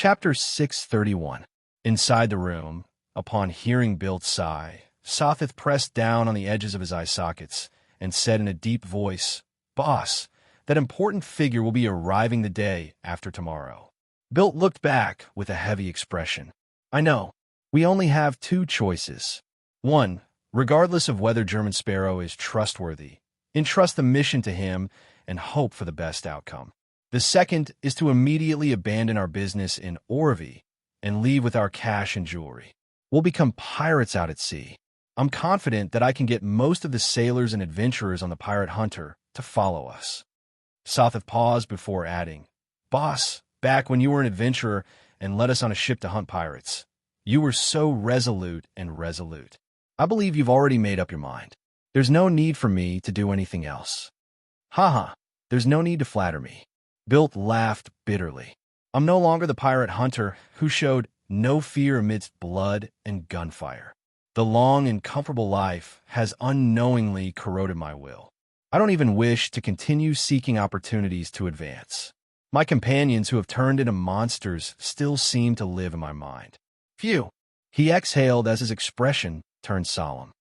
Chapter 631. Inside the room, upon hearing Bilt's sigh, Sothith pressed down on the edges of his eye sockets and said in a deep voice, "Boss, that important figure will be arriving the day after tomorrow." Bilt looked back with a heavy expression. "I know. We only have two choices. One, regardless of whether German Sparrow is trustworthy, entrust the mission to him and hope for the best outcome. The second is to immediately abandon our business in Orvie and leave with our cash and jewelry. We'll become pirates out at sea. I'm confident that I can get most of the sailors and adventurers on the Pirate Hunter to follow us." Sothith paused before adding, "Boss, back when you were an adventurer and led us on a ship to hunt pirates, you were so resolute and resolute. I believe you've already made up your mind. There's no need for me to do anything else." "Haha, there's no need to flatter me." Bilt laughed bitterly. "I'm no longer the pirate hunter who showed no fear amidst blood and gunfire. The long and comfortable life has unknowingly corroded my will. I don't even wish to continue seeking opportunities to advance. My companions who have turned into monsters still seem to live in my mind. Phew." He exhaled as his expression turned solemn.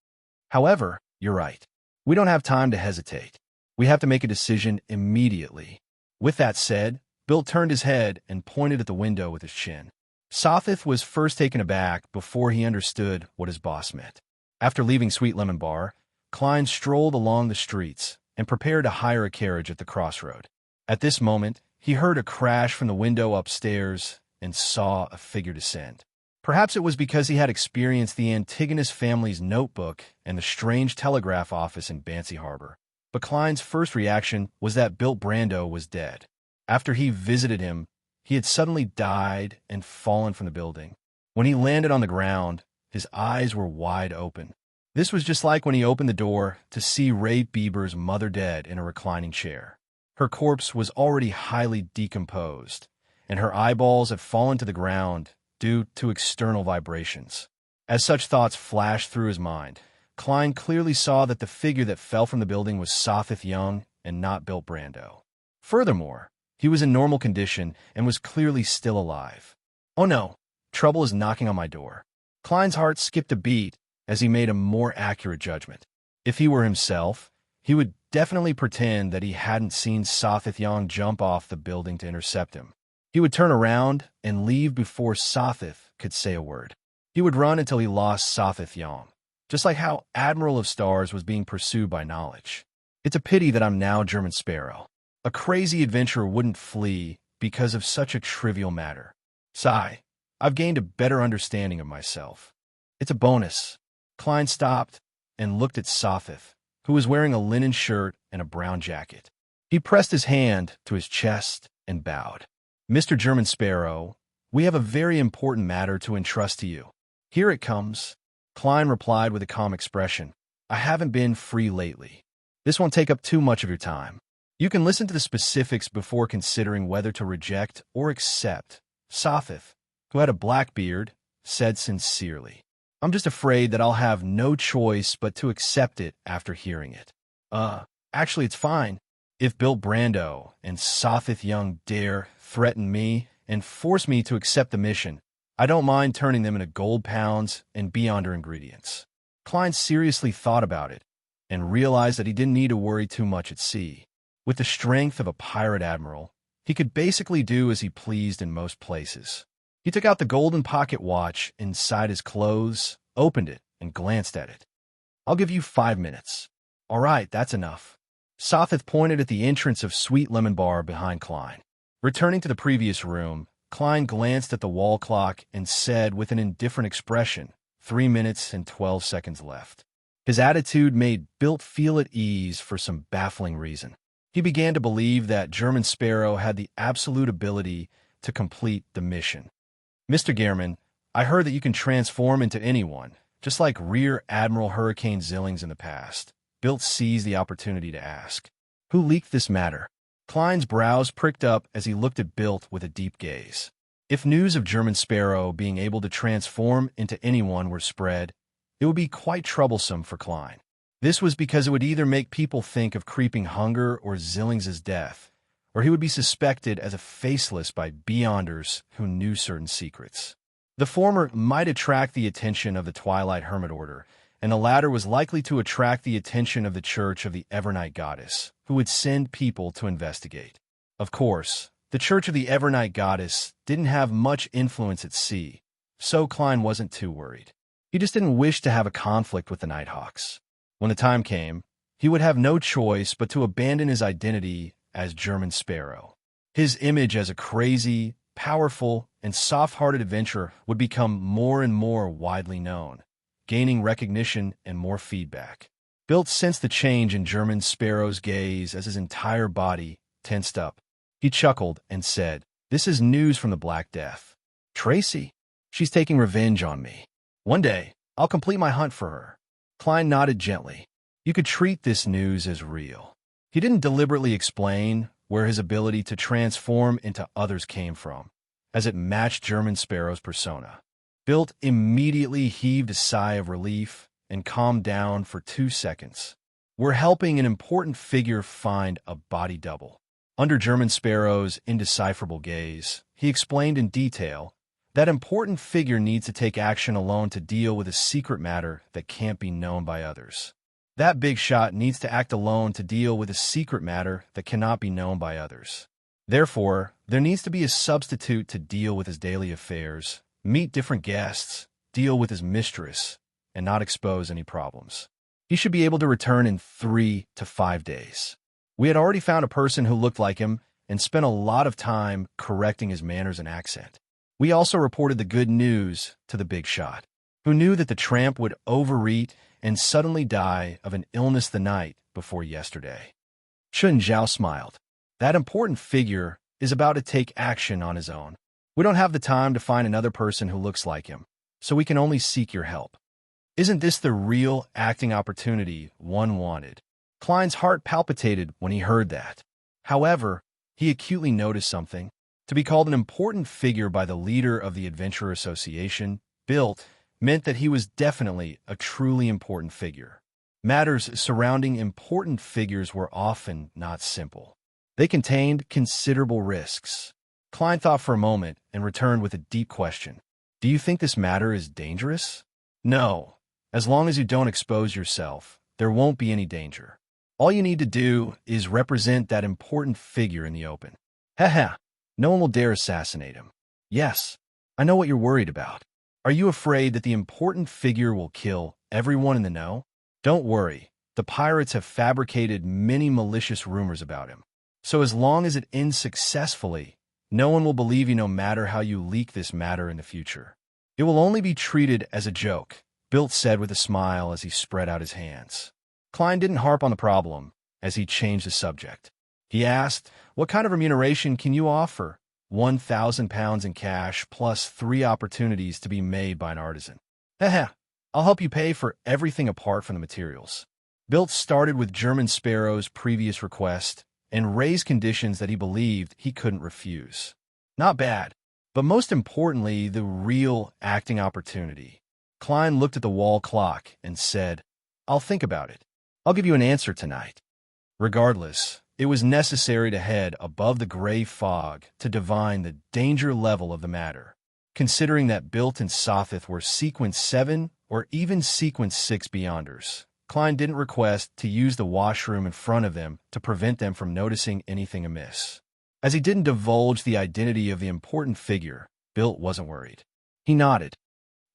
"However, you're right. We don't have time to hesitate. We have to make a decision immediately." With that said, Bill turned his head and pointed at the window with his chin. Sothith was first taken aback before he understood what his boss meant. After leaving Sweet Lemon Bar, Klein strolled along the streets and prepared to hire a carriage at the crossroad. At this moment, he heard a crash from the window upstairs and saw a figure descend. Perhaps it was because he had experienced the Antigonus family's notebook and the strange telegraph office in Bancy Harbor. But Klein's first reaction was that Bilt Brando was dead. After he visited him, he had suddenly died and fallen from the building. When he landed on the ground, his eyes were wide open. This was just like when he opened the door to see Ray Bieber's mother dead in a reclining chair. Her corpse was already highly decomposed, and her eyeballs had fallen to the ground due to external vibrations. As such thoughts flashed through his mind, Klein clearly saw that the figure that fell from the building was Sothith Young and not Bilt Brando. Furthermore, he was in normal condition and was clearly still alive. "Oh no, trouble is knocking on my door." Klein's heart skipped a beat as he made a more accurate judgment. If he were himself, he would definitely pretend that he hadn't seen Sothith Young jump off the building to intercept him. He would turn around and leave before Sothith could say a word. He would run until he lost Sothith Young, just like how Admiral of Stars was being pursued by knowledge. It's a pity that I'm now German Sparrow. A crazy adventurer wouldn't flee because of such a trivial matter. Sigh, I've gained a better understanding of myself. It's a bonus. Klein stopped and looked at Sothith, who was wearing a linen shirt and a brown jacket. He pressed his hand to his chest and bowed. "Mr. German Sparrow, we have a very important matter to entrust to you." "Here it comes." Klein replied with a calm expression. "I haven't been free lately. This won't take up too much of your time. You can listen to the specifics before considering whether to reject or accept." Sothith, who had a black beard, said sincerely, "I'm just afraid that I'll have no choice but to accept it after hearing it." Actually, it's fine. If Bilt Brando and Sothith Young dare threaten me and force me to accept the mission, I don't mind turning them into gold pounds and beyonder ingredients." Klein seriously thought about it and realized that he didn't need to worry too much at sea. With the strength of a pirate admiral, he could basically do as he pleased in most places. He took out the golden pocket watch inside his clothes, opened it, and glanced at it. "I'll give you 5 minutes." "All right, that's enough." Sothith pointed at the entrance of Sweet Lemon Bar behind Klein. Returning to the previous room, Klein glanced at the wall clock and said with an indifferent expression, 3 minutes and 12 seconds left. His attitude made Bilt feel at ease for some baffling reason. He began to believe that German Sparrow had the absolute ability to complete the mission. "Mr. Gehrman, I heard that you can transform into anyone, just like Rear Admiral Hurricane Zillings in the past." Bilt seized the opportunity to ask, "Who leaked this matter?" Klein's brows pricked up as he looked at Bilt with a deep gaze. If news of German Sparrow being able to transform into anyone were spread, it would be quite troublesome for Klein. This was because it would either make people think of Creeping Hunger or Zillings' death, or he would be suspected as a faceless by beyonders who knew certain secrets. The former might attract the attention of the Twilight Hermit Order, and the latter was likely to attract the attention of the Church of the Evernight Goddess, who would send people to investigate. Of course, the Church of the Evernight Goddess didn't have much influence at sea, so Klein wasn't too worried. He just didn't wish to have a conflict with the Nighthawks. When the time came, he would have no choice but to abandon his identity as German Sparrow. His image as a crazy, powerful, and soft-hearted adventurer would become more and more widely known, gaining recognition and more feedback. Bilt sensed the change in German Sparrow's gaze as his entire body tensed up. He chuckled and said, "This is news from the Black Death. Tracy, she's taking revenge on me. One day, I'll complete my hunt for her." Klein nodded gently. You could treat this news as real. He didn't deliberately explain where his ability to transform into others came from, as it matched German Sparrow's persona. Bilt immediately heaved a sigh of relief and calmed down for 2 seconds. We're helping an important figure find a body double. Under German Sparrow's indecipherable gaze, he explained in detail that important figure needs to take action alone to deal with a secret matter that can't be known by others. That big shot needs to act alone to deal with a secret matter that cannot be known by others. Therefore, there needs to be a substitute to deal with his daily affairs, meet different guests, deal with his mistress, and not expose any problems. He should be able to return in 3 to 5 days. We had already found a person who looked like him and spent a lot of time correcting his manners and accent. We also reported the good news to the big shot, who knew that the tramp would overeat and suddenly die of an illness the night before yesterday. Chun Zhao smiled. That important figure is about to take action on his own. We don't have the time to find another person who looks like him, so we can only seek your help. Isn't this the real acting opportunity one wanted? Klein's heart palpitated when he heard that. However, he acutely noticed something. To be called an important figure by the leader of the Adventurer Association, Bilt, meant that he was definitely a truly important figure. Matters surrounding important figures were often not simple. They contained considerable risks. Klein thought for a moment and returned with a deep question. Do you think this matter is dangerous? No. As long as you don't expose yourself, there won't be any danger. All you need to do is represent that important figure in the open. Haha, no one will dare assassinate him. Yes, I know what you're worried about. Are you afraid that the important figure will kill everyone in the know? Don't worry, the pirates have fabricated many malicious rumors about him. So as long as it ends successfully, no one will believe you no matter how you leak this matter in the future. It will only be treated as a joke, Bilt said with a smile as he spread out his hands. Klein didn't harp on the problem as he changed the subject. He asked, what kind of remuneration can you offer? 1,000 pounds in cash plus 3 opportunities to be made by an artisan. Haha, I'll help you pay for everything apart from the materials. Bilt started with German Sparrow's previous request and raised conditions that he believed he couldn't refuse. Not bad, but most importantly, the real acting opportunity. Klein looked at the wall clock and said, I'll think about it. I'll give you an answer tonight. Regardless, it was necessary to head above the gray fog to divine the danger level of the matter. Considering that Bilt and Sothith were Sequence 7 or even Sequence 6 Beyonders, Klein didn't request to use the washroom in front of them to prevent them from noticing anything amiss. As he didn't divulge the identity of the important figure, Bilt wasn't worried. He nodded.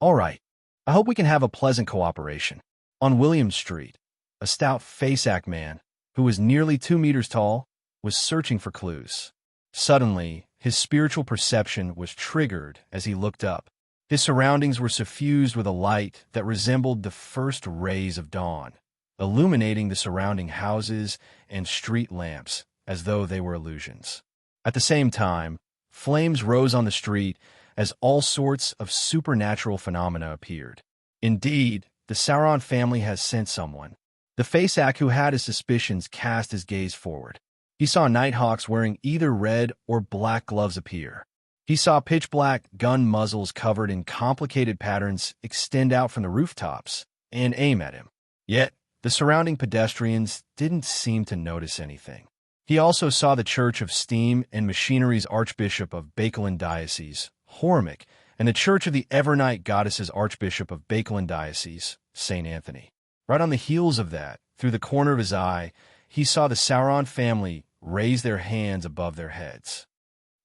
All right, I hope we can have a pleasant cooperation. On William Street, a stout Faceac man, who was nearly 2 meters tall, was searching for clues. Suddenly, his spiritual perception was triggered as he looked up. His surroundings were suffused with a light that resembled the first rays of dawn, illuminating the surrounding houses and street lamps as though they were illusions. At the same time, flames rose on the street as all sorts of supernatural phenomena appeared. Indeed, the Sauron family has sent someone. The Faceac who had his suspicions cast his gaze forward. He saw Nighthawks wearing either red or black gloves appear. He saw pitch-black gun muzzles covered in complicated patterns extend out from the rooftops and aim at him. Yet, the surrounding pedestrians didn't seem to notice anything. He also saw the Church of Steam and Machinery's Archbishop of Bakelin Diocese, Hormick, and the Church of the Evernight Goddesses Archbishop of Bakelin Diocese, St. Anthony. Right on the heels of that, through the corner of his eye, he saw the Sauron family raise their hands above their heads.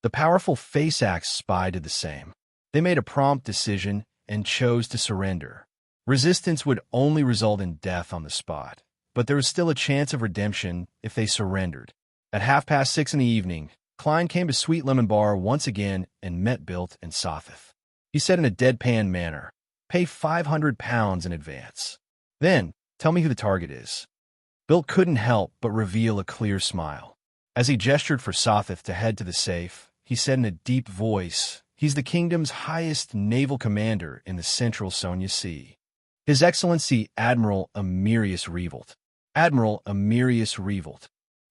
The powerful Face Axe spy did the same. They made a prompt decision and chose to surrender. Resistance would only result in death on the spot, but there was still a chance of redemption if they surrendered. At 6:30 in the evening, Klein came to Sweet Lemon Bar once again and met Bilt and Sothith. He said in a deadpan manner, "Pay £500 in advance. Then, tell me who the target is." Bilt couldn't help but reveal a clear smile. As he gestured for Sothith to head to the safe, he said in a deep voice, "He's the kingdom's highest naval commander in the central Sonia Sea. His Excellency Admiral Emirius Revolt. Admiral Emirius Revolt.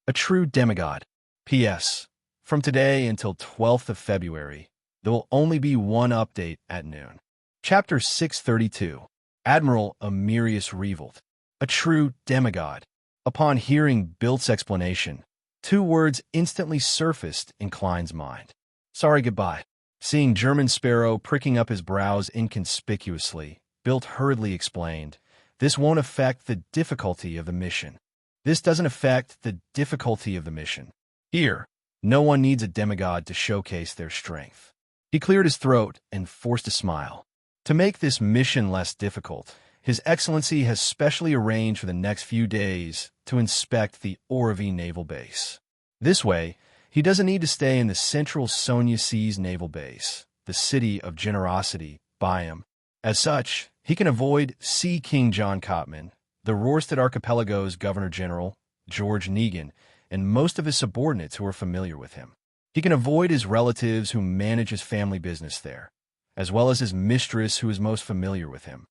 A true demigod. P.S. From today until 12th of February, there will only be one update at noon." Chapter 632. Admiral Emirius Revolt. A true demigod. Upon hearing Bilt's explanation, two words instantly surfaced in Klein's mind. "Sorry, goodbye." Seeing German Sparrow pricking up his brows inconspicuously, Bilt hurriedly explained, "This won't affect the difficulty of the mission. This doesn't affect the difficulty of the mission. Here, no one needs a demigod to showcase their strength." He cleared his throat and forced a smile. "To make this mission less difficult, His Excellency has specially arranged for the next few days to inspect the Oravi Naval Base. This way, he doesn't need to stay in the central Sonia Seas Naval Base, the city of generosity, Byam. As such, he can avoid Sea King John Cotman, the Rorstad Archipelago's Governor-General, George Negan, and most of his subordinates who are familiar with him. He can avoid his relatives who manage his family business there, as well as his mistress who is most familiar with him.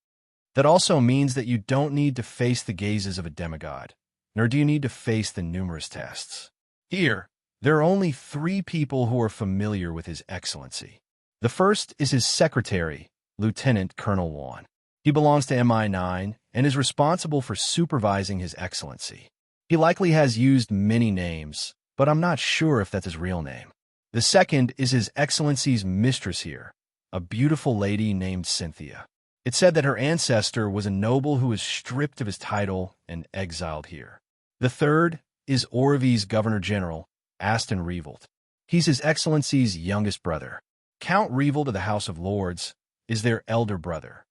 That also means that you don't need to face the gazes of a demigod, nor do you need to face the numerous tests. Here, there are only 3 people who are familiar with His Excellency. The first is his secretary, Lieutenant Colonel Juan. He belongs to MI9 and is responsible for supervising His Excellency. He likely has used many names, but I'm not sure if that's his real name. The second is His Excellency's mistress here, a beautiful lady named Cynthia. It's said that her ancestor was a noble who was stripped of his title and exiled here. The third is Oravi's Governor-General, Aston Revolt. He's His Excellency's youngest brother. Count Revolt of the House of Lords is their elder brother.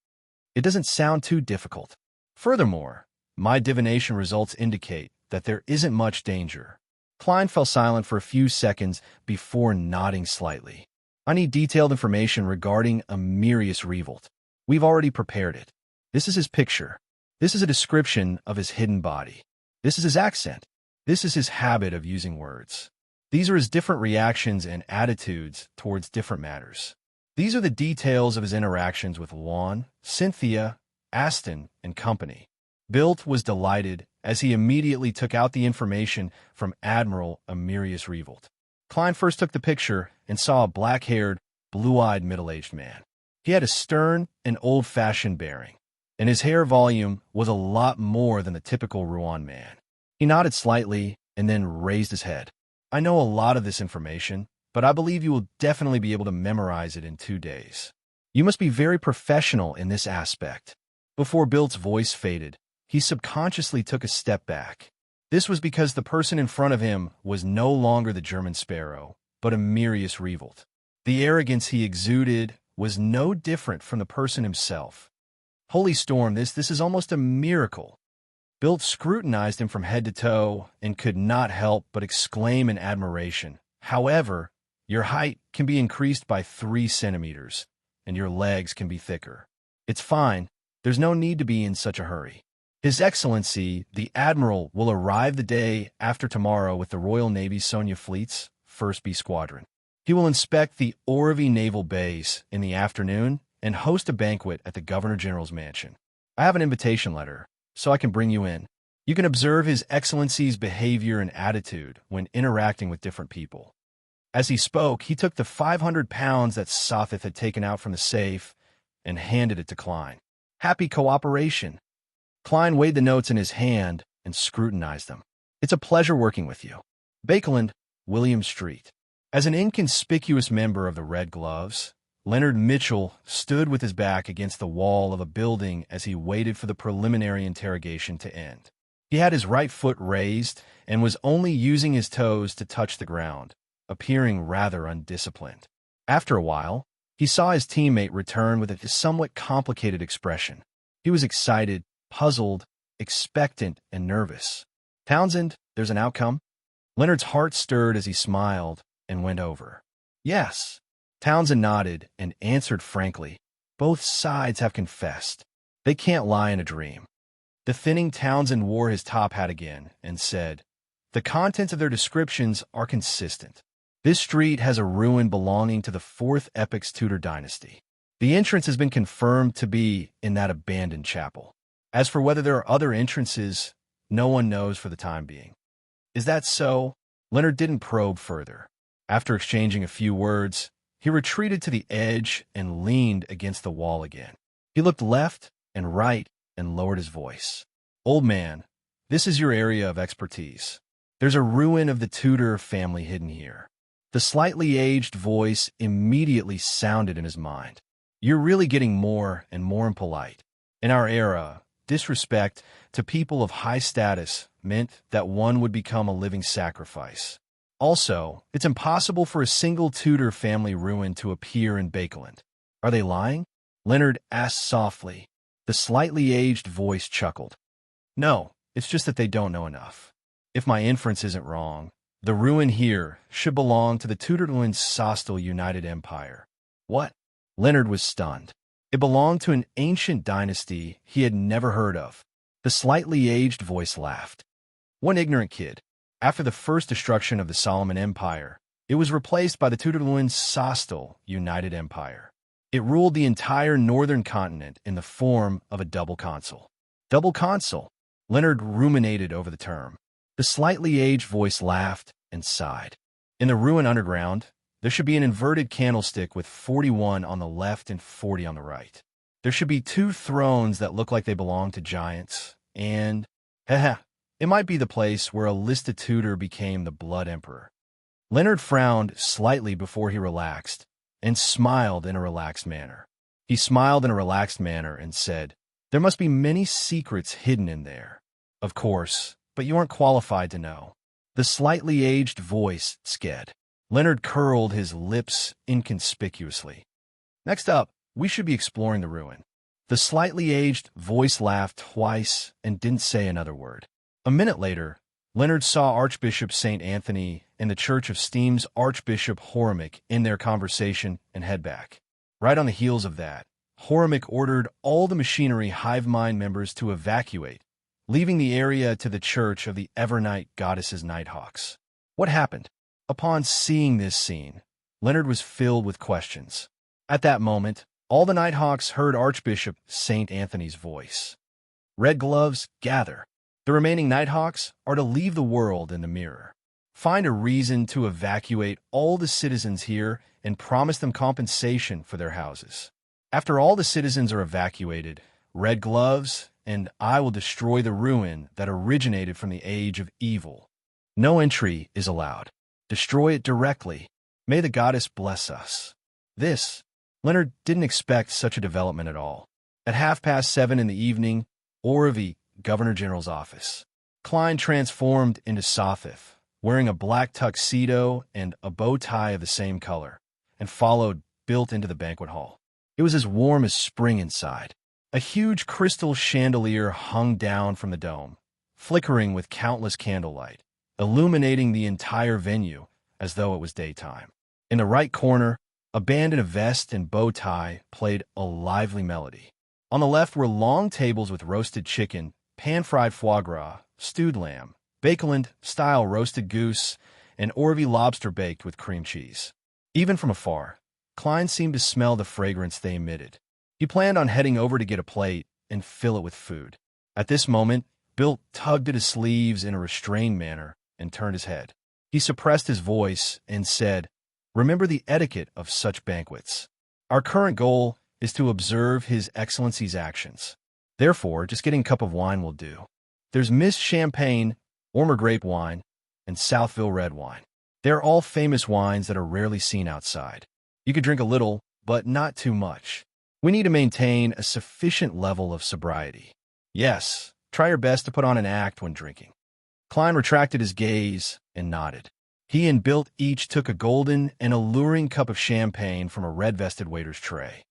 It doesn't sound too difficult. Furthermore, my divination results indicate that there isn't much danger. Klein fell silent for a few seconds before nodding slightly. I need detailed information regarding Emirius Revolt. We've already prepared it. This is his picture. This is a description of his hidden body. This is his accent. This is his habit of using words. These are his different reactions and attitudes towards different matters. These are the details of his interactions with Juan, Cynthia, Aston, and company. Bilt was delighted as he immediately took out the information from Admiral Emirius Revolt. Klein first took the picture and saw a black-haired, blue-eyed middle-aged man. He had a stern and old-fashioned bearing, and his hair volume was a lot more than the typical Rouen man. He nodded slightly and then raised his head. "I know a lot of this information, but I believe you will definitely be able to memorize it in 2 days. You must be very professional in this aspect." Before Bilt's voice faded, he subconsciously took a step back. This was because the person in front of him was no longer the German Sparrow, but Emirius Revolt. The arrogance he exuded was no different from the person himself. Holy storm, this is almost a miracle. Bilt scrutinized him from head to toe and could not help but exclaim in admiration. "However, your height can be increased by 3 centimeters, and your legs can be thicker. It's fine. There's no need to be in such a hurry. His Excellency, the Admiral, will arrive the day after tomorrow with the Royal Navy Sonia Fleet's 1st B Squadron. He will inspect the Oravi Naval Base in the afternoon and host a banquet at the Governor-General's mansion. I have an invitation letter, so I can bring you in. You can observe His Excellency's behavior and attitude when interacting with different people." As he spoke, he took the £500 that Sothith had taken out from the safe and handed it to Klein. "Happy cooperation." Klein weighed the notes in his hand and scrutinized them. "It's a pleasure working with you. Bakeland, William Street. As an inconspicuous member of the Red Gloves, Leonard Mitchell stood with his back against the wall of a building as he waited for the preliminary interrogation to end. He had his right foot raised and was only using his toes to touch the ground, appearing rather undisciplined. After a while, he saw his teammate return with a somewhat complicated expression. He was excited, puzzled, expectant, and nervous. "Townsend, there's an outcome?" Leonard's heart stirred as he smiled and went over. "Yes." Townsend nodded and answered frankly. "Both sides have confessed. They can't lie in a dream." The thinning Townsend wore his top hat again and said, "The contents of their descriptions are consistent. This street has a ruin belonging to the 4th Epoch's Tudor dynasty. The entrance has been confirmed to be in that abandoned chapel. As for whether there are other entrances, no one knows for the time being." "Is that so?" Leonard didn't probe further. After exchanging a few words, he retreated to the edge and leaned against the wall again. He looked left and right and lowered his voice. "Old man, this is your area of expertise. There's a ruin of the Tudor family hidden here." The slightly aged voice immediately sounded in his mind. "You're really getting more and more impolite. In our era, disrespect to people of high status meant that one would become a living sacrifice. Also, it's impossible for a single Tudor family ruin to appear in Bakeland." "Are they lying?" Leonard asked softly. The slightly aged voice chuckled. "No, it's just that they don't know enough. If my inference isn't wrong, the ruin here should belong to the Tudor-Sastal United Empire." "What?" Leonard was stunned. It belonged to an ancient dynasty he had never heard of. The slightly aged voice laughed. "One ignorant kid. After the first destruction of the Solomon Empire, it was replaced by the Tudor-Sastal United Empire. It ruled the entire northern continent in the form of a double consul." "Double consul?" Leonard ruminated over the term. The slightly aged voice laughed and sighed. "In the ruin underground, there should be an inverted candlestick with 41 on the left and 40 on the right. There should be 2 thrones that look like they belong to giants, and... it might be the place where a listed Tudor became the Blood Emperor." Leonard frowned slightly before he relaxed, and smiled in a relaxed manner. He smiled in a relaxed manner and said, "There must be many secrets hidden in there." "Of course, but you aren't qualified to know." The slightly aged voice sked. Leonard curled his lips inconspicuously. "Next up, we should be exploring the ruin." The slightly aged voice laughed twice and didn't say another word. A minute later, Leonard saw Archbishop St. Anthony and the Church of Steam's Archbishop Horimic in their conversation and head back. Right on the heels of that, Horimic ordered all the machinery hive mind members to evacuate, leaving the area to the Church of the Evernight Goddess's Nighthawks. What happened? Upon seeing this scene, Leonard was filled with questions. At that moment, all the Nighthawks heard Archbishop St. Anthony's voice. "Red Gloves, gather. The remaining Nighthawks are to leave the world in the mirror. Find a reason to evacuate all the citizens here and promise them compensation for their houses. After all the citizens are evacuated, Red Gloves and I will destroy the ruin that originated from the Age of Evil. No entry is allowed. Destroy it directly. May the goddess bless us." Leonard didn't expect such a development at all. At 7:30 in the evening, Orvie, Governor General's office. Klein transformed into Sothith, wearing a black tuxedo and a bow tie of the same color, and followed built into the banquet hall. It was as warm as spring inside. A huge crystal chandelier hung down from the dome, flickering with countless candlelight, illuminating the entire venue as though it was daytime. In the right corner, a band in a vest and bow tie played a lively melody. On the left were long tables with roasted chicken, pan-fried foie gras, stewed lamb, Bakeland-style roasted goose, and Orvie lobster baked with cream cheese. Even from afar, Klein seemed to smell the fragrance they emitted. He planned on heading over to get a plate and fill it with food. At this moment, Bill tugged at his sleeves in a restrained manner and turned his head. He suppressed his voice and said, "Remember the etiquette of such banquets. Our current goal is to observe His Excellency's actions. Therefore, just getting a cup of wine will do. There's Miss Champagne, or grape wine, and Southville red wine. They're all famous wines that are rarely seen outside. You could drink a little, but not too much. We need to maintain a sufficient level of sobriety. Yes, try your best to put on an act when drinking. Klein retracted his gaze and nodded. He and Bilt each took a golden and alluring cup of champagne from a red-vested waiter's tray.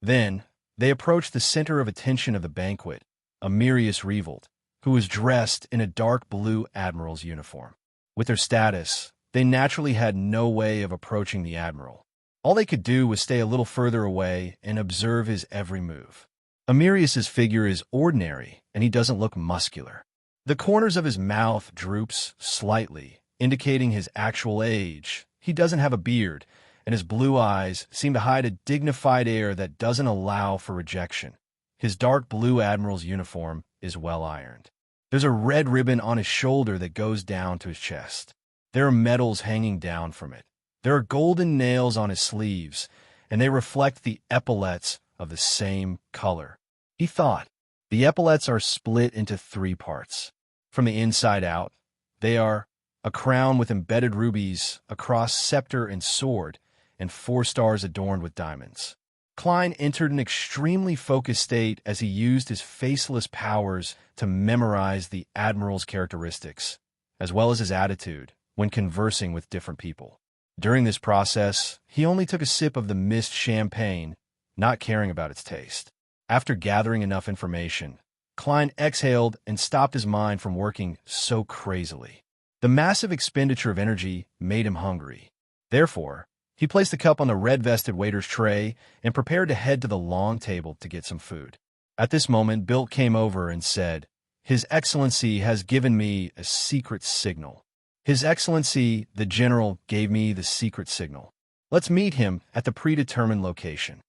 Then, they approached the center of attention of the banquet, Amirius Revolt, who was dressed in a dark blue admiral's uniform. With their status, they naturally had no way of approaching the admiral. All they could do was stay a little further away and observe his every move. Amirius's figure is ordinary, and he doesn't look muscular. The corners of his mouth droops slightly, indicating his actual age. He doesn't have a beard, and his blue eyes seem to hide a dignified air that doesn't allow for rejection. His dark blue admiral's uniform is well ironed. There's a red ribbon on his shoulder that goes down to his chest. There are medals hanging down from it. There are golden nails on his sleeves, and they reflect the epaulets of the same color. He thought. The epaulets are split into 3 parts. From the inside out, they are a crown with embedded rubies, a cross scepter and sword, and 4 stars adorned with diamonds. Klein entered an extremely focused state as he used his faceless powers to memorize the admiral's characteristics, as well as his attitude when conversing with different people. During this process, he only took a sip of the mist champagne, not caring about its taste. After gathering enough information, Klein exhaled and stopped his mind from working so crazily. The massive expenditure of energy made him hungry. Therefore, he placed the cup on the red-vested waiter's tray and prepared to head to the long table to get some food. At this moment, Bilt came over and said, "His Excellency has given me a secret signal." His Excellency, the General, gave me the secret signal. Let's meet him at the predetermined location.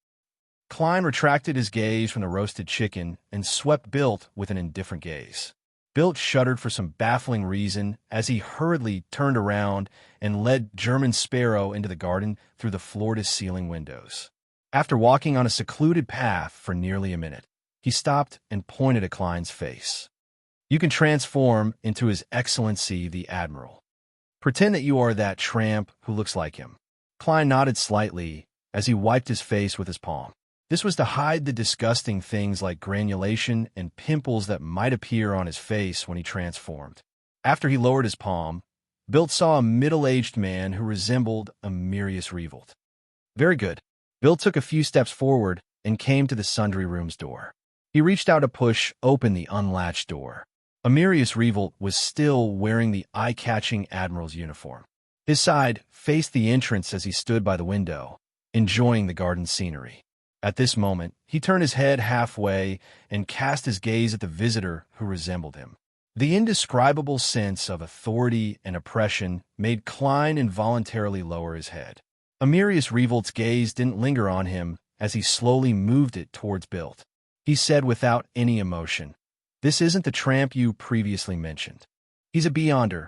Klein retracted his gaze from the roasted chicken and swept Bilt with an indifferent gaze. Bilt shuddered for some baffling reason as he hurriedly turned around and led German Sparrow into the garden through the floor-to-ceiling windows. After walking on a secluded path for nearly a minute, he stopped and pointed at Klein's face. "You can transform into His Excellency the Admiral. Pretend that you are that tramp who looks like him." Klein nodded slightly as he wiped his face with his palm. This was to hide the disgusting things like granulation and pimples that might appear on his face when he transformed. After he lowered his palm, Bilt saw a middle-aged man who resembled Amirius Revolt. Very good. Bilt took a few steps forward and came to the sundry room's door. He reached out to push open the unlatched door. Amirius Revolt was still wearing the eye-catching admiral's uniform. His side faced the entrance as he stood by the window, enjoying the garden scenery. At this moment, he turned his head halfway and cast his gaze at the visitor who resembled him. The indescribable sense of authority and oppression made Klein involuntarily lower his head. Amirius Revolt's gaze didn't linger on him as he slowly moved it towards Bilt. He said without any emotion, "This isn't the tramp you previously mentioned. He's a Beyonder,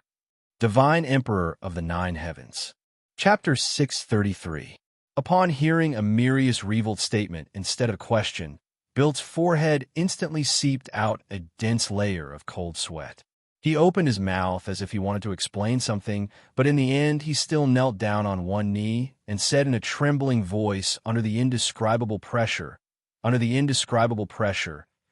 Divine Emperor of the 9 Heavens." Chapter 633. Upon hearing Amirius Revolt's statement instead of question, Bilt's forehead instantly seeped out a dense layer of cold sweat. He opened his mouth as if he wanted to explain something, but in the end he still knelt down on one knee and said in a trembling voice under the indescribable pressure,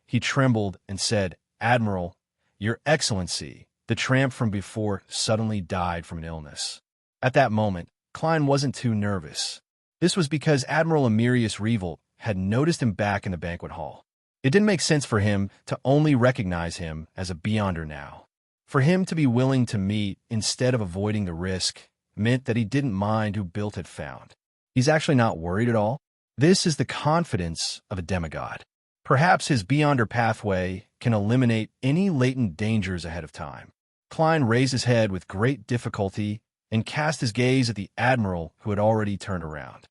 he trembled and said, "Admiral, Your Excellency, the tramp from before suddenly died from an illness." At that moment, Klein wasn't too nervous. This was because Admiral Amirius Revolt had noticed him back in the banquet hall. It didn't make sense for him to only recognize him as a Beyonder now. For him to be willing to meet instead of avoiding the risk meant that he didn't mind who Bilt had found. He's actually not worried at all. This is the confidence of a demigod. Perhaps his Beyonder pathway can eliminate any latent dangers ahead of time. Klein raised his head with great difficulty and cast his gaze at the admiral who had already turned around.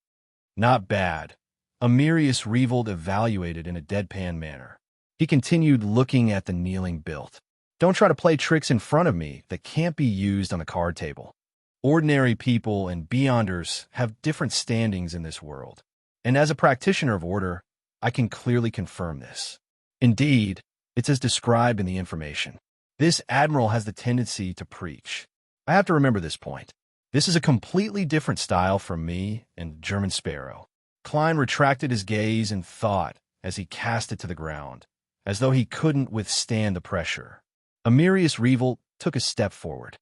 "Not bad," Amirius Revolt evaluated in a deadpan manner. He continued looking at the kneeling Bilt. "Don't try to play tricks in front of me that can't be used on the card table. Ordinary people and Beyonders have different standings in this world, and as a practitioner of order, I can clearly confirm this. Indeed, it's as described in the information. This admiral has the tendency to preach. I have to remember this point. This is a completely different style from me and German Sparrow. Klein retracted his gaze in thought as he cast it to the ground, as though he couldn't withstand the pressure. Amirius Revolt took a step forward.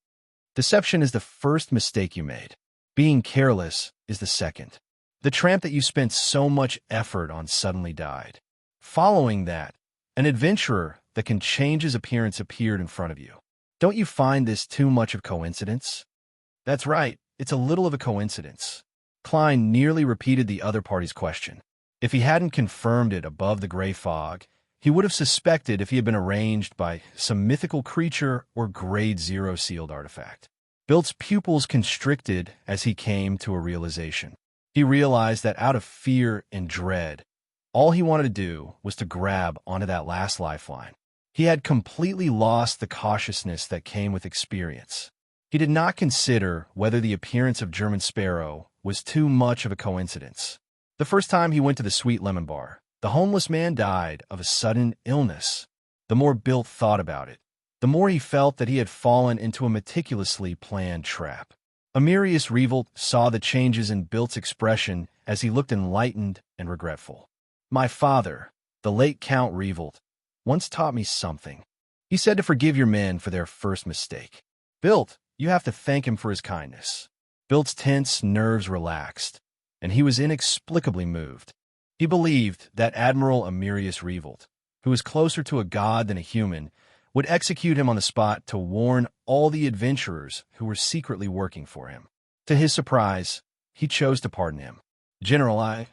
Deception is the first mistake you made. Being careless is the second. The tramp that you spent so much effort on suddenly died. Following that, an adventurer that can change his appearance appeared in front of you. Don't you find this too much of coincidence? That's right, it's a little of a coincidence. Klein nearly repeated the other party's question. If he hadn't confirmed it above the gray fog, he would have suspected if he had been arranged by some mythical creature or grade 0 sealed artifact. Bilt's pupils constricted as he came to a realization. He realized that out of fear and dread, all he wanted to do was to grab onto that last lifeline. He had completely lost the cautiousness that came with experience. He did not consider whether the appearance of German Sparrow was too much of a coincidence. The first time he went to the Sweet Lemon Bar, the homeless man died of a sudden illness. The more Bilt thought about it, the more he felt that he had fallen into a meticulously planned trap. Amirius Revolt saw the changes in Bilt's expression as he looked enlightened and regretful. My father, the late Count Revolt, once taught me something. He said to forgive your men for their first mistake. Bilt, you have to thank him for his kindness. Bilt's tense nerves relaxed, and he was inexplicably moved. He believed that Admiral Amirius Revolt, who was closer to a god than a human, would execute him on the spot to warn all the adventurers who were secretly working for him. To his surprise, he chose to pardon him. General,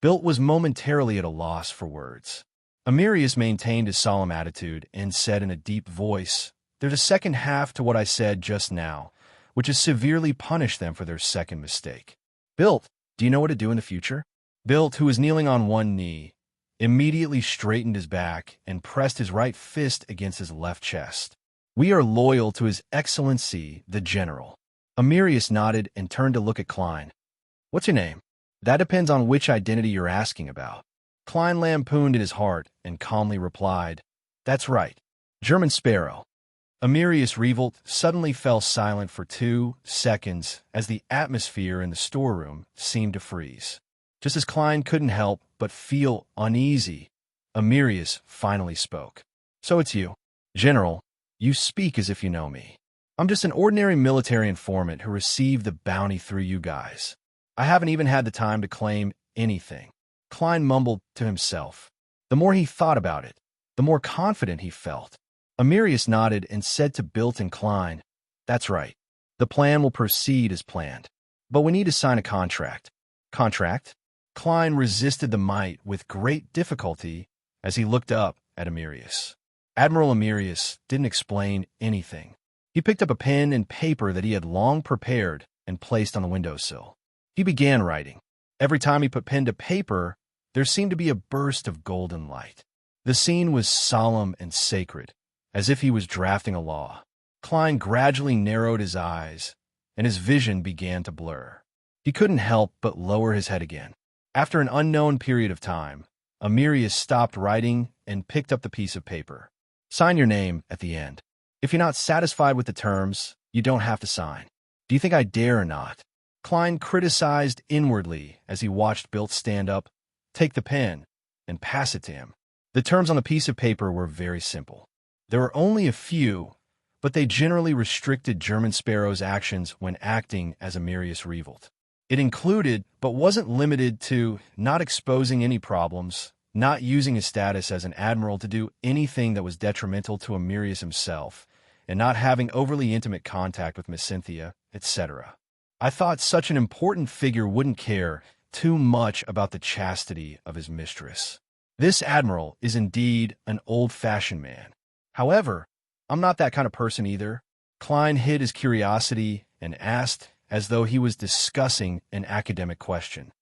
Bilt was momentarily at a loss for words. Amirius maintained his solemn attitude and said in a deep voice, There's a second half to what I said just now, which is severely punish them for their second mistake. Bilt, do you know what to do in the future? Bilt, who was kneeling on one knee, immediately straightened his back and pressed his right fist against his left chest. We are loyal to His Excellency, the General. Amirius nodded and turned to look at Klein. What's your name? That depends on which identity you're asking about. Klein lampooned in his heart and calmly replied, That's right, German Sparrow. Amirius Revolt suddenly fell silent for 2 seconds as the atmosphere in the storeroom seemed to freeze. Just as Klein couldn't help but feel uneasy, Amirius finally spoke. So it's you. General, you speak as if you know me. I'm just an ordinary military informant who received the bounty through you guys. I haven't even had the time to claim anything. Klein mumbled to himself. The more he thought about it, the more confident he felt. Amirius nodded and said to Bilt and Klein, That's right. The plan will proceed as planned. But we need to sign a contract. Contract? Klein resisted the might with great difficulty as he looked up at Amirius. Admiral Amirius didn't explain anything. He picked up a pen and paper that he had long prepared and placed on the windowsill. He began writing. Every time he put pen to paper, there seemed to be a burst of golden light. The scene was solemn and sacred, as if he was drafting a law. Klein gradually narrowed his eyes, and his vision began to blur. He couldn't help but lower his head again. After an unknown period of time, Amirius stopped writing and picked up the piece of paper. Sign your name at the end. If you're not satisfied with the terms, you don't have to sign. Do you think I dare or not? Klein criticized inwardly as he watched Bilt stand up, take the pen, and pass it to him. The terms on the piece of paper were very simple. There were only a few, but they generally restricted German Sparrow's actions when acting as Amirius Revolt. It included, but wasn't limited to, not exposing any problems, not using his status as an admiral to do anything that was detrimental to Amirius himself, and not having overly intimate contact with Miss Cynthia, etc. I thought such an important figure wouldn't care too much about the chastity of his mistress. This admiral is indeed an old-fashioned man. However, I'm not that kind of person either. Klein hid his curiosity and asked as though he was discussing an academic question.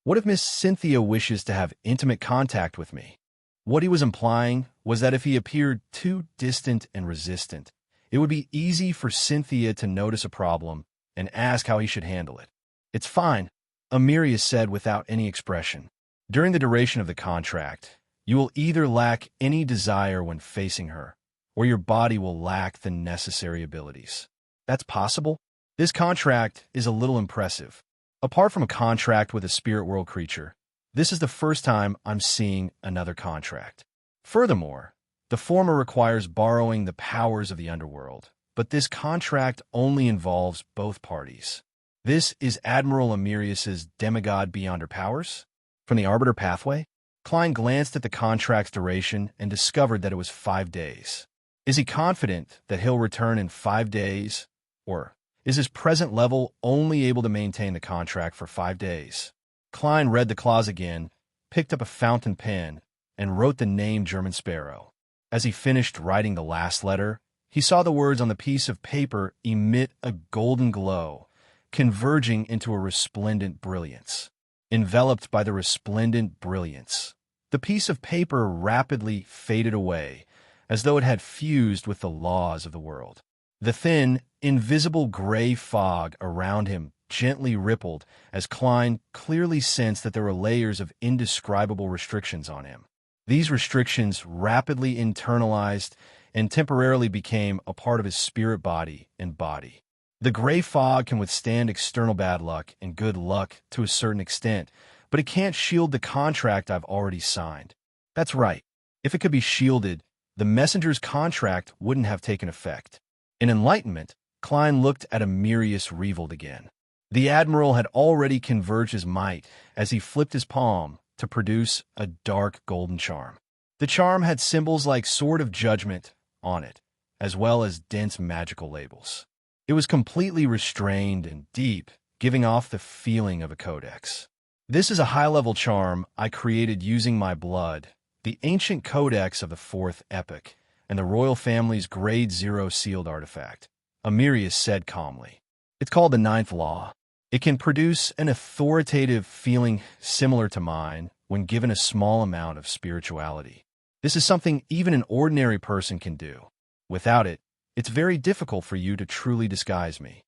What if Miss Cynthia wishes to have intimate contact with me? What he was implying was that if he appeared too distant and resistant, it would be easy for Cynthia to notice a problem and ask how he should handle it. It's fine, Amirius said without any expression. During the duration of the contract, you will either lack any desire when facing her, or your body will lack the necessary abilities. That's possible? This contract is a little impressive. Apart from a contract with a spirit world creature, this is the first time I'm seeing another contract. Furthermore, the former requires borrowing the powers of the underworld, but this contract only involves both parties. This is Admiral Amirius's demigod beyond her powers? From the Arbiter pathway? Klein glanced at the contract's duration and discovered that it was 5 days. Is he confident that he'll return in 5 days? Or is his present level only able to maintain the contract for 5 days? Klein read the clause again, picked up a fountain pen, and wrote the name German Sparrow. As he finished writing the last letter, he saw the words on the piece of paper emit a golden glow, converging into a resplendent brilliance. Enveloped by the resplendent brilliance, the piece of paper rapidly faded away, as though it had fused with the laws of the world. The thin, invisible gray fog around him gently rippled as Klein clearly sensed that there were layers of indescribable restrictions on him. These restrictions rapidly internalized and temporarily became a part of his spirit body and body. The gray fog can withstand external bad luck and good luck to a certain extent, but it can't shield the contract I've already signed. That's right. If it could be shielded, the messenger's contract wouldn't have taken effect. In enlightenment, Klein looked at Amirius Revold again. The Admiral had already converged his might as he flipped his palm to produce a dark golden charm. The charm had symbols like Sword of Judgment on it, as well as dense magical labels. It was completely restrained and deep, giving off the feeling of a codex. This is a high-level charm I created using my blood, the ancient codex of the 4th epoch, and the royal family's Grade 0 sealed artifact, Amirius said calmly. It's called the 9th Law. It can produce an authoritative feeling similar to mine when given a small amount of spirituality. This is something even an ordinary person can do. Without it, it's very difficult for you to truly disguise me.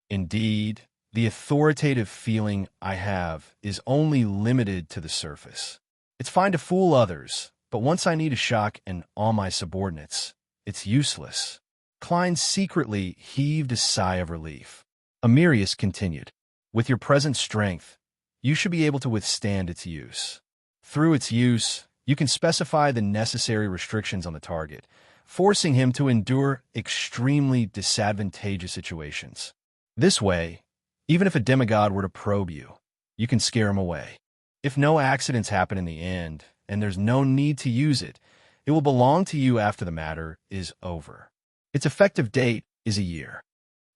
Indeed, the authoritative feeling I have is only limited to the surface. It's fine to fool others, but once I need to shock all my subordinates, it's useless. Klein secretly heaved a sigh of relief. Amirius continued, with your present strength, you should be able to withstand its use. Through its use, you can specify the necessary restrictions on the target, forcing him to endure extremely disadvantageous situations. This way, even if a demigod were to probe you, you can scare him away. If no accidents happen in the end, and there's no need to use it, it will belong to you after the matter is over. Its effective date is a year.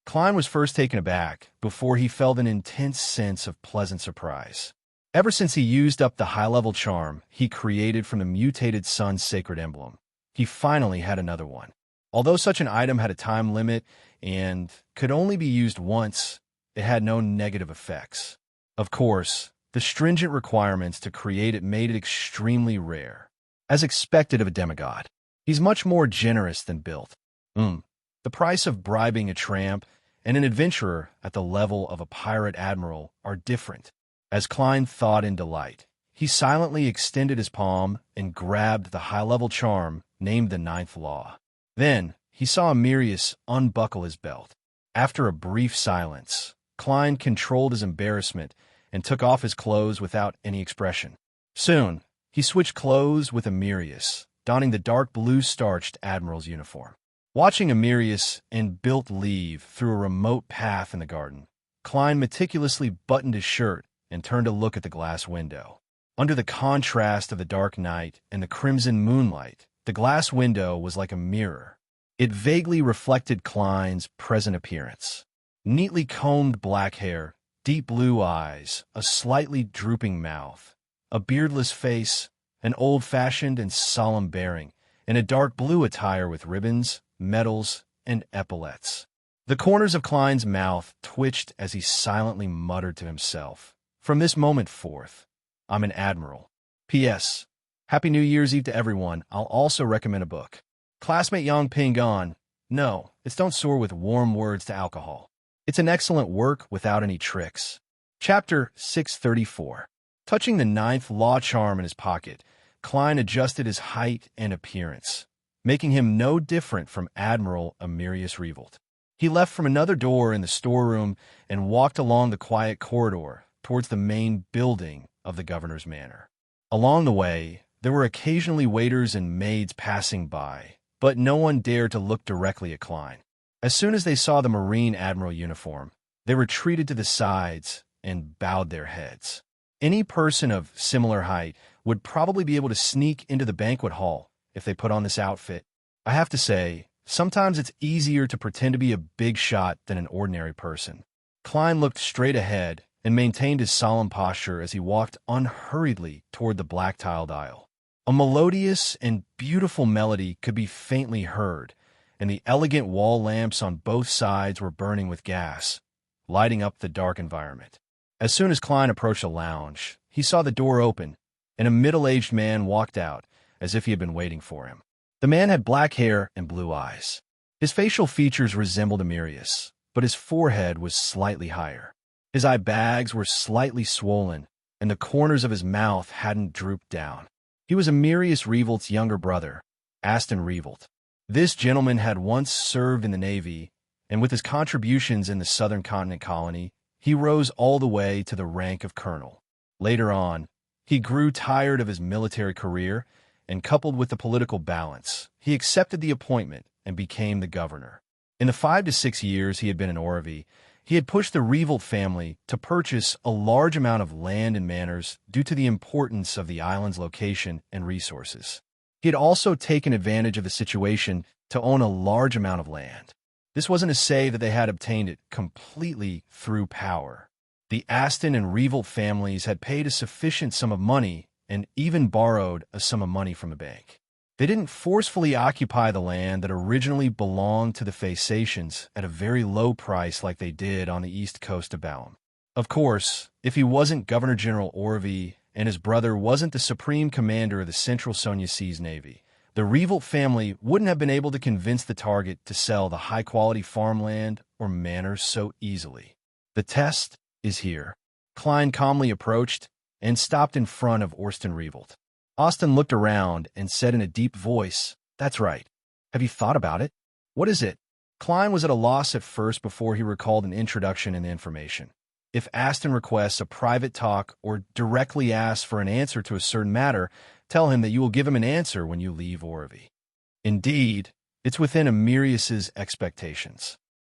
Klein was first taken aback before he felt an intense sense of pleasant surprise. Ever since he used up the high-level charm he created from the mutated sun's sacred emblem, he finally had another one. Although such an item had a time limit and could only be used once, it had no negative effects. Of course, the stringent requirements to create it made it extremely rare. As expected of a demigod, he's much more generous than built. The price of bribing a tramp and an adventurer at the level of a pirate admiral are different. As Klein thought in delight, he silently extended his palm and grabbed the high-level charm named the 9th Law. Then, he saw Amirius unbuckle his belt. After a brief silence, Klein controlled his embarrassment and took off his clothes without any expression. Soon, he switched clothes with Amirius, donning the dark blue starched admiral's uniform. Watching Amirius and Bilt leave through a remote path in the garden, Klein meticulously buttoned his shirt and turned to look at the glass window. Under the contrast of the dark night and the crimson moonlight, the glass window was like a mirror. It vaguely reflected Klein's present appearance. Neatly combed black hair, deep blue eyes, a slightly drooping mouth, a beardless face, an old-fashioned and solemn bearing, and a dark blue attire with ribbons, medals, and epaulets. The corners of Klein's mouth twitched as he silently muttered to himself, "From this moment forth, I'm an admiral. P.S. Happy New Year's Eve to everyone. I'll also recommend a book. Classmate Yang Ping-gon. No, it's Don't Soar with Warm Words to Alcohol. It's an excellent work without any tricks." Chapter 634. Touching the 9th Law charm in his pocket, Klein adjusted his height and appearance, making him no different from Admiral Amirius Revold. He left from another door in the storeroom and walked along the quiet corridor towards the main building of the governor's manor. Along the way, there were occasionally waiters and maids passing by, but no one dared to look directly at Klein. As soon as they saw the Marine Admiral uniform, they retreated to the sides and bowed their heads. Any person of similar height would probably be able to sneak into the banquet hall if they put on this outfit. I have to say, sometimes it's easier to pretend to be a big shot than an ordinary person. Klein looked straight ahead and maintained his solemn posture as he walked unhurriedly toward the black-tiled aisle. A melodious and beautiful melody could be faintly heard, and the elegant wall lamps on both sides were burning with gas, lighting up the dark environment. As soon as Klein approached the lounge, he saw the door open, and a middle-aged man walked out as if he had been waiting for him. The man had black hair and blue eyes. His facial features resembled Amirius, but his forehead was slightly higher. His eye bags were slightly swollen, and the corners of his mouth hadn't drooped down. He was Amirius Revolt's younger brother, Aston Revolt. This gentleman had once served in the Navy, and with his contributions in the Southern Continent colony, he rose all the way to the rank of colonel. Later on, he grew tired of his military career, and coupled with the political balance, he accepted the appointment and became the governor. In the 5 to 6 years he had been in Orvie, he had pushed the Revolt family to purchase a large amount of land and manors due to the importance of the island's location and resources. He had also taken advantage of the situation to own a large amount of land. This wasn't to say that they had obtained it completely through power. The Aston and Revolt families had paid a sufficient sum of money and even borrowed a sum of money from a bank. They didn't forcefully occupy the land that originally belonged to the Phasacians at a very low price like they did on the east coast of Balam. Of course, if he wasn't Governor-General Orvie and his brother wasn't the supreme commander of the Central Sonia Seas Navy, the Revolt family wouldn't have been able to convince the target to sell the high-quality farmland or manors so easily. The test is here. Klein calmly approached and stopped in front of Orsten Revolt. Austin looked around and said in a deep voice, "That's right. Have you thought about it? What is it?" Klein was at a loss at first before he recalled an introduction and information. If Aston requests a private talk or directly asks for an answer to a certain matter, tell him that you will give him an answer when you leave Orvie. Indeed, it's within Amirius's expectations.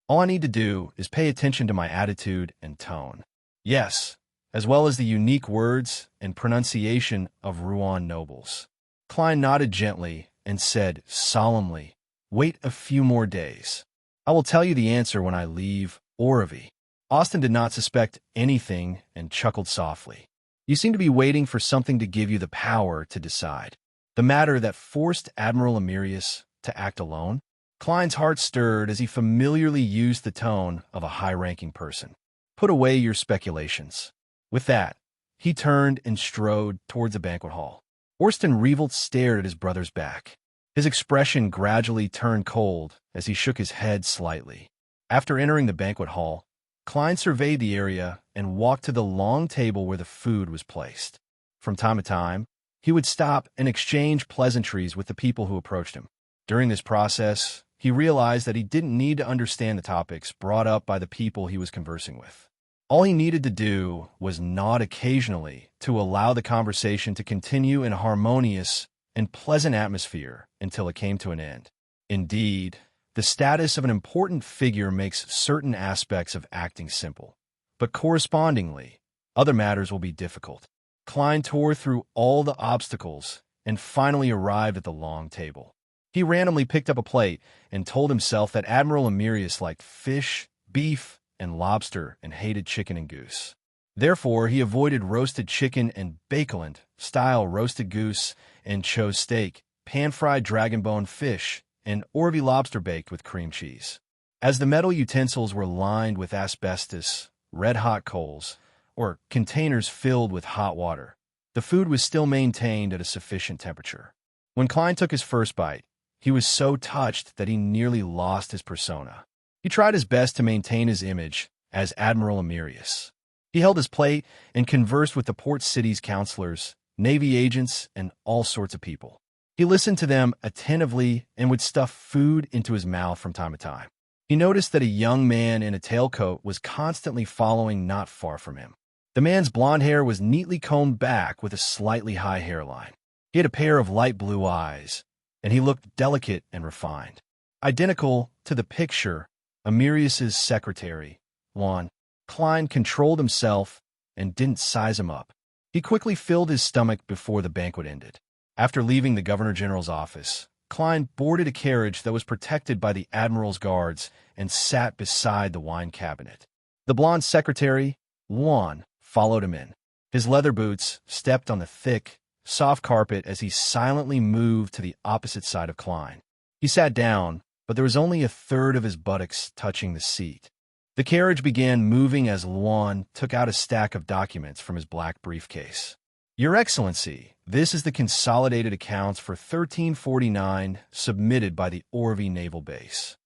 All I need to do is pay attention to my attitude and tone. Yes, as well as the unique words and pronunciation of Rouen nobles. Klein nodded gently and said solemnly, "Wait a few more days. I will tell you the answer when I leave Orvie." Austin did not suspect anything and chuckled softly. "You seem to be waiting for something to give you the power to decide. The matter that forced Admiral Amirius to act alone?" Klein's heart stirred as he familiarly used the tone of a high-ranking person. "Put away your speculations." With that, he turned and strode towards the banquet hall. Orsten Revolt stared at his brother's back. His expression gradually turned cold as he shook his head slightly. After entering the banquet hall, Klein surveyed the area and walked to the long table where the food was placed. From time to time, he would stop and exchange pleasantries with the people who approached him. During this process, he realized that he didn't need to understand the topics brought up by the people he was conversing with. All he needed to do was nod occasionally to allow the conversation to continue in a harmonious and pleasant atmosphere until it came to an end. Indeed, the status of an important figure makes certain aspects of acting simple, but correspondingly, other matters will be difficult. Klein tore through all the obstacles and finally arrived at the long table. He randomly picked up a plate and told himself that Admiral Amirius liked fish, beef, and lobster and hated chicken and goose. Therefore, he avoided roasted chicken and Bakeland-style roasted goose and chose steak, pan-fried dragon-bone fish, and Orvie lobster baked with cream cheese. As the metal utensils were lined with asbestos, red-hot coals, or containers filled with hot water, the food was still maintained at a sufficient temperature. When Klein took his first bite, he was so touched that he nearly lost his persona. He tried his best to maintain his image as Admiral Amirius. He held his plate and conversed with the port city's counselors, Navy agents, and all sorts of people. He listened to them attentively and would stuff food into his mouth from time to time. He noticed that a young man in a tailcoat was constantly following not far from him. The man's blonde hair was neatly combed back with a slightly high hairline. He had a pair of light blue eyes, and he looked delicate and refined. Identical to the picture, Amirius's secretary, Juan. Klein controlled himself and didn't size him up. He quickly filled his stomach before the banquet ended. After leaving the Governor General's office, Klein boarded a carriage that was protected by the Admiral's guards and sat beside the wine cabinet. The blonde secretary, Juan, followed him in. His leather boots stepped on the thick, soft carpet as he silently moved to the opposite side of Klein. He sat down, but there was only a third of his buttocks touching the seat. The carriage began moving as Juan took out a stack of documents from his black briefcase. Your Excellency, this is the consolidated accounts for 1349 submitted by the Orvie Naval Base.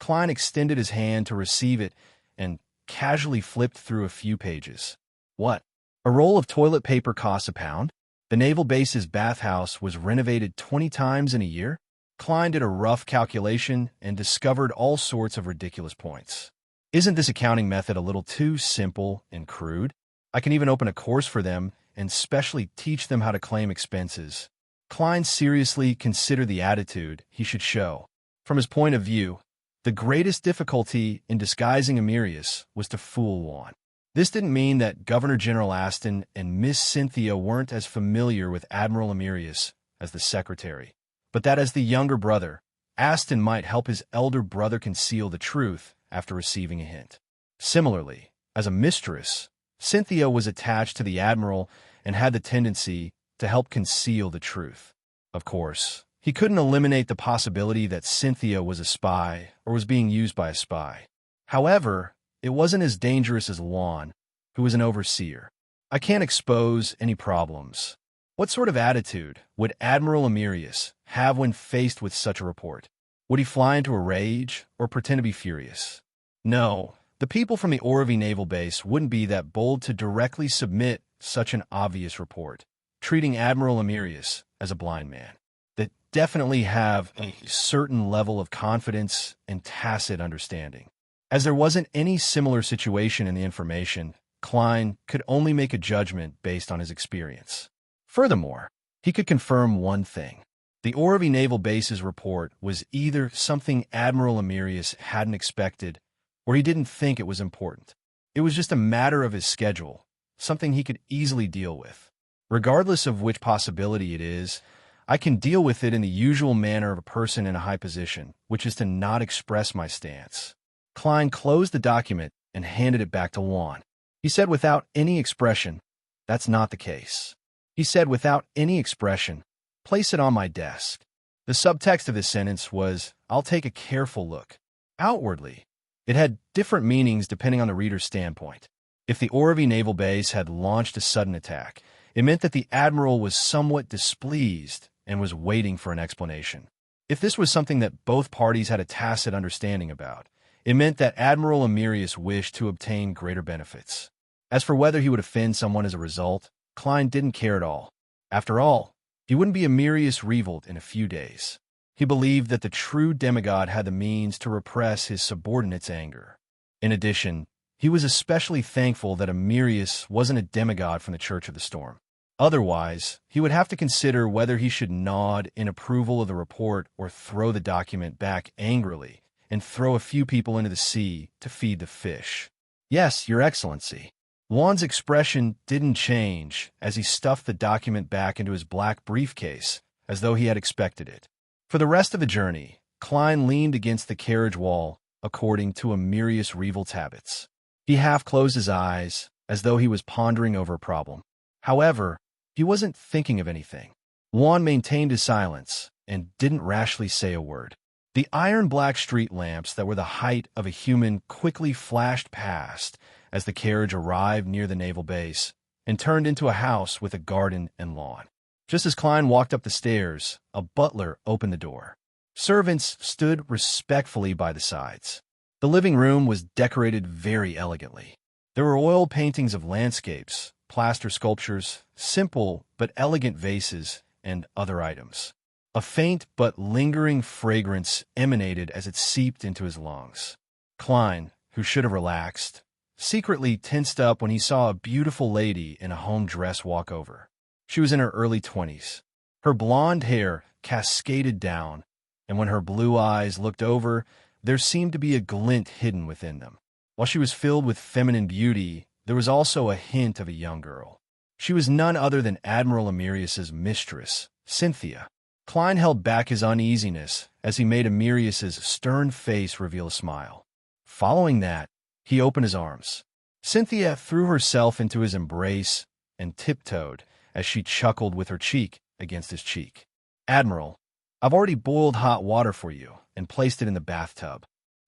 Klein extended his hand to receive it and casually flipped through a few pages. What? A roll of toilet paper costs £1? The naval base's bathhouse was renovated 20 times in a year? Klein did a rough calculation and discovered all sorts of ridiculous points. Isn't this accounting method a little too simple and crude? I can even open a course for them and specially teach them how to claim expenses. Klein seriously considered the attitude he should show. From his point of view, the greatest difficulty in disguising Amirius was to fool Juan. This didn't mean that Governor General Aston and Miss Cynthia weren't as familiar with Admiral Amirius as the secretary, but that as the younger brother, Aston might help his elder brother conceal the truth after receiving a hint. Similarly, as a mistress, Cynthia was attached to the Admiral and had the tendency to help conceal the truth. Of course, he couldn't eliminate the possibility that Cynthia was a spy or was being used by a spy. However, it wasn't as dangerous as Juan, who was an overseer. I can't expose any problems. What sort of attitude would Admiral Amirius have when faced with such a report? Would he fly into a rage or pretend to be furious? No, the people from the Orvie Naval Base wouldn't be that bold to directly submit such an obvious report, treating Admiral Amirius as a blind man. They definitely have a certain level of confidence and tacit understanding. As there wasn't any similar situation in the information, Klein could only make a judgment based on his experience. Furthermore, he could confirm one thing. The Orvie Naval Base's report was either something Admiral Amirius hadn't expected, or he didn't think it was important. It was just a matter of his schedule, something he could easily deal with. Regardless of which possibility it is, I can deal with it in the usual manner of a person in a high position, which is to not express my stance. Klein closed the document and handed it back to Juan. He said without any expression, "That's not the case." He said without any expression, "Place it on my desk." The subtext of this sentence was, "I'll take a careful look." Outwardly, it had different meanings depending on the reader's standpoint. If the Orvie Naval Base had launched a sudden attack, it meant that the Admiral was somewhat displeased and was waiting for an explanation. If this was something that both parties had a tacit understanding about, it meant that Admiral Amirius wished to obtain greater benefits. As for whether he would offend someone as a result, Klein didn't care at all. After all, he wouldn't be Amirius Revolt in a few days. He believed that the true demigod had the means to repress his subordinates' anger. In addition, he was especially thankful that Amirius wasn't a demigod from the Church of the Storm. Otherwise, he would have to consider whether he should nod in approval of the report or throw the document back angrily and throw a few people into the sea to feed the fish. "Yes, Your Excellency." Juan's expression didn't change as he stuffed the document back into his black briefcase, as though he had expected it. For the rest of the journey, Klein leaned against the carriage wall, according to Amirius Revolt's habits. He half closed his eyes, as though he was pondering over a problem. However, he wasn't thinking of anything. Juan maintained his silence and didn't rashly say a word. The iron-black street lamps that were the height of a human quickly flashed past as the carriage arrived near the naval base and turned into a house with a garden and lawn. Just as Klein walked up the stairs, a butler opened the door. Servants stood respectfully by the sides. The living room was decorated very elegantly. There were oil paintings of landscapes, plaster sculptures, simple but elegant vases, and other items. A faint but lingering fragrance emanated as it seeped into his lungs. Klein, who should have relaxed, secretly tensed up when he saw a beautiful lady in a home dress walk over. She was in her early 20s. Her blonde hair cascaded down, and when her blue eyes looked over, there seemed to be a glint hidden within them. While she was filled with feminine beauty, there was also a hint of a young girl. She was none other than Admiral Amirius's mistress, Cynthia. Klein held back his uneasiness as he made Amirius's stern face reveal a smile. Following that, he opened his arms. Cynthia threw herself into his embrace and tiptoed as she chuckled with her cheek against his cheek. "Admiral, I've already boiled hot water for you and placed it in the bathtub.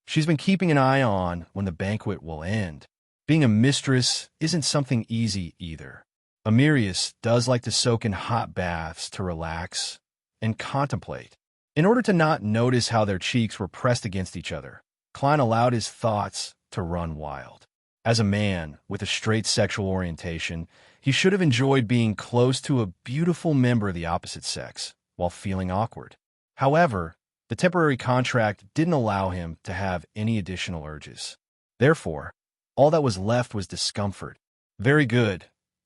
She's been keeping an eye on when the banquet will end. Being a mistress isn't something easy either. Amirius does like to soak in hot baths to relax and contemplate." In order to not notice how their cheeks were pressed against each other, Klein allowed his thoughts to run wild. As a man with a straight sexual orientation, he should have enjoyed being close to a beautiful member of the opposite sex while feeling awkward. However, the temporary contract didn't allow him to have any additional urges. Therefore, all that was left was discomfort. "Very good,"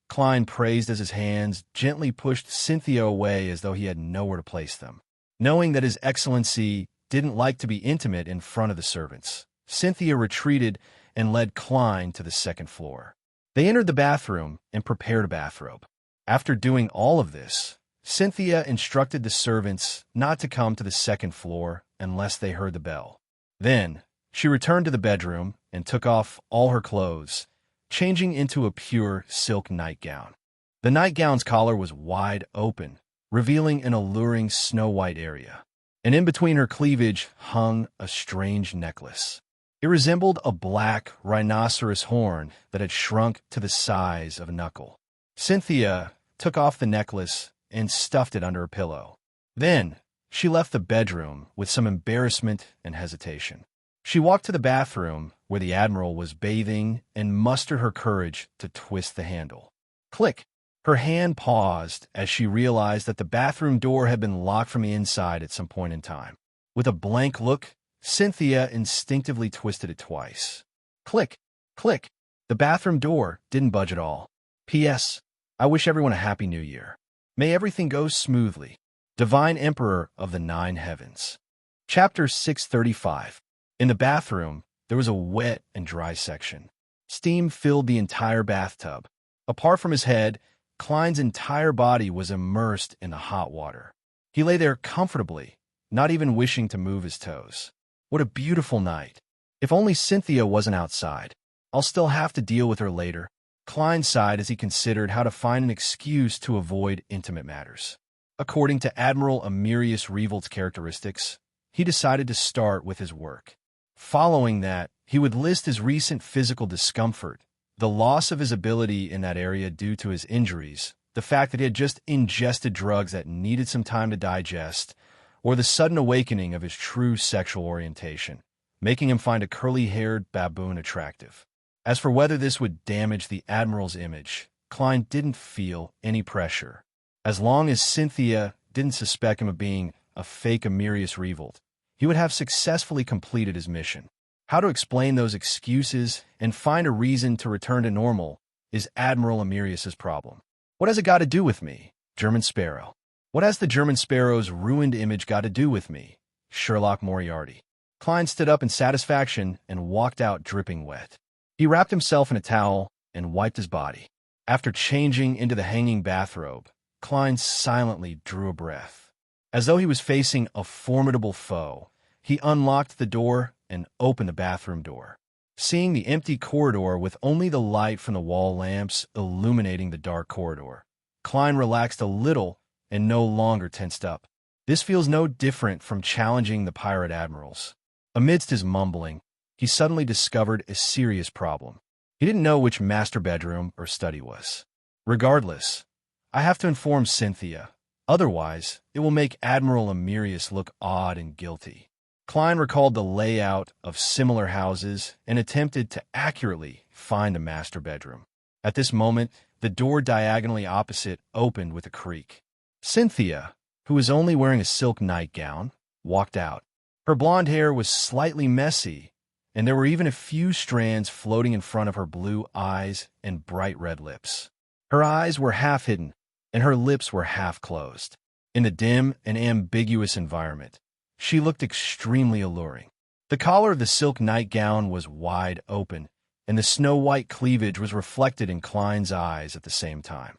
Klein praised as his hands gently pushed Cynthia away as though he had nowhere to place them. Knowing that His Excellency didn't like to be intimate in front of the servants, Cynthia retreated and led Klein to the second floor. They entered the bathroom and prepared a bathrobe. After doing all of this, Cynthia instructed the servants not to come to the second floor unless they heard the bell. Then, she returned to the bedroom and took off all her clothes, changing into a pure silk nightgown. The nightgown's collar was wide open, revealing an alluring snow-white area. And in between her cleavage hung a strange necklace. It resembled a black rhinoceros horn that had shrunk to the size of a knuckle. Cynthia took off the necklace and stuffed it under her pillow. Then, she left the bedroom with some embarrassment and hesitation. She walked to the bathroom where the Admiral was bathing and mustered her courage to twist the handle. Click! Her hand paused as she realized that the bathroom door had been locked from the inside at some point in time. With a blank look, Cynthia instinctively twisted it twice. Click! Click! The bathroom door didn't budge at all. P.S. I wish everyone a happy new year. May everything go smoothly. Divine Emperor of the Nine Heavens. Chapter 635. In the bathroom, there was a wet and dry section. Steam filled the entire bathtub. Apart from his head, Klein's entire body was immersed in the hot water. He lay there comfortably, not even wishing to move his toes. What a beautiful night. If only Cynthia wasn't outside. I'll still have to deal with her later. Klein sighed as he considered how to find an excuse to avoid intimate matters. According to Admiral Amirius Revolt's characteristics, he decided to start with his work. Following that, he would list his recent physical discomfort, the loss of his ability in that area due to his injuries, the fact that he had just ingested drugs that needed some time to digest, or the sudden awakening of his true sexual orientation, making him find a curly-haired baboon attractive. As for whether this would damage the Admiral's image, Klein didn't feel any pressure. As long as Cynthia didn't suspect him of being a fake Amirius Revolt, he would have successfully completed his mission. How to explain those excuses and find a reason to return to normal is Admiral Amirius's problem. What has it got to do with me? German Sparrow. What has the German Sparrow's ruined image got to do with me? Sherlock Moriarty. Klein stood up in satisfaction and walked out dripping wet. He wrapped himself in a towel and wiped his body. After changing into the hanging bathrobe, Klein silently drew a breath. As though he was facing a formidable foe, he unlocked the door and opened the bathroom door. Seeing the empty corridor with only the light from the wall lamps illuminating the dark corridor, Klein relaxed a little and no longer tensed up. This feels no different from challenging the pirate admirals. Amidst his mumbling, he suddenly discovered a serious problem. He didn't know which master bedroom or study was. Regardless, I have to inform Cynthia. Otherwise, it will make Admiral Amirius look odd and guilty. Klein recalled the layout of similar houses and attempted to accurately find the master bedroom. At this moment, the door diagonally opposite opened with a creak. Cynthia, who was only wearing a silk nightgown, walked out. Her blonde hair was slightly messy, and there were even a few strands floating in front of her blue eyes and bright red lips. Her eyes were half hidden, and her lips were half closed. In the dim and ambiguous environment, she looked extremely alluring. The collar of the silk nightgown was wide open, and the snow-white cleavage was reflected in Klein's eyes at the same time.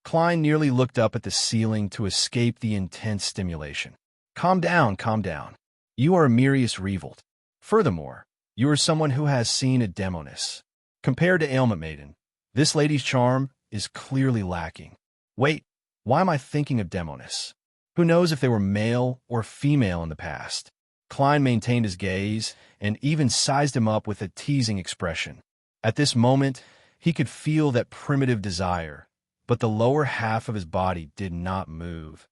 Klein nearly looked up at the ceiling to escape the intense stimulation. Calm down, calm down. You are Emirius Revolt. Furthermore, you are someone who has seen a demoness. Compared to Ailment Maiden, this lady's charm is clearly lacking. Wait, why am I thinking of demoness? Who knows if they were male or female in the past? Klein maintained his gaze and even sized him up with a teasing expression. At this moment, he could feel that primitive desire, but the lower half of his body did not move.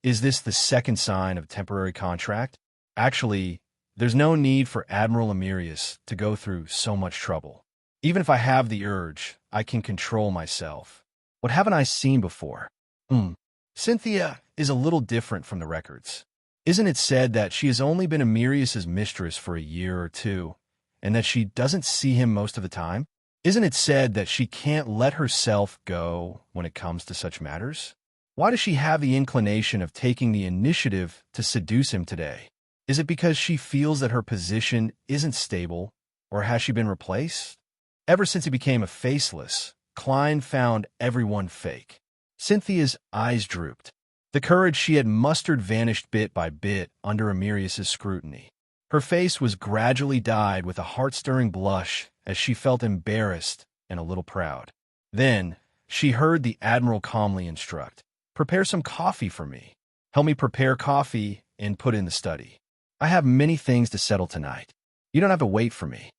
Is this the second sign of temporary contract? Actually, there's no need for Admiral Emirius to go through so much trouble. Even if I have the urge, I can control myself. What haven't I seen before? Cynthia is a little different from the records. Isn't it said that she has only been Emirius's mistress for a year or two, and that she doesn't see him most of the time? Isn't it said that she can't let herself go when it comes to such matters? Why does she have the inclination of taking the initiative to seduce him today? Is it because she feels that her position isn't stable, or has she been replaced? Ever since he became a faceless, Klein found everyone fake. Cynthia's eyes drooped. The courage she had mustered vanished bit by bit under Emirius's scrutiny. Her face was gradually dyed with a heart-stirring blush as she felt embarrassed and a little proud. Then, she heard the Admiral calmly instruct, "Prepare some coffee for me. Help me prepare coffee and put in the study. I have many things to settle tonight. You don't have to wait for me."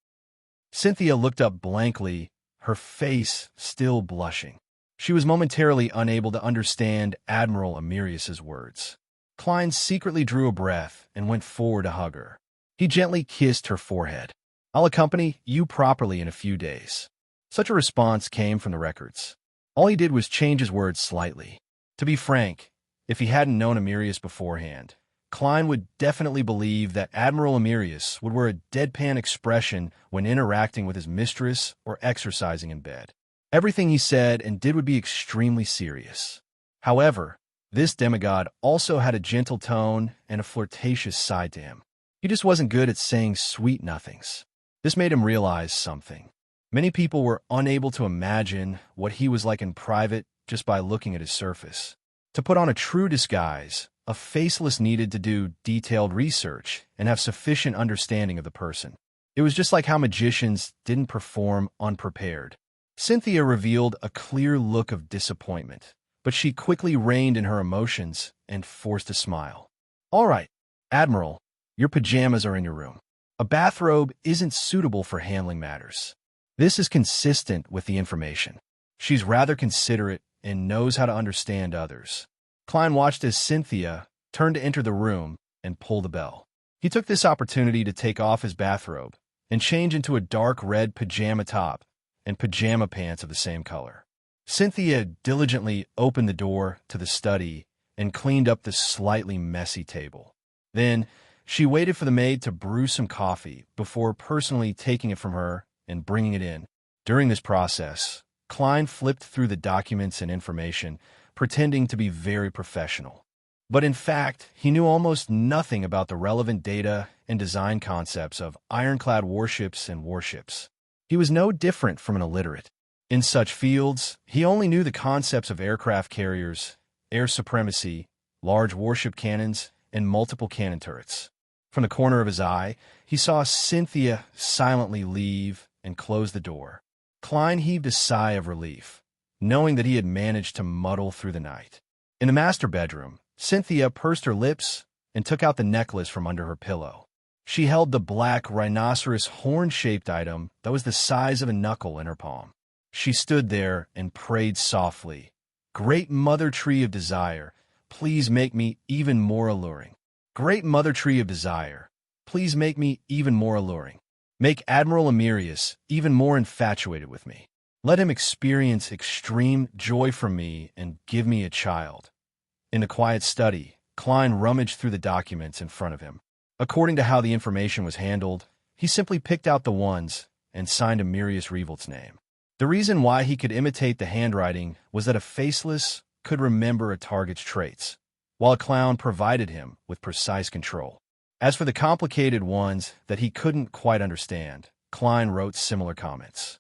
Cynthia looked up blankly, her face still blushing. She was momentarily unable to understand Admiral Emirius's words. Klein secretly drew a breath and went forward to hug her. He gently kissed her forehead. "I'll accompany you properly in a few days." Such a response came from the records. All he did was change his words slightly. To be frank, if he hadn't known Emirius beforehand, Klein would definitely believe that Admiral Emirius would wear a deadpan expression when interacting with his mistress or exercising in bed. Everything he said and did would be extremely serious. However, this demigod also had a gentle tone and a flirtatious side to him. He just wasn't good at saying sweet nothings. This made him realize something. Many people were unable to imagine what he was like in private just by looking at his surface. To put on a true disguise, a faceless needed to do detailed research and have sufficient understanding of the person. It was just like how magicians didn't perform unprepared. Cynthia revealed a clear look of disappointment, but she quickly reined in her emotions and forced a smile. "All right, Admiral, your pajamas are in your room. A bathrobe isn't suitable for handling matters. This is consistent with the information. She's rather considerate and knows how to understand others." Klein watched as Cynthia turned to enter the room and pull the bell. He took this opportunity to take off his bathrobe and change into a dark red pajama top and pajama pants of the same color. Cynthia diligently opened the door to the study and cleaned up the slightly messy table. Then, she waited for the maid to brew some coffee before personally taking it from her and bringing it in. During this process, Klein flipped through the documents and information, pretending to be very professional. But in fact, he knew almost nothing about the relevant data and design concepts of ironclad warships and warships. He was no different from an illiterate. In such fields, he only knew the concepts of aircraft carriers, air supremacy, large warship cannons, and multiple cannon turrets. From the corner of his eye, he saw Cynthia silently leave and close the door. Klein heaved a sigh of relief, knowing that he had managed to muddle through the night. In the master bedroom, Cynthia pursed her lips and took out the necklace from under her pillow. She held the black rhinoceros horn-shaped item that was the size of a knuckle in her palm. She stood there and prayed softly, "Great Mother Tree of Desire, please make me even more alluring. Great Mother Tree of Desire, please make me even more alluring. Make Admiral Emirius even more infatuated with me. Let him experience extreme joy from me and give me a child." In the quiet study, Klein rummaged through the documents in front of him. According to how the information was handled, he simply picked out the ones and signed Emirius Revolt's name. The reason why he could imitate the handwriting was that a faceless could remember a target's traits, while a clown provided him with precise control. As for the complicated ones that he couldn't quite understand, Klein wrote similar comments.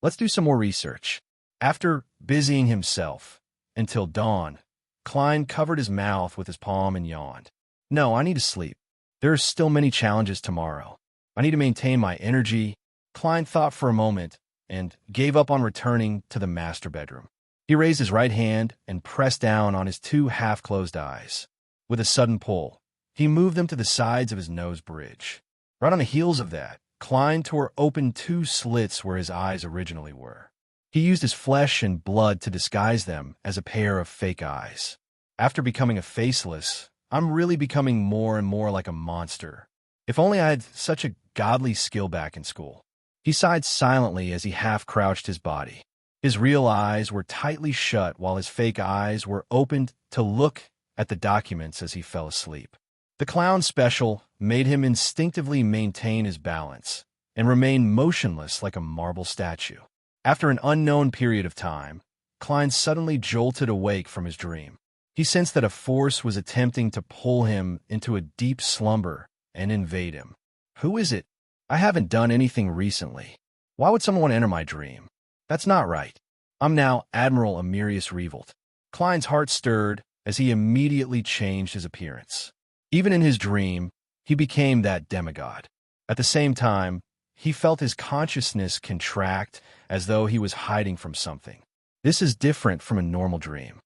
Let's do some more research. After busying himself until dawn, Klein covered his mouth with his palm and yawned. No, I need to sleep. There are still many challenges tomorrow. I need to maintain my energy. Klein thought for a moment and gave up on returning to the master bedroom. He raised his right hand and pressed down on his two half-closed eyes. With a sudden pull, he moved them to the sides of his nose bridge. Right on the heels of that, Klein tore open two slits where his eyes originally were. He used his flesh and blood to disguise them as a pair of fake eyes. After becoming a faceless, I'm really becoming more and more like a monster. If only I had such a godly skill back in school. He sighed silently as he half-crouched his body. His real eyes were tightly shut while his fake eyes were opened to look at the documents as he fell asleep. The clown special made him instinctively maintain his balance and remain motionless like a marble statue. After an unknown period of time, Klein suddenly jolted awake from his dream. He sensed that a force was attempting to pull him into a deep slumber and invade him. Who is it? I haven't done anything recently. Why would someone enter my dream? That's not right. I'm now Admiral Emirius Revolt. Klein's heart stirred as he immediately changed his appearance. Even in his dream, he became that demigod. At the same time, he felt his consciousness contract as though he was hiding from something. This is different from a normal dream.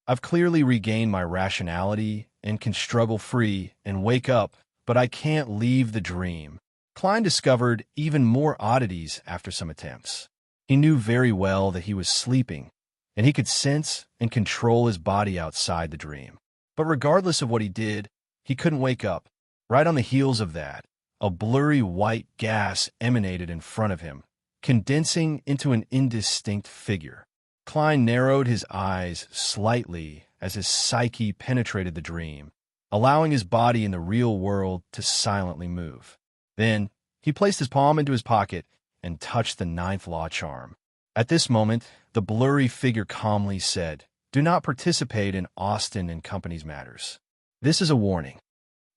I've clearly regained my rationality and can struggle free and wake up, but I can't leave the dream. Klein discovered even more oddities after some attempts. He knew very well that he was sleeping, and he could sense and control his body outside the dream. But regardless of what he did, he couldn't wake up. Right on the heels of that, a blurry white gas emanated in front of him, condensing into an indistinct figure. Klein narrowed his eyes slightly as his psyche penetrated the dream, allowing his body in the real world to silently move. Then, he placed his palm into his pocket and touched the ninth law charm. At this moment, the blurry figure calmly said, "Do not participate in Austin and Company's matters. This is a warning."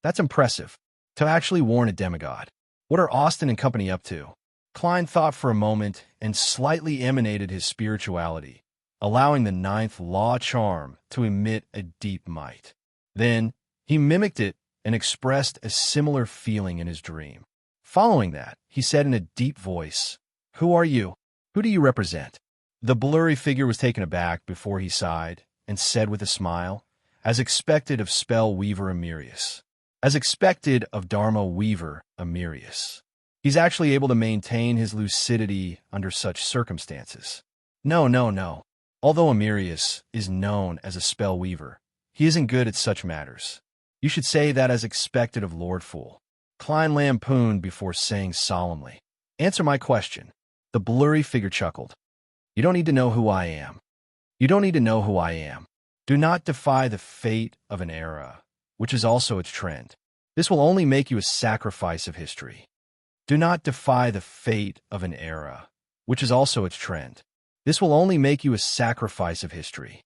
That's impressive. To actually warn a demigod. What are Austin and Company up to? Klein thought for a moment and slightly emanated his spirituality, allowing the ninth law charm to emit a deep might. Then, he mimicked it and expressed a similar feeling in his dream. Following that, he said in a deep voice, "Who are you? Who do you represent?" The blurry figure was taken aback before he sighed and said with a smile, "As expected of spell weaver Emirius. As expected of Dharma weaver Emirius. He's actually able to maintain his lucidity under such circumstances. No. Although Emirius is known as a spell weaver, he isn't good at such matters. You should say that as expected of Lord Fool." Klein lampooned before saying solemnly, "Answer my question." The blurry figure chuckled. "You don't need to know who I am. You don't need to know who I am. Do not defy the fate of an era, which is also its trend. This will only make you a sacrifice of history. Do not defy the fate of an era, which is also its trend. This will only make you a sacrifice of history.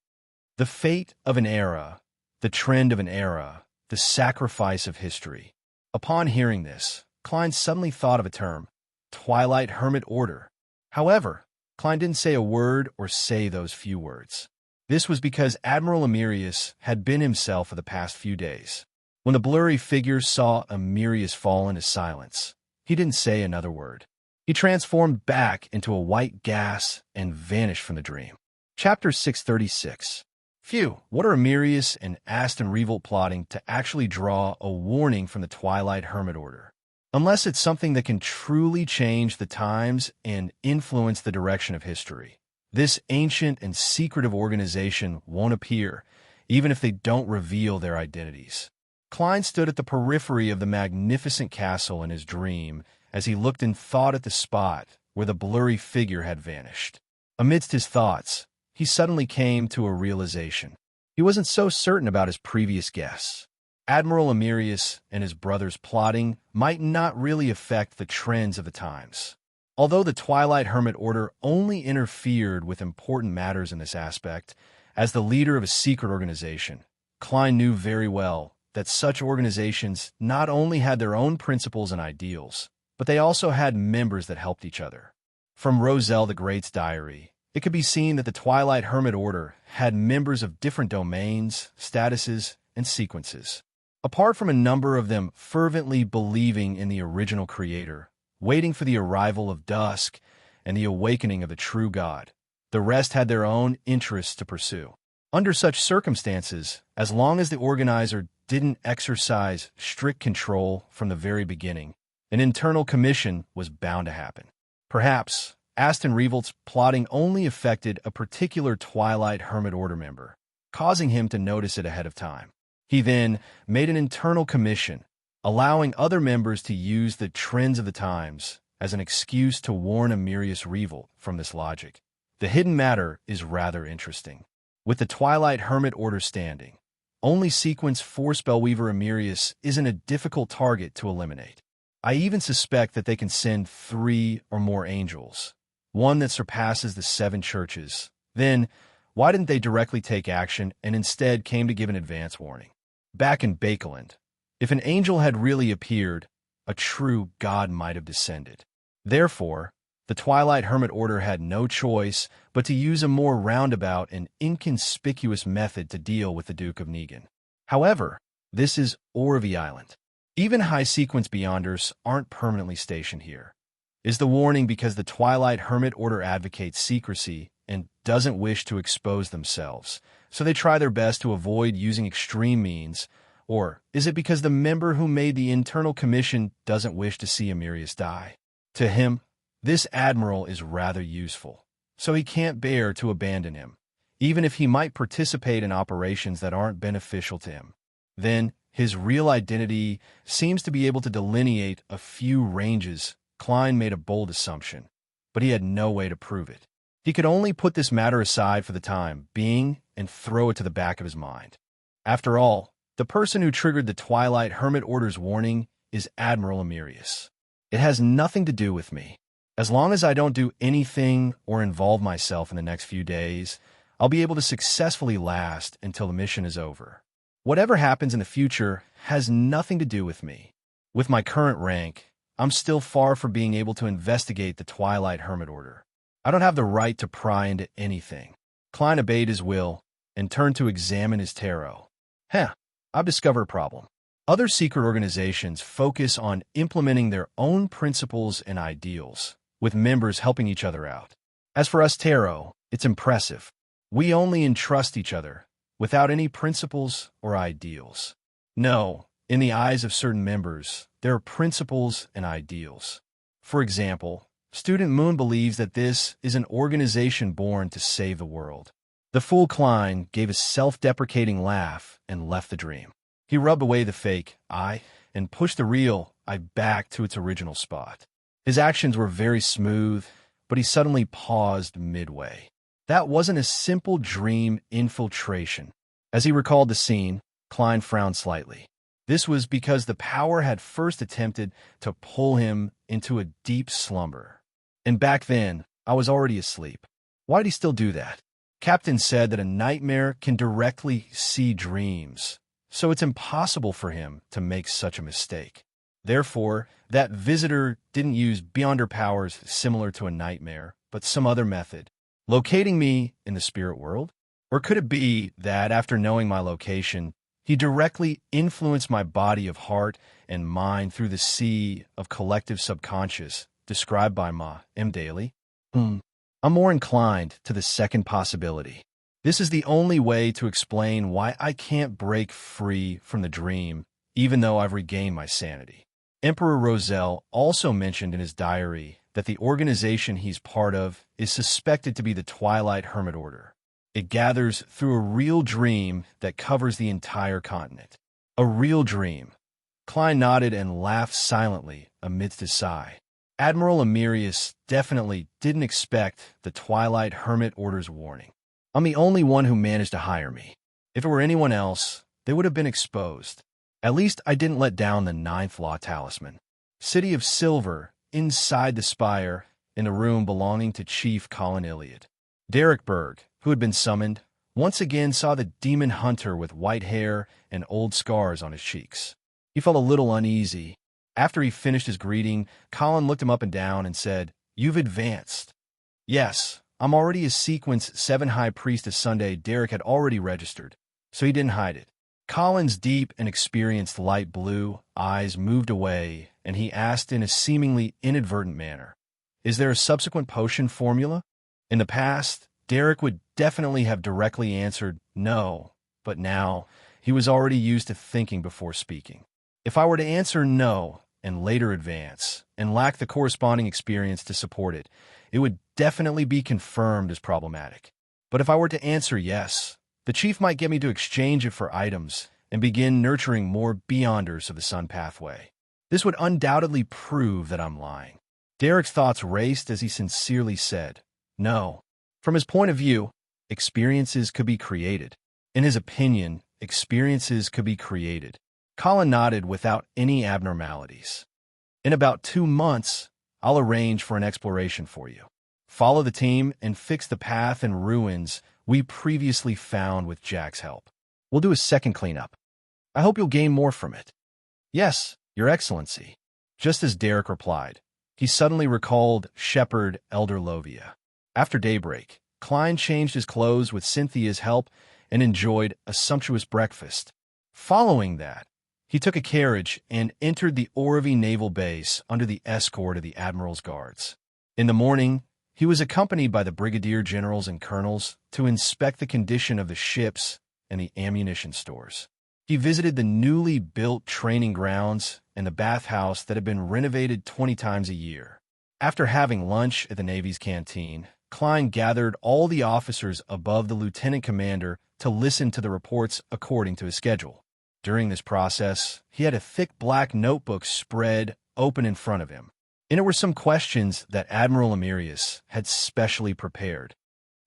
The fate of an era, the trend of an era, the sacrifice of history." Upon hearing this, Klein suddenly thought of a term, Twilight Hermit Order. However, Klein didn't say a word or say those few words. This was because Admiral Emirius had been himself for the past few days. When the blurry figure saw Emirius fall into silence, he didn't say another word. He transformed back into a white gas and vanished from the dream. Chapter 636. Phew, what are Emirius and Aston Revolt plotting to actually draw a warning from the Twilight Hermit Order? Unless it's something that can truly change the times and influence the direction of history, this ancient and secretive organization won't appear, even if they don't reveal their identities. Klein stood at the periphery of the magnificent castle in his dream as he looked in thought at the spot where the blurry figure had vanished. Amidst his thoughts, he suddenly came to a realization. He wasn't so certain about his previous guess. Admiral Emirius and his brothers' plotting might not really affect the trends of the times. Although the Twilight Hermit Order only interfered with important matters in this aspect, as the leader of a secret organization, Klein knew very well that such organizations not only had their own principles and ideals, but they also had members that helped each other. From Roselle the Great's diary, it could be seen that the Twilight Hermit Order had members of different domains, statuses, and sequences. Apart from a number of them fervently believing in the original creator, waiting for the arrival of dusk and the awakening of the true God, the rest had their own interests to pursue. Under such circumstances, as long as the organizer didn't exercise strict control from the very beginning, an internal commission was bound to happen. Perhaps Aston Revolt's plotting only affected a particular Twilight Hermit Order member, causing him to notice it ahead of time. He then made an internal commission, allowing other members to use the trends of the times as an excuse to warn Emirius Revolt from this logic. The hidden matter is rather interesting. With the Twilight Hermit Order standing, only Sequence 4 Spellweaver Emirius isn't a difficult target to eliminate. I even suspect that they can send 3 or more angels, one that surpasses the 7 churches. Then, why didn't they directly take action and instead came to give an advance warning? Back in Bakeland, if an angel had really appeared, a true god might have descended. Therefore, the Twilight Hermit Order had no choice but to use a more roundabout and inconspicuous method to deal with the Duke of Negan. However, this is Orvie Island. Even high-sequence Beyonders aren't permanently stationed here. Is the warning because the Twilight Hermit Order advocates secrecy and doesn't wish to expose themselves, so they try their best to avoid using extreme means, or is it because the member who made the internal commission doesn't wish to see Emirius die? To him, this admiral is rather useful, so he can't bear to abandon him, even if he might participate in operations that aren't beneficial to him. Then, his real identity seems to be able to delineate a few ranges. Klein made a bold assumption, but he had no way to prove it. He could only put this matter aside for the time being and throw it to the back of his mind. After all, the person who triggered the Twilight Hermit Order's warning is Admiral Emirius. It has nothing to do with me. As long as I don't do anything or involve myself in the next few days, I'll be able to successfully last until the mission is over. Whatever happens in the future has nothing to do with me. With my current rank, I'm still far from being able to investigate the Twilight Hermit Order. I don't have the right to pry into anything. Klein obeyed his will and turned to examine his tarot. I've discovered a problem. Other secret organizations focus on implementing their own principles and ideals, with members helping each other out. As for us tarot, it's impressive. We only entrust each other, without any principles or ideals. No, in the eyes of certain members, there are principles and ideals. For example, Student Moon believes that this is an organization born to save the world. The fool Klein gave a self-deprecating laugh and left the dream. He rubbed away the fake I and pushed the real I back to its original spot. His actions were very smooth, but he suddenly paused midway. That wasn't a simple dream infiltration. As he recalled the scene, Klein frowned slightly. This was because the power had first attempted to pull him into a deep slumber. And back then, I was already asleep. Why'd he still do that? Captain said that a nightmare can directly see dreams, so it's impossible for him to make such a mistake. Therefore, that visitor didn't use Beyonder powers similar to a nightmare, but some other method. Locating me in the spirit world? Or could it be that after knowing my location, he directly influenced my body of heart and mind through the sea of collective subconscious described by Ma M. Daly? I'm more inclined to the second possibility. This is the only way to explain why I can't break free from the dream, even though I've regained my sanity. Emperor Roselle also mentioned in his diary that the organization he's part of is suspected to be the Twilight Hermit Order. It gathers through a real dream that covers the entire continent. A real dream. Klein nodded and laughed silently amidst his sigh. Admiral Emirius definitely didn't expect the Twilight Hermit Order's warning. I'm the only one who managed to hire me. If it were anyone else, they would have been exposed. At least I didn't let down the ninth law talisman. City of Silver, inside the spire, in a room belonging to Chief Colin Iliad. Derek Berg, who had been summoned, once again saw the demon hunter with white hair and old scars on his cheeks. He felt a little uneasy. After he finished his greeting, Colin looked him up and down and said, "You've advanced." "Yes, I'm already a Sequence 7 High Priestess Sunday." Derek had already registered, so he didn't hide it. Colin's deep and experienced light blue eyes moved away, and he asked in a seemingly inadvertent manner, "Is there a subsequent potion formula?" In the past, Derek would definitely have directly answered no, but now he was already used to thinking before speaking. If I were to answer no and later advance and lack the corresponding experience to support it, it would definitely be confirmed as problematic. But if I were to answer yes, the chief might get me to exchange it for items and begin nurturing more Beyonders of the Sun pathway. This would undoubtedly prove that I'm lying. Derek's thoughts raced as he sincerely said, "No." From his point of view, experiences could be created. In his opinion, experiences could be created. Colin nodded without any abnormalities. "In about 2 months, I'll arrange for an exploration for you. Follow the team and fix the path and ruins we previously found with Jack's help. We'll do a second cleanup. I hope you'll gain more from it." "Yes, Your Excellency." Just as Derek replied, he suddenly recalled Shepherd Elder Lovia. After daybreak, Klein changed his clothes with Cynthia's help and enjoyed a sumptuous breakfast. Following that, he took a carriage and entered the Orvie Naval Base under the escort of the Admiral's guards. In the morning, he was accompanied by the brigadier generals and colonels to inspect the condition of the ships and the ammunition stores. He visited the newly built training grounds and the bathhouse that had been renovated 20 times a year. After having lunch at the Navy's canteen, Klein gathered all the officers above the lieutenant commander to listen to the reports according to his schedule. During this process, he had a thick black notebook spread open in front of him. In it were some questions that Admiral Emirius had specially prepared.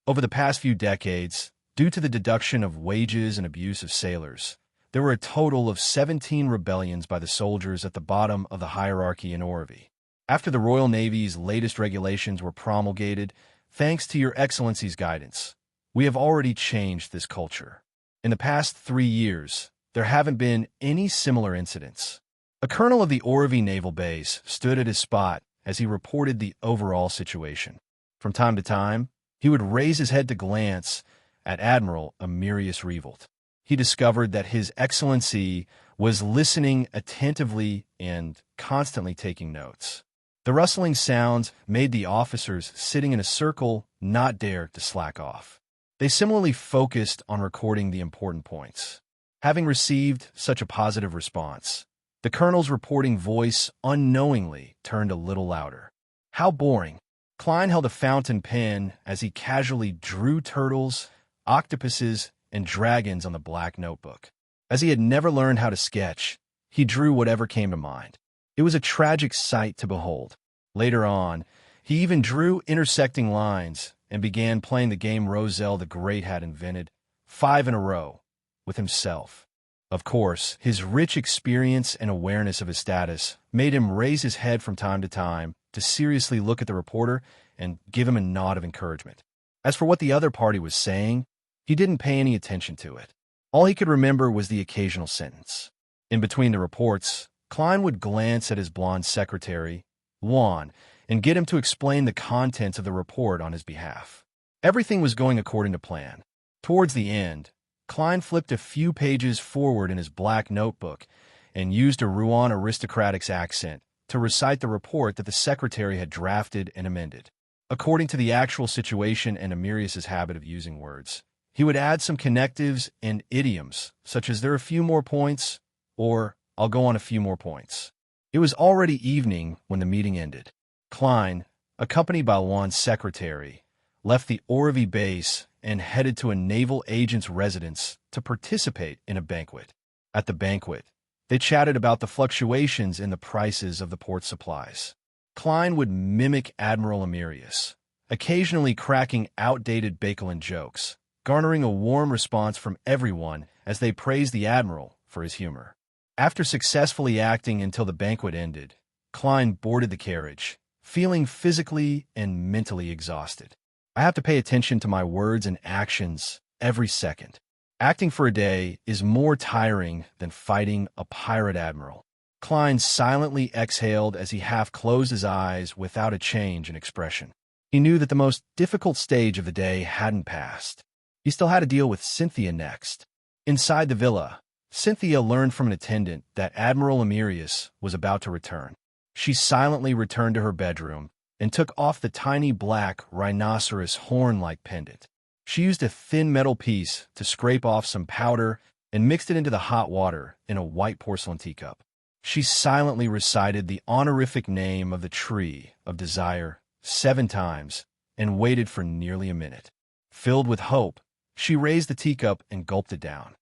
Over the past few decades, due to the deduction of wages and abuse of sailors, there were a total of 17 rebellions by the soldiers at the bottom of the hierarchy in Orvie. After the Royal Navy's latest regulations were promulgated, thanks to Your Excellency's guidance, we have already changed this culture. In the past 3 years, there haven't been any similar incidents. A colonel of the Orvie Naval Base stood at his spot as he reported the overall situation. From time to time, he would raise his head to glance at Admiral Emirius Revolt. He discovered that His Excellency was listening attentively and constantly taking notes. The rustling sounds made the officers sitting in a circle not dare to slack off. They similarly focused on recording the important points. Having received such a positive response, the colonel's reporting voice unknowingly turned a little louder. How boring. Klein held a fountain pen as he casually drew turtles, octopuses, and dragons on the black notebook. As he had never learned how to sketch, he drew whatever came to mind. It was a tragic sight to behold. Later on, he even drew intersecting lines and began playing the game Roselle the Great had invented, 5 in a row, with himself. Of course, his rich experience and awareness of his status made him raise his head from time to time to seriously look at the reporter and give him a nod of encouragement. As for what the other party was saying, he didn't pay any attention to it. All he could remember was the occasional sentence. In between the reports, Klein would glance at his blonde secretary, Juan, and get him to explain the contents of the report on his behalf. Everything was going according to plan. Towards the end, Klein flipped a few pages forward in his black notebook and used a Rouen aristocratic's accent to recite the report that the secretary had drafted and amended. According to the actual situation and Emirius's habit of using words, he would add some connectives and idioms, such as "there are a few more points," or "I'll go on a few more points." It was already evening when the meeting ended. Klein, accompanied by Juan's secretary, left the Orvie base and headed to a naval agent's residence to participate in a banquet. At the banquet, they chatted about the fluctuations in the prices of the port supplies. Klein would mimic Admiral Emirius, occasionally cracking outdated Bakelin jokes, garnering a warm response from everyone as they praised the Admiral for his humor. After successfully acting until the banquet ended, Klein boarded the carriage, feeling physically and mentally exhausted. I have to pay attention to my words and actions every second. Acting for a day is more tiring than fighting a pirate admiral. Klein silently exhaled as he half closed his eyes without a change in expression. He knew that the most difficult stage of the day hadn't passed. He still had to deal with Cynthia next. Inside the villa, Cynthia learned from an attendant that Admiral Emirius was about to return. She silently returned to her bedroom and took off the tiny black rhinoceros horn-like pendant. She used a thin metal piece to scrape off some powder and mixed it into the hot water in a white porcelain teacup. She silently recited the honorific name of the tree of desire 7 times and waited for nearly a minute. Filled with hope, she raised the teacup and gulped it down.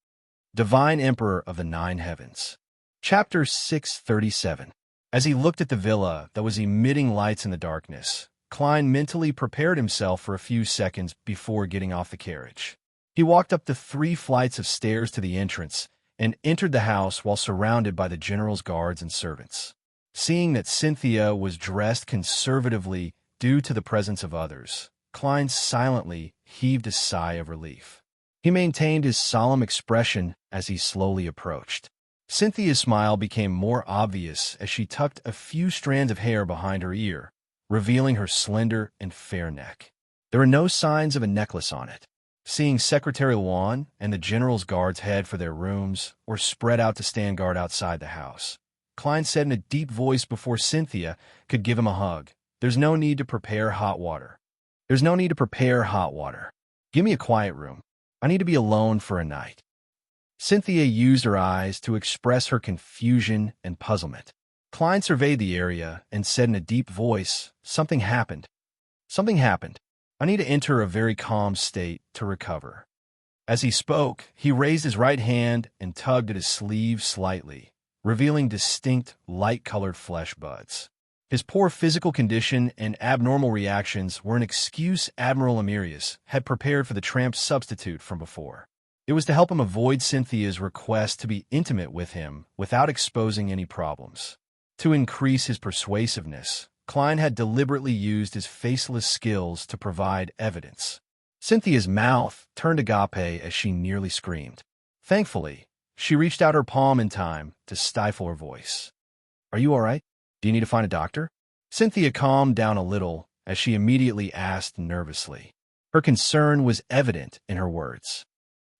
Divine Emperor of the Nine Heavens. Chapter 637. As he looked at the villa that was emitting lights in the darkness, Klein mentally prepared himself for a few seconds before getting off the carriage. He walked up the 3 flights of stairs to the entrance and entered the house while surrounded by the general's guards and servants. Seeing that Cynthia was dressed conservatively due to the presence of others, Klein silently heaved a sigh of relief. He maintained his solemn expression as he slowly approached. Cynthia's smile became more obvious as she tucked a few strands of hair behind her ear, revealing her slender and fair neck. There were no signs of a necklace on it. Seeing Secretary Luan and the general's guards head for their rooms or spread out to stand guard outside the house, Klein said in a deep voice before Cynthia could give him a hug, "There's no need to prepare hot water. There's no need to prepare hot water. Give me a quiet room. I need to be alone for a night." Cynthia used her eyes to express her confusion and puzzlement. Klein surveyed the area and said in a deep voice, "Something happened. Something happened. I need to enter a very calm state to recover." As he spoke, he raised his right hand and tugged at his sleeve slightly, revealing distinct, light-colored flesh buds. His poor physical condition and abnormal reactions were an excuse Admiral Emirius had prepared for the tramp's substitute from before. It was to help him avoid Cynthia's request to be intimate with him without exposing any problems. To increase his persuasiveness, Klein had deliberately used his faceless skills to provide evidence. Cynthia's mouth turned agape as she nearly screamed. Thankfully, she reached out her palm in time to stifle her voice. "Are you all right? Do you need to find a doctor?" Cynthia calmed down a little as she immediately asked nervously. Her concern was evident in her words.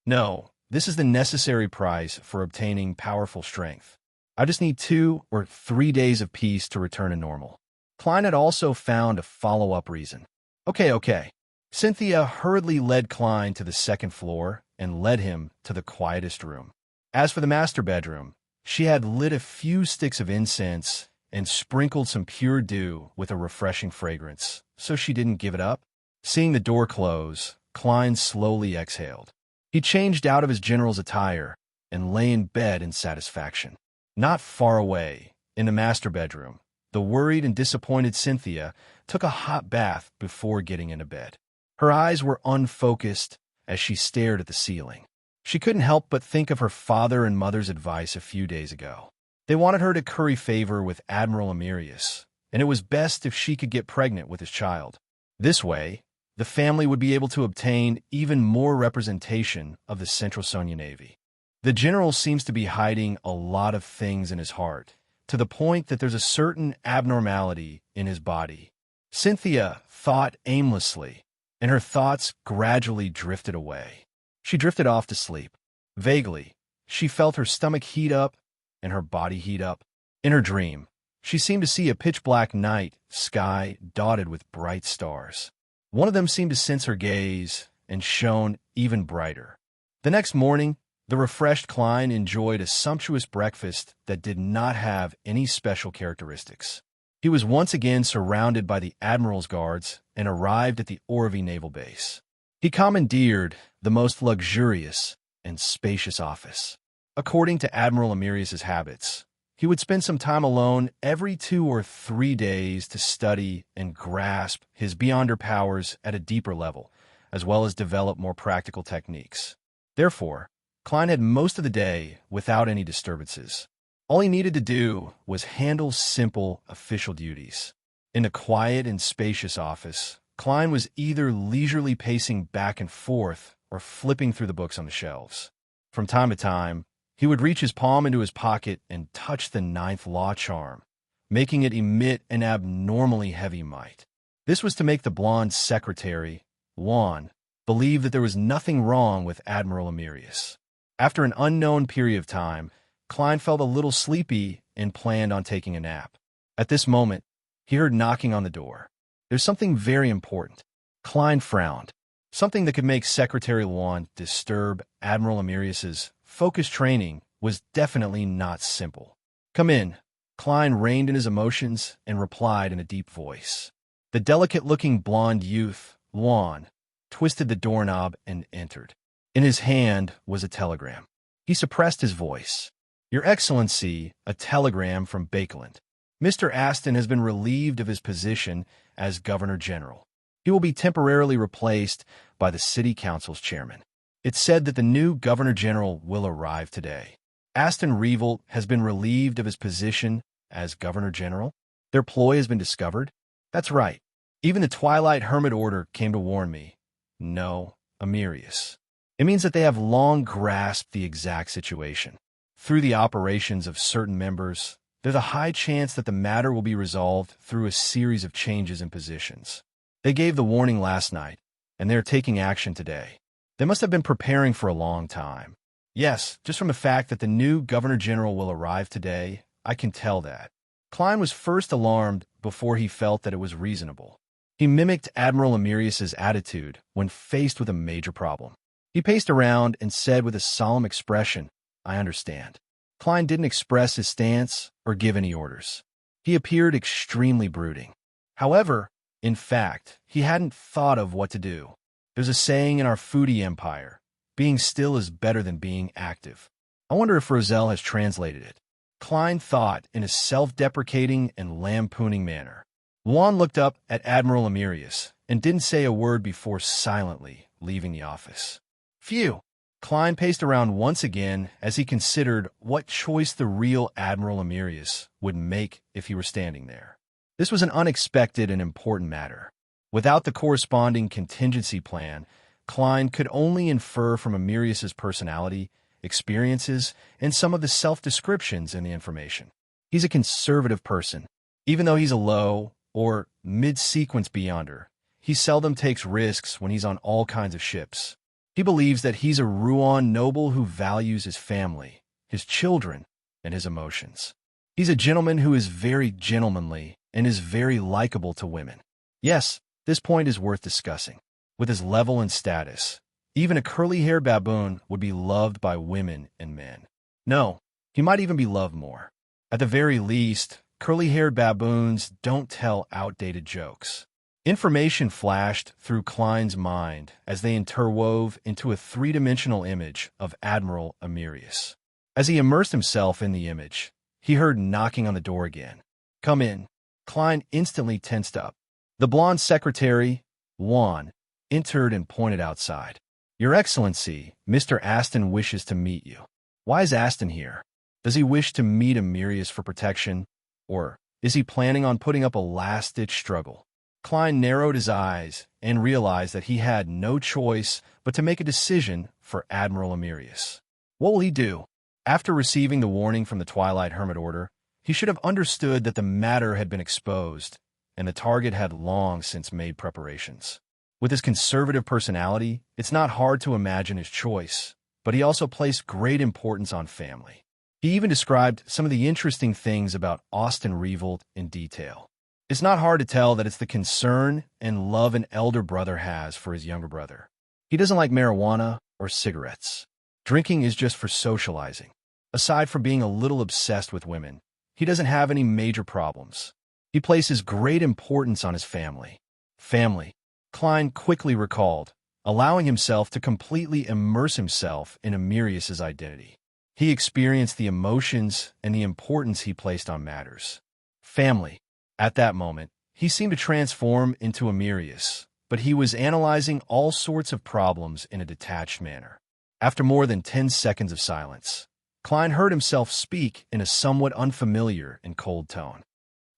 "No, this is the necessary price for obtaining powerful strength. I just need 2 or 3 days of peace to return to normal." Klein had also found a follow-up reason. Okay. Cynthia hurriedly led Klein to the 2nd floor and led him to the quietest room. As for the master bedroom, she had lit a few sticks of incense and sprinkled some pure dew with a refreshing fragrance, so she didn't give it up. Seeing the door close, Klein slowly exhaled. He changed out of his general's attire and lay in bed in satisfaction. Not far away, in the master bedroom, the worried and disappointed Cynthia took a hot bath before getting into bed. Her eyes were unfocused as she stared at the ceiling. She couldn't help but think of her father and mother's advice a few days ago. They wanted her to curry favor with Admiral Emirius, and it was best if she could get pregnant with his child. This way, the family would be able to obtain even more representation of the Central Sonia Navy. The general seems to be hiding a lot of things in his heart, to the point that there's a certain abnormality in his body. Cynthia thought aimlessly, and her thoughts gradually drifted away. She drifted off to sleep. Vaguely, she felt her stomach heat up and her body heat up. In her dream, she seemed to see a pitch-black night sky dotted with bright stars. One of them seemed to sense her gaze and shone even brighter. The next morning, the refreshed Klein enjoyed a sumptuous breakfast that did not have any special characteristics. He was once again surrounded by the Admiral's guards and arrived at the Orvie Naval Base. He commandeered the most luxurious and spacious office. According to Admiral Emirius's habits, he would spend some time alone every 2 or 3 days to study and grasp his beyonder powers at a deeper level, as well as develop more practical techniques. Therefore, Klein had most of the day without any disturbances. All he needed to do was handle simple official duties. In the quiet and spacious office, Klein was either leisurely pacing back and forth or flipping through the books on the shelves. From time to time, he would reach his palm into his pocket and touch the ninth law charm, making it emit an abnormally heavy might. This was to make the blonde secretary, Juan, believe that there was nothing wrong with Admiral Emerius. After an unknown period of time, Klein felt a little sleepy and planned on taking a nap. At this moment, he heard knocking on the door. There's something very important. Klein frowned. Something that could make Secretary Juan disturb Admiral Emerius's focused training was definitely not simple. Come in. Klein reined in his emotions and replied in a deep voice. The delicate-looking blonde youth, Juan, twisted the doorknob and entered. In his hand was a telegram. He suppressed his voice. Your Excellency, a telegram from Bakeland. Mr. Aston has been relieved of his position as Governor General. He will be temporarily replaced by the City Council's chairman. It's said that the new Governor General will arrive today. Aston Revolt has been relieved of his position as Governor General. Their ploy has been discovered. That's right. Even the Twilight Hermit Order came to warn me. No, Emerius. It means that they have long grasped the exact situation. Through the operations of certain members, there's a high chance that the matter will be resolved through a series of changes in positions. They gave the warning last night, and they're taking action today. They must have been preparing for a long time. Yes, just from the fact that the new Governor General will arrive today, I can tell that. Klein was first alarmed before he felt that it was reasonable. He mimicked Admiral Emerius's attitude when faced with a major problem. He paced around and said with a solemn expression, I understand. Klein didn't express his stance or give any orders. He appeared extremely brooding. However, in fact, he hadn't thought of what to do. There's a saying in our foodie empire, being still is better than being active. I wonder if Roselle has translated it. Klein thought in a self-deprecating and lampooning manner. Juan looked up at Admiral Emerius and didn't say a word before silently leaving the office. Phew! Klein paced around once again as he considered what choice the real Admiral Emerius would make if he were standing there. This was an unexpected and important matter. Without the corresponding contingency plan, Klein could only infer from Emerius's personality, experiences, and some of the self-descriptions in the information. He's a conservative person. Even though he's a low or mid-sequence beyonder, he seldom takes risks when he's on all kinds of ships. He believes that he's a Rouen noble who values his family, his children, and his emotions. He's a gentleman who is very gentlemanly and is very likable to women. Yes, this point is worth discussing. With his level and status, even a curly-haired baboon would be loved by women and men. No, he might even be loved more. At the very least, curly-haired baboons don't tell outdated jokes. Information flashed through Klein's mind as they interwove into a three-dimensional image of Admiral Emerius. As he immersed himself in the image, he heard knocking on the door again. Come in. Klein instantly tensed up. The blonde secretary, Juan, entered and pointed outside. Your Excellency, Mr. Aston wishes to meet you. Why is Aston here? Does he wish to meet Emerius for protection? Or is he planning on putting up a last-ditch struggle? Klein narrowed his eyes and realized that he had no choice but to make a decision for Admiral Emerius. What will he do? After receiving the warning from the Twilight Hermit Order, he should have understood that the matter had been exposed, and the target had long since made preparations. With his conservative personality, it's not hard to imagine his choice, but he also placed great importance on family. He even described some of the interesting things about Austin Revolt in detail. It's not hard to tell that it's the concern and love an elder brother has for his younger brother. He doesn't like marijuana or cigarettes. Drinking is just for socializing. Aside from being a little obsessed with women, he doesn't have any major problems. He places great importance on his family. Family, Klein quickly recalled, allowing himself to completely immerse himself in Emerius's identity. He experienced the emotions and the importance he placed on matters. Family. At that moment, he seemed to transform into Emerius, but he was analyzing all sorts of problems in a detached manner. After more than 10 seconds of silence, Klein heard himself speak in a somewhat unfamiliar and cold tone.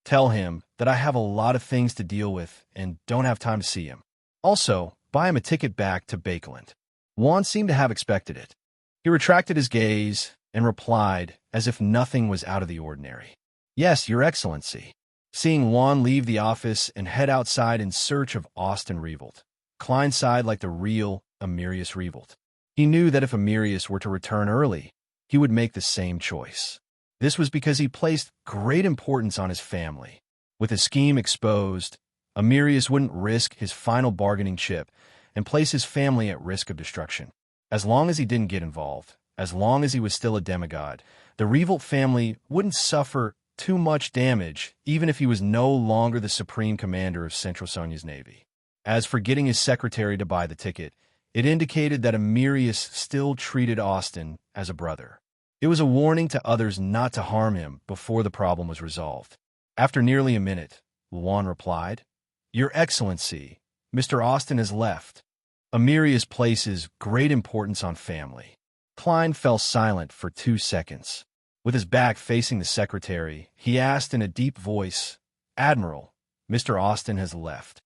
Tell him that I have a lot of things to deal with and don't have time to see him. Also, buy him a ticket back to Bakeland. Juan seemed to have expected it. He retracted his gaze and replied as if nothing was out of the ordinary. Yes, Your Excellency. Seeing Juan leave the office and head outside in search of Austin Revolt, Klein sighed like the real Amirius Revolt. He knew that if Amirius were to return early, he would make the same choice. This was because he placed great importance on his family. With his scheme exposed, Amirius wouldn't risk his final bargaining chip and place his family at risk of destruction. As long as he didn't get involved, as long as he was still a demigod, the Revolt family wouldn't suffer too much damage, even if he was no longer the supreme commander of Central Sonia's navy. As for getting his secretary to buy the ticket, it indicated that Amirius still treated Austin as a brother. It was a warning to others not to harm him before the problem was resolved. After nearly a minute, Juan replied, Your Excellency, Mr. Austin has left. Amirius places great importance on family. Klein fell silent for 2 seconds. With his back facing the secretary, he asked in a deep voice, Admiral, Mr. Austin has left.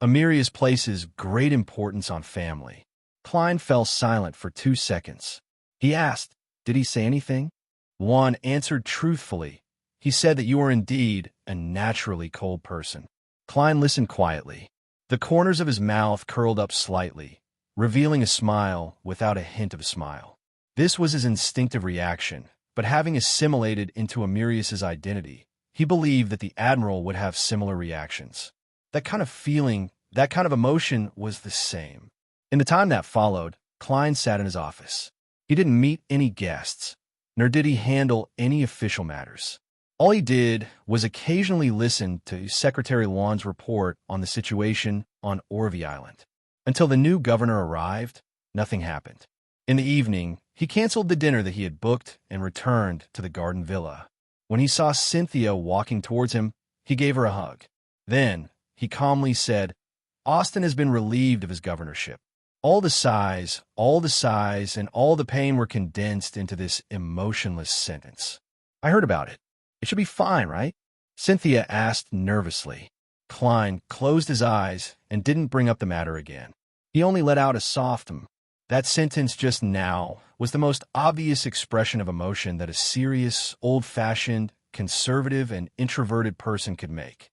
Amirius places great importance on family. Klein fell silent for 2 seconds. He asked, Did he say anything? Juan answered truthfully. He said that you are indeed a naturally cold person. Klein listened quietly. The corners of his mouth curled up slightly, revealing a smile without a hint of a smile. This was his instinctive reaction, but having assimilated into Amirius's identity, he believed that the Admiral would have similar reactions. That kind of feeling, that kind of emotion was the same. In the time that followed, Klein sat in his office. He didn't meet any guests, nor did he handle any official matters. All he did was occasionally listen to Secretary Juan's report on the situation on Orvie Island. Until the new governor arrived, nothing happened. In the evening, he canceled the dinner that he had booked and returned to the garden villa. When he saw Cynthia walking towards him, he gave her a hug. Then, he calmly said, Austin has been relieved of his governorship. All the sighs, and all the pain were condensed into this emotionless sentence. I heard about it. It should be fine, right? Cynthia asked nervously. Klein closed his eyes and didn't bring up the matter again. He only let out a soft That sentence just now was the most obvious expression of emotion that a serious, old-fashioned, conservative, and introverted person could make.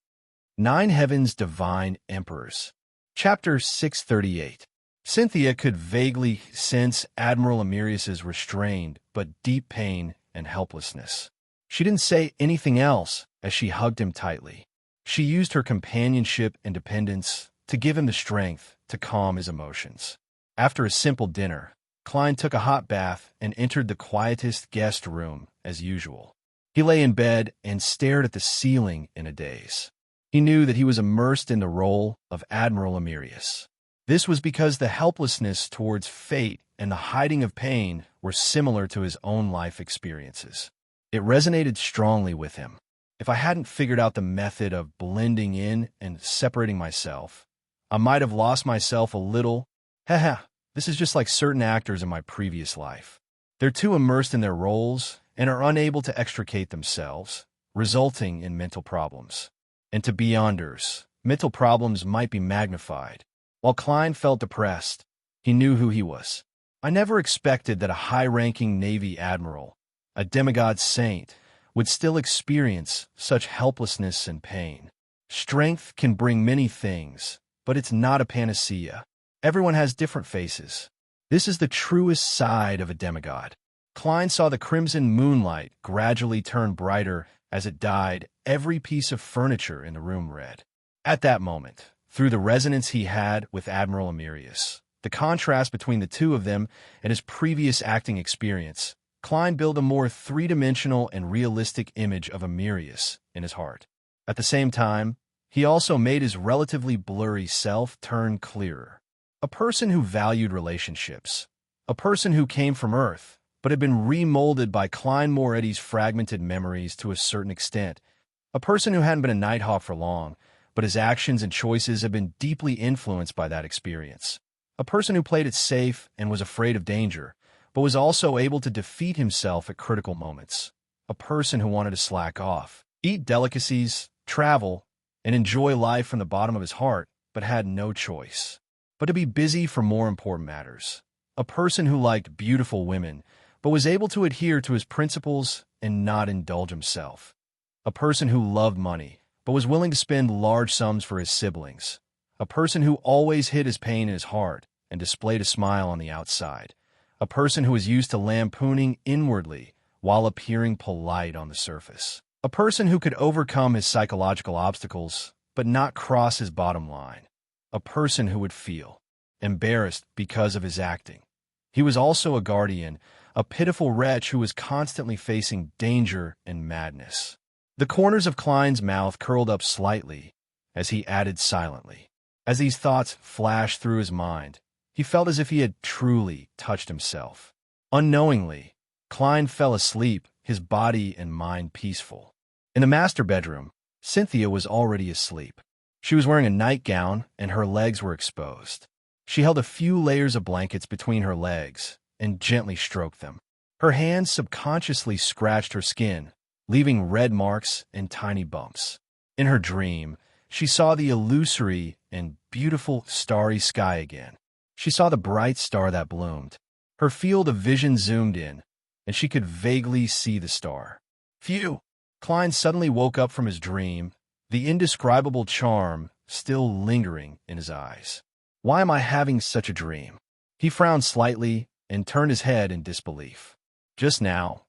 9 Heaven's Divine Emperors. Chapter 638. Cynthia could vaguely sense Admiral Amirius's restrained but deep pain and helplessness. She didn't say anything else as she hugged him tightly. She used her companionship and dependence to give him the strength to calm his emotions. After a simple dinner, Klein took a hot bath and entered the quietest guest room as usual. He lay in bed and stared at the ceiling in a daze. He knew that he was immersed in the role of Admiral Amirius. This was because the helplessness towards fate and the hiding of pain were similar to his own life experiences. It resonated strongly with him. If I hadn't figured out the method of blending in and separating myself, I might have lost myself a little. This is just like certain actors in my previous life. They're too immersed in their roles and are unable to extricate themselves, resulting in mental problems. And to beyonders, mental problems might be magnified. While Klein felt depressed, he knew who he was. I never expected that a high-ranking Navy admiral, a demigod saint, would still experience such helplessness and pain. Strength can bring many things, but it's not a panacea. Everyone has different faces. This is the truest side of a demigod. Klein saw the crimson moonlight gradually turn brighter as it dyed every piece of furniture in the room red. At that moment, through the resonance he had with Admiral Amirius, the contrast between the two of them and his previous acting experience, Klein built a more three-dimensional and realistic image of Amirius in his heart. At the same time, he also made his relatively blurry self turn clearer. A person who valued relationships. A person who came from Earth, but had been remolded by Klein Moretti's fragmented memories to a certain extent. A person who hadn't been a Nighthawk for long, but his actions and choices had been deeply influenced by that experience. A person who played it safe and was afraid of danger, but was also able to defeat himself at critical moments. A person who wanted to slack off, eat delicacies, travel, and enjoy life from the bottom of his heart, but had no choice but to be busy for more important matters. A person who liked beautiful women, but was able to adhere to his principles and not indulge himself. A person who loved money, but was willing to spend large sums for his siblings. A person who always hid his pain in his heart and displayed a smile on the outside. A person who was used to lampooning inwardly while appearing polite on the surface. A person who could overcome his psychological obstacles, but not cross his bottom line. A person who would feel embarrassed because of his acting. He was also a guardian, a pitiful wretch who was constantly facing danger and madness. The corners of Klein's mouth curled up slightly as he added silently. As these thoughts flashed through his mind, he felt as if he had truly touched himself. Unknowingly, Klein fell asleep, his body and mind peaceful. In the master bedroom, Cynthia was already asleep. She was wearing a nightgown and her legs were exposed. She held a few layers of blankets between her legs and gently stroked them. Her hands subconsciously scratched her skin, leaving red marks and tiny bumps. In her dream, she saw the illusory and beautiful starry sky again. She saw the bright star that bloomed. Her field of vision zoomed in, and she could vaguely see the star. Phew! Klein suddenly woke up from his dream, the indescribable charm still lingering in his eyes. Why am I having such a dream? He frowned slightly and turned his head in disbelief. Just now,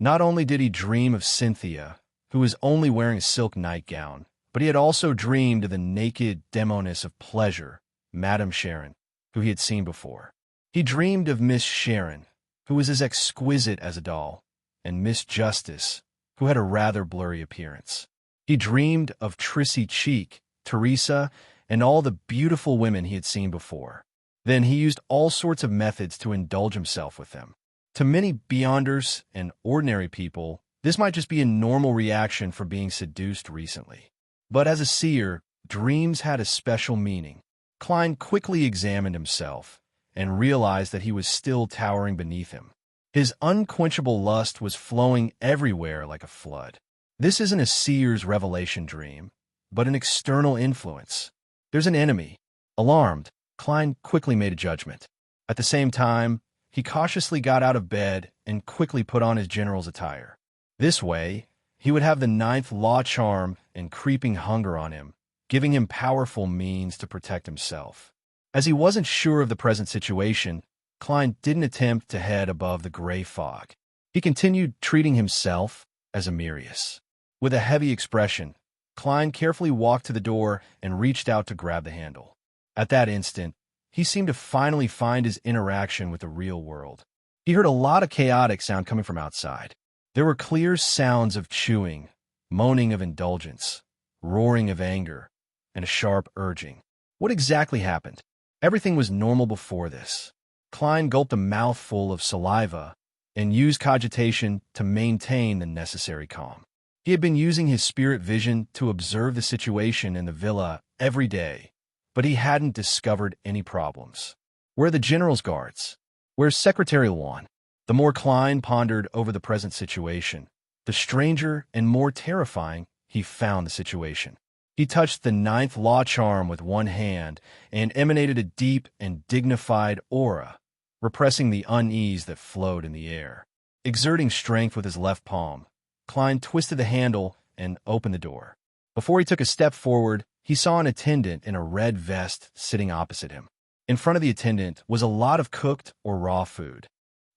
not only did he dream of Cynthia, who was only wearing a silk nightgown, but he had also dreamed of the naked demoness of pleasure, Madame Sharon, who he had seen before. He dreamed of Miss Sharon, who was as exquisite as a doll, and Miss Justice, who had a rather blurry appearance. He dreamed of Trissy Cheek, Teresa, and all the beautiful women he had seen before. Then he used all sorts of methods to indulge himself with them. To many beyonders and ordinary people, this might just be a normal reaction for being seduced recently. But as a seer, dreams had a special meaning. Klein quickly examined himself and realized that he was still towering beneath him. His unquenchable lust was flowing everywhere like a flood. This isn't a seer's revelation dream, but an external influence. There's an enemy. Alarmed, Klein quickly made a judgment. At the same time, he cautiously got out of bed and quickly put on his general's attire. This way, he would have the ninth law charm and creeping hunger on him, giving him powerful means to protect himself. As he wasn't sure of the present situation, Klein didn't attempt to head above the gray fog. He continued treating himself as a Mirius. With a heavy expression, Klein carefully walked to the door and reached out to grab the handle. At that instant, he seemed to finally find his interaction with the real world. He heard a lot of chaotic sound coming from outside. There were clear sounds of chewing, moaning of indulgence, roaring of anger, and a sharp urging. What exactly happened? Everything was normal before this. Klein gulped a mouthful of saliva and used cogitation to maintain the necessary calm. He had been using his spirit vision to observe the situation in the villa every day, but he hadn't discovered any problems. Where are the general's guards? Where's Secretary Luan? The more Klein pondered over the present situation, the stranger and more terrifying he found the situation. He touched the ninth law charm with one hand and emanated a deep and dignified aura, repressing the unease that flowed in the air. Exerting strength with his left palm, Klein twisted the handle and opened the door. Before he took a step forward, he saw an attendant in a red vest sitting opposite him. In front of the attendant was a lot of cooked or raw food.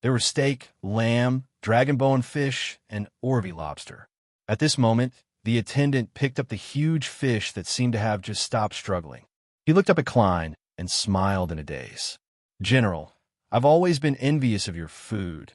There were steak, lamb, dragon bone fish, and Orvie lobster. At this moment, the attendant picked up the huge fish that seemed to have just stopped struggling. He looked up at Klein and smiled in a daze. "General, I've always been envious of your food."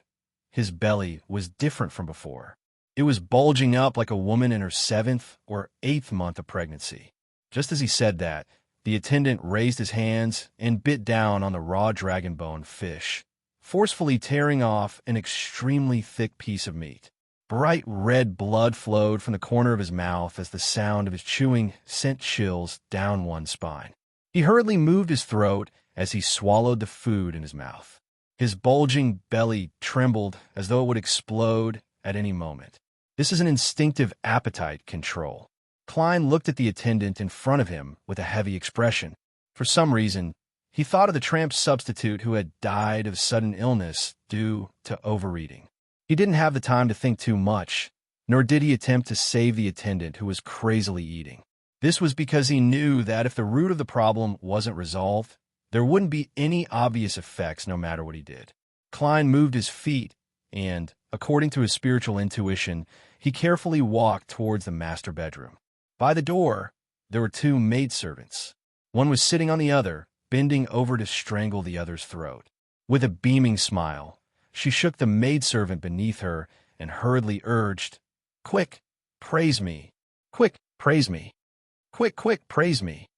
His belly was different from before. It was bulging up like a woman in her 7th or 8th month of pregnancy. Just as he said that, the attendant raised his hands and bit down on the raw dragon bone fish, forcefully tearing off an extremely thick piece of meat. Bright red blood flowed from the corner of his mouth as the sound of his chewing sent chills down one's spine. He hurriedly moved his throat as he swallowed the food in his mouth. His bulging belly trembled as though it would explode at any moment. This is an instinctive appetite control. Klein looked at the attendant in front of him with a heavy expression. For some reason, he thought of the tramp substitute who had died of sudden illness due to overeating. He didn't have the time to think too much, nor did he attempt to save the attendant who was crazily eating. This was because he knew that if the root of the problem wasn't resolved, there wouldn't be any obvious effects no matter what he did. Klein moved his feet and, according to his spiritual intuition, he carefully walked towards the master bedroom. By the door, there were two maidservants. One was sitting on the other, bending over to strangle the other's throat. With a beaming smile, she shook the maidservant beneath her and hurriedly urged, "Quick, praise me. Quick, praise me. Quick, quick, praise me."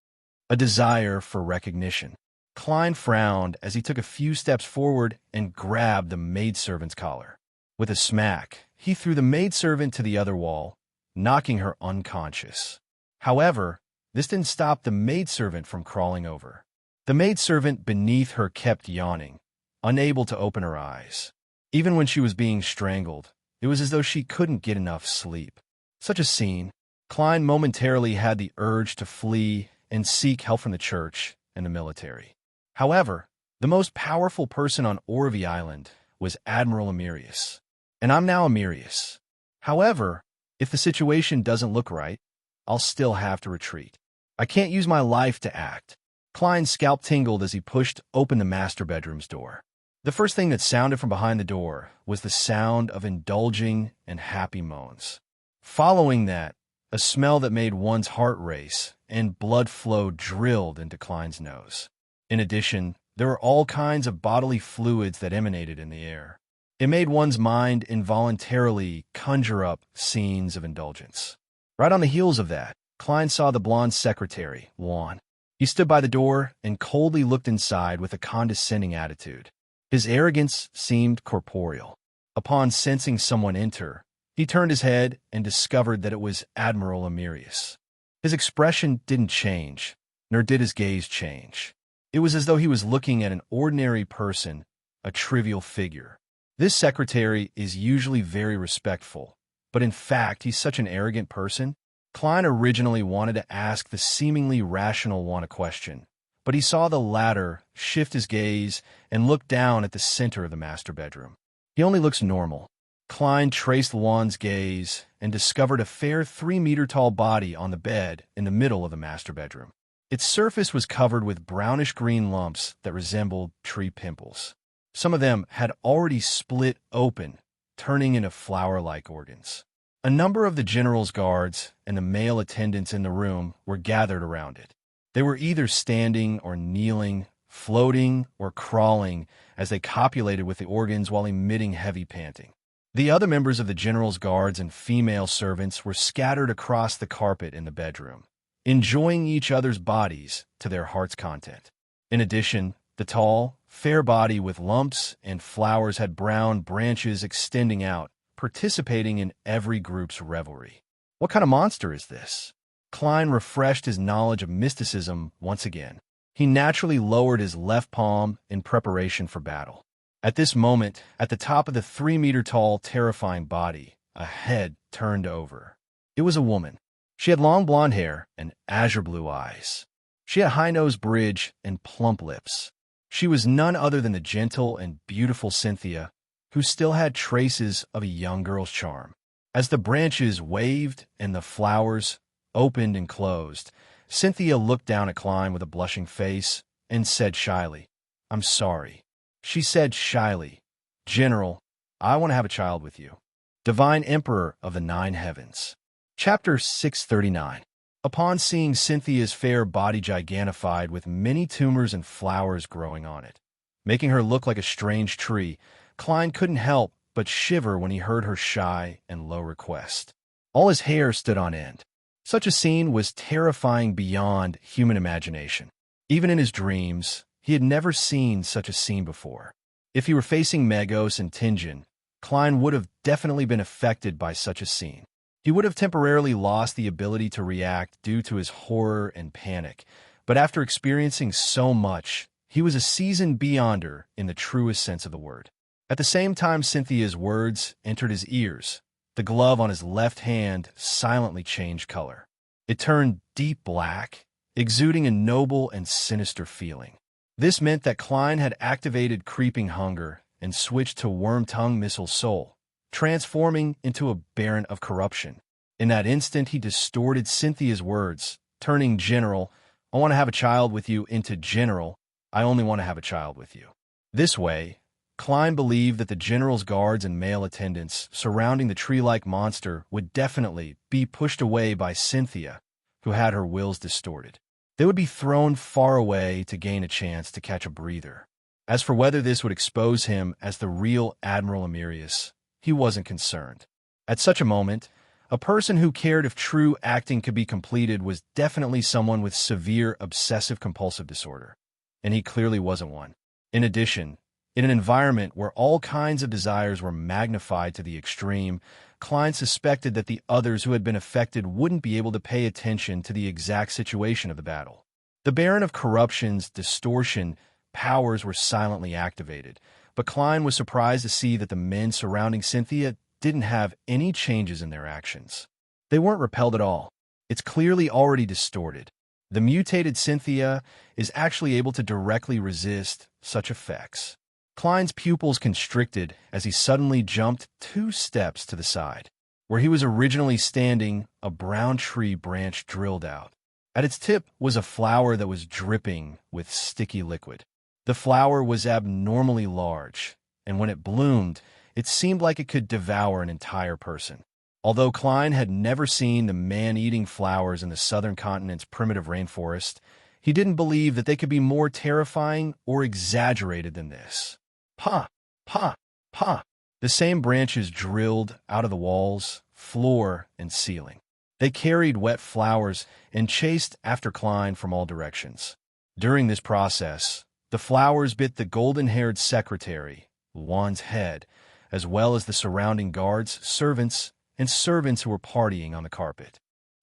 A desire for recognition. Klein frowned as he took a few steps forward and grabbed the maidservant's collar. With a smack, he threw the maidservant to the other wall, knocking her unconscious. However, this didn't stop the maidservant from crawling over. The maidservant beneath her kept yawning, unable to open her eyes. Even when she was being strangled, it was as though she couldn't get enough sleep. Such a scene, Klein momentarily had the urge to flee and seek help from the church and the military. However, the most powerful person on Orvie Island was Admiral Emirius. And I'm now Emirius. However, if the situation doesn't look right, I'll still have to retreat. I can't use my life to act. Klein's scalp tingled as he pushed open the master bedroom's door. The first thing that sounded from behind the door was the sound of indulging and happy moans. Following that, a smell that made one's heart race and blood flow drilled into Klein's nose. In addition, there were all kinds of bodily fluids that emanated in the air. It made one's mind involuntarily conjure up scenes of indulgence. Right on the heels of that, Klein saw the blonde secretary, Juan. He stood by the door and coldly looked inside with a condescending attitude. His arrogance seemed corporeal. Upon sensing someone enter, he turned his head and discovered that it was Admiral Emirius. His expression didn't change, nor did his gaze change. It was as though he was looking at an ordinary person, a trivial figure. This secretary is usually very respectful, but in fact he's such an arrogant person. Klein originally wanted to ask the seemingly rational one a question, but he saw the latter shift his gaze and look down at the center of the master bedroom. He only looks normal. Klein traced Juan's gaze and discovered a fair 3-meter-tall body on the bed in the middle of the master bedroom. Its surface was covered with brownish-green lumps that resembled tree pimples. Some of them had already split open, turning into flower-like organs. A number of the general's guards and the male attendants in the room were gathered around it. They were either standing or kneeling, floating or crawling as they copulated with the organs while emitting heavy panting. The other members of the general's guards and female servants were scattered across the carpet in the bedroom, enjoying each other's bodies to their heart's content. In addition, the tall, fair body with lumps and flowers had brown branches extending out, participating in every group's revelry. What kind of monster is this? Klein refreshed his knowledge of mysticism once again. He naturally lowered his left palm in preparation for battle. At this moment, at the top of the 3-meter-tall, terrifying body, a head turned over. It was a woman. She had long blonde hair and azure blue eyes. She had a high-nosed bridge and plump lips. She was none other than the gentle and beautiful Cynthia, who still had traces of a young girl's charm. As the branches waved and the flowers opened and closed, Cynthia looked down at Klein with a blushing face and said shyly, "I'm sorry." She said shyly, "General, I want to have a child with you." Divine Emperor of the Nine Heavens. Chapter 639. Upon seeing Cynthia's fair body gigantified with many tumors and flowers growing on it, making her look like a strange tree, Klein couldn't help but shiver when he heard her shy and low request. All his hair stood on end. Such a scene was terrifying beyond human imagination. Even in his dreams, he had never seen such a scene before. If he were facing Magos and Tingen, Klein would have definitely been affected by such a scene. He would have temporarily lost the ability to react due to his horror and panic, but after experiencing so much, He was a seasoned beyonder in the truest sense of the word. At the same time Cynthia's words entered his ears, the glove on his left hand silently changed color. It turned deep black, exuding a noble and sinister feeling. This meant that Klein had activated creeping hunger and switched to worm-tongue missile soul, transforming into a baron of corruption. In that instant, he distorted Cynthia's words, turning general, "I want to have a child with you," into general, "I only want to have a child with you." This way, Klein believed that the general's guards and male attendants surrounding the tree-like monster would definitely be pushed away by Cynthia, who had her wills distorted. They would be thrown far away to gain a chance to catch a breather. As for whether this would expose him as the real Admiral Emerius, he wasn't concerned. At such a moment, a person who cared if true acting could be completed was definitely someone with severe obsessive-compulsive disorder, and he clearly wasn't one. In addition, in an environment where all kinds of desires were magnified to the extreme, Klein suspected that the others who had been affected wouldn't be able to pay attention to the exact situation of the battle. The Baron of Corruption's distortion powers were silently activated, but Klein was surprised to see that the men surrounding Cynthia didn't have any changes in their actions. They weren't repelled at all. It's clearly already distorted. The mutated Cynthia is actually able to directly resist such effects. Klein's pupils constricted as he suddenly jumped 2 steps to the side. Where he was originally standing, a brown tree branch drilled out. At its tip was a flower that was dripping with sticky liquid. The flower was abnormally large, and when it bloomed, it seemed like it could devour an entire person. Although Klein had never seen the man-eating flowers in the southern continent's primitive rainforest, he didn't believe that they could be more terrifying or exaggerated than this. Pa! Pa! Pa! The same branches drilled out of the walls, floor, and ceiling. They carried wet flowers and chased after Klein from all directions. During this process, the flowers bit the golden-haired secretary, Juan's head, as well as the surrounding guards, servants who were partying on the carpet.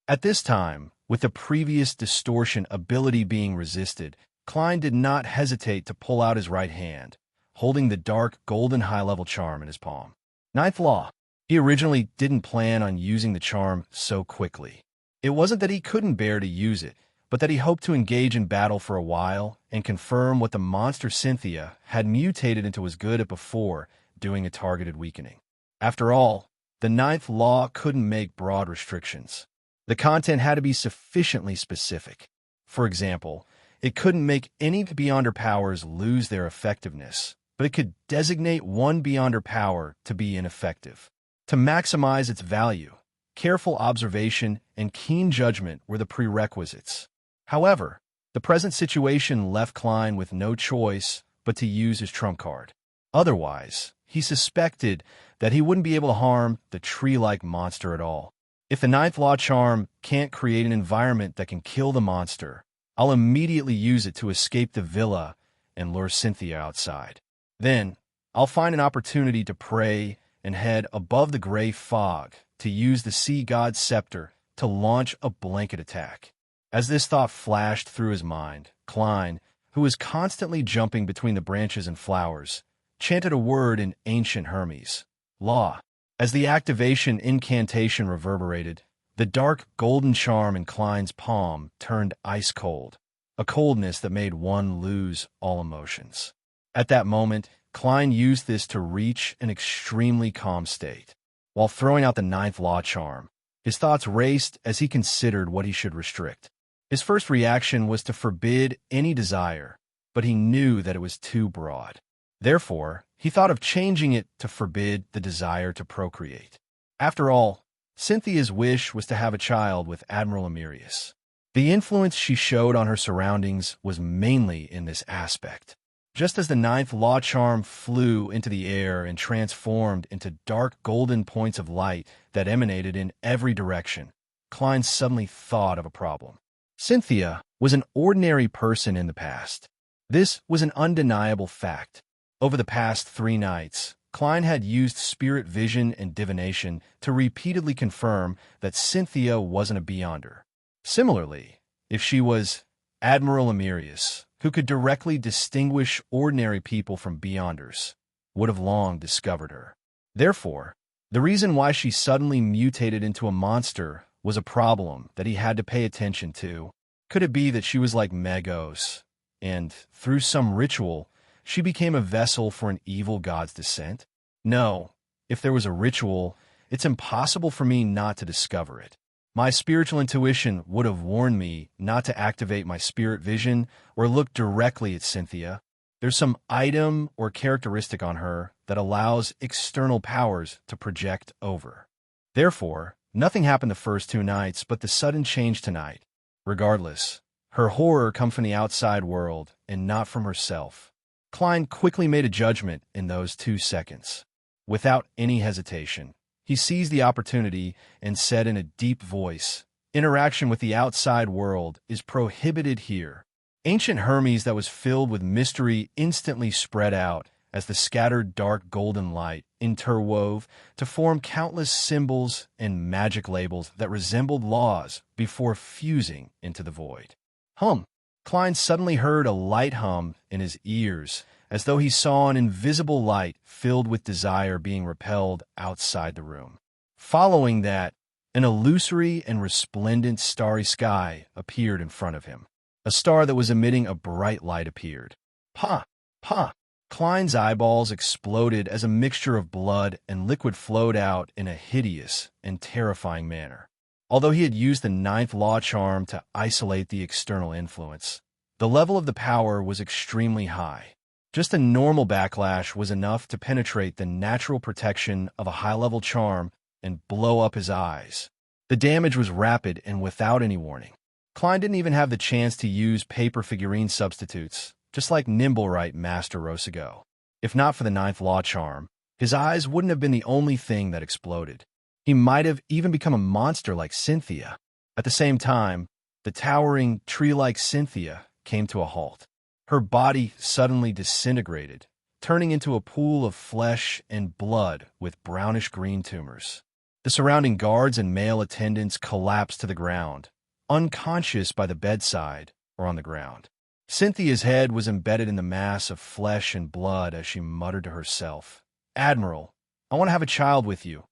At this time, with the previous distortion ability being resisted, Klein did not hesitate to pull out his right hand, holding the dark golden high-level charm in his palm. Ninth Law. He originally didn't plan on using the charm so quickly. It wasn't that he couldn't bear to use it, but that he hoped to engage in battle for a while and confirm what the monster Cynthia had mutated into was good at before doing a targeted weakening. After all, the Ninth Law couldn't make broad restrictions. The content had to be sufficiently specific. For example, it couldn't make any Beyonder powers lose their effectiveness, but it could designate one Beyonder power to be ineffective. To maximize its value, careful observation and keen judgment were the prerequisites. However, the present situation left Klein with no choice but to use his trump card. Otherwise, he suspected that he wouldn't be able to harm the tree-like monster at all. If the Ninth Law charm can't create an environment that can kill the monster, I'll immediately use it to escape the villa and lure Cynthia outside. Then, I'll find an opportunity to pray and head above the gray fog to use the sea god's scepter to launch a blanket attack. As this thought flashed through his mind, Klein, who was constantly jumping between the branches and flowers, chanted a word in ancient Hermes, Law. As the activation incantation reverberated, the dark golden charm in Klein's palm turned ice cold, a coldness that made one lose all emotions. At that moment, Klein used this to reach an extremely calm state. While throwing out the Ninth Law charm, his thoughts raced as he considered what he should restrict. His first reaction was to forbid any desire, but he knew that it was too broad. Therefore, he thought of changing it to forbid the desire to procreate. After all, Cynthia's wish was to have a child with Admiral Emerius. The influence she showed on her surroundings was mainly in this aspect. Just as the Ninth Law charm flew into the air and transformed into dark golden points of light that emanated in every direction, Klein suddenly thought of a problem. Cynthia was an ordinary person in the past. This was an undeniable fact. Over the past 3 nights, Klein had used spirit vision and divination to repeatedly confirm that Cynthia wasn't a Beyonder. Similarly, if she was Admiral Emerius, who could directly distinguish ordinary people from beyonders, would have long discovered her. Therefore, the reason why she suddenly mutated into a monster was a problem that he had to pay attention to. Could it be that she was like Megos, and, through some ritual, she became a vessel for an evil god's descent? No, if there was a ritual, it's impossible for me not to discover it. My spiritual intuition would have warned me not to activate my spirit vision or look directly at Cynthia. There's some item or characteristic on her that allows external powers to project over. Therefore, nothing happened the first 2 nights but the sudden change tonight. Regardless, her horror comes from the outside world and not from herself. Klein quickly made a judgment in those 2 seconds. Without any hesitation, he seized the opportunity and said in a deep voice, "Interaction with the outside world is prohibited here." Ancient Hermes that was filled with mystery instantly spread out as the scattered dark golden light interwove to form countless symbols and magic labels that resembled laws before fusing into the void. Hum! Klein suddenly heard a light hum in his ears, as though he saw an invisible light filled with desire being repelled outside the room. Following that, an illusory and resplendent starry sky appeared in front of him. A star that was emitting a bright light appeared. Pa! Pa! Klein's eyeballs exploded as a mixture of blood and liquid flowed out in a hideous and terrifying manner. Although he had used the 9th law charm to isolate the external influence, the level of the power was extremely high. Just a normal backlash was enough to penetrate the natural protection of a high-level charm and blow up his eyes. The damage was rapid and without any warning. Klein didn't even have the chance to use paper figurine substitutes, just like Nimblewright Master Rosago. If not for the 9th law charm, his eyes wouldn't have been the only thing that exploded. He might have even become a monster like Cynthia. At the same time, the towering, tree-like Cynthia came to a halt. Her body suddenly disintegrated, turning into a pool of flesh and blood with brownish-green tumors. The surrounding guards and male attendants collapsed to the ground, unconscious by the bedside or on the ground. Cynthia's head was embedded in the mass of flesh and blood as she muttered to herself, "Admiral, I want to have a child with you.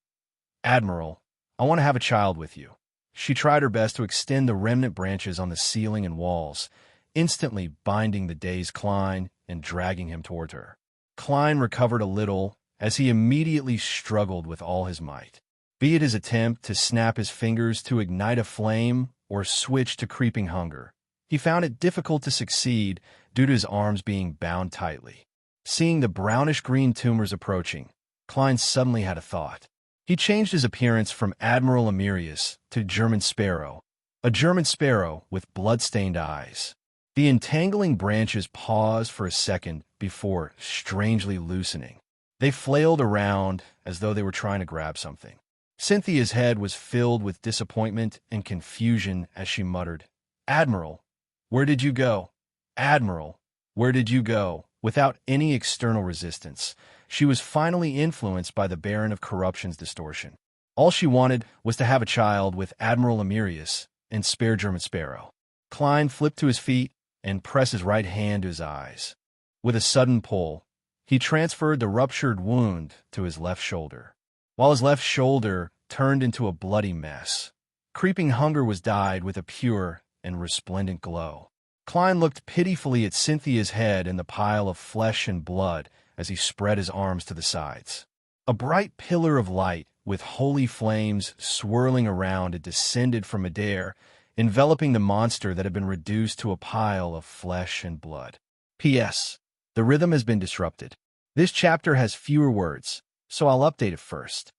Admiral, I want to have a child with you." She tried her best to extend the remnant branches on the ceiling and walls, instantly binding the dazed Klein and dragging him toward her. Klein recovered a little as he immediately struggled with all his might. Be it his attempt to snap his fingers to ignite a flame or switch to creeping hunger, he found it difficult to succeed due to his arms being bound tightly. Seeing the brownish-green tumors approaching, Klein suddenly had a thought. He changed his appearance from Admiral Emirius to German Sparrow, a German sparrow with blood-stained eyes. The entangling branches paused for a second before strangely loosening. They flailed around as though they were trying to grab something. Cynthia's head was filled with disappointment and confusion as she muttered, "Admiral, where did you go? Admiral, where did you go?" Without any external resistance, she was finally influenced by the Baron of Corruption's distortion. All she wanted was to have a child with Admiral Emirius and spare German Sparrow. Klein flipped to his feet and pressed his right hand to his eyes. With a sudden pull, he transferred the ruptured wound to his left shoulder, while his left shoulder turned into a bloody mess. Creeping hunger was dyed with a pure and resplendent glow. Klein looked pitifully at Cynthia's head in the pile of flesh and blood as he spread his arms to the sides. A bright pillar of light with holy flames swirling around it descended from midair, enveloping the monster that had been reduced to a pile of flesh and blood. P.S. The rhythm has been disrupted. This chapter has fewer words, so I'll update it first.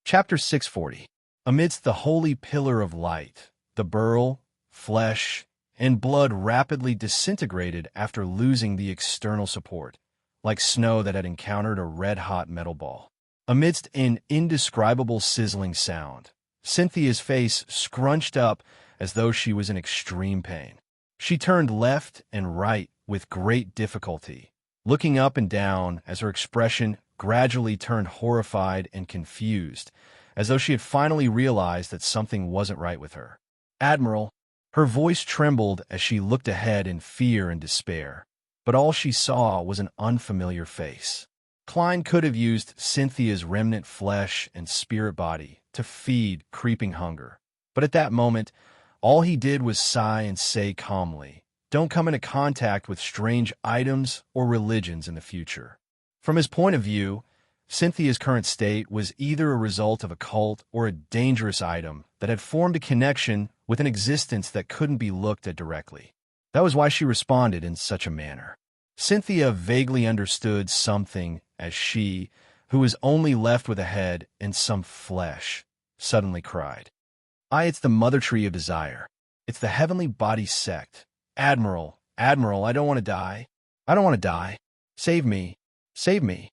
Chapter 640. Amidst the holy pillar of light, the burl, flesh, and blood rapidly disintegrated after losing the external support, like snow that had encountered a red-hot metal ball. Amidst an indescribable sizzling sound, Cynthia's face scrunched up as though she was in extreme pain. She turned left and right with great difficulty, looking up and down as her expression gradually turned horrified and confused, as though she had finally realized that something wasn't right with her. "Admiral, Her voice trembled as she looked ahead in fear and despair, but all she saw was an unfamiliar face. Klein could have used Cynthia's remnant flesh and spirit body to feed creeping hunger, but at that moment, all he did was sigh and say calmly, "Don't come into contact with strange items or religions in the future." From his point of view, Cynthia's current state was either a result of a cult or a dangerous item that had formed a connection with an existence that couldn't be looked at directly. That was why she responded in such a manner. Cynthia vaguely understood something as she, who was only left with a head and some flesh, suddenly cried. It's the mother tree of desire. It's the heavenly body sect. Admiral, Admiral, I don't want to die. I don't want to die. Save me. Save me.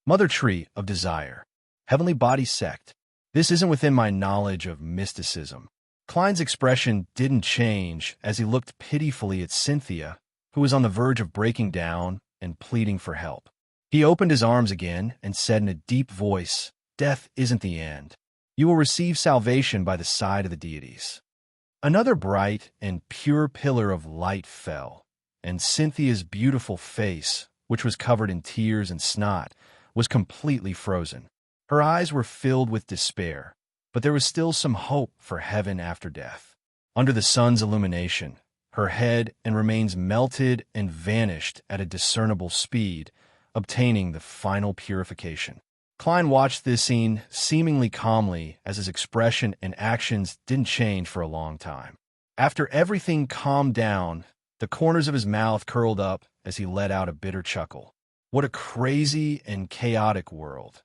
Mother tree of desire. Heavenly body sect. This isn't within my knowledge of mysticism. Klein's expression didn't change as he looked pitifully at Cynthia, who was on the verge of breaking down and pleading for help. He opened his arms again and said in a deep voice, "Death isn't the end. You will receive salvation by the side of the deities." Another bright and pure pillar of light fell, and Cynthia's beautiful face, which was covered in tears and snot, was completely frozen. Her eyes were filled with despair, but there was still some hope for heaven after death. Under the sun's illumination, her head and remains melted and vanished at a discernible speed, obtaining the final purification. Klein watched this scene seemingly calmly as his expression and actions didn't change for a long time. After everything calmed down, the corners of his mouth curled up as he let out a bitter chuckle. What a crazy and chaotic world.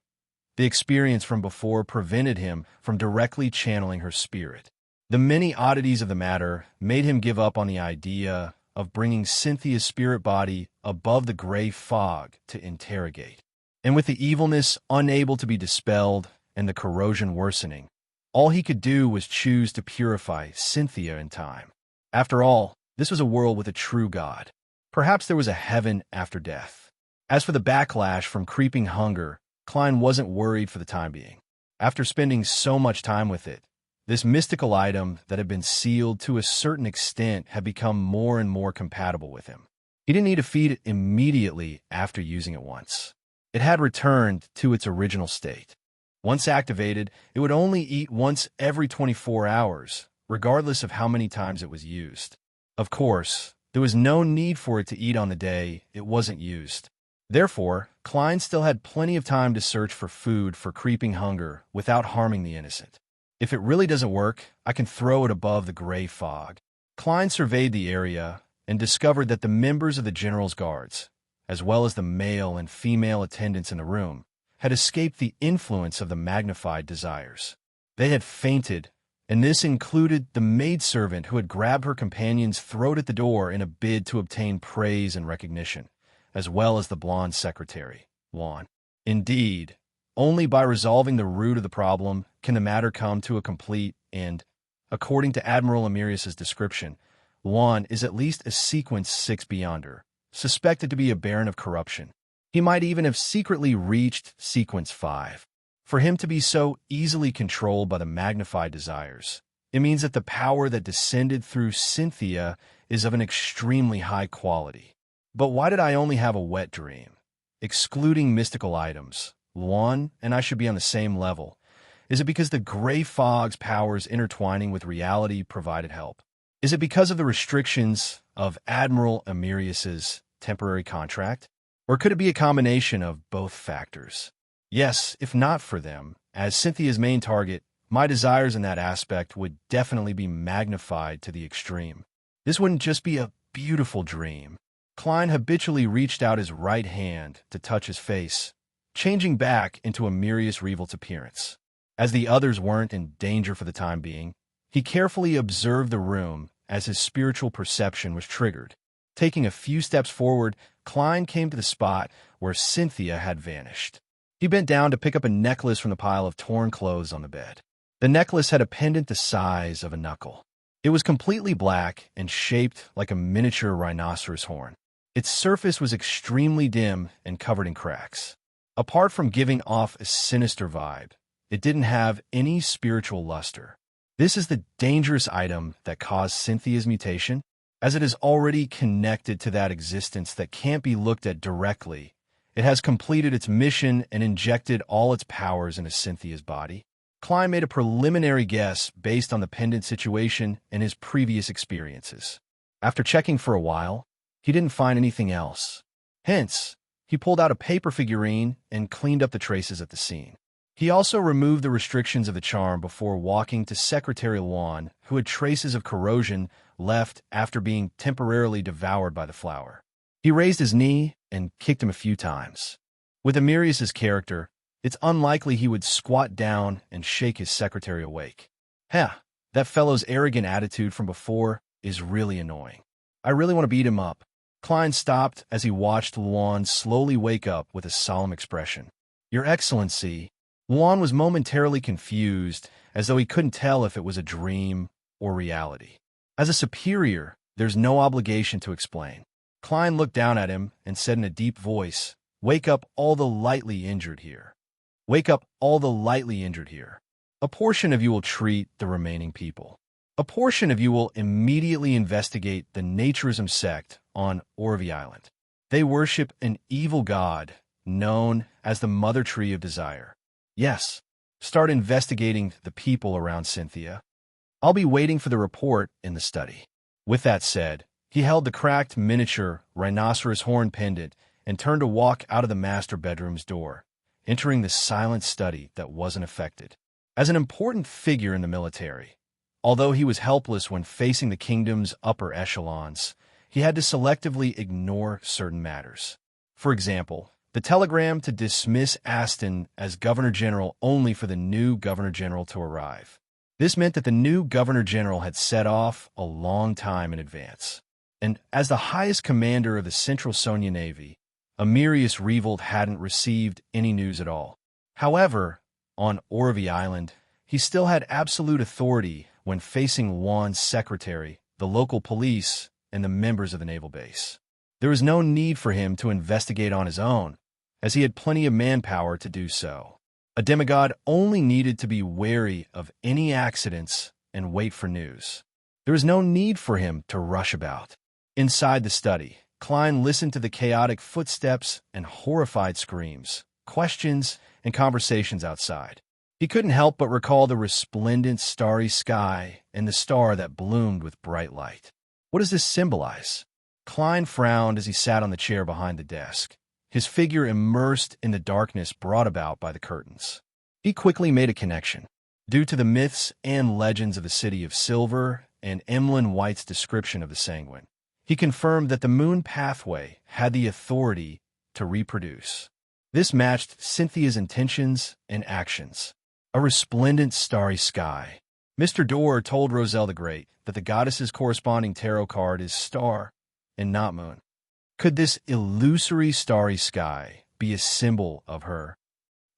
The experience from before prevented him from directly channeling her spirit. The many oddities of the matter made him give up on the idea of bringing Cynthia's spirit body above the gray fog to interrogate. And with the evilness unable to be dispelled and the corrosion worsening, all he could do was choose to purify Cynthia in time. After all, this was a world with a true God. Perhaps there was a heaven after death. As for the backlash from creeping hunger, Klein wasn't worried for the time being. After spending so much time with it, this mystical item that had been sealed to a certain extent had become more and more compatible with him. He didn't need to feed it immediately after using it once. It had returned to its original state. Once activated, it would only eat once every 24 hours, regardless of how many times it was used. Of course, there was no need for it to eat on the day it wasn't used. Therefore, Klein still had plenty of time to search for food for creeping hunger without harming the innocent. If it really doesn't work, I can throw it above the gray fog. Klein surveyed the area and discovered that the members of the general's guards, as well as the male and female attendants in the room, had escaped the influence of the magnified desires. They had fainted, and this included the maidservant who had grabbed her companion's throat at the door in a bid to obtain praise and recognition, as well as the blonde secretary, Juan. Indeed, only by resolving the root of the problem can the matter come to a complete end. According to Admiral Amirius's description, Juan is at least a sequence 6 beyonder, suspected to be a baron of corruption. He might even have secretly reached sequence 5. For him to be so easily controlled by the magnified desires, it means that the power that descended through Cynthia is of an extremely high quality. But why did I only have a wet dream? Excluding mystical items, Luan and I should be on the same level. Is it because the gray fog's powers intertwining with reality provided help? Is it because of the restrictions of Admiral Amirius's temporary contract? Or could it be a combination of both factors? Yes, if not for them, as Cynthia's main target, my desires in that aspect would definitely be magnified to the extreme. This wouldn't just be a beautiful dream. Klein habitually reached out his right hand to touch his face, changing back into Amirius Revelt's appearance. As the others weren't in danger for the time being, he carefully observed the room as his spiritual perception was triggered. Taking a few steps forward, Klein came to the spot where Cynthia had vanished. He bent down to pick up a necklace from the pile of torn clothes on the bed. The necklace had a pendant the size of a knuckle. It was completely black and shaped like a miniature rhinoceros horn. Its surface was extremely dim and covered in cracks. Apart from giving off a sinister vibe, it didn't have any spiritual luster. This is the dangerous item that caused Cynthia's mutation, as it is already connected to that existence that can't be looked at directly. It has completed its mission and injected all its powers into Cynthia's body. Klein made a preliminary guess based on the pendant situation and his previous experiences. After checking for a while, he didn't find anything else. Hence, he pulled out a paper figurine and cleaned up the traces at the scene. He also removed the restrictions of the charm before walking to Secretary Luan, who had traces of corrosion left after being temporarily devoured by the flower. He raised his knee and kicked him a few times. With Amirius's character, it's unlikely he would squat down and shake his secretary awake. Heh, that fellow's arrogant attitude from before is really annoying. I really want to beat him up. Klein stopped as he watched Luan slowly wake up with a solemn expression. Your Excellency. Luan was momentarily confused, as though he couldn't tell if it was a dream or reality. As a superior, there's no obligation to explain. Klein looked down at him and said in a deep voice, Wake up all the lightly injured here. Wake up all the lightly injured here. A portion of you will treat the remaining people. A portion of you will immediately investigate the Naturism sect on Orvie Island. They worship an evil god known as the Mother Tree of Desire. Yes, start investigating the people around Cynthia. I'll be waiting for the report in the study. With that said, he held the cracked miniature rhinoceros horn pendant and turned to walk out of the master bedroom's door, entering the silent study that wasn't affected. As an important figure in the military, although he was helpless when facing the kingdom's upper echelons, he had to selectively ignore certain matters. For example, the telegram to dismiss Aston as Governor-General only for the new Governor-General to arrive. This meant that the new Governor-General had set off a long time in advance. And as the highest commander of the Central Sonia Navy, Amirius Revolt hadn't received any news at all. However, on Orvie Island, he still had absolute authority when facing Luan's secretary, the local police, and the members of the naval base. There was no need for him to investigate on his own, as he had plenty of manpower to do so. A demigod only needed to be wary of any accidents and wait for news. There was no need for him to rush about. Inside the study, Klein listened to the chaotic footsteps and horrified screams, questions, and conversations outside. He couldn't help but recall the resplendent starry sky and the star that bloomed with bright light. What does this symbolize? Klein frowned as he sat on the chair behind the desk, his figure immersed in the darkness brought about by the curtains. He quickly made a connection. Due to the myths and legends of the City of Silver and Emlyn White's description of the Sanguine, he confirmed that the moon pathway had the authority to reproduce. This matched Cynthia's intentions and actions. A resplendent starry sky. Mr. Dorr told Roselle the Great that the goddess's corresponding tarot card is star and not moon. Could this illusory starry sky be a symbol of her?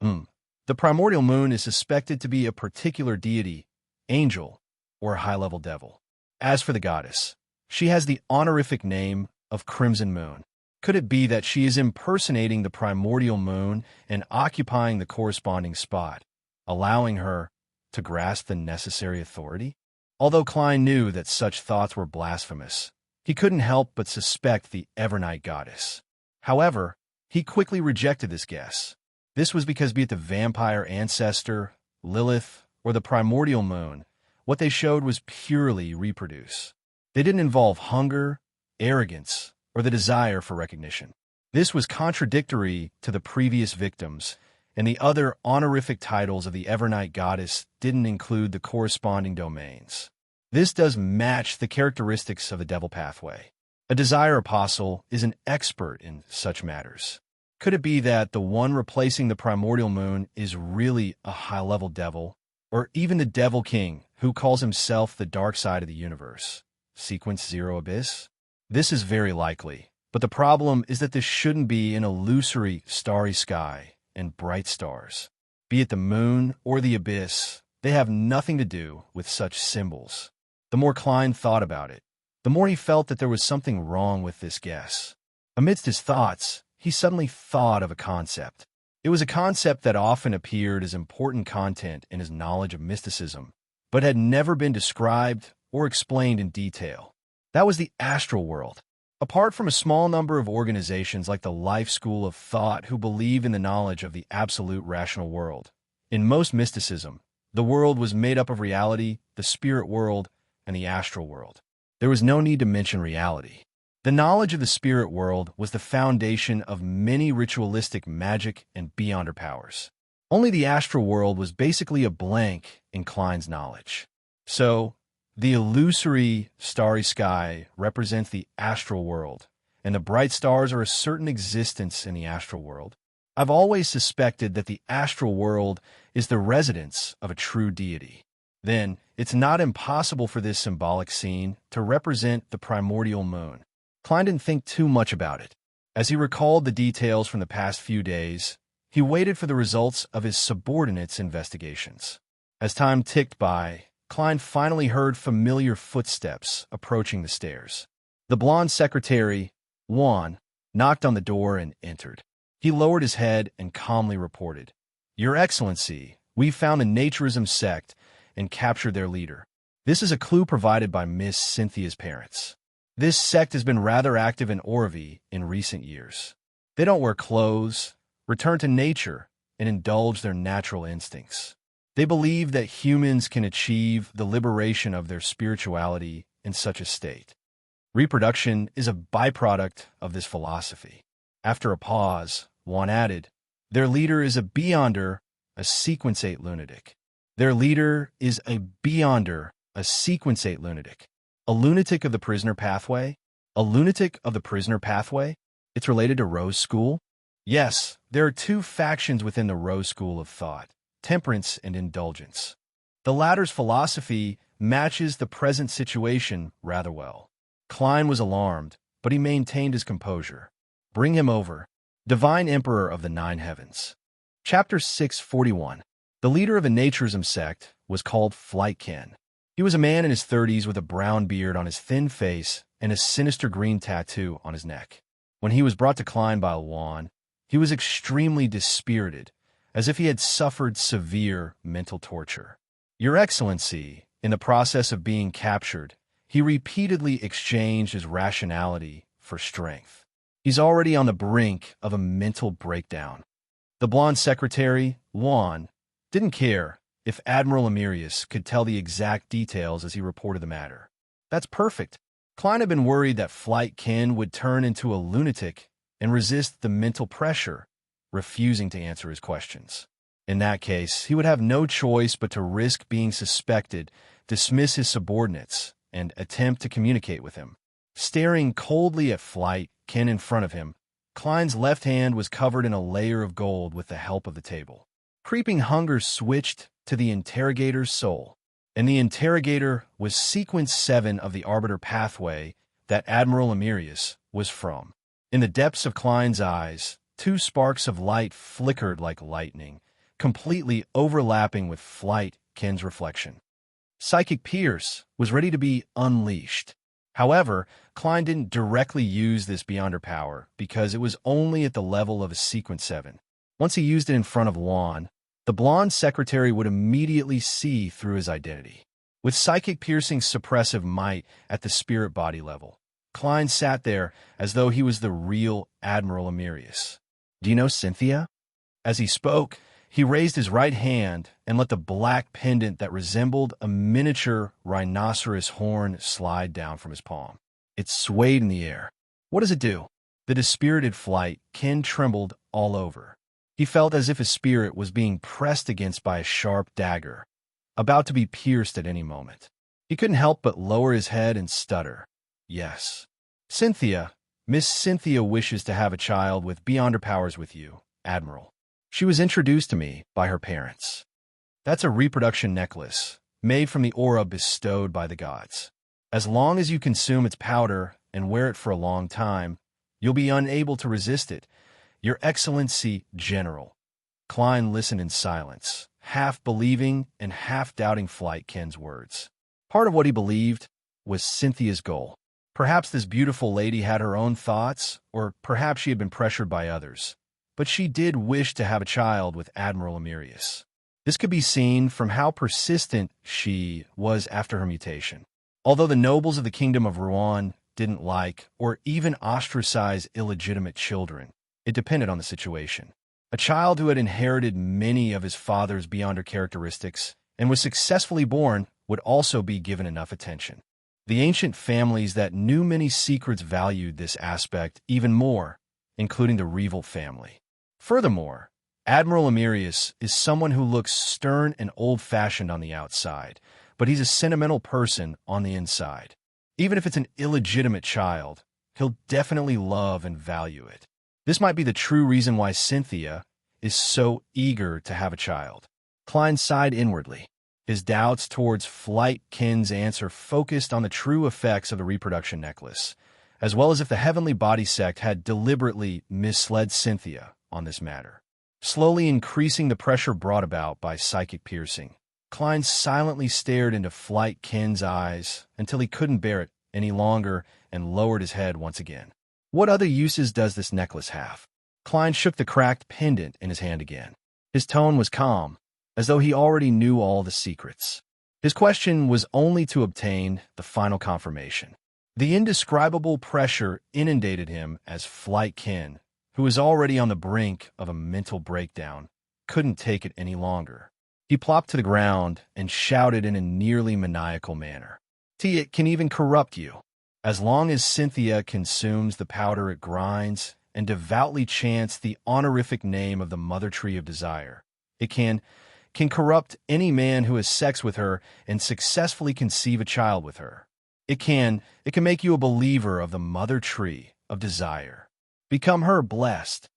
The primordial moon is suspected to be a particular deity, angel, or a high-level devil. As for the goddess, she has the honorific name of Crimson Moon. Could it be that she is impersonating the primordial moon and occupying the corresponding spot, allowing her to grasp the necessary authority? Although Klein knew that such thoughts were blasphemous, he couldn't help but suspect the Evernight goddess. However, he quickly rejected this guess. This was because be it the vampire ancestor, Lilith, or the primordial moon, what they showed was purely reproduce. They didn't involve hunger, arrogance, or the desire for recognition. This was contradictory to the previous victims, and the other honorific titles of the Evernight goddess didn't include the corresponding domains. This does match the characteristics of the devil pathway. A desire apostle is an expert in such matters. Could it be that the one replacing the primordial moon is really a high-level devil, or even the devil king who calls himself the dark side of the universe? Sequence 0 Abyss? This is very likely, but the problem is that this shouldn't be an illusory starry sky and bright stars. Be it the moon or the abyss, they have nothing to do with such symbols. The more Klein thought about it, the more he felt that there was something wrong with this guess. Amidst his thoughts, he suddenly thought of a concept. It was a concept that often appeared as important content in his knowledge of mysticism, but had never been described or explained in detail. That was the astral world. Apart from a small number of organizations like the Life School of Thought who believe in the knowledge of the absolute rational world, in most mysticism, the world was made up of reality, the spirit world, and the astral world. There was no need to mention reality. The knowledge of the spirit world was the foundation of many ritualistic magic and beyonder powers. Only the astral world was basically a blank in Klein's knowledge. So, the illusory starry sky represents the astral world, and the bright stars are a certain existence in the astral world. I've always suspected that the astral world is the residence of a true deity. Then, it's not impossible for this symbolic scene to represent the primordial moon. Klein didn't think too much about it. As he recalled the details from the past few days, he waited for the results of his subordinates' investigations. As time ticked by, Klein finally heard familiar footsteps approaching the stairs. The blonde secretary, Juan, knocked on the door and entered. He lowered his head and calmly reported, "Your Excellency, we found the Naturism sect and captured their leader. This is a clue provided by Miss Cynthia's parents. This sect has been rather active in Orvie in recent years. They don't wear clothes, return to nature, and indulge their natural instincts. They believe that humans can achieve the liberation of their spirituality in such a state. Reproduction is a byproduct of this philosophy." After a pause, Juan added, "Their leader is a beyonder, a sequence 8 lunatic. Their leader is a beyonder, a sequence 8 lunatic. A lunatic of the prisoner pathway? A lunatic of the prisoner pathway? It's related to Rose School?" "Yes, there are two factions within the Rose School of Thought, temperance and indulgence. The latter's philosophy matches the present situation rather well." Klein was alarmed, but he maintained his composure. "Bring him over. Divine Emperor of the Nine Heavens." Chapter 641. The leader of the Naturism sect was called Flight Ken. He was a man in his 30s with a brown beard on his thin face and a sinister green tattoo on his neck. When he was brought to Klein by Juan, he was extremely dispirited, as if he had suffered severe mental torture. "Your Excellency," in the process of being captured, he repeatedly exchanged his rationality for strength. He's already on the brink of a mental breakdown. The blonde secretary, Juan, didn't care if Admiral Emirius could tell the exact details as he reported the matter. That's perfect. Klein had been worried that Flight Ken would turn into a lunatic and resist the mental pressure, refusing to answer his questions. In that case, he would have no choice but to risk being suspected, dismiss his subordinates, and attempt to communicate with him. Staring coldly at Flight Ken in front of him, Klein's left hand was covered in a layer of gold with the help of the table. Creeping hunger switched to the interrogator's soul, and the interrogator was sequence 7 of the arbiter pathway that Admiral Emirius was from. In the depths of Klein's eyes, two sparks of light flickered like lightning, completely overlapping with Flight Ken's reflection. Psychic Pierce was ready to be unleashed. However, Klein didn't directly use this beyonder power because it was only at the level of a sequence 7. Once he used it in front of Juan, the blonde secretary would immediately see through his identity. With psychic piercing's suppressive might at the spirit body level, Klein sat there as though he was the real Admiral Emirius. "Do you know Cynthia?" As he spoke, he raised his right hand and let the black pendant that resembled a miniature rhinoceros horn slide down from his palm. It swayed in the air. "What does it do?" The dispirited Flight Ken trembled all over. He felt as if his spirit was being pressed against by a sharp dagger, about to be pierced at any moment. He couldn't help but lower his head and stutter. "Yes. Cynthia, Miss Cynthia wishes to have a child with beyonder powers with you, Admiral. She was introduced to me by her parents. That's a reproduction necklace, made from the aura bestowed by the gods. As long as you consume its powder and wear it for a long time, you'll be unable to resist it. Your Excellency, General." Klein listened in silence, half believing and half doubting Flight Ken's words. Part of what he believed was Cynthia's goal. Perhaps this beautiful lady had her own thoughts, or perhaps she had been pressured by others. But she did wish to have a child with Admiral Emirius. This could be seen from how persistent she was after her mutation. Although the nobles of the kingdom of Rouen didn't like or even ostracize illegitimate children, it depended on the situation. A child who had inherited many of his father's beyonder characteristics and was successfully born would also be given enough attention. The ancient families that knew many secrets valued this aspect even more, including the Revel family. Furthermore, Admiral Emirius is someone who looks stern and old-fashioned on the outside, but he's a sentimental person on the inside. Even if it's an illegitimate child, he'll definitely love and value it. This might be the true reason why Cynthia is so eager to have a child. Klein sighed inwardly. His doubts towards Flight Kin's answer focused on the true effects of the reproduction necklace, as well as if the Heavenly Body sect had deliberately misled Cynthia on this matter. Slowly increasing the pressure brought about by psychic piercing, Klein silently stared into Flight Kin's eyes until he couldn't bear it any longer and lowered his head once again. What other uses does this necklace have? Klein shook the cracked pendant in his hand again. His tone was calm, as though he already knew all the secrets. His question was only to obtain the final confirmation. The indescribable pressure inundated him as Flight Kin, who was already on the brink of a mental breakdown, couldn't take it any longer. He plopped to the ground and shouted in a nearly maniacal manner. It can even corrupt you. As long as Cynthia consumes the powder it grinds and devoutly chants the honorific name of the Mother Tree of Desire, it can corrupt any man who has sex with her and successfully conceive a child with her. It can make you a believer of the Mother Tree of Desire. Become her blessed.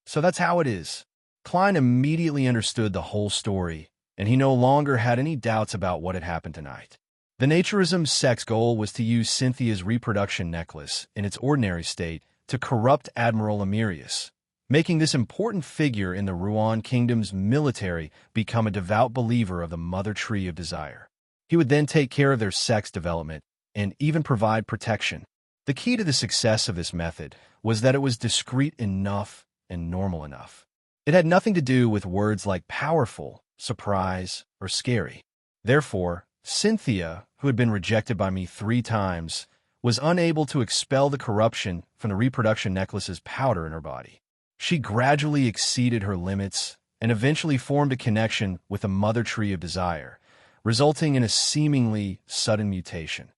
So that's how it is. Klein immediately understood the whole story, and he no longer had any doubts about what had happened tonight. The Naturism's sex goal was to use Cynthia's reproduction necklace in its ordinary state to corrupt Admiral Emirius, making this important figure in the Rouen Kingdom's military become a devout believer of the Mother Tree of Desire. He would then take care of their sex development and even provide protection. The key to the success of this method was that it was discreet enough and normal enough. It had nothing to do with words like powerful, surprise, or scary. Therefore, Cynthia, who had been rejected by me 3 times, was unable to expel the corruption from the reproduction necklace's powder in her body. She gradually exceeded her limits and eventually formed a connection with the Mother Tree of Desire, resulting in a seemingly sudden mutation.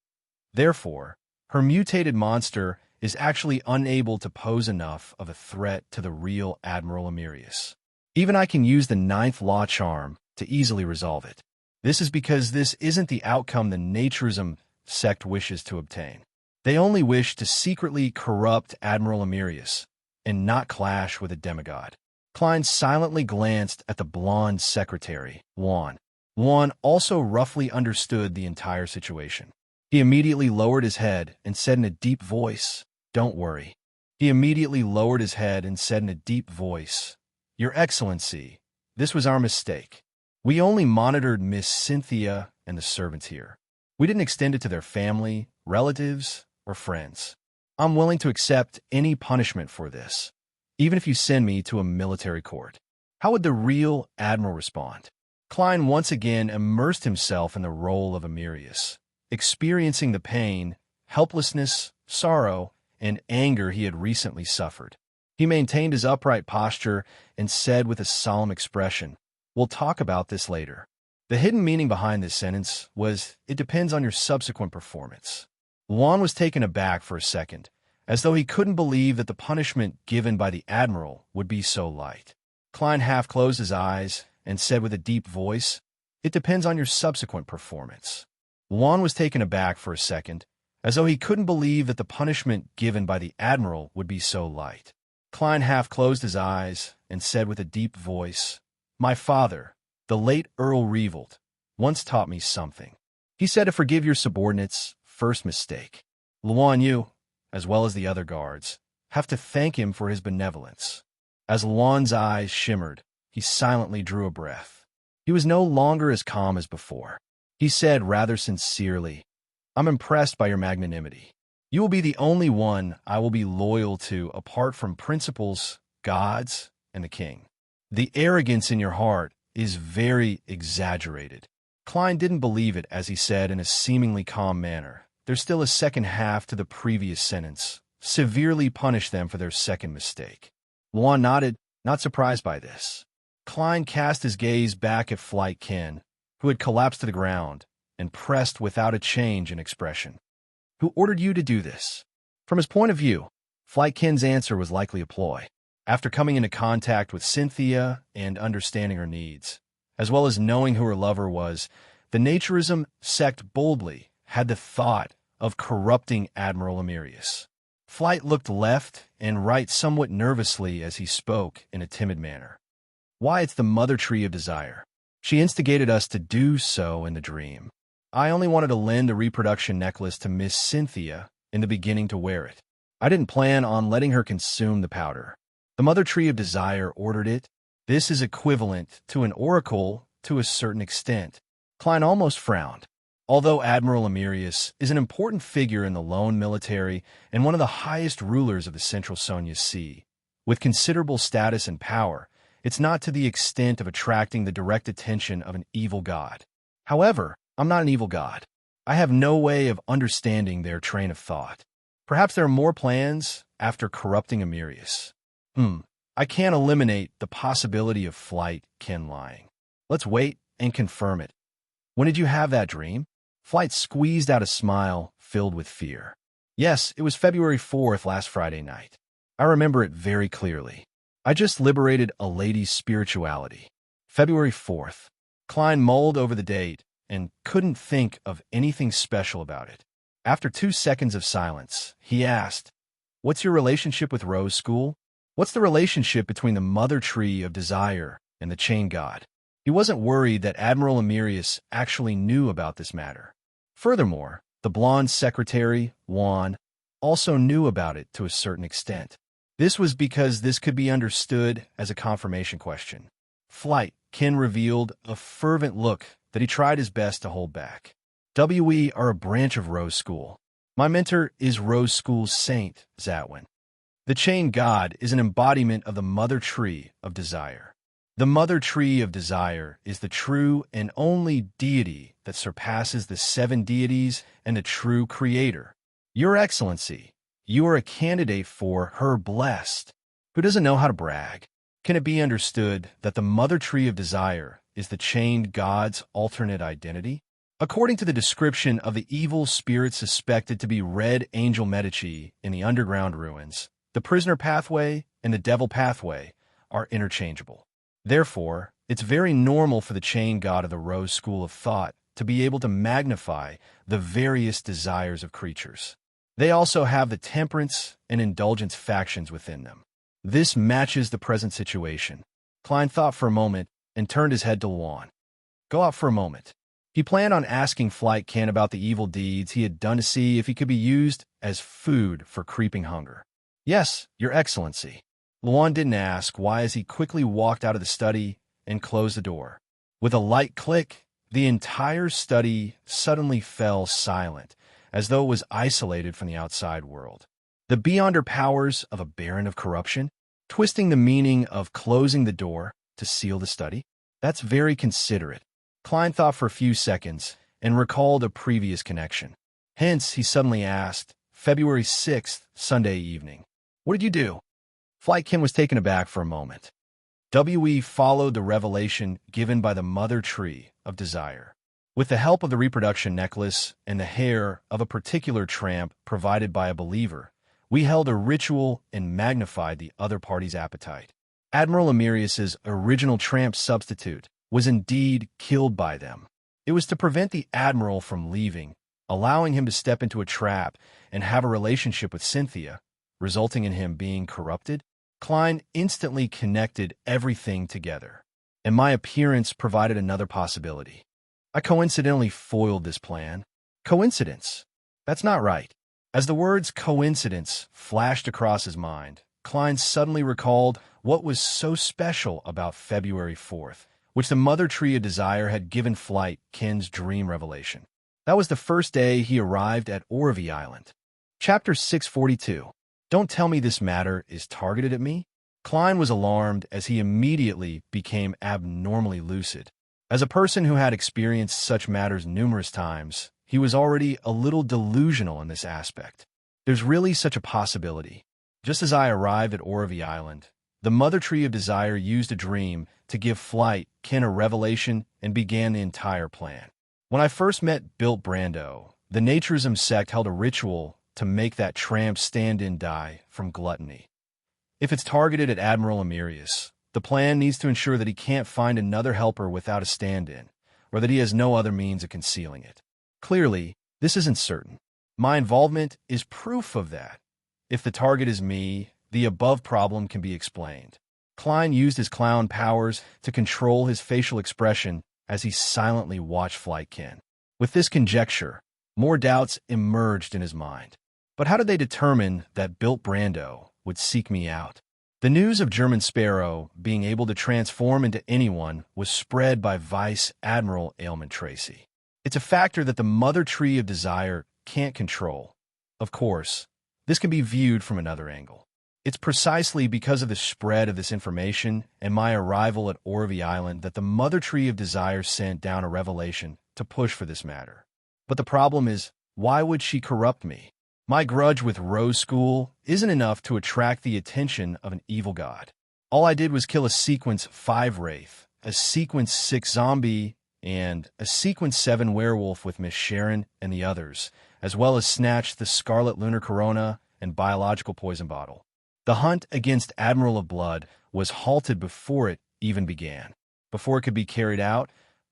Therefore, her mutated monster is actually unable to pose enough of a threat to the real Admiral Emirius. Even I can use the 9th law charm to easily resolve it. This is because this isn't the outcome the Naturism sect wishes to obtain. They only wish to secretly corrupt Admiral Emirius and not clash with a demigod. Klein silently glanced at the blonde secretary, Juan. Juan also roughly understood the entire situation. He immediately lowered his head and said in a deep voice, "Don't worry." He immediately lowered his head and said in a deep voice, "Your Excellency, this was our mistake. We only monitored Miss Cynthia and the servants here. We didn't extend it to their family, relatives, or friends. I'm willing to accept any punishment for this, even if you send me to a military court." How would the real Admiral respond? Klein once again immersed himself in the role of Emirius, experiencing the pain, helplessness, sorrow, and anger he had recently suffered. He maintained his upright posture and said with a solemn expression, "We'll talk about this later." The hidden meaning behind this sentence was, it depends on your subsequent performance. Juan was taken aback for a second, as though he couldn't believe that the punishment given by the Admiral would be so light. Klein half closed his eyes and said with a deep voice, "It depends on your subsequent performance." Juan was taken aback for a second, as though he couldn't believe that the punishment given by the Admiral would be so light. Klein half closed his eyes and said with a deep voice, "My father, the late Earl Revolt, once taught me something. He said to forgive your subordinates' first mistake. Luan, you, as well as the other guards, have to thank him for his benevolence." As Luan's eyes shimmered, he silently drew a breath. He was no longer as calm as before. He said rather sincerely, "I'm impressed by your magnanimity. You will be the only one I will be loyal to apart from principles, gods, and the king. The arrogance in your heart is very exaggerated. Klein didn't believe it as he said in a seemingly calm manner. There's still a second half to the previous sentence. Severely punish them for their second mistake. Luan nodded, not surprised by this. Klein cast his gaze back at Flight Kin, who had collapsed to the ground, and pressed without a change in expression. Who ordered you to do this? From his point of view, Flight Kin's answer was likely a ploy. After coming into contact with Cynthia and understanding her needs, as well as knowing who her lover was, the Naturism sect boldly had the thought of corrupting Admiral Emirius. Flight looked left and right somewhat nervously as he spoke in a timid manner. Why, it's the mother tree of desire. She instigated us to do so in the dream. I only wanted to lend a reproduction necklace to Miss Cynthia in the beginning to wear it. I didn't plan on letting her consume the powder. The mother tree of desire ordered it. This is equivalent to an oracle to a certain extent. Klein almost frowned. Although Admiral Emirius is an important figure in the lone military and one of the highest rulers of the Central Sonia Sea, with considerable status and power, it's not to the extent of attracting the direct attention of an evil god. However, I'm not an evil god. I have no way of understanding their train of thought. Perhaps there are more plans after corrupting Emirius. I can't eliminate the possibility of Flight Kin lying. Let's wait and confirm it. When did you have that dream? Flight squeezed out a smile filled with fear. Yes, it was February 4th last Friday night. I remember it very clearly. I just liberated a lady's spirituality. February 4th. Klein mulled over the date and couldn't think of anything special about it. After 2 seconds of silence, he asked, "What's your relationship with Rose School? What's the relationship between the mother tree of desire and the chain god?" He wasn't worried that Admiral Emirius actually knew about this matter. Furthermore, the blonde secretary, Juan, also knew about it to a certain extent. This was because this could be understood as a confirmation question. Flight Kin revealed a fervent look that he tried his best to hold back. We are a branch of Rose School. My mentor is Rose School's saint, Zatwin. The chain god is an embodiment of the mother tree of desire. The mother tree of desire is the true and only deity that surpasses the 7 deities and the true creator. Your Excellency, you are a candidate for her blessed. Who doesn't know how to brag? Can it be understood that the mother tree of desire is the chained god's alternate identity? According to the description of the evil spirit suspected to be Red Angel Medici in the underground ruins, the prisoner pathway and the devil pathway are interchangeable. Therefore, it's very normal for the chain god of the Rose School of Thought to be able to magnify the various desires of creatures. They also have the temperance and indulgence factions within them. This matches the present situation. Klein thought for a moment and turned his head to Luan. Go out for a moment. He planned on asking Flight Kin about the evil deeds he had done to see if he could be used as food for creeping hunger. Yes, Your Excellency. Luan didn't ask why as he quickly walked out of the study and closed the door. With a light click, the entire study suddenly fell silent, as though it was isolated from the outside world. The beyonder powers of a baron of corruption, twisting the meaning of closing the door to seal the study? That's very considerate. Klein thought for a few seconds and recalled a previous connection. Hence, he suddenly asked, February 6th, Sunday evening. What did you do? Flight Kin was taken aback for a moment. We followed the revelation given by the mother tree of desire. With the help of the reproduction necklace and the hair of a particular tramp provided by a believer, we held a ritual and magnified the other party's appetite. Admiral Emirius's original tramp substitute was indeed killed by them. It was to prevent the admiral from leaving, allowing him to step into a trap and have a relationship with Cynthia, resulting in him being corrupted. Klein instantly connected everything together, and my appearance provided another possibility. I coincidentally foiled this plan. Coincidence? That's not right. As the words coincidence flashed across his mind, Klein suddenly recalled what was so special about February 4th, which the mother tree of desire had given Flight Kin's dream revelation. That was the first day he arrived at Orvie Island. Chapter 642. Don't tell me this matter is targeted at me? Klein was alarmed as he immediately became abnormally lucid. As a person who had experienced such matters numerous times, he was already a little delusional in this aspect. There's really such a possibility. Just as I arrived at Oravi Island, the Mother Tree of Desire used a dream to give Flightkin a revelation and began the entire plan. When I first met Built Brando, the Naturism sect held a ritual to make that tramp stand-in die from gluttony. If it's targeted at Admiral Emirius, the plan needs to ensure that he can't find another helper without a stand-in, or that he has no other means of concealing it. Clearly, this isn't certain. My involvement is proof of that. If the target is me, the above problem can be explained. Klein used his clown powers to control his facial expression as he silently watched Flightkin. With this conjecture, more doubts emerged in his mind. But how did they determine that Built Brando would seek me out? The news of German Sparrow being able to transform into anyone was spread by Vice Admiral Ailment Tracy. It's a factor that the Mother Tree of Desire can't control. Of course, this can be viewed from another angle. It's precisely because of the spread of this information and my arrival at Oravi Island that the Mother Tree of Desire sent down a revelation to push for this matter. But the problem is, why would she corrupt me? My grudge with Rose School isn't enough to attract the attention of an evil god. All I did was kill a Sequence 5 Wraith, a Sequence 6 Zombie, and a Sequence 7 Werewolf with Miss Sharon and the others, as well as snatch the Scarlet Lunar Corona and Biological Poison Bottle. The hunt against Admiral of Blood was halted before it even began. Before it could be carried out,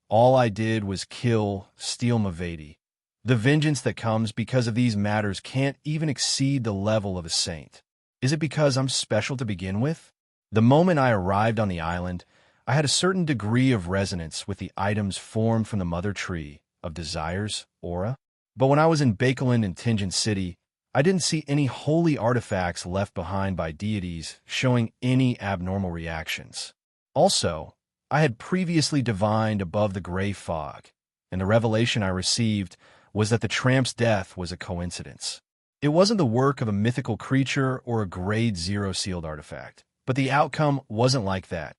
all I did was kill Steel Mavedi. The vengeance that comes because of these matters can't even exceed the level of a saint. Is it because I'm special to begin with? The moment I arrived on the island, I had a certain degree of resonance with the items formed from the Mother Tree of Desire's aura. But when I was in Bakeland and Tingent City, I didn't see any holy artifacts left behind by deities showing any abnormal reactions. Also, I had previously divined above the gray fog, and the revelation I received was that the tramp's death was a coincidence. It wasn't the work of a mythical creature or a grade 0 sealed artifact, but the outcome wasn't like that.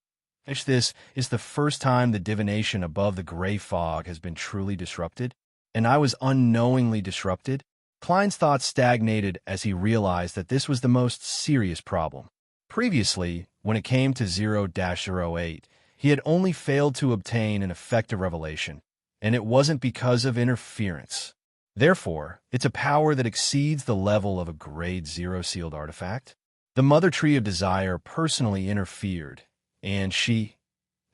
This is the first time the divination above the gray fog has been truly disrupted, and I was unknowingly disrupted. Klein's thoughts stagnated as he realized that this was the most serious problem. Previously, when it came to 0-08, he had only failed to obtain an effective revelation, and it wasn't because of interference. Therefore, it's a power that exceeds the level of a grade 0 sealed artifact. The Mother Tree of Desire personally interfered, and she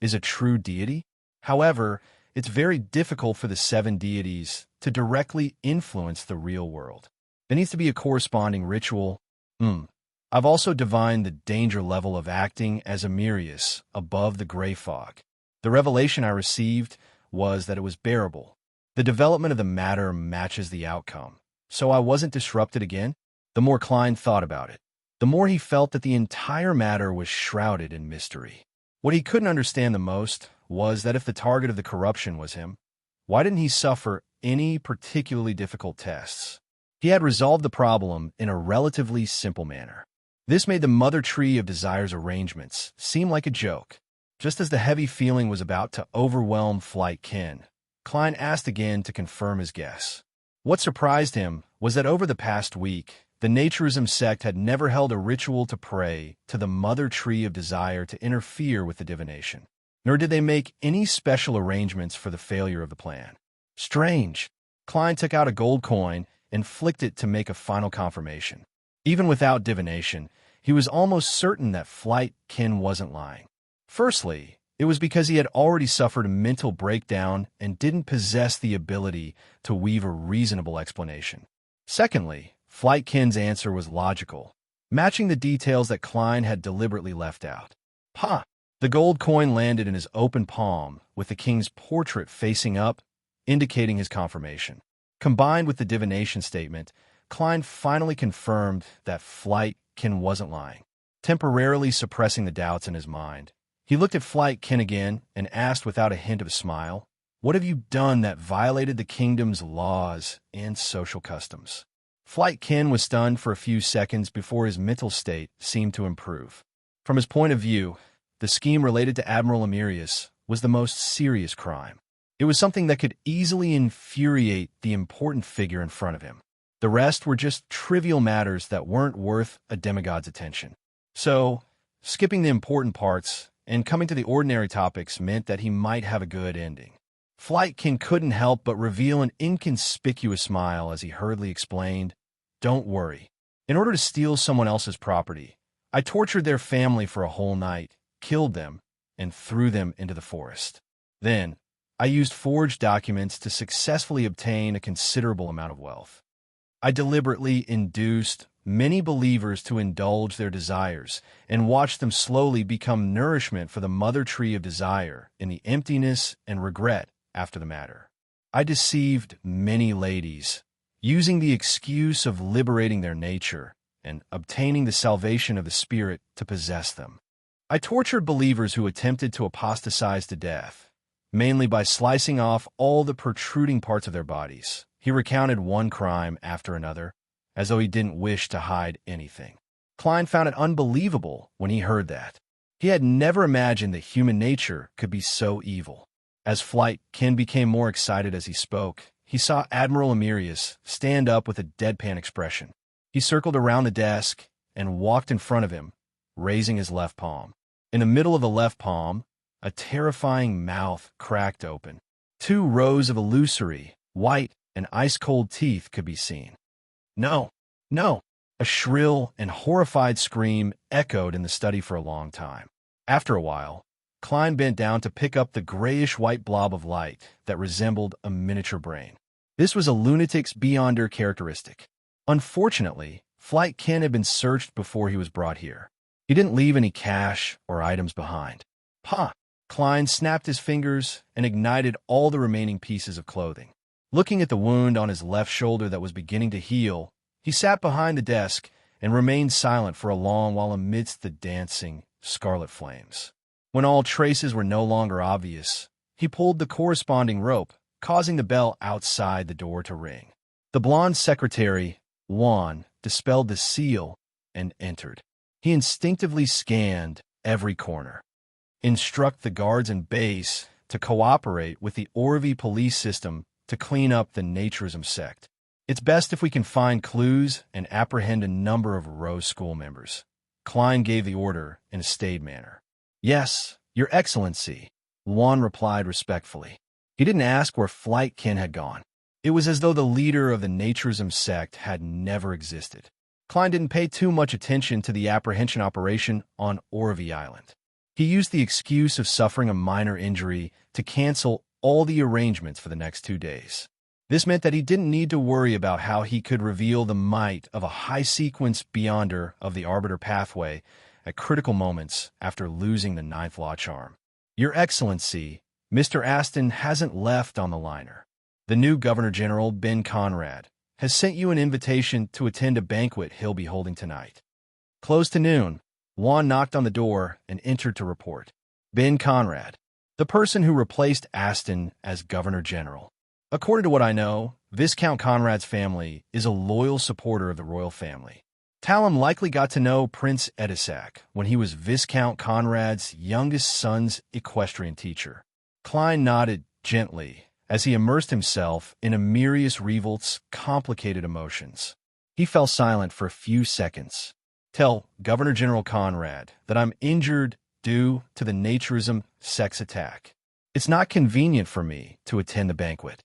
is a true deity. However, it's very difficult for the 7 deities to directly influence the real world. There needs to be a corresponding ritual. I've also divined the danger level of acting as Emirius above the gray fog. The revelation I received was that it was bearable. The development of the matter matches the outcome, so I wasn't disrupted again. The more Klein thought about it, the more he felt that the entire matter was shrouded in mystery. What he couldn't understand the most was that if the target of the corruption was him, why didn't he suffer any particularly difficult tests? He had resolved the problem in a relatively simple manner. This made the Mother Tree of Desire's arrangements seem like a joke. Just as the heavy feeling was about to overwhelm Flightkin, Klein asked again to confirm his guess. What surprised him was that over the past week, the Naturism sect had never held a ritual to pray to the Mother Tree of Desire to interfere with the divination, nor did they make any special arrangements for the failure of the plan. Strange. Klein took out a gold coin and flicked it to make a final confirmation. Even without divination, he was almost certain that Flightkin wasn't lying. Firstly, it was because he had already suffered a mental breakdown and didn't possess the ability to weave a reasonable explanation. Secondly, Flightkin's answer was logical, matching the details that Klein had deliberately left out. The gold coin landed in his open palm, with the king's portrait facing up, indicating his confirmation. Combined with the divination statement, Klein finally confirmed that Flightkin wasn't lying, temporarily suppressing the doubts in his mind. He looked at Flightkin again and asked without a hint of a smile, "What have you done that violated the kingdom's laws and social customs?" Flightkin was stunned for a few seconds before his mental state seemed to improve. From his point of view, the scheme related to Admiral Emirius was the most serious crime. It was something that could easily infuriate the important figure in front of him. The rest were just trivial matters that weren't worth a demigod's attention. So, skipping the important parts and coming to the ordinary topics meant that he might have a good ending. Flightkin couldn't help but reveal an inconspicuous smile as he hurriedly explained, "Don't worry. In order to steal someone else's property, I tortured their family for a whole night, killed them, and threw them into the forest. Then, I used forged documents to successfully obtain a considerable amount of wealth. I deliberately induced many believers to indulge their desires and watched them slowly become nourishment for the mother tree of desire in the emptiness and regret after the matter. I deceived many ladies, using the excuse of liberating their nature and obtaining the salvation of the spirit to possess them. I tortured believers who attempted to apostatize to death, mainly by slicing off all the protruding parts of their bodies." He recounted one crime after another, as though he didn't wish to hide anything. Klein found it unbelievable when he heard that. He had never imagined that human nature could be so evil. As Flightkin became more excited as he spoke, he saw Admiral Emirius stand up with a deadpan expression. He circled around the desk and walked in front of him, raising his left palm. In the middle of the left palm, a terrifying mouth cracked open. 2 rows of illusory, white, and ice-cold teeth could be seen. "No, no!" A shrill and horrified scream echoed in the study for a long time. After a while, Klein bent down to pick up the grayish-white blob of light that resembled a miniature brain. This was a lunatic's beyonder characteristic. Unfortunately, Flightkin had been searched before he was brought here. He didn't leave any cash or items behind. "Pah!" Klein snapped his fingers and ignited all the remaining pieces of clothing. Looking at the wound on his left shoulder that was beginning to heal, he sat behind the desk and remained silent for a long while amidst the dancing scarlet flames. When all traces were no longer obvious, he pulled the corresponding rope, causing the bell outside the door to ring. The blonde secretary, Juan, dispelled the seal and entered. He instinctively scanned every corner. "Instruct the guards and base to cooperate with the Orvie police system to clean up the Naturism sect. It's best if we can find clues and apprehend a number of Rose School members." Klein gave the order in a staid manner. "Yes, Your Excellency," Juan replied respectfully. He didn't ask where Flightkin had gone. It was as though the leader of the Naturism sect had never existed. Klein didn't pay too much attention to the apprehension operation on Orvie Island. He used the excuse of suffering a minor injury to cancel all the arrangements for the next 2 days. This meant that he didn't need to worry about how he could reveal the might of a high-sequence beyonder of the Arbiter pathway at critical moments after losing the 9th Law charm. "Your Excellency, Mr. Aston hasn't left on the liner. The new Governor General, Ben Conrad, has sent you an invitation to attend a banquet he'll be holding tonight. Close to noon." Juan knocked on the door and entered to report. Ben Conrad, the person who replaced Aston as Governor General. According to what I know, Viscount Conrad's family is a loyal supporter of the royal family. Talum likely got to know Prince Edisac when he was Viscount Conrad's youngest son's equestrian teacher. Klein nodded gently as he immersed himself in Emirius Revolt's complicated emotions. He fell silent for a few seconds. "Tell Governor General Conrad that I'm injured due to the Naturism sex attack. It's not convenient for me to attend the banquet.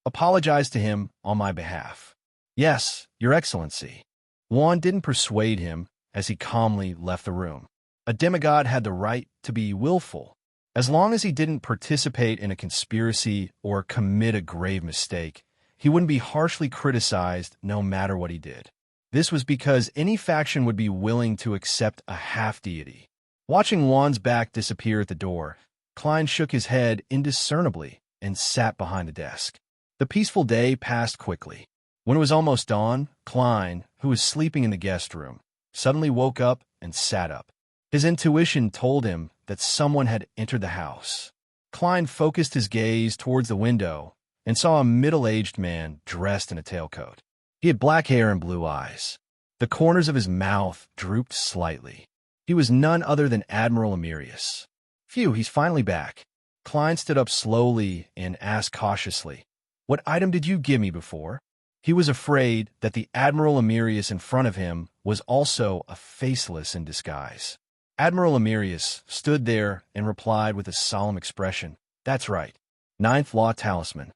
Apologize to him on my behalf." "Yes, Your Excellency." Juan didn't persuade him as he calmly left the room. A demigod had the right to be willful. As long as he didn't participate in a conspiracy or commit a grave mistake, he wouldn't be harshly criticized no matter what he did. This was because any faction would be willing to accept a half-deity. Watching Juan's back disappear at the door, Klein shook his head indiscernibly and sat behind the desk. The peaceful day passed quickly. When it was almost dawn, Klein, who was sleeping in the guest room, suddenly woke up and sat up. His intuition told him that someone had entered the house. Klein focused his gaze towards the window and saw a middle-aged man dressed in a tailcoat. He had black hair and blue eyes. The corners of his mouth drooped slightly. He was none other than Admiral Emerius. Phew, he's finally back. Klein stood up slowly and asked cautiously, "What item did you give me before?" He was afraid that the Admiral Emerius in front of him was also a faceless in disguise. Admiral Emerius stood there and replied with a solemn expression, "That's right. Ninth Law Talisman."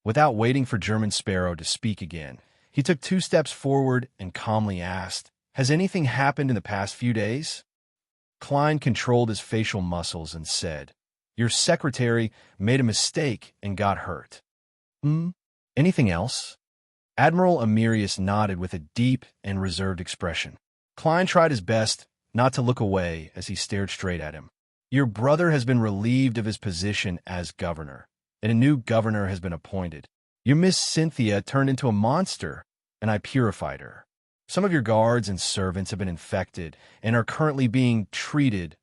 Without waiting for German Sparrow to speak again, he took 2 steps forward and calmly asked, "Has anything happened in the past few days?" Klein controlled his facial muscles and said, "Your secretary made a mistake and got hurt." Anything else?" Admiral Emerius nodded with a deep and reserved expression. Klein tried his best not to look away as he stared straight at him. "Your brother has been relieved of his position as governor, and a new governor has been appointed. Your Miss Cynthia turned into a monster, and I purified her. Some of your guards and servants have been infected and are currently being treated."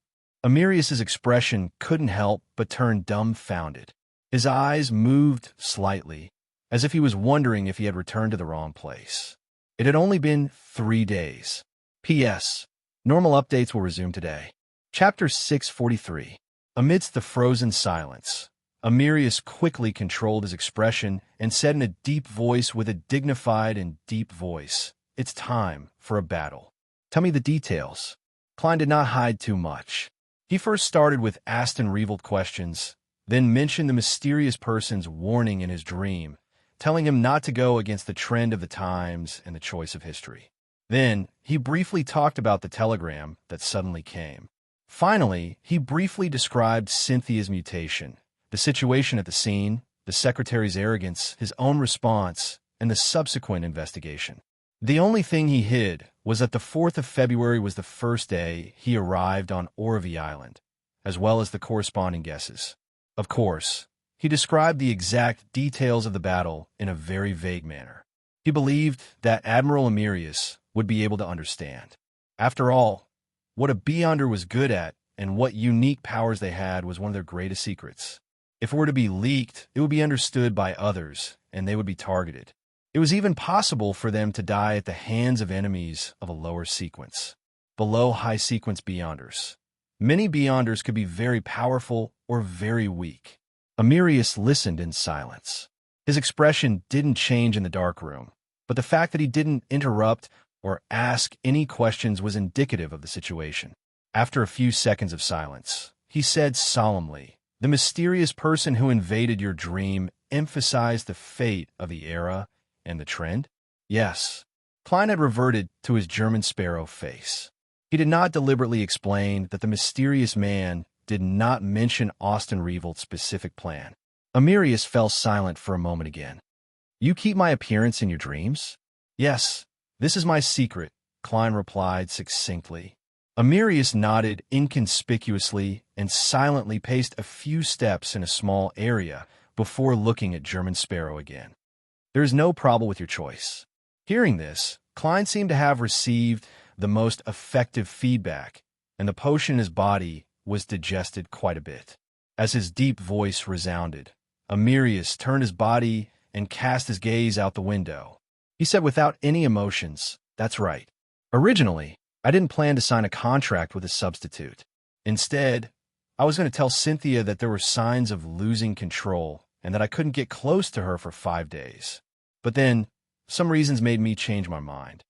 Emerius's expression couldn't help but turn dumbfounded. His eyes moved slightly, as if he was wondering if he had returned to the wrong place. It had only been 3 days. P.S. Normal updates will resume today. Chapter 643. Amidst the frozen silence, Emerius quickly controlled his expression and said in a deep voice with a dignified and deep voice, "It's time for a battle. Tell me the details." Klein did not hide too much. He first started with unraveled questions, then mentioned the mysterious person's warning in his dream, telling him not to go against the trend of the times and the choice of history. Then, he briefly talked about the telegram that suddenly came. Finally, he briefly described Cynthia's mutation, the situation at the scene, the secretary's arrogance, his own response, and the subsequent investigation. The only thing he hid was that the 4th of February was the first day he arrived on Orvie Island, as well as the corresponding guesses. Of course, he described the exact details of the battle in a very vague manner. He believed that Admiral Emerius would be able to understand. After all, what a Beyonder was good at and what unique powers they had was one of their greatest secrets. If it were to be leaked, it would be understood by others, and they would be targeted. It was even possible for them to die at the hands of enemies of a lower sequence, below high sequence Beyonders. Many Beyonders could be very powerful or very weak. Emerius listened in silence. His expression didn't change in the dark room, but the fact that he didn't interrupt or ask any questions was indicative of the situation. After a few seconds of silence, he said solemnly, "The mysterious person who invaded your dream emphasized the fate of the era and the trend?" Yes. Klein had reverted to his German Sparrow face. He did not deliberately explain that the mysterious man did not mention Revel's specific plan. Emerius fell silent for a moment again. "You keep my appearance in your dreams?" "Yes, this is my secret," Klein replied succinctly. Emerius nodded inconspicuously and silently paced a few steps in a small area before looking at German Sparrow again. "There is no problem with your choice." Hearing this, Klein seemed to have received the most effective feedback, and the potion in his body was digested quite a bit. As his deep voice resounded, Emerius turned his body and cast his gaze out the window. He said without any emotions, "That's right. Originally, I didn't plan to sign a contract with a substitute. Instead, I was going to tell Cynthia that there were signs of losing control and that I couldn't get close to her for 5 days. But then, some reasons made me change my mind.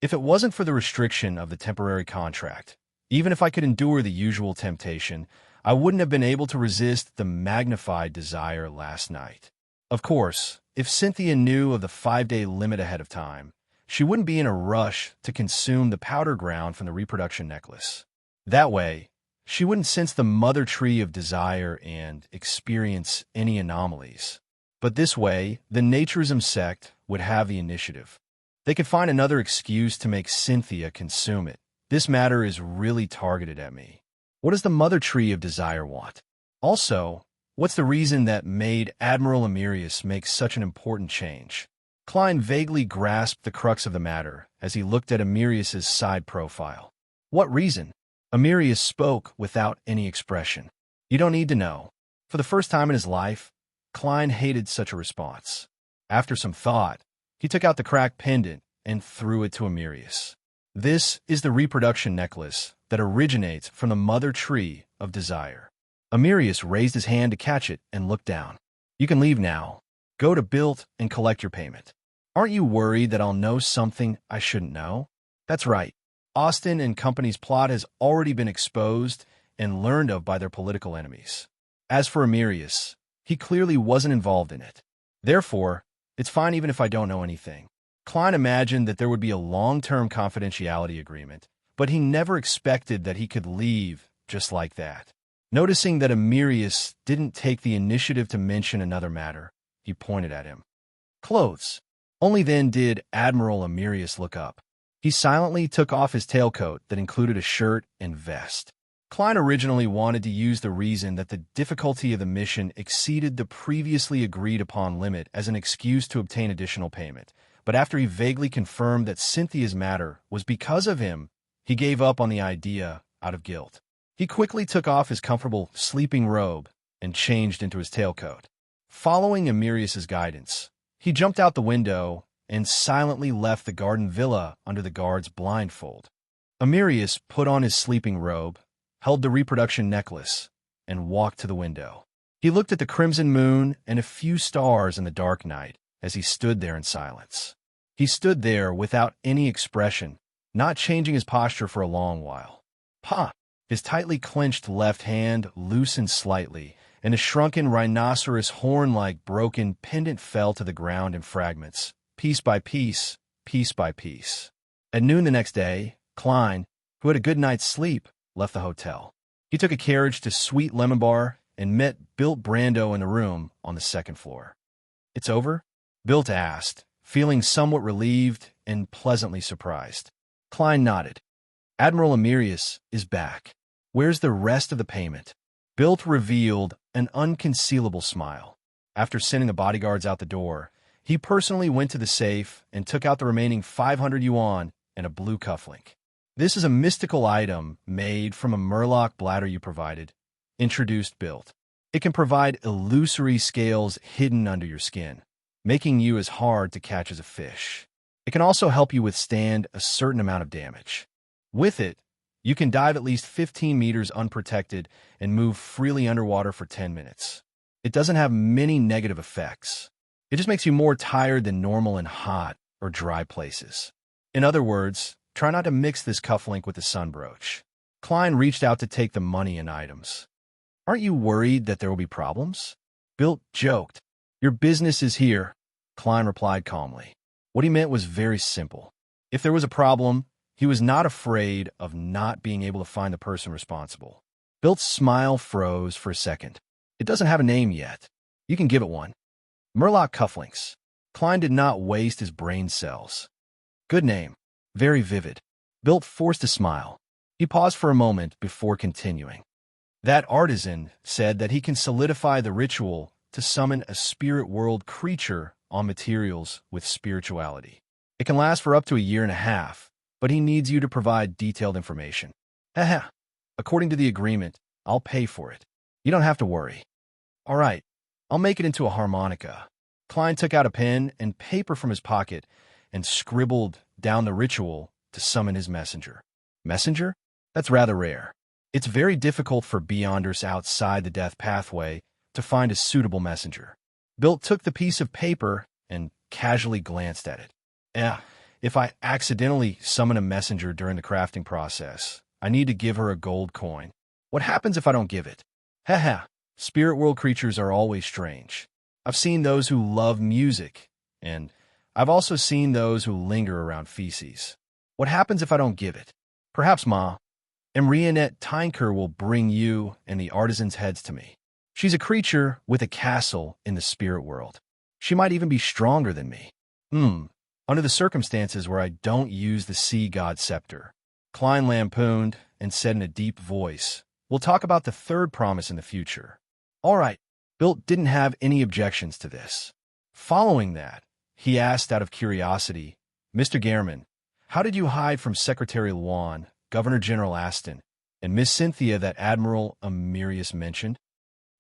If it wasn't for the restriction of the temporary contract, even if I could endure the usual temptation, I wouldn't have been able to resist the magnified desire last night. Of course, if Cynthia knew of the 5-day limit ahead of time, she wouldn't be in a rush to consume the powder ground from the reproduction necklace. That way, she wouldn't sense the mother tree of desire and experience any anomalies. But this way, the naturism sect would have the initiative. They could find another excuse to make Cynthia consume it. This matter is really targeted at me. What does the mother tree of desire want? Also, what's the reason that made Admiral Emerius make such an important change? Klein vaguely grasped the crux of the matter as he looked at Emerius's side profile. What reason? Emerius spoke without any expression. You don't need to know. For the first time in his life, Klein hated such a response. After some thought, he took out the cracked pendant and threw it to Emerius. This is the reproduction necklace that originates from the mother tree of desire. Amirius raised his hand to catch it and looked down. You can leave now. Go to Built and collect your payment. Aren't you worried that I'll know something I shouldn't know? That's right. Austin and Company's plot has already been exposed and learned of by their political enemies. As for Amirius, he clearly wasn't involved in it. Therefore, it's fine even if I don't know anything. Klein imagined that there would be a long-term confidentiality agreement, but he never expected that he could leave just like that. Noticing that Amirius didn't take the initiative to mention another matter, he pointed at him. Clothes. Only then did Admiral Amirius look up. He silently took off his tailcoat that included a shirt and vest. Klein originally wanted to use the reason that the difficulty of the mission exceeded the previously agreed-upon limit as an excuse to obtain additional payment, but after he vaguely confirmed that Cynthia's matter was because of him, he gave up on the idea out of guilt. He quickly took off his comfortable sleeping robe and changed into his tailcoat. Following Amirius's guidance, he jumped out the window and silently left the garden villa under the guard's blindfold. Amirius put on his sleeping robe, held the reproduction necklace, and walked to the window. He looked at the crimson moon and a few stars in the dark night as he stood there in silence. He stood there without any expression, not changing his posture for a long while. Pa! His tightly clenched left hand loosened slightly, and a shrunken rhinoceros horn-like broken pendant fell to the ground in fragments, piece by piece, piece by piece. At noon the next day, Klein, who had a good night's sleep, left the hotel. He took a carriage to Sweet Lemon Bar and met Bilt Brando in the room on the second floor. It's over? Bilt asked, feeling somewhat relieved and pleasantly surprised. Klein nodded. Admiral Amirius is back. Where's the rest of the payment? Bilt revealed an unconcealable smile. After sending the bodyguards out the door, he personally went to the safe and took out the remaining 500 yuan and a blue cufflink. This is a mystical item made from a murloc bladder you provided, introduced Bilt. It can provide illusory scales hidden under your skin, making you as hard to catch as a fish. It can also help you withstand a certain amount of damage. With it, you can dive at least 15 meters unprotected and move freely underwater for 10 minutes. It doesn't have many negative effects. It just makes you more tired than normal in hot or dry places. In other words, try not to mix this cufflink with the sun brooch. Klein reached out to take the money and items. Aren't you worried that there will be problems? Bilt joked. Your business is here, Klein replied calmly. What he meant was very simple. If there was a problem, he was not afraid of not being able to find the person responsible. Bilt's smile froze for a second. It doesn't have a name yet. You can give it one. Murloc cufflinks. Klein did not waste his brain cells. Good name. Very vivid. Bilt forced a smile. He paused for a moment before continuing. That artisan said that he can solidify the ritual to summon a spirit world creature on materials with spirituality. It can last for up to a year and a half, but he needs you to provide detailed information. Haha. According to the agreement, I'll pay for it. You don't have to worry. All right, I'll make it into a harmonica. Klein took out a pen and paper from his pocket and scribbled down the ritual to summon his messenger. Messenger? That's rather rare. It's very difficult for Beyonders outside the death pathway to find a suitable messenger. Bilt took the piece of paper and casually glanced at it. If I accidentally summon a messenger during the crafting process, I need to give her a gold coin. What happens if I don't give it? Haha, spirit world creatures are always strange. I've seen those who love music, and I've also seen those who linger around feces. What happens if I don't give it? Perhaps Ma, Emrianette Tinker will bring you and the artisan's heads to me. She's a creature with a castle in the spirit world. She might even be stronger than me. Under the circumstances where I don't use the sea god scepter. Klein lampooned and said in a deep voice, we'll talk about the third promise in the future. All right, Bilt didn't have any objections to this. Following that, he asked out of curiosity, Mr. Gehrman, how did you hide from Secretary Luan, Governor General Aston, and Miss Cynthia that Admiral Amirius mentioned?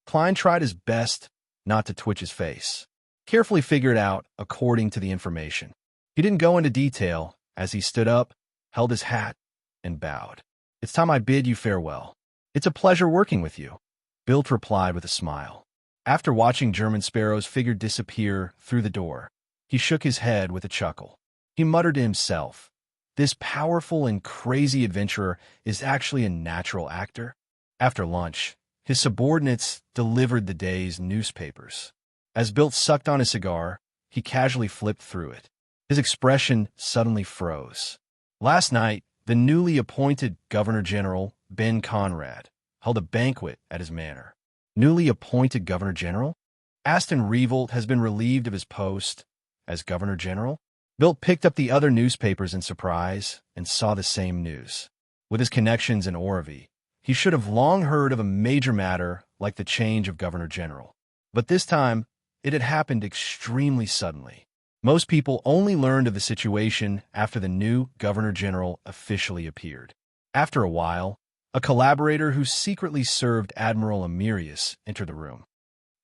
Klein tried his best not to twitch his face, carefully figured out according to the information. He didn't go into detail as he stood up held his hat, and bowed. "It's time I bid you farewell. It's a pleasure working with you," Bilt replied with a smile. After watching German Sparrow's figure disappear through the door, he shook his head with a chuckle. He muttered to himself, "This powerful and crazy adventurer is actually a natural actor." After lunch, his subordinates delivered the day's newspapers. As Bilt sucked on his cigar, he casually flipped through it. His expression suddenly froze. Last night, the newly appointed Governor-General, Ben Conrad, held a banquet at his manor. Newly appointed Governor-General? Aston Revolt has been relieved of his post as Governor-General? Bilt picked up the other newspapers in surprise and saw the same news. With his connections in Orvie, he should have long heard of a major matter like the change of Governor-General. But this time, it had happened extremely suddenly. Most people only learned of the situation after the new Governor-General officially appeared. After a while, a collaborator who secretly served Admiral Amirius entered the room.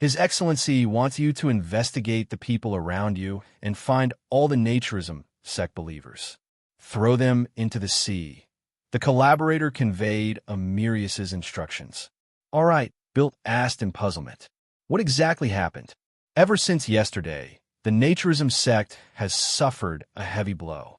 "His Excellency wants you to investigate the people around you and find all the naturism sect believers. Throw them into the sea." The collaborator conveyed Amirius's instructions. "All right," Bilt asked in puzzlement. "What exactly happened?" "Ever since yesterday, the naturism sect has suffered a heavy blow.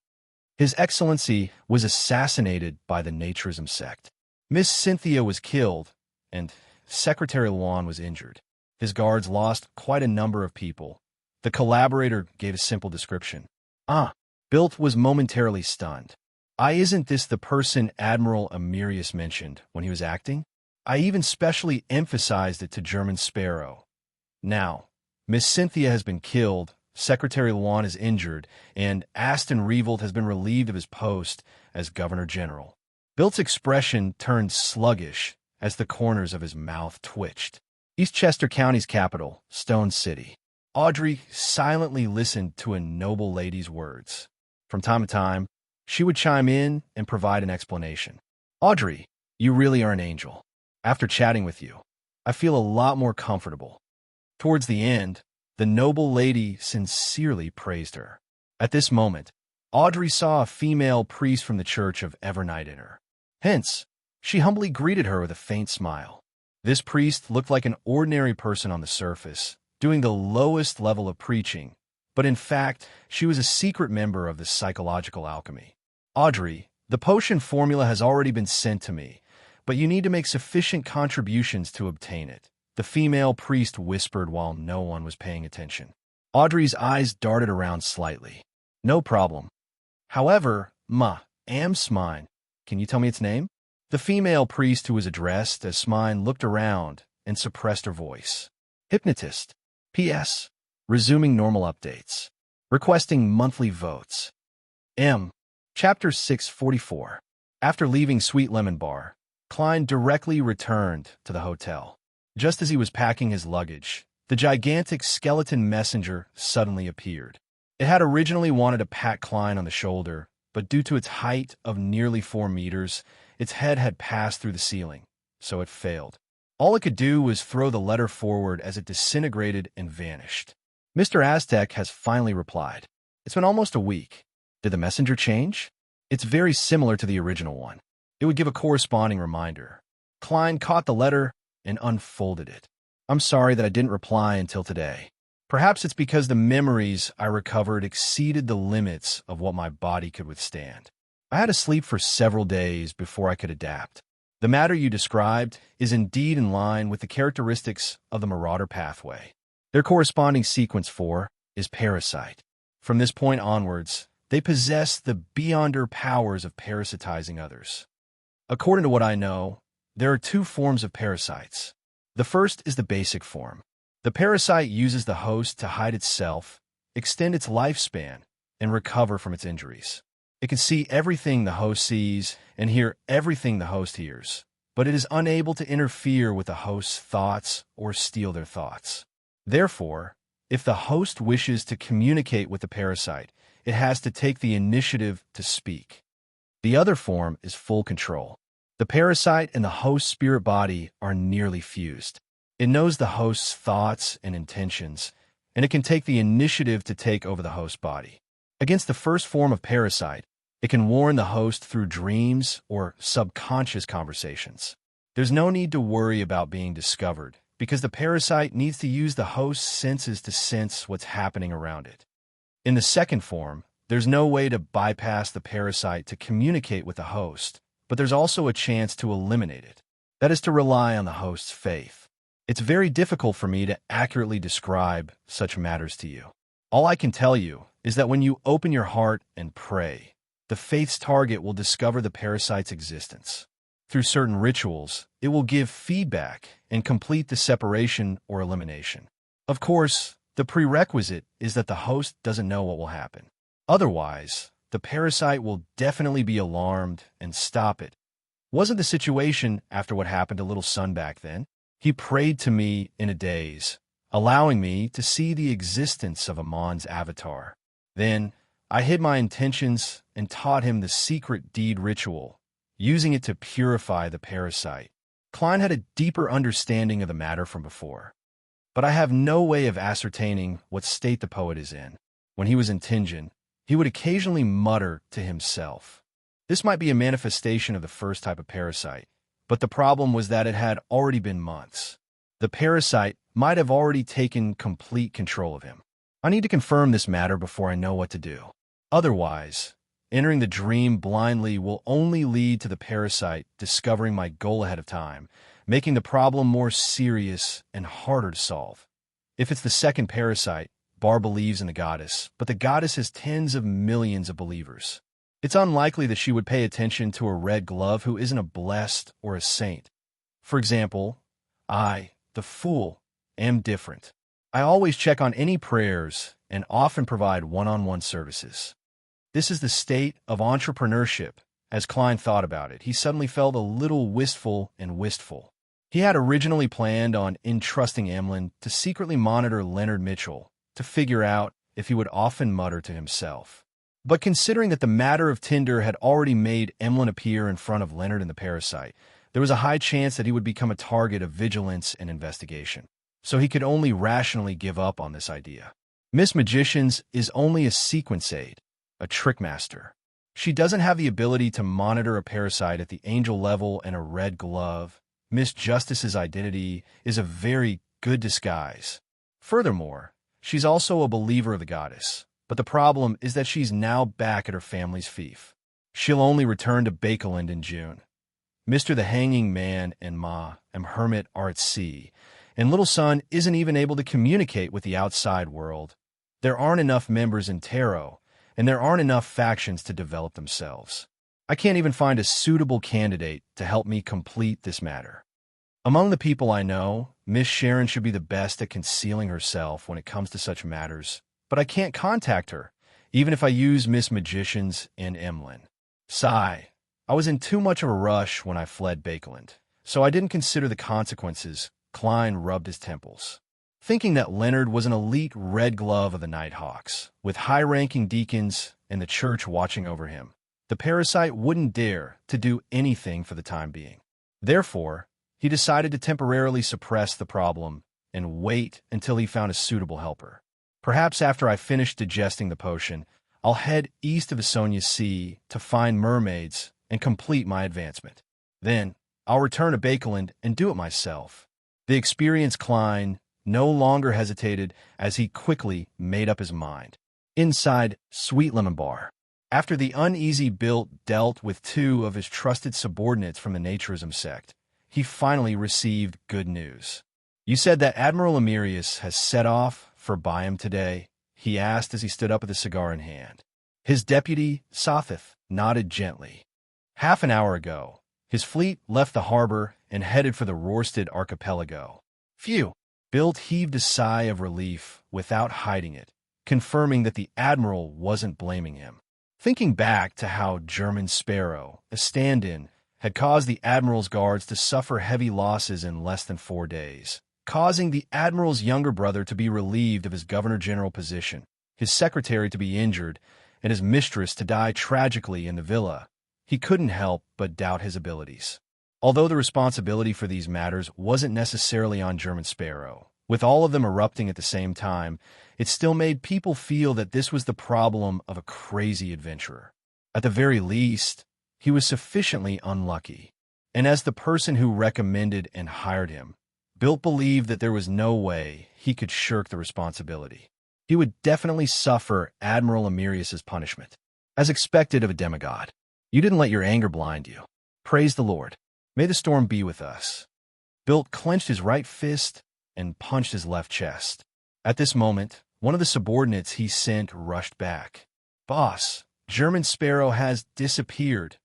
His Excellency was assassinated by the naturism sect. Miss Cynthia was killed, and Secretary Luan was injured. His guards lost quite a number of people." The collaborator gave a simple description. Bilt was momentarily stunned. Isn't this the person Admiral Amirius mentioned when he was acting? I even specially emphasized it to German Sparrow. Now, Miss Cynthia has been killed, Secretary Luan is injured, and Aston Revolt has been relieved of his post as Governor-General. Bilt's expression turned sluggish as the corners of his mouth twitched. Eastchester County's capital, Stone City. Audrey silently listened to a noble lady's words. From time to time, she would chime in and provide an explanation. "Audrey, you really are an angel. After chatting with you, I feel a lot more comfortable." Towards the end, the noble lady sincerely praised her. At this moment, Audrey saw a female priest from the Church of Evernight enter. Hence, she humbly greeted her with a faint smile. This priest looked like an ordinary person on the surface, doing the lowest level of preaching, but in fact, she was a secret member of the psychological alchemy. "Audrey, the potion formula has already been sent to me, but you need to make sufficient contributions to obtain it," the female priest whispered while no one was paying attention. Audrey's eyes darted around slightly. "No problem. However, Smine, can you tell me its name?" The female priest who was addressed as Smine looked around and suppressed her voice. "Hypnotist. P.S. Resuming normal updates. Requesting monthly votes." Chapter 644. After leaving Sweet Lemon Bar, Klein directly returned to the hotel. Just as he was packing his luggage, the gigantic skeleton messenger suddenly appeared. It had originally wanted to pat Klein on the shoulder, but due to its height of nearly 4 meters, its head had passed through the ceiling, so it failed. All it could do was throw the letter forward as it disintegrated and vanished. Mr. Aztec has finally replied. "It's been almost a week. Did the messenger change?" "It's very similar to the original one." It would give a corresponding reminder. Klein caught the letter and unfolded it. "I'm sorry that I didn't reply until today. Perhaps it's because the memories I recovered exceeded the limits of what my body could withstand. I had to sleep for several days before I could adapt. The matter you described is indeed in line with the characteristics of the Marauder pathway. Their corresponding sequence 4 is Parasite. From this point onwards, they possess the beyonder powers of parasitizing others. According to what I know, there are 2 forms of parasites. The first is the basic form. The parasite uses the host to hide itself, extend its lifespan, and recover from its injuries. It can see everything the host sees and hear everything the host hears, but it is unable to interfere with the host's thoughts or steal their thoughts. Therefore, if the host wishes to communicate with the parasite, it has to take the initiative to speak. The other form is full control. The parasite and the host's spirit body are nearly fused. It knows the host's thoughts and intentions, and it can take the initiative to take over the host body. Against the first form of parasite, It can warn the host through dreams or subconscious conversations. There's no need to worry about being discovered, because the parasite needs to use the host's senses to sense what's happening around it. In the second form, there's no way to bypass the parasite to communicate with the host, but there's also a chance to eliminate it. That is to rely on the host's faith. It's very difficult for me to accurately describe such matters to you. All I can tell you is that when you open your heart and pray, the faith's target will discover the parasite's existence. Through certain rituals, it will give feedback and complete the separation or elimination. Of course, the prerequisite is that the host doesn't know what will happen. Otherwise, the parasite will definitely be alarmed and stop it. Wasn't the situation after what happened to little son back then? He prayed to me in a daze, allowing me to see the existence of Amon's avatar. Then, I hid my intentions and taught him the secret deed ritual, using it to purify the parasite. Klein had a deeper understanding of the matter from before, but I have no way of ascertaining what state the poet is in. When he was in Tingen, he would occasionally mutter to himself. This might be a manifestation of the first type of parasite, but the problem was that it had already been months. The parasite might have already taken complete control of him. I need to confirm this matter before I know what to do. Otherwise, entering the dream blindly will only lead to the parasite discovering my goal ahead of time, making the problem more serious and harder to solve. If it's the second parasite, Bar believes in the goddess, but the goddess has tens of millions of believers. It's unlikely that she would pay attention to a red glove who isn't a blessed or a saint. For example, I, the fool, am different. I always check on any prayers and often provide one-on-one services. This is the state of entrepreneurship. As Klein thought about it, he suddenly felt a little wistful and wistful. He had originally planned on entrusting Emlyn to secretly monitor Leonard Mitchell to figure out if he would often mutter to himself. But considering that the matter of Tinder had already made Emlyn appear in front of Leonard and the parasite, there was a high chance that he would become a target of vigilance and investigation. So he could only rationally give up on this idea. Miss Magicians is only a sequence aid, a trick master. She doesn't have the ability to monitor a parasite at the angel level and a red glove. Miss Justice's identity is a very good disguise. Furthermore, she's also a believer of the goddess, but the problem is that she's now back at her family's fief. She'll only return to Bakeland in June. Mr. the Hanging Man and Ma and Hermit are at sea, and Little Son isn't even able to communicate with the outside world. There aren't enough members in Tarot, and there aren't enough factions to develop themselves. I can't even find a suitable candidate to help me complete this matter. Among the people I know, Miss Sharon should be the best at concealing herself when it comes to such matters, but I can't contact her, even if I use Miss Magicians and Emlyn. Sigh. I was in too much of a rush when I fled Bakeland, so I didn't consider the consequences. Klein rubbed his temples, thinking that Leonard was an elite red glove of the Nighthawks, with high-ranking deacons and the church watching over him. The parasite wouldn't dare to do anything for the time being. Therefore, he decided to temporarily suppress the problem and wait until he found a suitable helper. Perhaps after I finish digesting the potion, I'll head east of Isonia Sea to find mermaids and complete my advancement. Then, I'll return to Bakeland and do it myself. The experienced Klein no longer hesitated as he quickly made up his mind. Inside Sweet Lemon Bar, after the uneasy Bilt dealt with two of his trusted subordinates from the Naturism sect, he finally received good news. "You said that Admiral Emirius has set off for Byam today?" he asked as he stood up with a cigar in hand. His deputy, Sothith, nodded gently. "Half an hour ago, his fleet left the harbor and headed for the Rorstad archipelago." Phew! Bilt heaved a sigh of relief without hiding it, confirming that the admiral wasn't blaming him. Thinking back to how German Sparrow, a stand-in, had caused the admiral's guards to suffer heavy losses in less than 4 days, causing the admiral's younger brother to be relieved of his governor-general position, his secretary to be injured, and his mistress to die tragically in the villa, he couldn't help but doubt his abilities. Although the responsibility for these matters wasn't necessarily on German Sparrow, with all of them erupting at the same time, it still made people feel that this was the problem of a crazy adventurer. At the very least, he was sufficiently unlucky. And as the person who recommended and hired him, Bilt believed that there was no way he could shirk the responsibility. He would definitely suffer Admiral Amirius's punishment, as expected of a demigod. You didn't let your anger blind you. Praise the Lord. May the storm be with us. Bilt clenched his right fist and punched his left chest. At this moment, one of the subordinates he sent rushed back. Boss, German Sparrow has disappeared,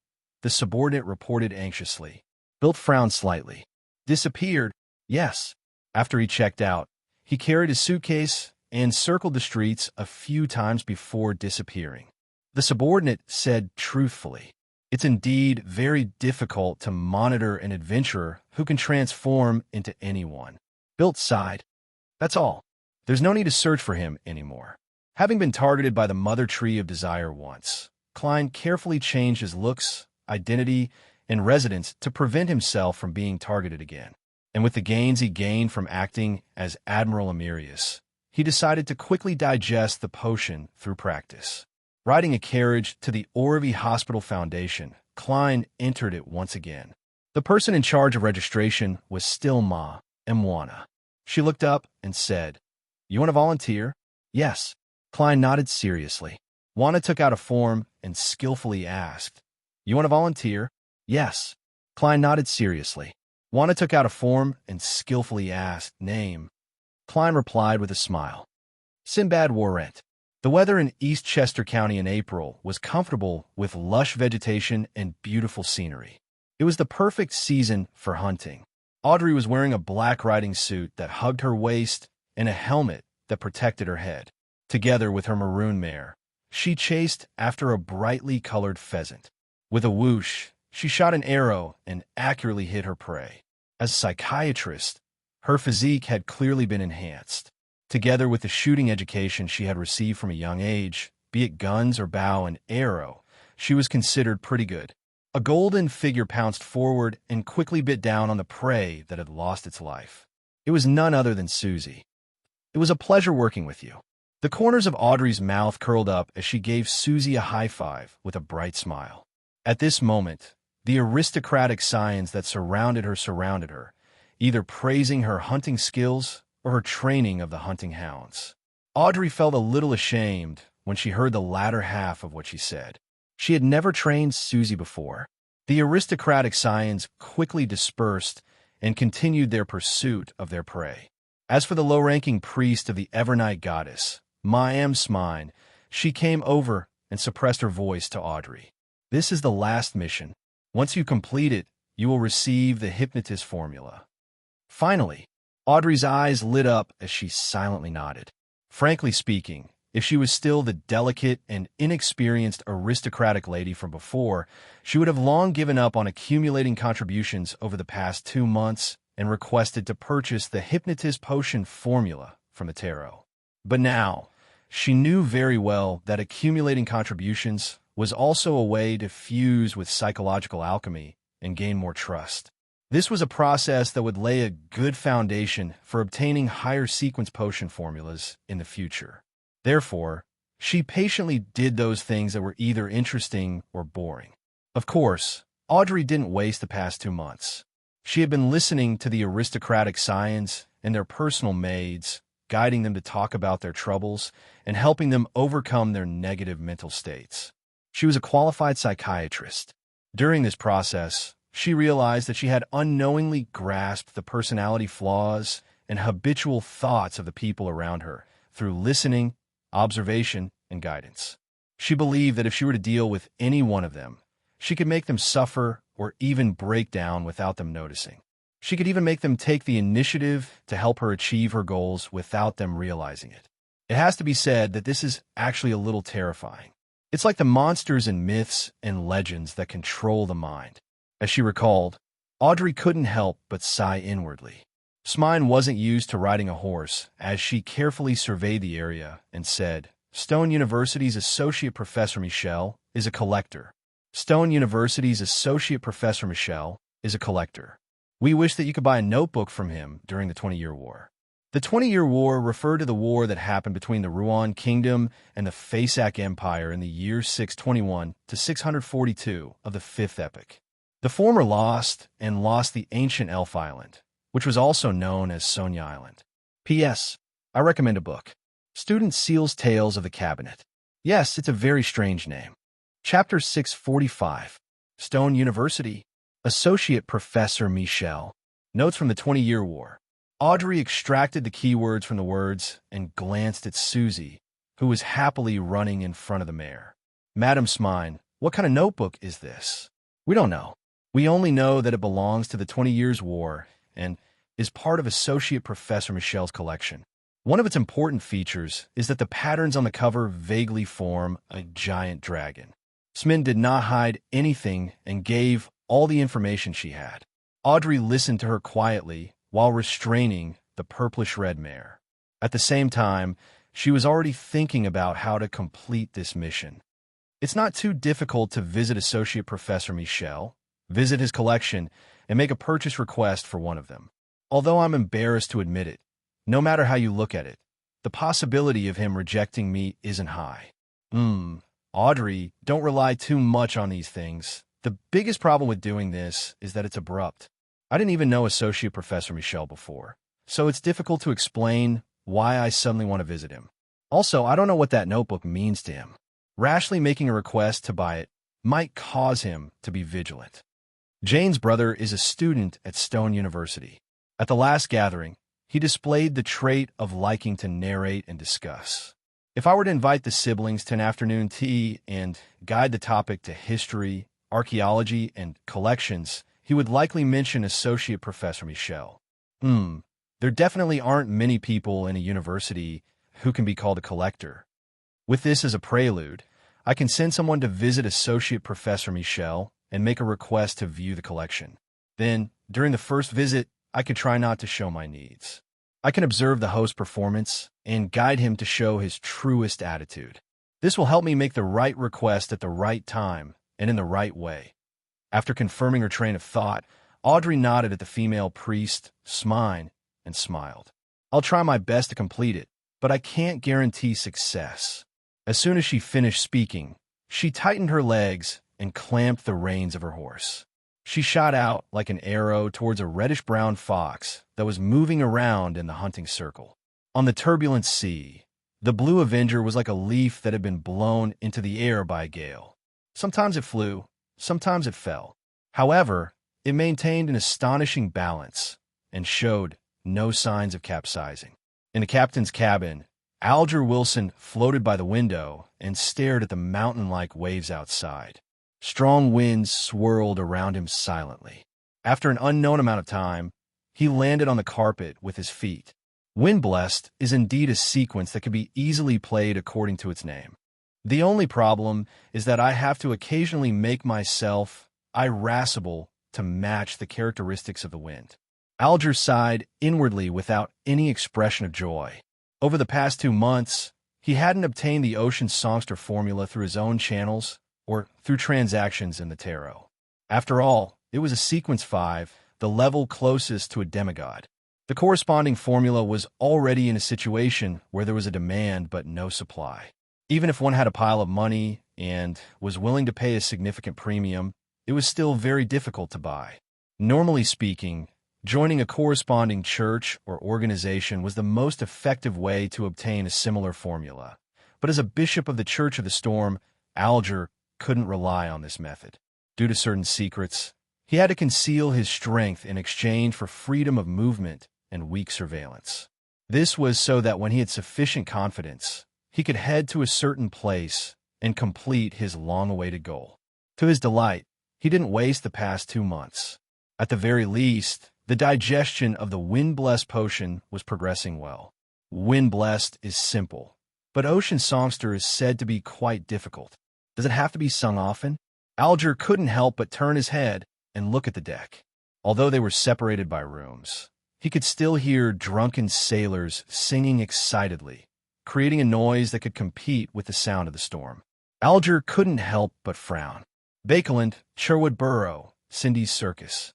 the subordinate reported anxiously. Bilt frowned slightly. Disappeared? Yes. After he checked out, he carried his suitcase and circled the streets a few times before disappearing. The subordinate said truthfully, "It's indeed very difficult to monitor an adventurer who can transform into anyone." Bilt sighed. That's all. There's no need to search for him anymore. Having been targeted by the mother tree of desire once, Klein carefully changed his looks, identity, and residence to prevent himself from being targeted again. And with the gains he gained from acting as Admiral Amirius, he decided to quickly digest the potion through practice. Riding a carriage to the Orvie Hospital Foundation, Klein entered it once again. The person in charge of registration was still Ma, Mwana. She looked up and said, "You want to volunteer?" "Yes." Klein nodded seriously. Wana took out a form and skillfully asked, "You want to volunteer?" "Yes." Klein nodded seriously. Wana took out a form and skillfully asked, "Name?" Klein replied with a smile. Sinbad Warrant. The weather in East Chester County in April was comfortable with lush vegetation and beautiful scenery. It was the perfect season for hunting. Audrey was wearing a black riding suit that hugged her waist and a helmet that protected her head. Together with her maroon mare, she chased after a brightly colored pheasant. With a whoosh, she shot an arrow and accurately hit her prey. As a psychiatrist, her physique had clearly been enhanced. Together with the shooting education she had received from a young age, be it guns or bow and arrow, she was considered pretty good. A golden figure pounced forward and quickly bit down on the prey that had lost its life. It was none other than Susie. "It was a pleasure working with you." The corners of Audrey's mouth curled up as she gave Susie a high five with a bright smile. At this moment, the aristocratic scions that surrounded her, either praising her hunting skills or her training of the hunting hounds. Audrey felt a little ashamed when she heard the latter half of what she said. She had never trained Susie before. The aristocratic scions quickly dispersed and continued their pursuit of their prey. As for the low-ranking priest of the Evernight goddess, Maam Smine, she came over and suppressed her voice to Audrey. "This is the last mission. Once you complete it, you will receive the hypnotist formula." Finally, Audrey's eyes lit up as she silently nodded. Frankly speaking, if she was still the delicate and inexperienced aristocratic lady from before, she would have long given up on accumulating contributions over the past 2 months and requested to purchase the hypnotist potion formula from the tarot. But now, she knew very well that accumulating contributions was also a way to fuse with psychological alchemy and gain more trust. This was a process that would lay a good foundation for obtaining higher sequence potion formulas in the future. Therefore, she patiently did those things that were either interesting or boring. Of course, Audrey didn't waste the past 2 months. She had been listening to the aristocratic scions and their personal maids, guiding them to talk about their troubles and helping them overcome their negative mental states. She was a qualified psychiatrist. During this process, she realized that she had unknowingly grasped the personality flaws and habitual thoughts of the people around her through listening, observation, and guidance. She believed that if she were to deal with any one of them, she could make them suffer or even break down without them noticing. She could even make them take the initiative to help her achieve her goals without them realizing it. It has to be said that this is actually a little terrifying. It's like the monsters and myths and legends that control the mind. As she recalled, Audrey couldn't help but sigh inwardly. Smine wasn't used to riding a horse, as she carefully surveyed the area and said, "Stone University's Associate Professor Michel is a collector. Stone University's Associate Professor Michel is a collector. We wish that you could buy a notebook from him during the 20-Year War." The 20-Year War referred to the war that happened between the Ruan Kingdom and the Faesac Empire in the years 621 to 642 of the Fifth Epoch. The former lost the ancient Elf Island, which was also known as Sonia Island. P.S. I recommend a book. Student Seal's Tales of the Cabinet. Yes, it's a very strange name. Chapter 645. Stone University. Associate Professor Michel. Notes from the 20-Year War. Audrey extracted the keywords from the words and glanced at Susie, who was happily running in front of the mare. Madam Smine, what kind of notebook is this? We don't know. We only know that it belongs to the 20 Years' War and is part of Associate Professor Michel's collection. One of its important features is that the patterns on the cover vaguely form a giant dragon. Smine did not hide anything and gave all the information she had. Audrey listened to her quietly while restraining the purplish-red mare. At the same time, she was already thinking about how to complete this mission. It's not too difficult to visit Associate Professor Michel, visit his collection, and make a purchase request for one of them. Although I'm embarrassed to admit it, no matter how you look at it, the possibility of him rejecting me isn't high. Audrey, don't rely too much on these things. The biggest problem with doing this is that it's abrupt. I didn't even know Associate Professor Michel before, so it's difficult to explain why I suddenly want to visit him. Also, I don't know what that notebook means to him. Rashly making a request to buy it might cause him to be vigilant. Jane's brother is a student at Stone University. At the last gathering, he displayed the trait of liking to narrate and discuss. If I were to invite the siblings to an afternoon tea and guide the topic to history, archaeology, and collections, he would likely mention Associate Professor Michel. There definitely aren't many people in a university who can be called a collector. With this as a prelude, I can send someone to visit Associate Professor Michel and make a request to view the collection. Then, during the first visit, I could try not to show my needs. I can observe the host's performance and guide him to show his truest attitude. This will help me make the right request at the right time and in the right way. After confirming her train of thought, Audrey nodded at the female priest, Smine, and smiled. I'll try my best to complete it, but I can't guarantee success. As soon as she finished speaking, she tightened her legs and clamped the reins of her horse. She shot out like an arrow towards a reddish-brown fox that was moving around in the hunting circle. On the turbulent sea, the Blue Avenger was like a leaf that had been blown into the air by a gale. Sometimes it flew, sometimes it fell. However, it maintained an astonishing balance and showed no signs of capsizing. In the captain's cabin, Alger Wilson floated by the window and stared at the mountain-like waves outside. Strong winds swirled around him silently. After an unknown amount of time, he landed on the carpet with his feet. Wind-blessed is indeed a sequence that can be easily played according to its name. The only problem is that I have to occasionally make myself irascible to match the characteristics of the wind. Alger sighed inwardly without any expression of joy. Over the past 2 months, he hadn't obtained the Ocean Songster formula through his own channels or through transactions in the tarot. After all, it was a sequence 5, the level closest to a demigod. The corresponding formula was already in a situation where there was a demand but no supply. Even if one had a pile of money and was willing to pay a significant premium, it was still very difficult to buy. Normally speaking, joining a corresponding church or organization was the most effective way to obtain a similar formula. But as a bishop of the Church of the Storm, Alger couldn't rely on this method. Due to certain secrets, he had to conceal his strength in exchange for freedom of movement and weak surveillance. This was so that when he had sufficient confidence, he could head to a certain place and complete his long-awaited goal. To his delight, he didn't waste the past 2 months. At the very least, the digestion of the Wind-Blessed potion was progressing well. Wind-Blessed is simple, but Ocean Songster is said to be quite difficult. Does it have to be sung often? Alger couldn't help but turn his head and look at the deck. Although they were separated by rooms, he could still hear drunken sailors singing excitedly, creating a noise that could compete with the sound of the storm. Alger couldn't help but frown. Bakeland, Sherwood Borough, Cindy's Circus.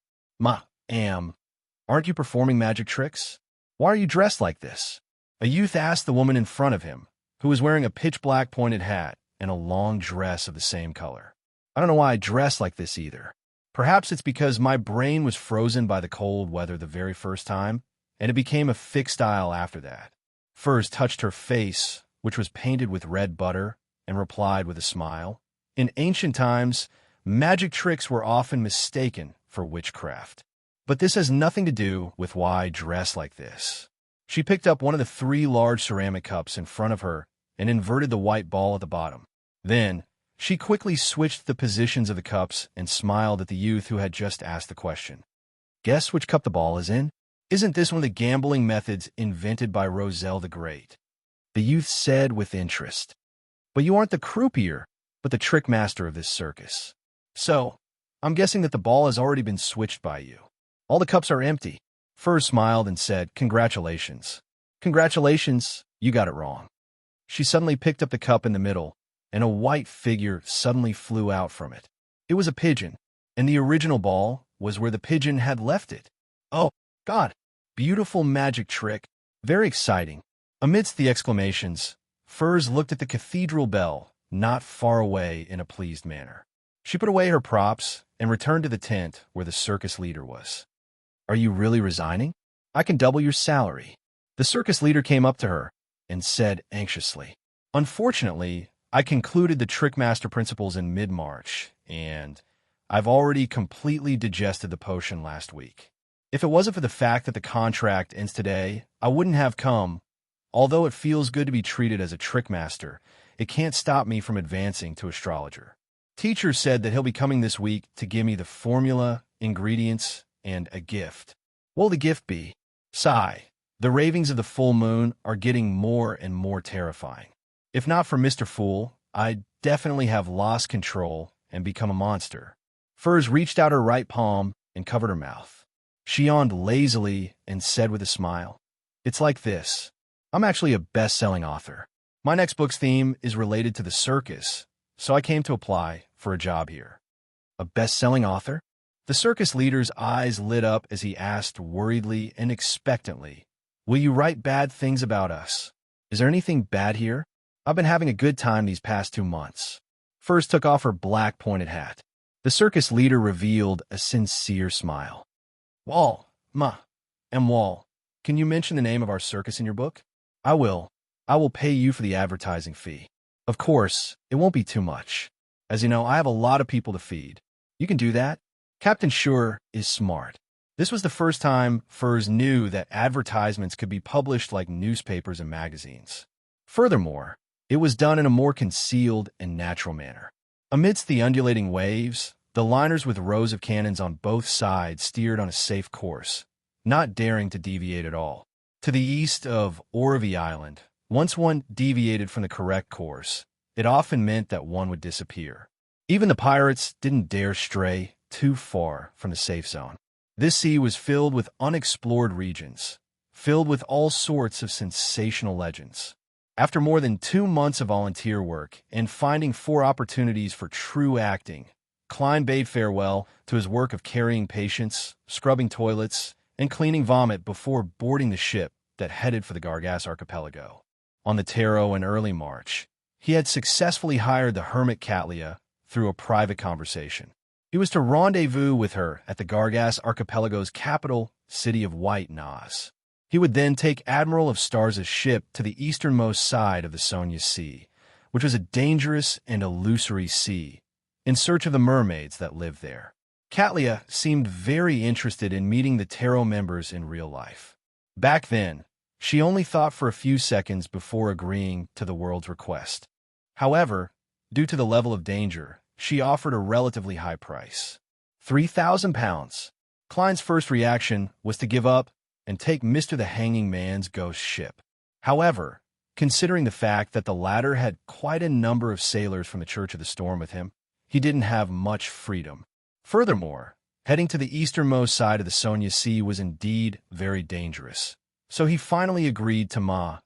Aren't you performing magic tricks? Why are you dressed like this? A youth asked the woman in front of him, who was wearing a pitch-black pointed hat and a long dress of the same color. I don't know why I dress like this either. Perhaps it's because my brain was frozen by the cold weather the very first time, and it became a fixed style after that. Furs touched her face, which was painted with red butter, and replied with a smile. In ancient times, magic tricks were often mistaken for witchcraft. But this has nothing to do with why I dress like this. She picked up one of the 3 large ceramic cups in front of her and inverted the white ball at the bottom. Then, she quickly switched the positions of the cups and smiled at the youth who had just asked the question. Guess which cup the ball is in? Isn't this one of the gambling methods invented by Roselle the Great? The youth said with interest. But you aren't the croupier, but the trick master of this circus. So, I'm guessing that the ball has already been switched by you. All the cups are empty. Furs smiled and said, Congratulations. Congratulations, you got it wrong. She suddenly picked up the cup in the middle, and a white figure suddenly flew out from it. It was a pigeon, and the original ball was where the pigeon had left it. Oh, God! Beautiful magic trick. Very exciting. Amidst the exclamations, Furs looked at the cathedral bell, not far away, in a pleased manner. She put away her props and returned to the tent where the circus leader was. Are you really resigning? I can double your salary. The circus leader came up to her and said anxiously, Unfortunately, I concluded the Trickmaster principles in mid-March, and I've already completely digested the potion last week. If it wasn't for the fact that the contract ends today, I wouldn't have come. Although it feels good to be treated as a Trickmaster, it can't stop me from advancing to astrologer. Teacher said that he'll be coming this week to give me the formula, ingredients, and a gift. What will the gift be? Sigh. The ravings of the full moon are getting more and more terrifying. If not for Mr. Fool, I'd definitely have lost control and become a monster. Furs reached out her right palm and covered her mouth. She yawned lazily and said with a smile, It's like this. I'm actually a best-selling author. My next book's theme is related to the circus, so I came to apply for a job here. A best-selling author? The circus leader's eyes lit up as he asked worriedly and expectantly, Will you write bad things about us? Is there anything bad here? I've been having a good time these past 2 months. Furs took off her black pointed hat. The circus leader revealed a sincere smile. Wall, Wall, can you mention the name of our circus in your book? I will. I will pay you for the advertising fee. Of course, it won't be too much. As you know, I have a lot of people to feed. You can do that? Captain Sure is smart. This was the first time Furs knew that advertisements could be published like newspapers and magazines. Furthermore, it was done in a more concealed and natural manner. Amidst the undulating waves, the liners with rows of cannons on both sides steered on a safe course, not daring to deviate at all. To the east of Orvie Island, once one deviated from the correct course, it often meant that one would disappear. Even the pirates didn't dare stray too far from the safe zone. This sea was filled with unexplored regions, filled with all sorts of sensational legends. After more than 2 months of volunteer work and finding 4 opportunities for true acting, Klein bade farewell to his work of carrying patients, scrubbing toilets, and cleaning vomit before boarding the ship that headed for the Gargas archipelago. On the Taro in early March, he had successfully hired the hermit Catlia through a private conversation. He was to rendezvous with her at the Gargas archipelago's capital, city of White Nas. He would then take Admiral of Stars' ship to the easternmost side of the Sonia Sea, which was a dangerous and illusory sea, in search of the mermaids that lived there. Catlia seemed very interested in meeting the Taro members in real life. Back then, she only thought for a few seconds before agreeing to the world's request. However, due to the level of danger, she offered a relatively high price. 3,000 pounds. Klein's first reaction was to give up and take Mr. the Hanging Man's ghost ship. However, considering the fact that the latter had quite a number of sailors from the Church of the Storm with him, he didn't have much freedom. Furthermore, heading to the easternmost side of the Sonia Sea was indeed very dangerous, so he finally agreed to Ma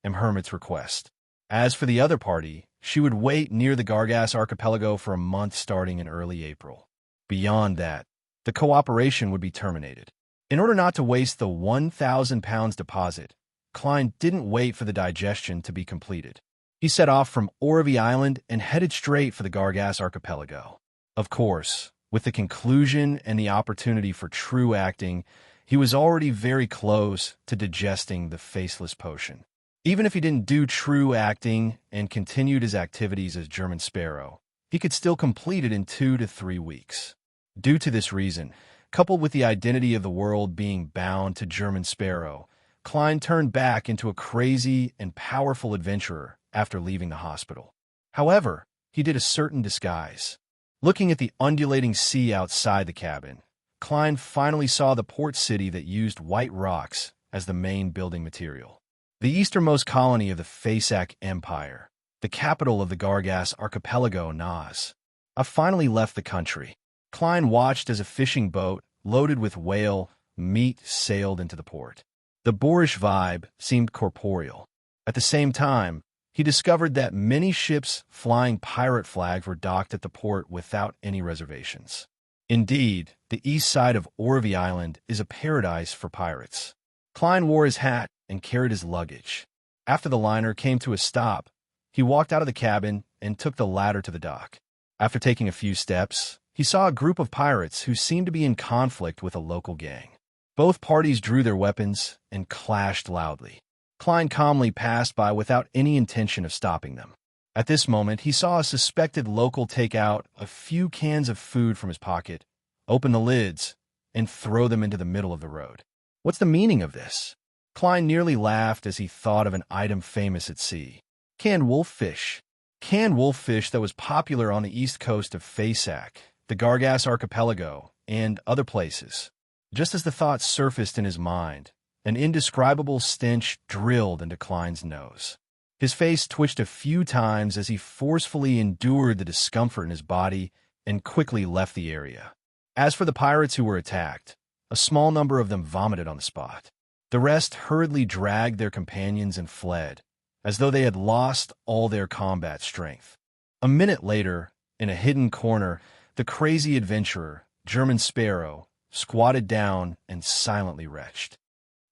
and Hermit's request. As for the other party, she would wait near the Gargas archipelago for a month starting in early April. Beyond that, the cooperation would be terminated. In order not to waste the 1,000 pounds deposit, Klein didn't wait for the digestion to be completed. He set off from Orvie Island and headed straight for the Gargas archipelago. Of course, with the conclusion and the opportunity for true acting, he was already very close to digesting the faceless potion. Even if he didn't do true acting and continued his activities as German Sparrow, he could still complete it in 2 to 3 weeks. Due to this reason, coupled with the identity of the world being bound to German Sparrow, Klein turned back into a crazy and powerful adventurer after leaving the hospital. However, he did a certain disguise. Looking at the undulating sea outside the cabin, Klein finally saw the port city that used white rocks as the main building material. The easternmost colony of the Fasak Empire, the capital of the Gargas archipelago, Nas. I finally left the country. Klein watched as a fishing boat loaded with whale meat sailed into the port. The boorish vibe seemed corporeal. At the same time, he discovered that many ships flying pirate flags were docked at the port without any reservations. Indeed, the east side of Orvie Island is a paradise for pirates. Klein wore his hat and carried his luggage. After the liner came to a stop, he walked out of the cabin and took the ladder to the dock. After taking a few steps, he saw a group of pirates who seemed to be in conflict with a local gang. Both parties drew their weapons and clashed loudly. Klein calmly passed by without any intention of stopping them. At this moment, he saw a suspected local take out a few cans of food from his pocket, open the lids, and throw them into the middle of the road. What's the meaning of this? Klein nearly laughed as he thought of an item famous at sea. Canned wolffish. Canned wolffish that was popular on the east coast of Fasak, the Gargas archipelago, and other places. Just as the thought surfaced in his mind, an indescribable stench drilled into Klein's nose. His face twitched a few times as he forcefully endured the discomfort in his body and quickly left the area. As for the pirates who were attacked, a small number of them vomited on the spot. The rest hurriedly dragged their companions and fled, as though they had lost all their combat strength. A minute later, in a hidden corner, the crazy adventurer, German Sparrow, squatted down and silently retched.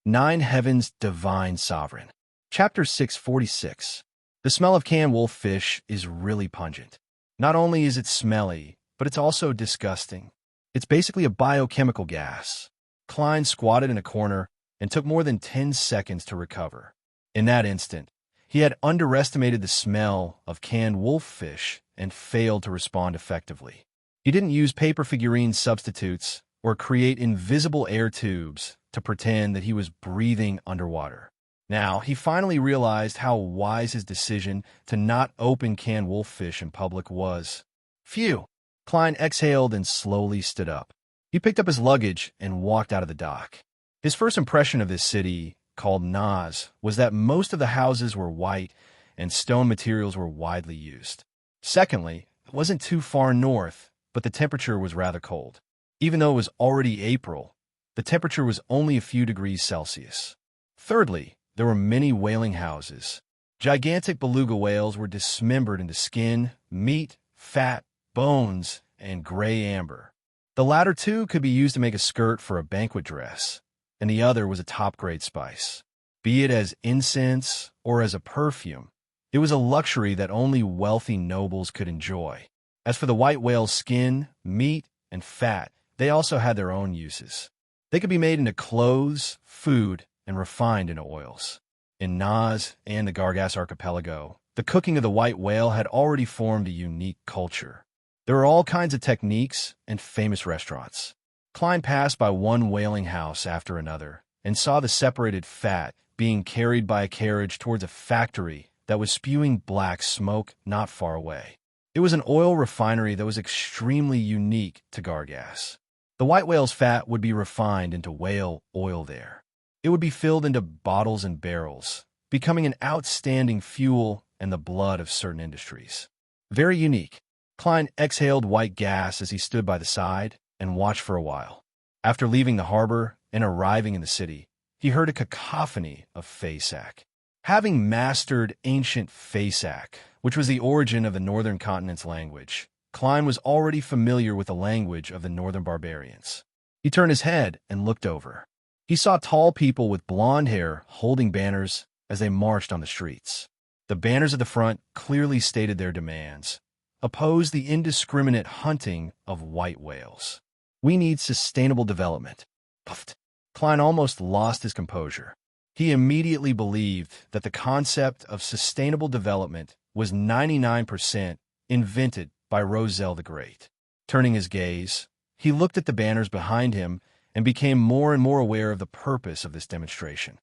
9 Heaven's Divine Sovereign. Chapter 646. The smell of canned wolffish is really pungent. Not only is it smelly, but it's also disgusting. It's basically a biochemical gas. Klein squatted in a corner and took more than 10 seconds to recover. In that instant, he had underestimated the smell of canned wolffish and failed to respond effectively. He didn't use paper figurine substitutes or create invisible air tubes to pretend that he was breathing underwater. Now, he finally realized how wise his decision to not open canned wolffish in public was. Phew! Klein exhaled and slowly stood up. He picked up his luggage and walked out of the dock. His first impression of this city, called Nas, was that most of the houses were white and stone materials were widely used. Secondly, it wasn't too far north, but the temperature was rather cold. Even though it was already April, the temperature was only a few degrees Celsius. Thirdly, there were many whaling houses. Gigantic beluga whales were dismembered into skin, meat, fat, bones, and gray amber. The latter two could be used to make a skirt for a banquet dress, and the other was a top-grade spice. Be it as incense or as a perfume, it was a luxury that only wealthy nobles could enjoy. As for the white whale's skin, meat, and fat, they also had their own uses. They could be made into clothes, food, and refined into oils. In Nas and the Gargas archipelago, the cooking of the white whale had already formed a unique culture. There were all kinds of techniques and famous restaurants. Klein passed by one whaling house after another and saw the separated fat being carried by a carriage towards a factory that was spewing black smoke not far away. It was an oil refinery that was extremely unique to Gargas. The white whale's fat would be refined into whale oil there. It would be filled into bottles and barrels, becoming an outstanding fuel and the blood of certain industries. Very unique. Klein exhaled white gas as he stood by the side and watched for a while. After leaving the harbor and arriving in the city, he heard a cacophony of Fasak. Having mastered ancient Fasak, which was the origin of the northern continent's language, Klein was already familiar with the language of the northern barbarians. He turned his head and looked over. He saw tall people with blonde hair holding banners as they marched on the streets. The banners at the front clearly stated their demands. Oppose the indiscriminate hunting of white whales. We need sustainable development. Puffed. Klein almost lost his composure. He immediately believed that the concept of sustainable development was 99% invented by Roselle the Great. Turning his gaze, he looked at the banners behind him and became more and more aware of the purpose of this demonstration.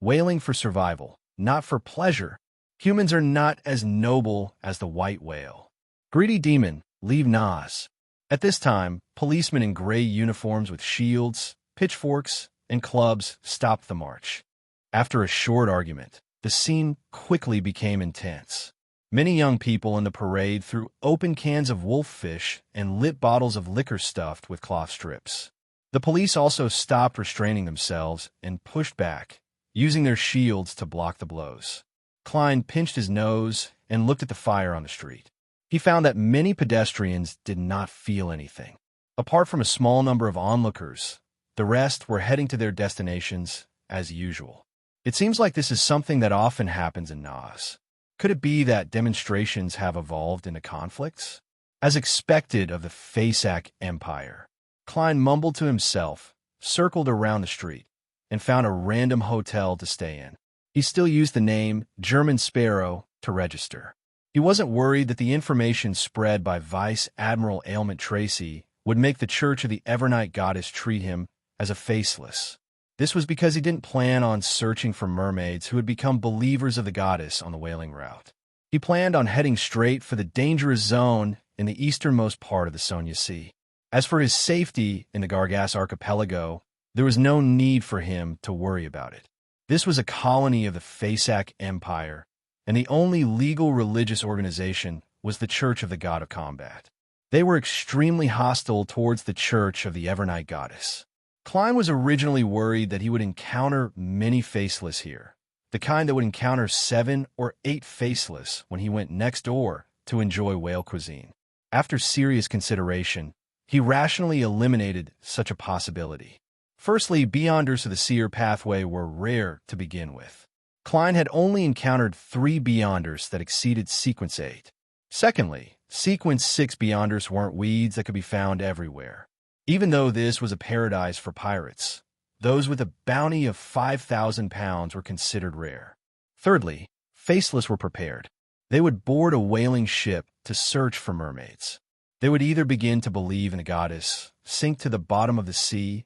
Whaling for survival, not for pleasure. Humans are not as noble as the white whale. Greedy demon, leave Nas. At this time, policemen in gray uniforms with shields, pitchforks, and clubs stopped the march. After a short argument, the scene quickly became intense. Many young people in the parade threw open cans of wolffish and lit bottles of liquor stuffed with cloth strips. The police also stopped restraining themselves and pushed back, using their shields to block the blows. Klein pinched his nose and looked at the fire on the street. He found that many pedestrians did not feel anything. Apart from a small number of onlookers, the rest were heading to their destinations as usual. It seems like this is something that often happens in Nas. Could it be that demonstrations have evolved into conflicts? As expected of the Fasak Empire, Klein mumbled to himself, circled around the street, and found a random hotel to stay in. He still used the name German Sparrow to register. He wasn't worried that the information spread by Vice Admiral Ailment Tracy would make the Church of the Evernight Goddess treat him as a faceless. This was because he didn't plan on searching for mermaids who would become believers of the goddess on the whaling route. He planned on heading straight for the dangerous zone in the easternmost part of the Sonia Sea. As for his safety in the Gargas archipelago, there was no need for him to worry about it. This was a colony of the Fasak Empire, and the only legal religious organization was the Church of the God of Combat. They were extremely hostile towards the Church of the Evernight Goddess. Klein was originally worried that he would encounter many faceless here, the kind that would encounter 7 or 8 faceless when he went next door to enjoy whale cuisine. After serious consideration, he rationally eliminated such a possibility. Firstly, Beyonders of the Seer pathway were rare to begin with. Klein had only encountered 3 Beyonders that exceeded Sequence 8. Secondly, Sequence 6 Beyonders weren't weeds that could be found everywhere. Even though this was a paradise for pirates, those with a bounty of 5,000 pounds were considered rare. Thirdly, faceless were prepared. They would board a whaling ship to search for mermaids. They would either begin to believe in a goddess, sink to the bottom of the sea,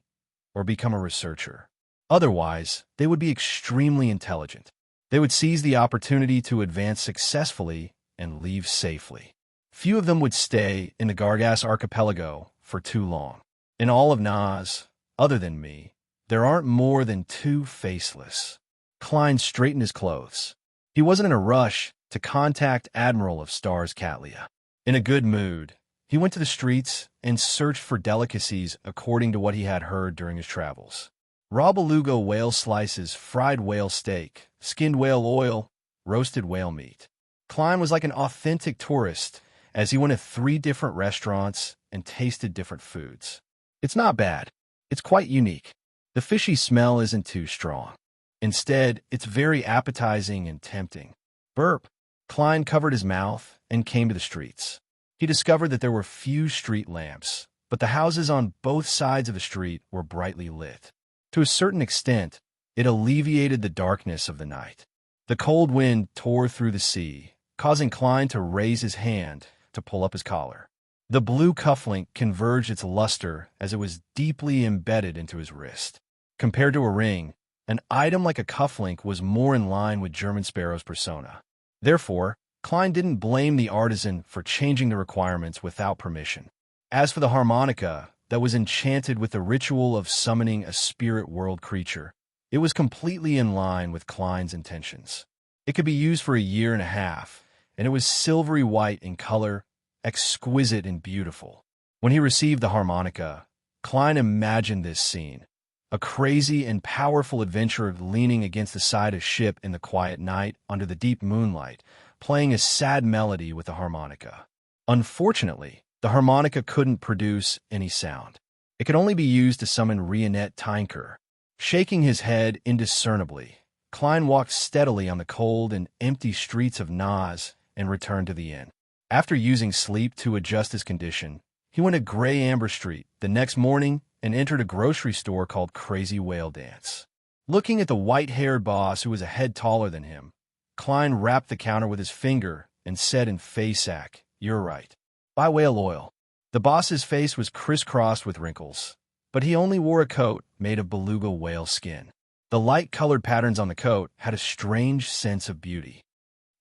or become a researcher. Otherwise, they would be extremely intelligent. They would seize the opportunity to advance successfully and leave safely. Few of them would stay in the Gargas archipelago for too long. In all of Nas, other than me, there aren't more than 2 faceless. Klein straightened his clothes. He wasn't in a rush to contact Admiral of Stars Catlia. In a good mood, he went to the streets and searched for delicacies according to what he had heard during his travels. Raw beluga whale slices, fried whale steak, skinned whale oil, roasted whale meat. Klein was like an authentic tourist as he went to 3 different restaurants and tasted different foods. It's not bad. It's quite unique. The fishy smell isn't too strong. Instead, it's very appetizing and tempting. Burp. Klein covered his mouth and came to the streets. He discovered that there were few street lamps, but the houses on both sides of the street were brightly lit. To a certain extent, it alleviated the darkness of the night. The cold wind tore through the sea, causing Klein to raise his hand to pull up his collar. The blue cufflink converged its luster as it was deeply embedded into his wrist. Compared to a ring, an item like a cufflink was more in line with German Sparrow's persona. Therefore, Klein didn't blame the artisan for changing the requirements without permission. As for the harmonica that was enchanted with the ritual of summoning a spirit world creature, it was completely in line with Klein's intentions. It could be used for a year and a half, and it was silvery white in color, exquisite and beautiful. When he received the harmonica, Klein imagined this scene, a crazy and powerful adventurer leaning against the side of a ship in the quiet night under the deep moonlight, playing a sad melody with the harmonica. Unfortunately, the harmonica couldn't produce any sound. It could only be used to summon Rionette Tinker. Shaking his head indiscernibly, Klein walked steadily on the cold and empty streets of Nas and returned to the inn. After using sleep to adjust his condition, he went to Gray Amber Street the next morning and entered a grocery store called Crazy Whale Dance. Looking at the white-haired boss who was a head taller than him, Klein rapped the counter with his finger and said in Faceac, "You're right. Buy whale oil." The boss's face was crisscrossed with wrinkles, but he only wore a coat made of beluga whale skin. The light-colored patterns on the coat had a strange sense of beauty.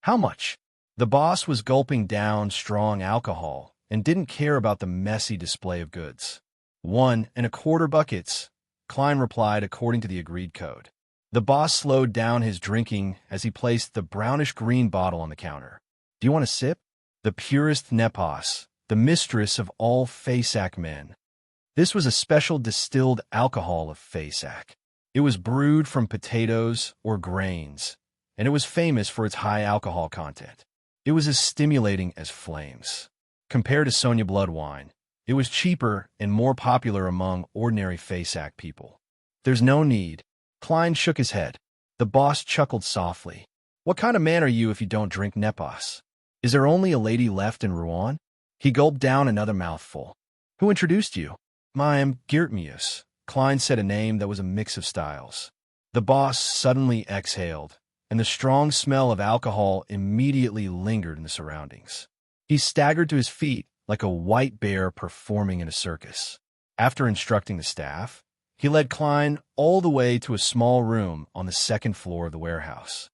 "How much?" The boss was gulping down strong alcohol and didn't care about the messy display of goods. 1.25 buckets, Klein replied according to the agreed code. The boss slowed down his drinking as he placed the brownish-green bottle on the counter. "Do you want a sip?" The purest Nepos, the mistress of all Faceac men. This was a special distilled alcohol of Faceac. It was brewed from potatoes or grains, and it was famous for its high alcohol content. It was as stimulating as flames. Compared to Sonia Blood wine, it was cheaper and more popular among ordinary Faceac people. "There's no need." Klein shook his head. The boss chuckled softly. "What kind of man are you if you don't drink Nepos? Is there only a lady left in Rouen?" He gulped down another mouthful. "Who introduced you?" "I'm Geertmius." Klein said a name that was a mix of styles. The boss suddenly exhaled, and the strong smell of alcohol immediately lingered in the surroundings. He staggered to his feet like a white bear performing in a circus. After instructing the staff, he led Klein all the way to a small room on the second floor of the warehouse.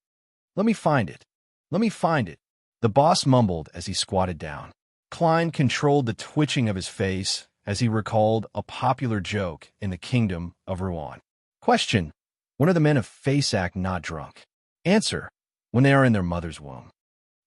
Let me find it. Let me find it." The boss mumbled as he squatted down. Klein controlled the twitching of his face as he recalled a popular joke in the kingdom of Rouen. Question: when are the men of Faceac not drunk? Answer: when they are in their mother's womb.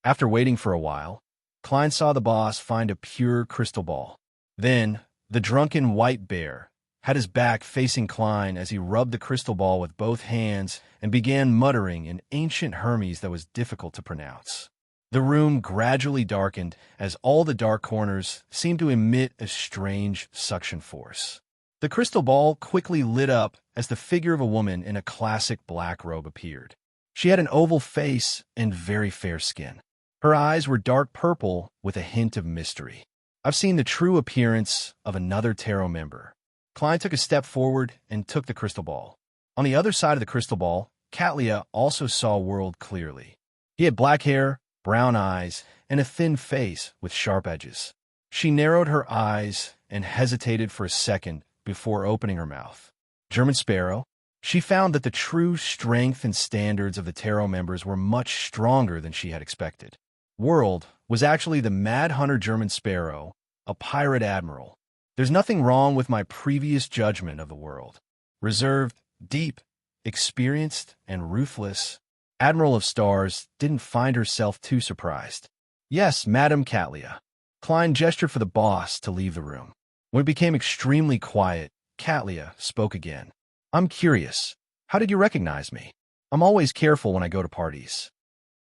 After waiting for a while, Klein saw the boss find a pure crystal ball. Then, the drunken white bear had his back facing Klein as he rubbed the crystal ball with both hands and began muttering in ancient Hermes that was difficult to pronounce. The room gradually darkened as all the dark corners seemed to emit a strange suction force. The crystal ball quickly lit up as the figure of a woman in a classic black robe appeared. She had an oval face and very fair skin. Her eyes were dark purple with a hint of mystery. "I've seen the true appearance of another tarot member." Klein took a step forward and took the crystal ball. On the other side of the crystal ball, Katlia also saw World clearly. He had black hair, brown eyes, and a thin face with sharp edges. She narrowed her eyes and hesitated for a second before opening her mouth. German Sparrow? She found that the true strength and standards of the tarot members were much stronger than she had expected. World was actually the Mad Hunter German Sparrow, a pirate admiral. There's nothing wrong with my previous judgment of the world. Reserved, deep, experienced, and ruthless, Admiral of Stars didn't find herself too surprised. "Yes, Madame Katlia." Klein gestured for the boss to leave the room. When it became extremely quiet, Katlia spoke again. "I'm curious. How did you recognize me? I'm always careful when I go to parties."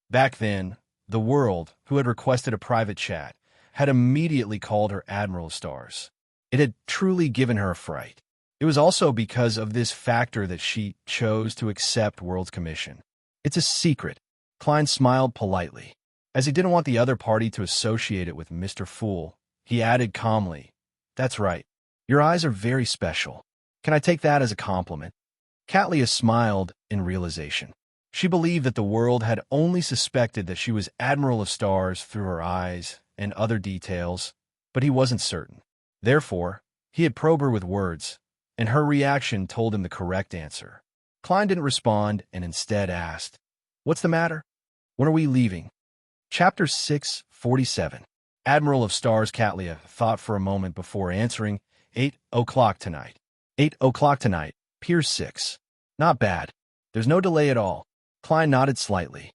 Back then, the World, who had requested a private chat, had immediately called her Admiral of Stars. It had truly given her a fright. It was also because of this factor that she chose to accept World's commission. "It's a secret." Klein smiled politely. As he didn't want the other party to associate it with Mr. Fool, he added calmly, "That's right. Your eyes are very special. Can I take that as a compliment?" Katlia smiled in realization. She believed that the World had only suspected that she was Admiral of Stars through her eyes and other details, but he wasn't certain. Therefore, he had probed her with words, and her reaction told him the correct answer. Klein didn't respond and instead asked, "What's the matter? When are we leaving?" Chapter 647. Admiral of Stars Katlia thought for a moment before answering, 8 o'clock tonight. 8 o'clock tonight, Pier 6. Not bad. There's no delay at all. Klein nodded slightly.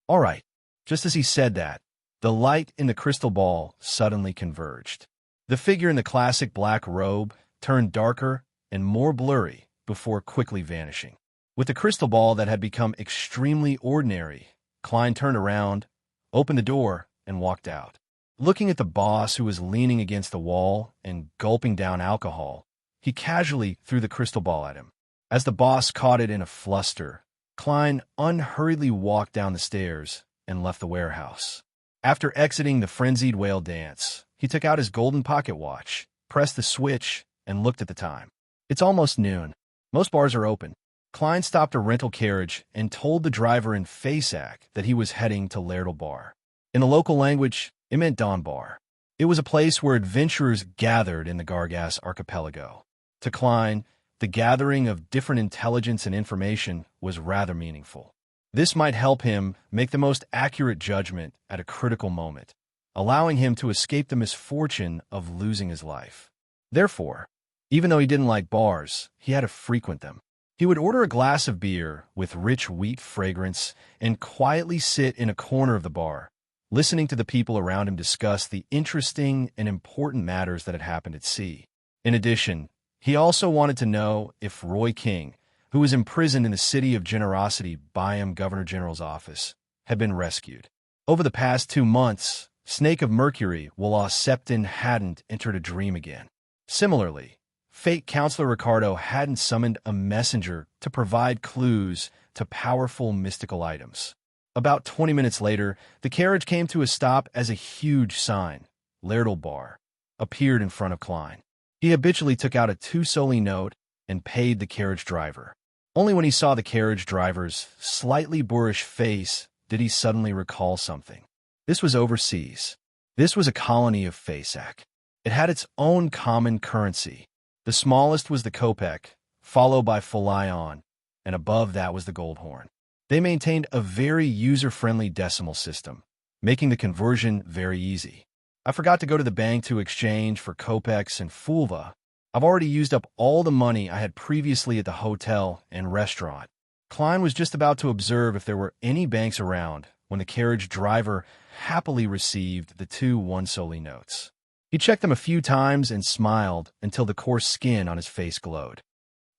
All right. Just as he said that, the light in the crystal ball suddenly converged. The figure in the classic black robe turned darker and more blurry before quickly vanishing. With the crystal ball that had become extremely ordinary, Klein turned around, opened the door, and walked out. Looking at the boss who was leaning against the wall and gulping down alcohol, he casually threw the crystal ball at him. As the boss caught it in a fluster, Klein unhurriedly walked down the stairs and left the warehouse. After exiting the frenzied whale dance, he took out his golden pocket watch, pressed the switch, and looked at the time. It's almost noon. Most bars are open. Klein stopped a rental carriage and told the driver in Faceac that he was heading to Lairdle Bar. In the local language, it meant Dawn Bar. It was a place where adventurers gathered in the Gargas archipelago. To Klein, the gathering of different intelligence and information was rather meaningful. This might help him make the most accurate judgment at a critical moment, allowing him to escape the misfortune of losing his life. Therefore, even though he didn't like bars, he had to frequent them. He would order a glass of beer with rich wheat fragrance and quietly sit in a corner of the bar, listening to the people around him discuss the interesting and important matters that had happened at sea. In addition, he also wanted to know if Roy King, who was imprisoned in the City of Generosity Byam Governor General's office, had been rescued. Over the past 2 months, Snake of Mercury, Walla Septon hadn't entered a dream again. Similarly, Fate Counselor Ricardo hadn't summoned a messenger to provide clues to powerful mystical items. About 20 minutes later, the carriage came to a stop as a huge sign, Lairdle Bar, appeared in front of Klein. He habitually took out a 2 soldi note and paid the carriage driver. Only when he saw the carriage driver's slightly boorish face did he suddenly recall something. This was overseas. This was a colony of Faceac. It had its own common currency. The smallest was the kopeck, followed by Folion, and above that was the goldhorn. They maintained a very user-friendly decimal system, making the conversion very easy. I forgot to go to the bank to exchange for kopecks and fulva. I've already used up all the money I had previously at the hotel and restaurant. Klein was just about to observe if there were any banks around when the carriage driver happily received the 2 1 soldi notes. He checked them a few times and smiled until the coarse skin on his face glowed.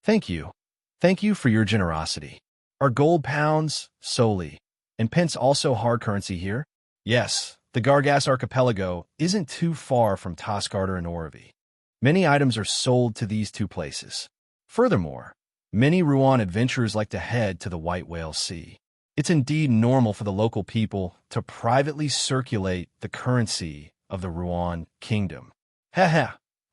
Thank you. Thank you for your generosity. Are gold pounds, soldi, and pence also hard currency here? Yes, the Gargas archipelago isn't too far from Tosgarder and Oravi. Many items are sold to these 2 places. Furthermore, many Rouen adventurers like to head to the White Whale Sea. It's indeed normal for the local people to privately circulate the currency of the Rouen kingdom.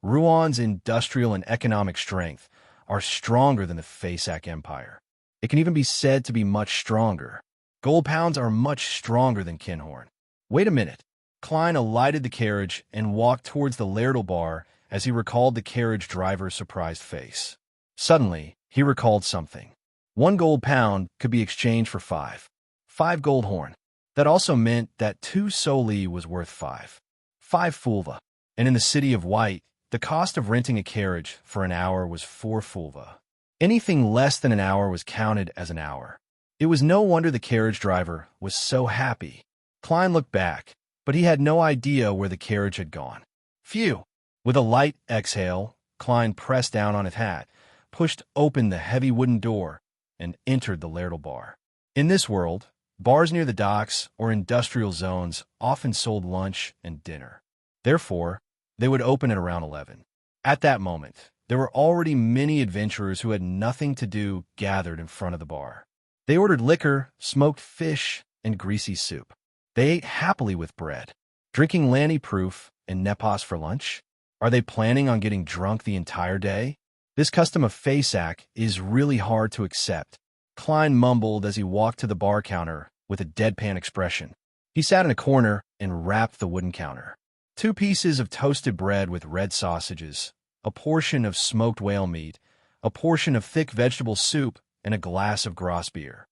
Rouen's industrial and economic strength are stronger than the Faceac Empire. It can even be said to be much stronger. Gold pounds are much stronger than Kinhorn. Wait a minute. Klein alighted the carriage and walked towards the Lairdle Bar as he recalled the carriage driver's surprised face. Suddenly, he recalled something. 1 gold pound could be exchanged for 5 goldhorn. That also meant that 2 soldi was worth 5 fulva. And in the City of White, the cost of renting a carriage for an hour was 4 fulva. Anything less than an hour was counted as an hour. It was no wonder the carriage driver was so happy. Klein looked back, but he had no idea where the carriage had gone. Phew! With a light exhale, Klein pressed down on his hat, pushed open the heavy wooden door, and entered the Lairdle Bar. In this world, bars near the docks or industrial zones often sold lunch and dinner. Therefore, they would open at around 11. At that moment, there were already many adventurers who had nothing to do gathered in front of the bar. They ordered liquor, smoked fish, and greasy soup. They ate happily with bread, drinking Lanny Proof and Nepos for lunch. Are they planning on getting drunk the entire day? This custom of Faceac is really hard to accept. Klein mumbled as he walked to the bar counter with a deadpan expression. He sat in a corner and rapped the wooden counter. 2 pieces of toasted bread with red sausages, a portion of smoked whale meat, a portion of thick vegetable soup, and a glass of Gros beer.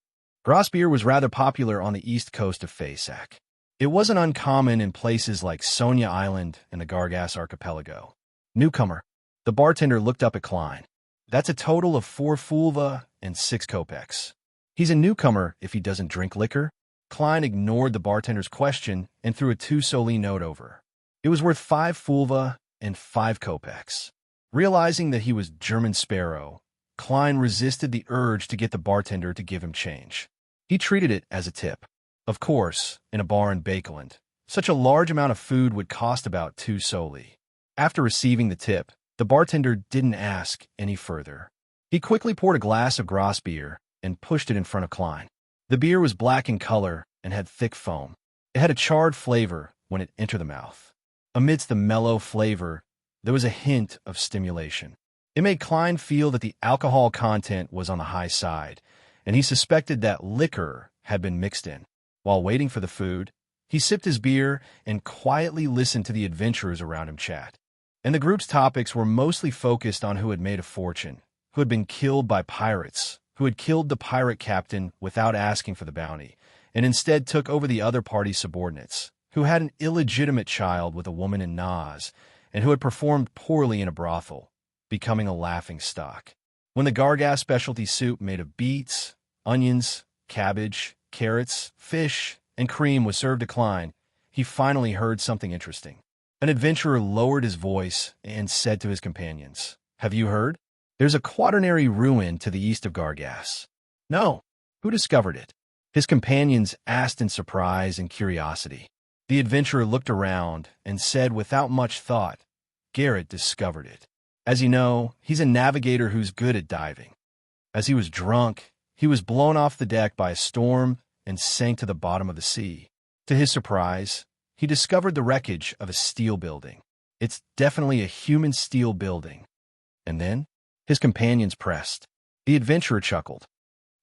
Gros beer was rather popular on the east coast of Faceac. It wasn't uncommon in places like Sonia Island and the Gargas archipelago. Newcomer. The bartender looked up at Klein. That's a total of 4 fulva and 6 kopecks. He's a newcomer if he doesn't drink liquor. Klein ignored the bartender's question and threw a 2 soldi note over. It was worth 5 fulva and 5 kopecks. Realizing that he was German Sparrow, Klein resisted the urge to get the bartender to give him change. He treated it as a tip. Of course, in a bar in Bakeland, such a large amount of food would cost about 2 soldi. After receiving the tip, The bartender didn't ask any further. He quickly poured a glass of Gras beer and pushed it in front of Klein. The beer was black in color and had thick foam. It had a charred flavor when it entered the mouth. Amidst the mellow flavor, there was a hint of stimulation. It made Klein feel that the alcohol content was on the high side, and he suspected that liquor had been mixed in. While waiting for the food, he sipped his beer and quietly listened to the adventurers around him chat. And the group's topics were mostly focused on who had made a fortune, who had been killed by pirates, who had killed the pirate captain without asking for the bounty, and instead took over the other party's subordinates, who had an illegitimate child with a woman in Nas, and who had performed poorly in a brothel, becoming a laughingstock. When the Gargas specialty soup made of beets, onions, cabbage, carrots, fish, and cream was served to Klein, he finally heard something interesting. An adventurer lowered his voice and said to his companions, "Have you heard? There's a quaternary ruin to the east of Gargas." "No. Who discovered it?" His companions asked in surprise and curiosity. The adventurer looked around and said without much thought, "Garrett discovered it. As you know, he's a navigator who's good at diving. As he was drunk, he was blown off the deck by a storm and sank to the bottom of the sea. To his surprise, he discovered the wreckage of a steel building. It's definitely a human steel building." And then his companions pressed. The adventurer chuckled.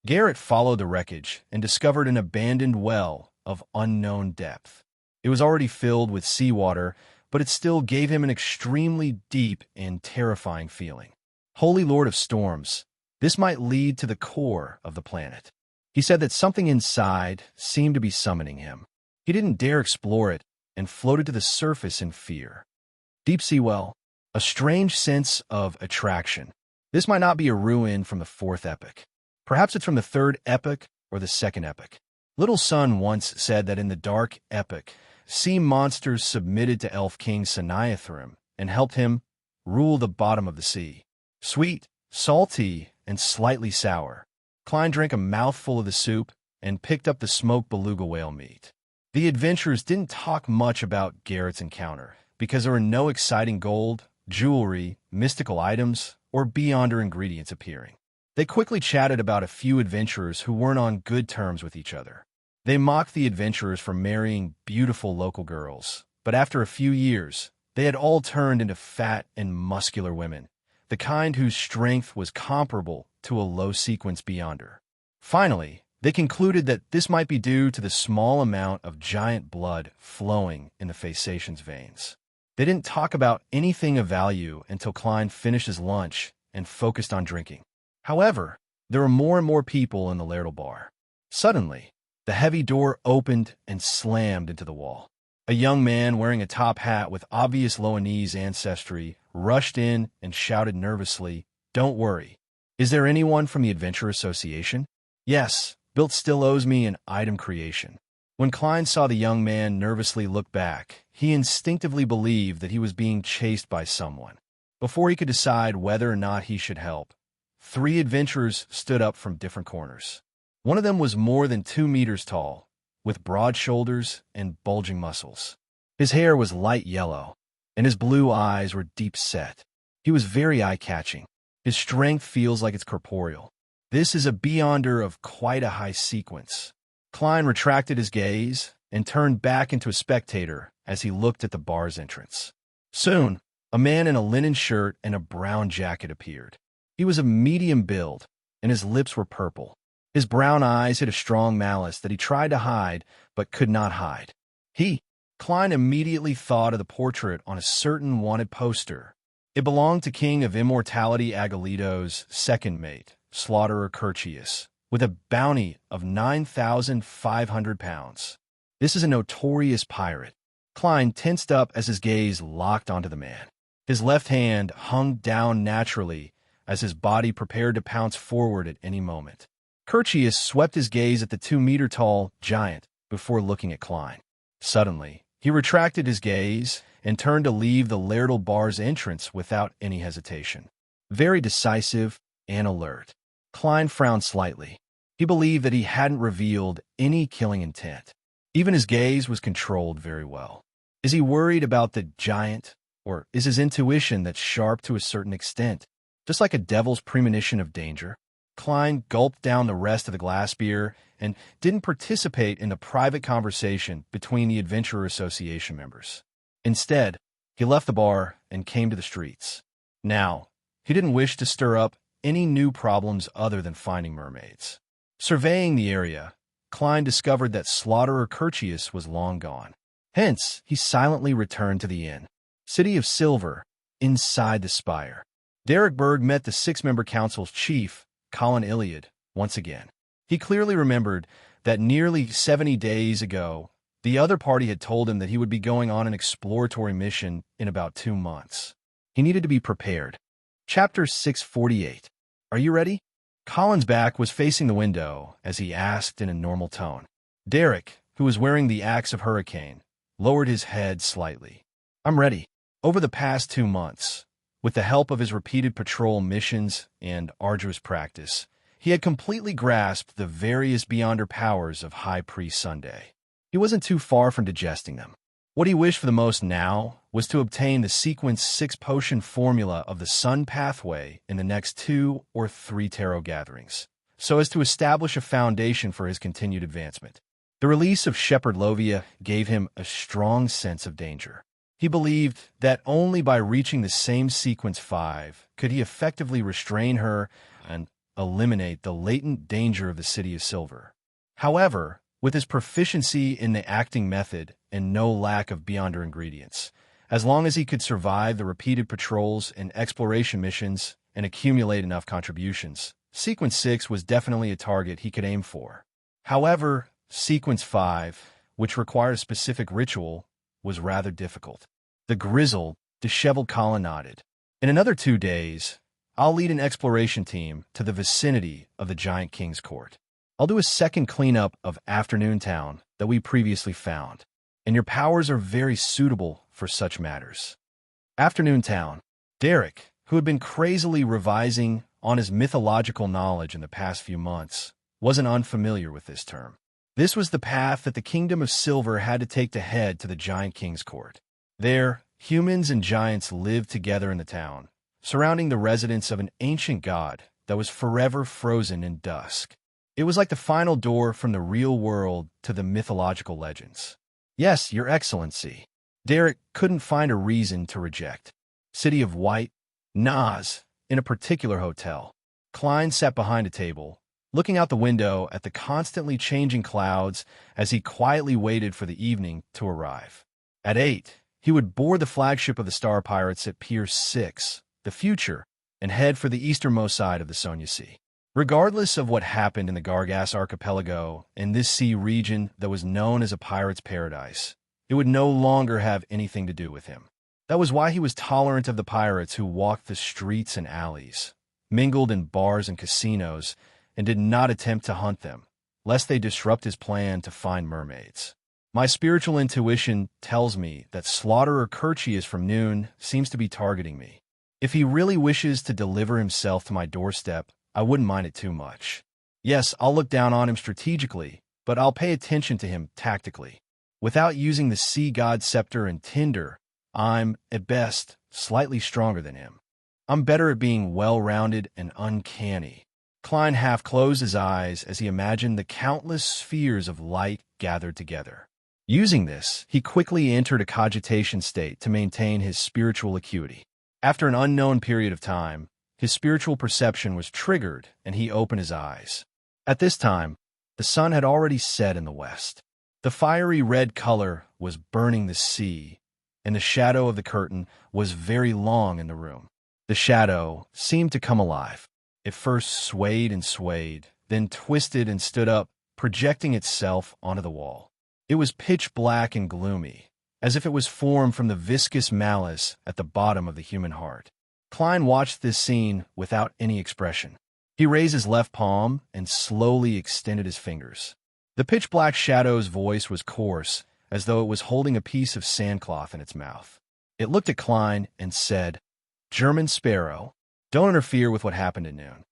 Garrett followed the wreckage and discovered an abandoned well of unknown depth. It was already filled with seawater, but it still gave him an extremely deep and terrifying feeling. Holy Lord of Storms, this might lead to the core of the planet. He said that something inside seemed to be summoning him. He didn't dare explore it and floated to the surface in fear. Deep sea well, a strange sense of attraction. This might not be a ruin from the fourth epoch. Perhaps it's from the third epoch or the second epoch. Little Sun once said that in the dark epoch, sea monsters submitted to Elf King Saniathrim and helped him rule the bottom of the sea. Sweet, salty, and slightly sour. Klein drank a mouthful of the soup and picked up the smoked beluga whale meat. The adventurers didn't talk much about Garrett's encounter because there were no exciting gold, jewelry, mystical items, or beyonder ingredients appearing. They quickly chatted about a few adventurers who weren't on good terms with each other. They mocked the adventurers for marrying beautiful local girls, but after a few years, they had all turned into fat and muscular women, the kind whose strength was comparable to a low-sequence beyonder. Finally, they concluded that this might be due to the small amount of giant blood flowing in the Phasacian's veins. They didn't talk about anything of value until Klein finished his lunch and focused on drinking. However, there were more and more people in the Lairdal bar. Suddenly, the heavy door opened and slammed into the wall. A young man wearing a top hat with obvious Loanese ancestry rushed in and shouted nervously, "Don't worry. Is there anyone from the Adventure Association?" "Yes, Built still owes me an item creation." When Klein saw the young man nervously look back, he instinctively believed that he was being chased by someone. Before he could decide whether or not he should help, 3 adventurers stood up from different corners. One of them was more than 2 meters tall, with broad shoulders and bulging muscles. His hair was light yellow, and his blue eyes were deep set. He was very eye-catching. His strength feels like it's corporeal. This is a beyonder of quite a high sequence. Klein retracted his gaze and turned back into a spectator as he looked at the bar's entrance. Soon, a man in a linen shirt and a brown jacket appeared. He was of medium build, and his lips were purple. His brown eyes hid a strong malice that he tried to hide but could not hide. Klein immediately thought of the portrait on a certain wanted poster. It belonged to King of Immortality Agalido's second mate, Slaughterer Curtius, with a bounty of 9,500 pounds. This is a notorious pirate. Klein tensed up as his gaze locked onto the man. His left hand hung down naturally as his body prepared to pounce forward at any moment. Curtius swept his gaze at the 2-meter-tall giant before looking at Klein. Suddenly, he retracted his gaze and turned to leave the Lairdal bar's entrance without any hesitation. Very decisive and alert. Klein frowned slightly. He believed that he hadn't revealed any killing intent. Even his gaze was controlled very well. Is he worried about the giant Or is his intuition that sharp to a certain extent, just like a devil's premonition of danger? Klein gulped down the rest of the glass beer and didn't participate in the private conversation between the Adventurer Association members. Instead, he left the bar and came to the streets. Now, he didn't wish to stir up any new problems other than finding mermaids. Surveying the area, Klein discovered that Slaughterer Curtius was long gone. Hence, he silently returned to the inn. City of Silver, inside the spire. Derek Berg met the six-member council's chief, Colin Iliad, once again. He clearly remembered that nearly 70 days ago, the other party had told him that he would be going on an exploratory mission in about 2 months. He needed to be prepared. Chapter 648. Are you ready? Colin's back was facing the window as he asked in a normal tone. Derek, who was wearing the Axe of Hurricane, lowered his head slightly. I'm ready. Over the past 2 months, with the help of his repeated patrol missions and arduous practice, he had completely grasped the various Beyonder powers of High Priest Sunday. He wasn't too far from digesting them. What he wished for the most now was to obtain the Sequence 6 potion formula of the Sun Pathway in the next 2 or 3 tarot gatherings, so as to establish a foundation for his continued advancement. The release of Shepherd Lovia gave him a strong sense of danger. He believed that only by reaching the same Sequence 5 could he effectively restrain her and eliminate the latent danger of the City of Silver. However, with his proficiency in the acting method and no lack of Beyonder ingredients, as long as he could survive the repeated patrols and exploration missions and accumulate enough contributions, Sequence 6 was definitely a target he could aim for. However, Sequence 5, which required a specific ritual, was rather difficult. The grizzled, disheveled Colin nodded. In another 2 days, I'll lead an exploration team to the vicinity of the Giant King's Court. I'll do a second cleanup of Afternoon Town that we previously found, and your powers are very suitable for such matters. Afternoon Town. Derek, who had been crazily revising on his mythological knowledge in the past few months, wasn't unfamiliar with this term. This was the path that the Kingdom of Silver had to take to head to the Giant King's Court. There, humans and giants lived together in the town, surrounding the residence of an ancient god that was forever frozen in dusk. It was like the final door from the real world to the mythological legends. Yes, Your Excellency. Derek couldn't find a reason to reject. City of White, Nas, in a particular hotel. Klein sat behind a table, looking out the window at the constantly changing clouds as he quietly waited for the evening to arrive. At 8, he would board the flagship of the Star Pirates at Pier 6, the Future, and head for the easternmost side of the Sonia Sea. Regardless of what happened in the Gargas archipelago and this sea region that was known as a pirate's paradise, it would no longer have anything to do with him. That was why he was tolerant of the pirates who walked the streets and alleys, mingled in bars and casinos, and did not attempt to hunt them, lest they disrupt his plan to find mermaids. My spiritual intuition tells me that Slaughterer Curtius from Noon seems to be targeting me. If he really wishes to deliver himself to my doorstep, I wouldn't mind it too much. Yes, I'll look down on him strategically, but I'll pay attention to him tactically. Without using the Sea God Scepter and Tinder, I'm, at best, slightly stronger than him. I'm better at being well-rounded and uncanny. Klein half closed his eyes as he imagined the countless spheres of light gathered together. Using this, he quickly entered a cogitation state to maintain his spiritual acuity. After an unknown period of time, his spiritual perception was triggered and he opened his eyes. At this time, the sun had already set in the west. The fiery red color was burning the sea, and the shadow of the curtain was very long in the room. The shadow seemed to come alive. It first swayed and swayed, then twisted and stood up, projecting itself onto the wall. It was pitch black and gloomy, as if it was formed from the viscous malice at the bottom of the human heart. Klein watched this scene without any expression. He raised his left palm and slowly extended his fingers. The pitch-black shadow's voice was coarse, as though it was holding a piece of sandcloth in its mouth. It looked at Klein and said, "German Sparrow, don't interfere with what happened at noon.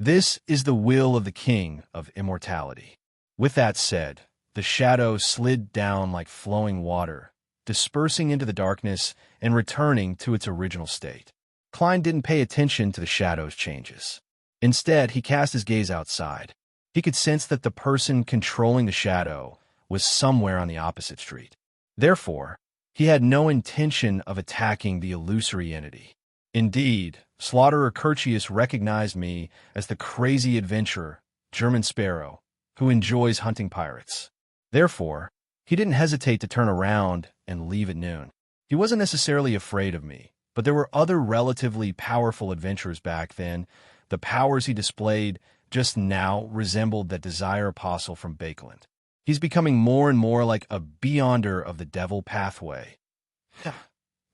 This is the will of the King of Immortality." With that said, the shadow slid down like flowing water, dispersing into the darkness and returning to its original state. Klein didn't pay attention to the shadow's changes. Instead, he cast his gaze outside. He could sense that the person controlling the shadow was somewhere on the opposite street. Therefore, he had no intention of attacking the illusory entity. Indeed, Slaughterer Curtius recognized me as the crazy adventurer, German Sparrow, who enjoys hunting pirates. Therefore, he didn't hesitate to turn around and leave at noon. He wasn't necessarily afraid of me, but there were other relatively powerful adventurers back then. The powers he displayed just now resembled that Desire Apostle from Bakeland. He's becoming more and more like a beyonder of the devil pathway,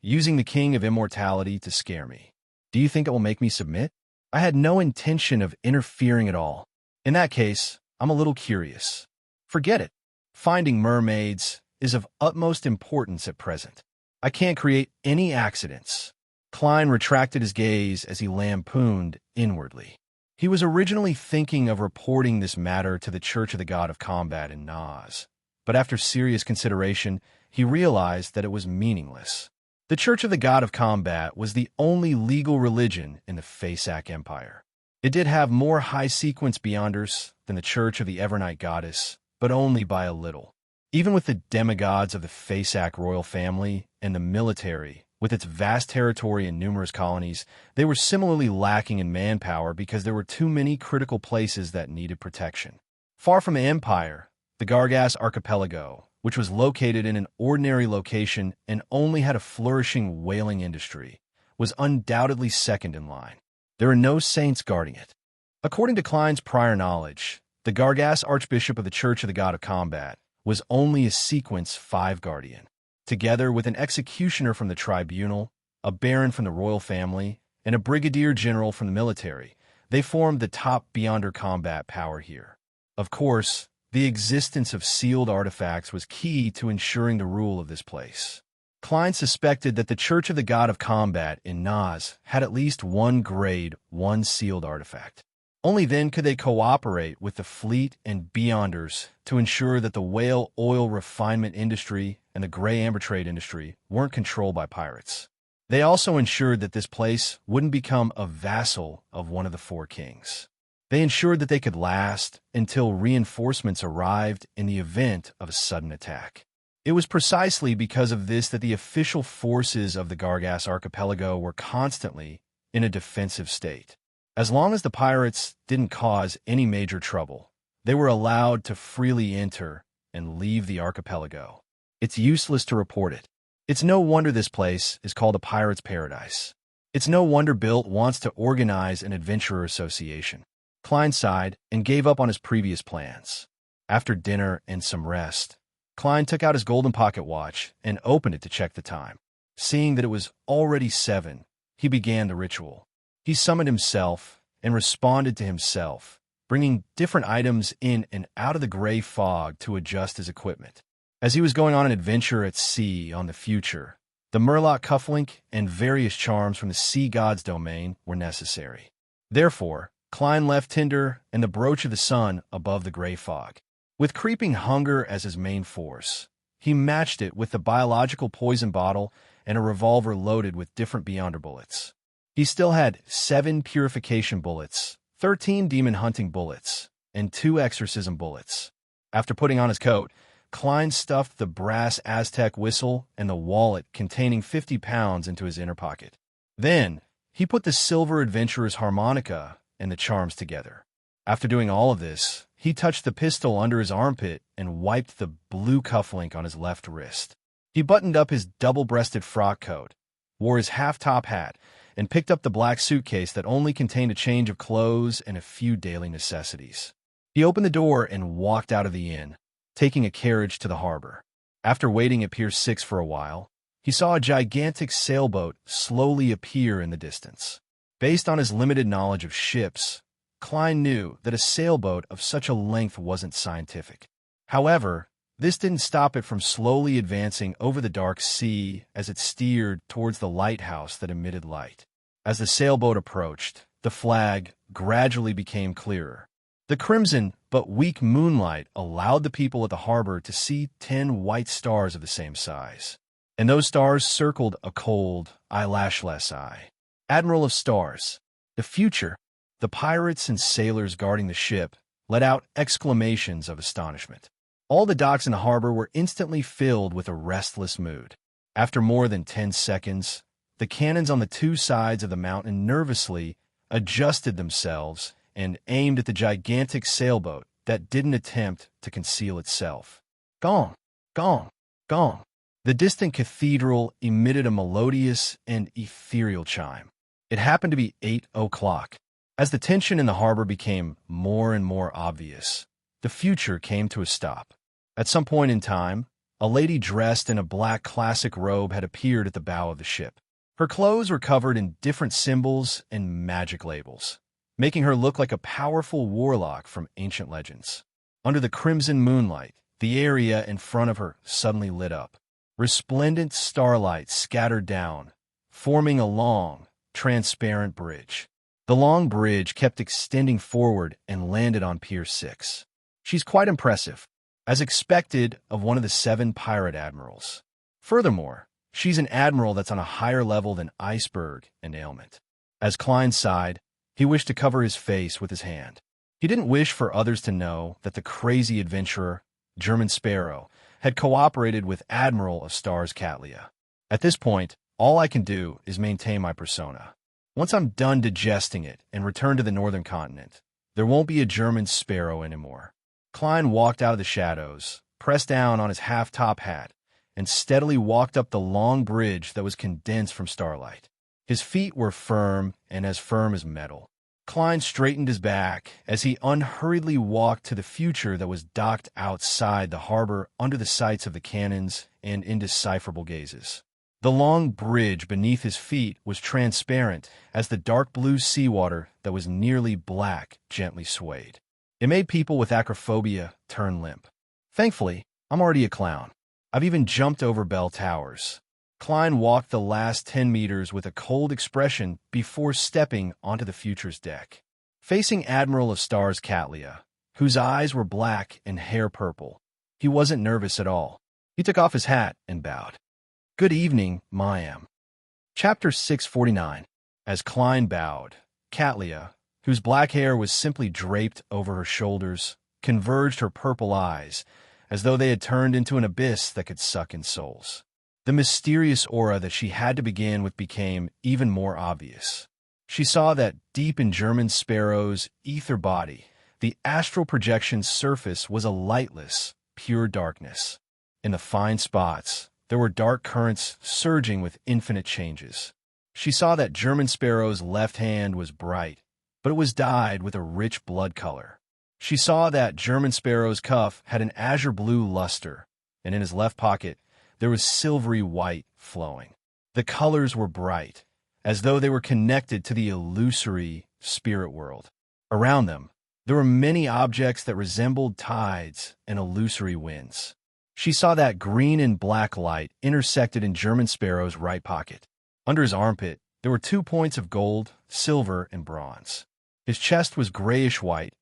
using the King of Immortality to scare me. Do you think it will make me submit? I had no intention of interfering at all. In that case, I'm a little curious. Forget it. Finding mermaids is of utmost importance at present. I can't create any accidents. Klein retracted his gaze as he lampooned inwardly. He was originally thinking of reporting this matter to the Church of the God of Combat in Nas, but after serious consideration, he realized that it was meaningless. The Church of the God of Combat was the only legal religion in the Faceac Empire. It did have more high-sequence Beyonders than the Church of the Evernight Goddess, but only by a little. Even with the demigods of the Faceac royal family and the military, with its vast territory and numerous colonies, they were similarly lacking in manpower because there were too many critical places that needed protection. Far from the Empire, the Gargas Archipelago, which was located in an ordinary location and only had a flourishing whaling industry, was undoubtedly second in line. There are no saints guarding it. According to Klein's prior knowledge, the Gargas Archbishop of the Church of the God of Combat was only a Sequence 5 guardian. Together with an executioner from the tribunal, a baron from the royal family, and a brigadier general from the military, they formed the top Beyonder combat power here. Of course, the existence of sealed artifacts was key to ensuring the rule of this place. Klein suspected that the Church of the God of Combat in Nas had at least one Grade 1 sealed artifact. Only then could they cooperate with the fleet and Beyonders to ensure that the whale oil refinement industry and the gray amber trade industry weren't controlled by pirates. They also ensured that this place wouldn't become a vassal of one of the four kings. They ensured that they could last until reinforcements arrived in the event of a sudden attack. It was precisely because of this that the official forces of the Gargas Archipelago were constantly in a defensive state. As long as the pirates didn't cause any major trouble, they were allowed to freely enter and leave the archipelago. It's useless to report it. It's no wonder this place is called a pirate's paradise. It's no wonder Bilt wants to organize an adventurer association. Klein sighed and gave up on his previous plans. After dinner and some rest, Klein took out his golden pocket watch and opened it to check the time. Seeing that it was already 7, he began the ritual. He summoned himself and responded to himself, bringing different items in and out of the gray fog to adjust his equipment. As he was going on an adventure at sea on the future, the Murloc cufflink and various charms from the sea god's domain were necessary. Therefore, Klein left Tinder and the Brooch of the Sun above the gray fog. With creeping hunger as his main force, he matched it with the biological poison bottle and a revolver loaded with different Beyonder bullets. He still had 7 purification bullets, 13 demon hunting bullets, and 2 exorcism bullets. After putting on his coat, Klein stuffed the brass Aztec whistle and the wallet containing 50 pounds into his inner pocket. Then, he put the silver adventurer's harmonica and the charms together. After doing all of this, he touched the pistol under his armpit and wiped the blue cufflink on his left wrist. He buttoned up his double-breasted frock coat, wore his half-top hat, and picked up the black suitcase that only contained a change of clothes and a few daily necessities. He opened the door and walked out of the inn, taking a carriage to the harbor. After waiting at Pier 6 for a while, he saw a gigantic sailboat slowly appear in the distance. Based on his limited knowledge of ships, Klein knew that a sailboat of such a length wasn't scientific. However, this didn't stop it from slowly advancing over the dark sea as it steered towards the lighthouse that emitted light. As the sailboat approached, the flag gradually became clearer. The crimson but weak moonlight allowed the people at the harbor to see 10 white stars of the same size. and those stars circled a cold, eyelashless eye. Admiral of Stars. The future. The pirates and sailors guarding the ship let out exclamations of astonishment. All the docks in the harbor were instantly filled with a restless mood. After more than 10 seconds, the cannons on the two sides of the mountain nervously adjusted themselves and aimed at the gigantic sailboat that didn't attempt to conceal itself. Gong, gong, gong. The distant cathedral emitted a melodious and ethereal chime. It happened to be 8 o'clock. As the tension in the harbor became more and more obvious, the future came to a stop. At some point in time, a lady dressed in a black classic robe had appeared at the bow of the ship. Her clothes were covered in different symbols and magic labels, making her look like a powerful warlock from ancient legends. Under the crimson moonlight, the area in front of her suddenly lit up. Resplendent starlight scattered down, forming a long, transparent bridge. The long bridge kept extending forward and landed on Pier 6. She's quite impressive, as expected of one of the 7 pirate admirals. Furthermore, she's an admiral that's on a higher level than Iceberg and Ailment. As Klein sighed, he wished to cover his face with his hand. He didn't wish for others to know that the crazy adventurer, German Sparrow, had cooperated with Admiral of Stars Catlia. At this point, all I can do is maintain my persona. Once I'm done digesting it and return to the northern continent, there won't be a German Sparrow anymore. Klein walked out of the shadows, pressed down on his half-top hat, and steadily walked up the long bridge that was condensed from starlight. His feet were firm and as firm as metal. Klein straightened his back as he unhurriedly walked to the future that was docked outside the harbor under the sights of the cannons and indecipherable gazes. The long bridge beneath his feet was transparent as the dark blue seawater that was nearly black gently swayed. It made people with acrophobia turn limp. Thankfully, I'm already a clown. I've even jumped over bell towers. Klein walked the last 10 meters with a cold expression before stepping onto the future's deck. Facing Admiral of Stars Catlia, whose eyes were black and hair purple, he wasn't nervous at all. He took off his hat and bowed. Good evening, Mayam. Chapter 649. As Klein bowed, Catlia, whose black hair was simply draped over her shoulders, converged her purple eyes, as though they had turned into an abyss that could suck in souls. The mysterious aura that she had to begin with became even more obvious. She saw that deep in German Sparrow's ether body, the astral projection's surface was a lightless, pure darkness. In the fine spots, there were dark currents surging with infinite changes. She saw that German Sparrow's left hand was bright, but it was dyed with a rich blood color. She saw that German Sparrow's cuff had an azure blue luster, and in his left pocket there was silvery white flowing. The colors were bright, as though they were connected to the illusory spirit world. Around them, there were many objects that resembled tides and illusory winds. She saw that green and black light intersected in German Sparrow's right pocket. Under his armpit, there were 2 points of gold, silver, and bronze. His chest was grayish-white,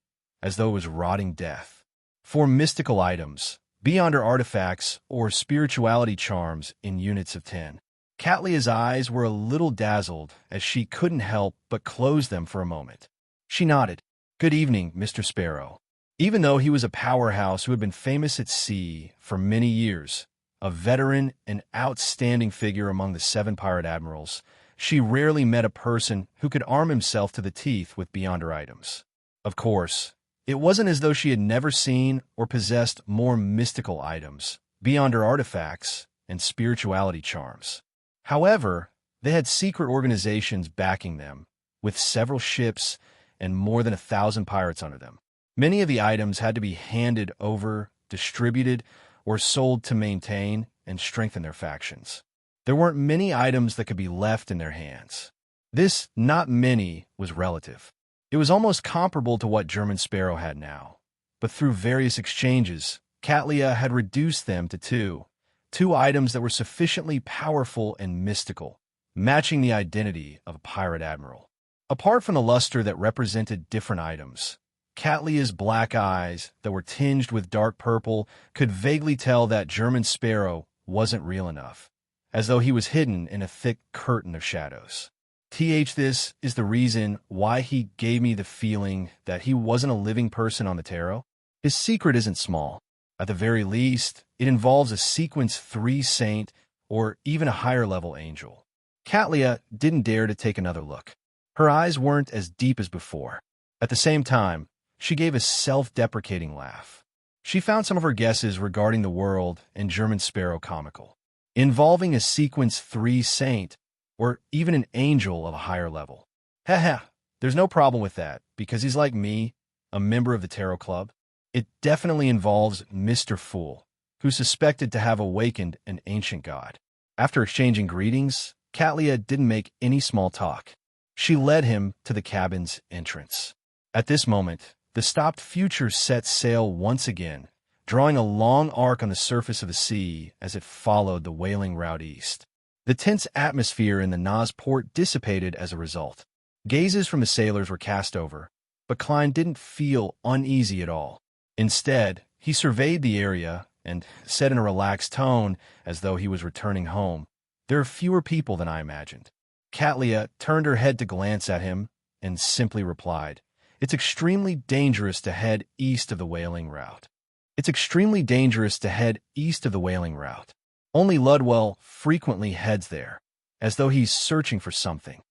as though it was rotting death. 4 mystical items, beyonder artifacts or spirituality charms in units of 10. Catlia's eyes were a little dazzled as she couldn't help but close them for a moment. She nodded. Good evening, Mr. Sparrow. Even though he was a powerhouse who had been famous at sea for many years, a veteran and outstanding figure among the 7 pirate admirals, she rarely met a person who could arm himself to the teeth with beyonder items. Of course, it wasn't as though she had never seen or possessed more mystical items, beyonder artifacts, and spirituality charms. However, they had secret organizations backing them, with several ships and more than 1,000 pirates under them. Many of the items had to be handed over, distributed, or sold to maintain and strengthen their factions. There weren't many items that could be left in their hands. This "not many" was relative. It was almost comparable to what German Sparrow had now, but through various exchanges, Catlia had reduced them to two items that were sufficiently powerful and mystical, matching the identity of a pirate admiral. Apart from the luster that represented different items, Catlia's black eyes that were tinged with dark purple could vaguely tell that German Sparrow wasn't real enough, as though he was hidden in a thick curtain of shadows. This is the reason why he gave me the feeling that he wasn't a living person on the tarot. His secret isn't small. At the very least, it involves a sequence 3 saint or even a higher-level angel. Katlia didn't dare to take another look. Her eyes weren't as deep as before. At the same time, she gave a self-deprecating laugh. She found some of her guesses regarding the world and German Sparrow comical. Involving a sequence 3 saint or even an angel of a higher level. Haha, there's no problem with that, because he's like me, a member of the Tarot Club. It definitely involves Mr. Fool, who's suspected to have awakened an ancient god. After exchanging greetings, Katlia didn't make any small talk. She led him to the cabin's entrance. At this moment, the stopped future set sail once again, drawing a long arc on the surface of the sea as it followed the wailing route east. The tense atmosphere in the Nas port dissipated as a result. Gazes from the sailors were cast over, but Klein didn't feel uneasy at all. Instead, he surveyed the area and said in a relaxed tone, as though he was returning home, "There are fewer people than I imagined." Katlia turned her head to glance at him and simply replied, "It's extremely dangerous to head east of the whaling route. It's extremely dangerous to head east of the whaling route. Only Ludwell frequently heads there, as though he's searching for something.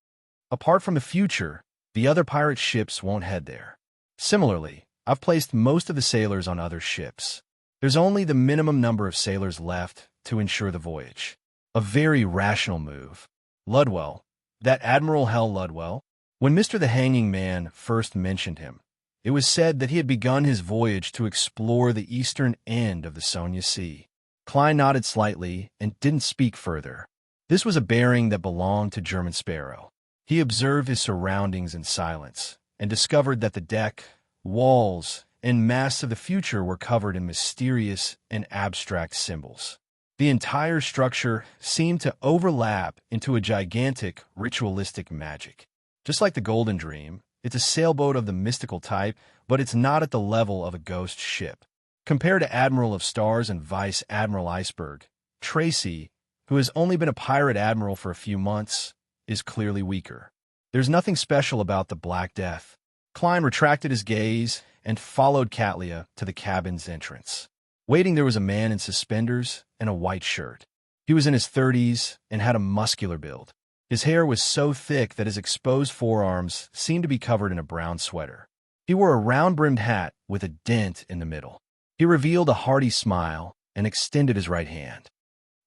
Apart from the future, the other pirate ships won't head there. Similarly, I've placed most of the sailors on other ships. There's only the minimum number of sailors left to ensure the voyage." A very rational move. Ludwell, that Admiral Hal Ludwell, when Mr. the Hanging Man first mentioned him, it was said that he had begun his voyage to explore the eastern end of the Sonia Sea. Klein nodded slightly and didn't speak further. This was a bearing that belonged to German Sparrow. He observed his surroundings in silence and discovered that the deck, walls, and masts of the future were covered in mysterious and abstract symbols. The entire structure seemed to overlap into a gigantic ritualistic magic. Just like the Golden Dream, it's a sailboat of the mystical type, but it's not at the level of a ghost ship. Compared to Admiral of Stars and Vice Admiral Iceberg, Tracy, who has only been a pirate admiral for a few months, is clearly weaker. There's nothing special about the Black Death. Klein retracted his gaze and followed Katlia to the cabin's entrance. Waiting there was a man in suspenders and a white shirt. He was in his 30s and had a muscular build. His hair was so thick that his exposed forearms seemed to be covered in a brown sweater. He wore a round-brimmed hat with a dent in the middle. He revealed a hearty smile and extended his right hand.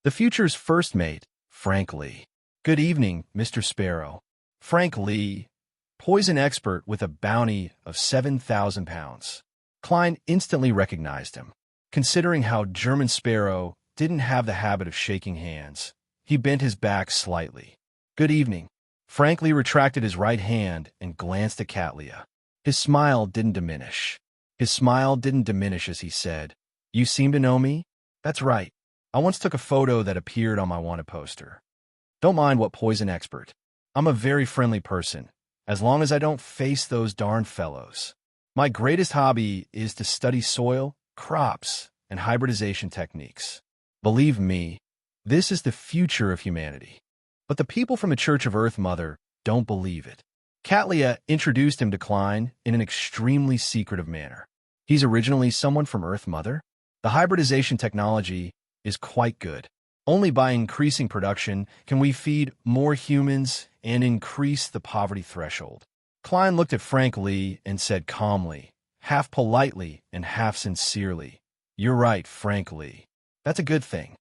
The future's first mate, Frank Lee. "Good evening, Mr. Sparrow." Frank Lee, poison expert with a bounty of 7,000 pounds. Klein instantly recognized him. Considering how German Sparrow didn't have the habit of shaking hands, he bent his back slightly. "Good evening." Frank Lee retracted his right hand and glanced at Katlia. His smile didn't diminish. As he said, "You seem to know me?" "That's right. I once took a photo that appeared on my wanted poster." "Don't mind what poison expert. I'm a very friendly person, as long as I don't face those darn fellows. My greatest hobby is to study soil, crops, and hybridization techniques. Believe me, this is the future of humanity. But the people from the Church of Earth Mother don't believe it." Katlia introduced him to Klein in an extremely secretive manner. "He's originally someone from Earth Mother. The hybridization technology is quite good. Only by increasing production can we feed more humans and increase the poverty threshold." Klein looked at Frank Lee and said calmly, half politely and half sincerely, "You're right, Frank Lee. That's a good thing.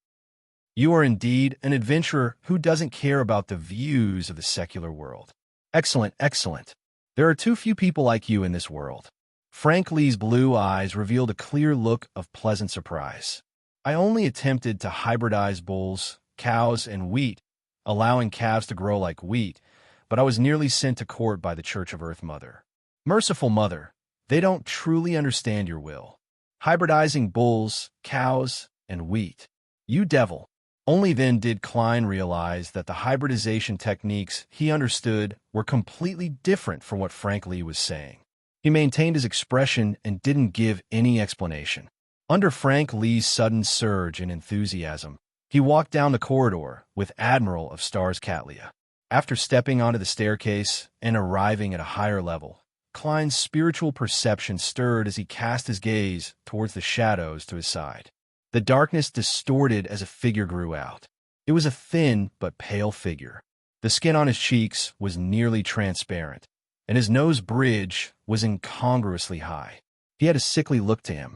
You are indeed an adventurer who doesn't care about the views of the secular world. Excellent, excellent. There are too few people like you in this world." Frank Lee's blue eyes revealed a clear look of pleasant surprise. "I only attempted to hybridize bulls, cows, and wheat, allowing calves to grow like wheat, but I was nearly sent to court by the Church of Earth Mother. Merciful Mother, they don't truly understand your will. Hybridizing bulls, cows, and wheat. You devil." Only then did Klein realize that the hybridization techniques he understood were completely different from what Frank Lee was saying. He maintained his expression and didn't give any explanation. Under Frank Lee's sudden surge in enthusiasm, He walked down the corridor with Admiral of Stars Catlia. After stepping onto the staircase and arriving at a higher level, Klein's spiritual perception stirred as he cast his gaze towards the shadows to his side. The darkness distorted as a figure grew out. It was a thin but pale figure. The skin on his cheeks was nearly transparent, and his nose bridge was incongruously high. He had a sickly look to him.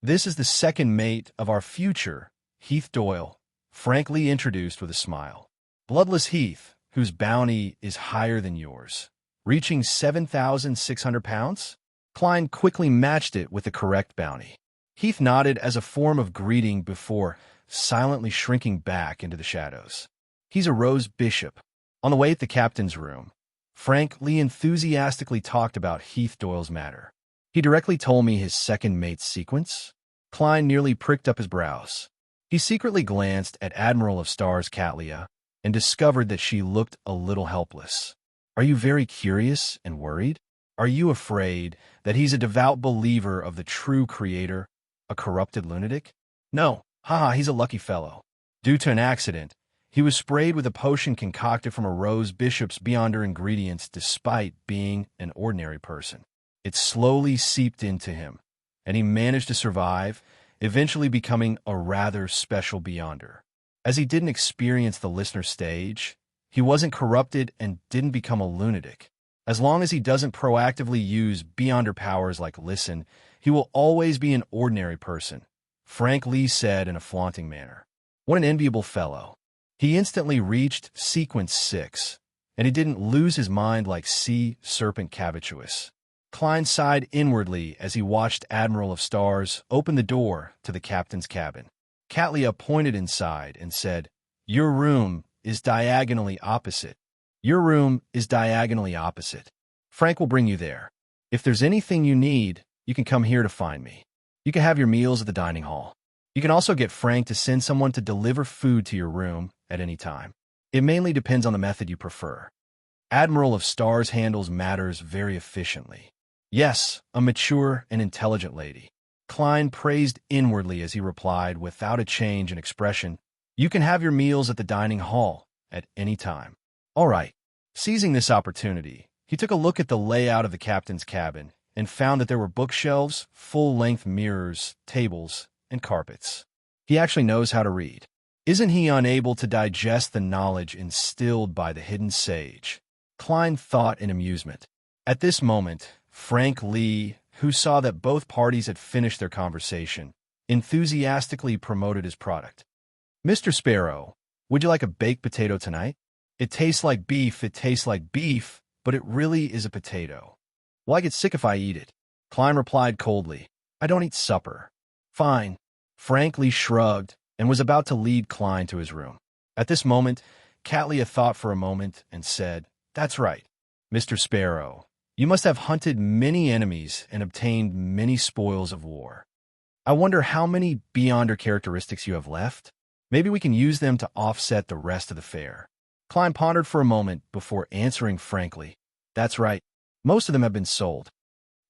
"This is the second mate of our future, Heath Doyle," frankly introduced with a smile. "Bloodless Heath, whose bounty is higher than yours, reaching 7,600 pounds? Klein quickly matched it with the correct bounty. Heath nodded as a form of greeting before silently shrinking back into the shadows. "He's a Rose Bishop." On the way at the captain's room, Frank Lee enthusiastically talked about Heath Doyle's matter. "He directly told me his second mate's sequence." Klein nearly pricked up his brows. He secretly glanced at Admiral of Stars Catlia and discovered that she looked a little helpless. "Are you very curious and worried? Are you afraid that he's a devout believer of the true creator, a corrupted lunatic?" "No, haha, he's a lucky fellow. Due to an accident, he was sprayed with a potion concocted from a Rose Bishop's Beyonder ingredients despite being an ordinary person. It slowly seeped into him, and he managed to survive, eventually becoming a rather special Beyonder. As he didn't experience the listener stage, he wasn't corrupted and didn't become a lunatic. As long as he doesn't proactively use Beyonder powers like listen, he will always be an ordinary person," Frank Lee said in a flaunting manner. "What an enviable fellow." He instantly reached Sequence 6, and he didn't lose his mind like Sea Serpent Cavituous. Klein sighed inwardly as he watched Admiral of Stars open the door to the captain's cabin. Catlia pointed inside and said, "Your room is diagonally opposite. Your room is diagonally opposite. Frank will bring you there. If there's anything you need, you can come here to find me. You can have your meals at the dining hall. You can also get Frank to send someone to deliver food to your room at any time. It mainly depends on the method you prefer." Admiral of Stars handles matters very efficiently. Yes, a mature and intelligent lady. Klein praised inwardly as he replied without a change in expression, "You can have your meals at the dining hall at any time." All right. Seizing this opportunity, he took a look at the layout of the captain's cabin and found that there were bookshelves, full-length mirrors, tables, and carpets. He actually knows how to read. Isn't he unable to digest the knowledge instilled by the hidden sage? Klein thought in amusement. At this moment, Frank Lee, who saw that both parties had finished their conversation, enthusiastically promoted his product. "Mr. Sparrow, would you like a baked potato tonight? It tastes like beef, but it really is a potato." "Well, I get sick if I eat it," Klein replied coldly. "I don't eat supper." "Fine." Frank Lee shrugged and was about to lead Klein to his room. At this moment, Catlia thought for a moment and said, "That's right, Mr. Sparrow. You must have hunted many enemies and obtained many spoils of war. I wonder how many Beyonder characteristics you have left. Maybe we can use them to offset the rest of the fare." Klein pondered for a moment before answering frankly, "That's right. Most of them have been sold.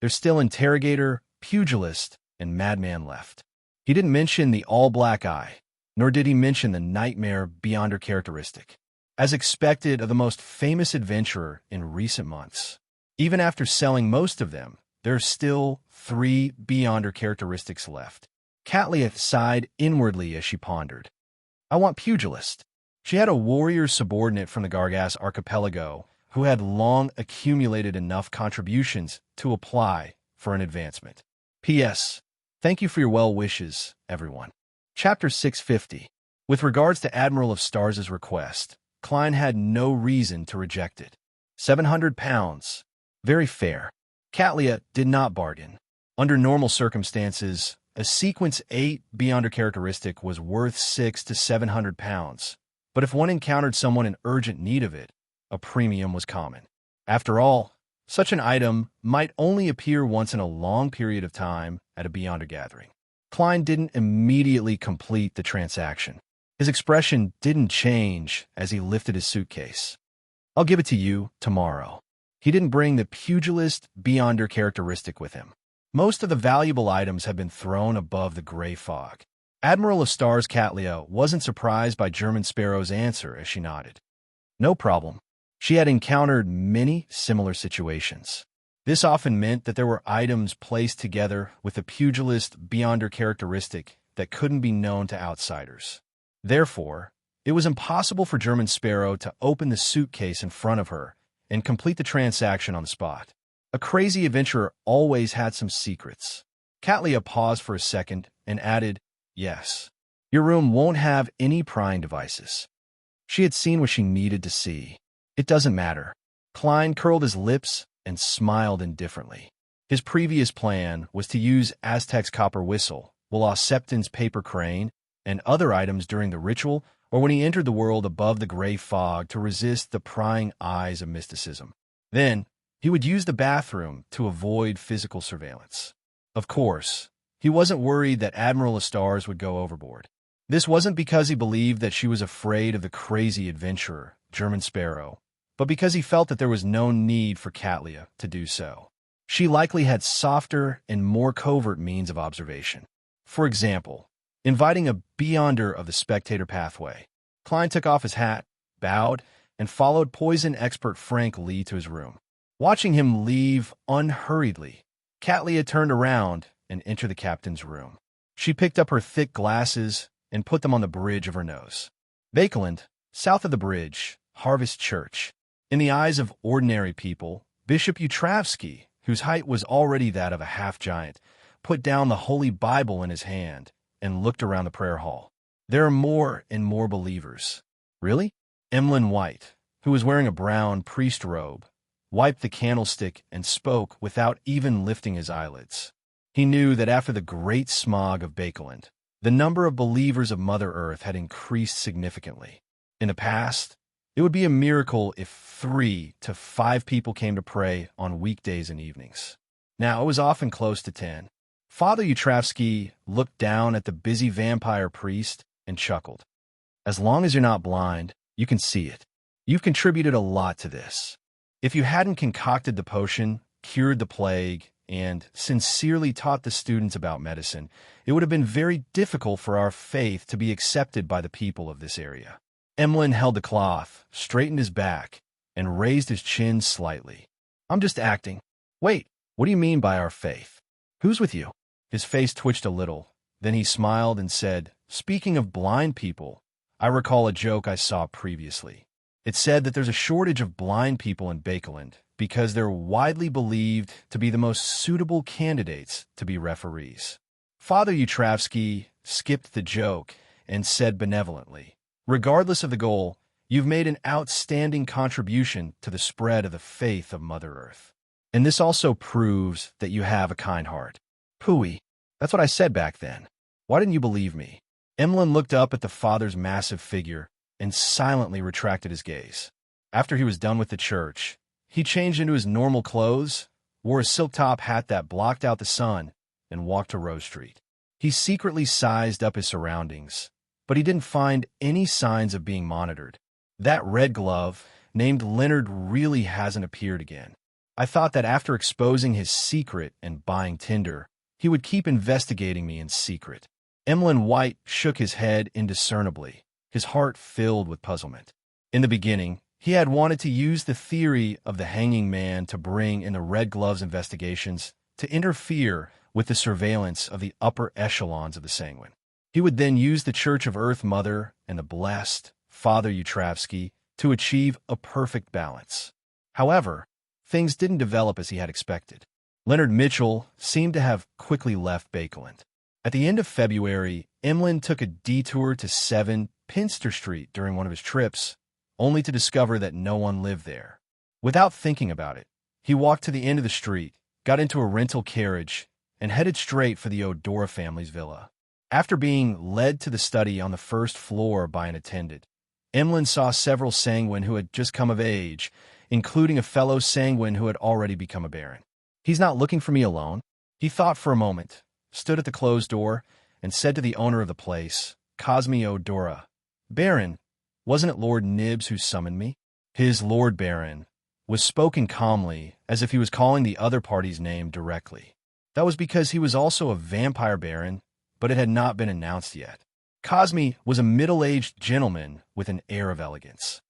There's still Interrogator, Pugilist, and Madman left." He didn't mention the all-black eye, nor did he mention the Nightmare Beyonder characteristic. As expected of the most famous adventurer in recent months, even after selling most of them, there are still 3 Beyonder characteristics left. Catlia sighed inwardly as she pondered. "I want Pugilist." She had a warrior subordinate from the Gargas archipelago who had long accumulated enough contributions to apply for an advancement. P.S. Thank you for your well wishes, everyone. Chapter 650. With regards to Admiral of Stars' request, Klein had no reason to reject it. 700 pounds. Very fair. Catlia did not bargain. Under normal circumstances, a Sequence 8 Beyonder characteristic was worth 600 to 700 pounds, but if one encountered someone in urgent need of it, a premium was common. After all, such an item might only appear once in a long period of time at a Beyonder gathering. Klein didn't immediately complete the transaction. His expression didn't change as he lifted his suitcase. "I'll give it to you tomorrow." He didn't bring the Pugilist Beyonder characteristic with him. Most of the valuable items had been thrown above the gray fog. Admiral of Stars Katlia wasn't surprised by German Sparrow's answer as she nodded. No problem. She had encountered many similar situations. This often meant that there were items placed together with a pugilist beyonder characteristic that couldn't be known to outsiders. Therefore, it was impossible for German Sparrow to open the suitcase in front of her and complete the transaction on the spot. A crazy adventurer always had some secrets. Katlia paused for a second and added, "Yes, your room won't have any prying devices." She had seen what she needed to see. It doesn't matter. Klein curled his lips and smiled indifferently. His previous plan was to use Aztec's copper whistle, Wala Septon's paper crane, and other items during the ritual or when he entered the world above the gray fog to resist the prying eyes of mysticism. Then, he would use the bathroom to avoid physical surveillance. Of course, he wasn't worried that Admiral of Stars would go overboard. This wasn't because he believed that she was afraid of the crazy adventurer, German Sparrow, but because he felt that there was no need for Katlia to do so. She likely had softer and more covert means of observation. For example, inviting a beyonder of the spectator pathway. Klein took off his hat, bowed, and followed poison expert Frank Lee to his room. Watching him leave unhurriedly, Katlia turned around and entered the captain's room. She picked up her thick glasses and put them on the bridge of her nose. Bakeland, south of the bridge, Harvest Church. In the eyes of ordinary people, Bishop Utravsky, whose height was already that of a half-giant, put down the Holy Bible in his hand and looked around the prayer hall. There are more and more believers. Really? Emlyn White, who was wearing a brown priest robe, wiped the candlestick and spoke without even lifting his eyelids. He knew that after the great smog of Bakeland, the number of believers of Mother Earth had increased significantly. In the past, it would be a miracle if 3 to 5 people came to pray on weekdays and evenings. Now it was often close to 10. Father Utravsky looked down at the busy vampire priest and chuckled. As long as you're not blind, you can see it. You've contributed a lot to this. If you hadn't concocted the potion, cured the plague, and sincerely taught the students about medicine, it would have been very difficult for our faith to be accepted by the people of this area. Emlyn held the cloth, straightened his back, and raised his chin slightly. I'm just acting. Wait, what do you mean by our faith? Who's with you? His face twitched a little. Then he smiled and said, Speaking of blind people, I recall a joke I saw previously. It said that there's a shortage of blind people in Bakeland because they're widely believed to be the most suitable candidates to be referees. Father Utravsky skipped the joke and said benevolently, Regardless of the goal, you've made an outstanding contribution to the spread of the faith of Mother Earth. And this also proves that you have a kind heart. Pooey, that's what I said back then. Why didn't you believe me? Emlyn looked up at the father's massive figure and silently retracted his gaze. After he was done with the church, he changed into his normal clothes, wore a silk top hat that blocked out the sun, and walked to Rose Street. He secretly sized up his surroundings, but he didn't find any signs of being monitored. That red glove, named Leonard, really hasn't appeared again. I thought that after exposing his secret and buying Tinder, he would keep investigating me in secret. Emlyn White shook his head indiscernibly, his heart filled with puzzlement. In the beginning, he had wanted to use the theory of the hanging man to bring in the Red Glove's investigations to interfere with the surveillance of the upper echelons of the Sanguine. He would then use the Church of Earth Mother and the blessed Father Utravsky to achieve a perfect balance. However, things didn't develop as he had expected. Leonard Mitchell seemed to have quickly left Bakeland. At the end of February, Emlyn took a detour to 7 Pinster Street during one of his trips, only to discover that no one lived there. Without thinking about it, he walked to the end of the street, got into a rental carriage, and headed straight for the Odora family's villa. After being led to the study on the first floor by an attendant, Emlyn saw several Sanguine who had just come of age, including a fellow Sanguine who had already become a Baron. He's not looking for me alone. He thought for a moment, stood at the closed door, and said to the owner of the place, Cosme Odora, Baron, wasn't it Lord Nibs who summoned me? His Lord Baron was spoken calmly, as if he was calling the other party's name directly. That was because he was also a vampire baron, but it had not been announced yet. Cosme was a middle-aged gentleman with an air of elegance.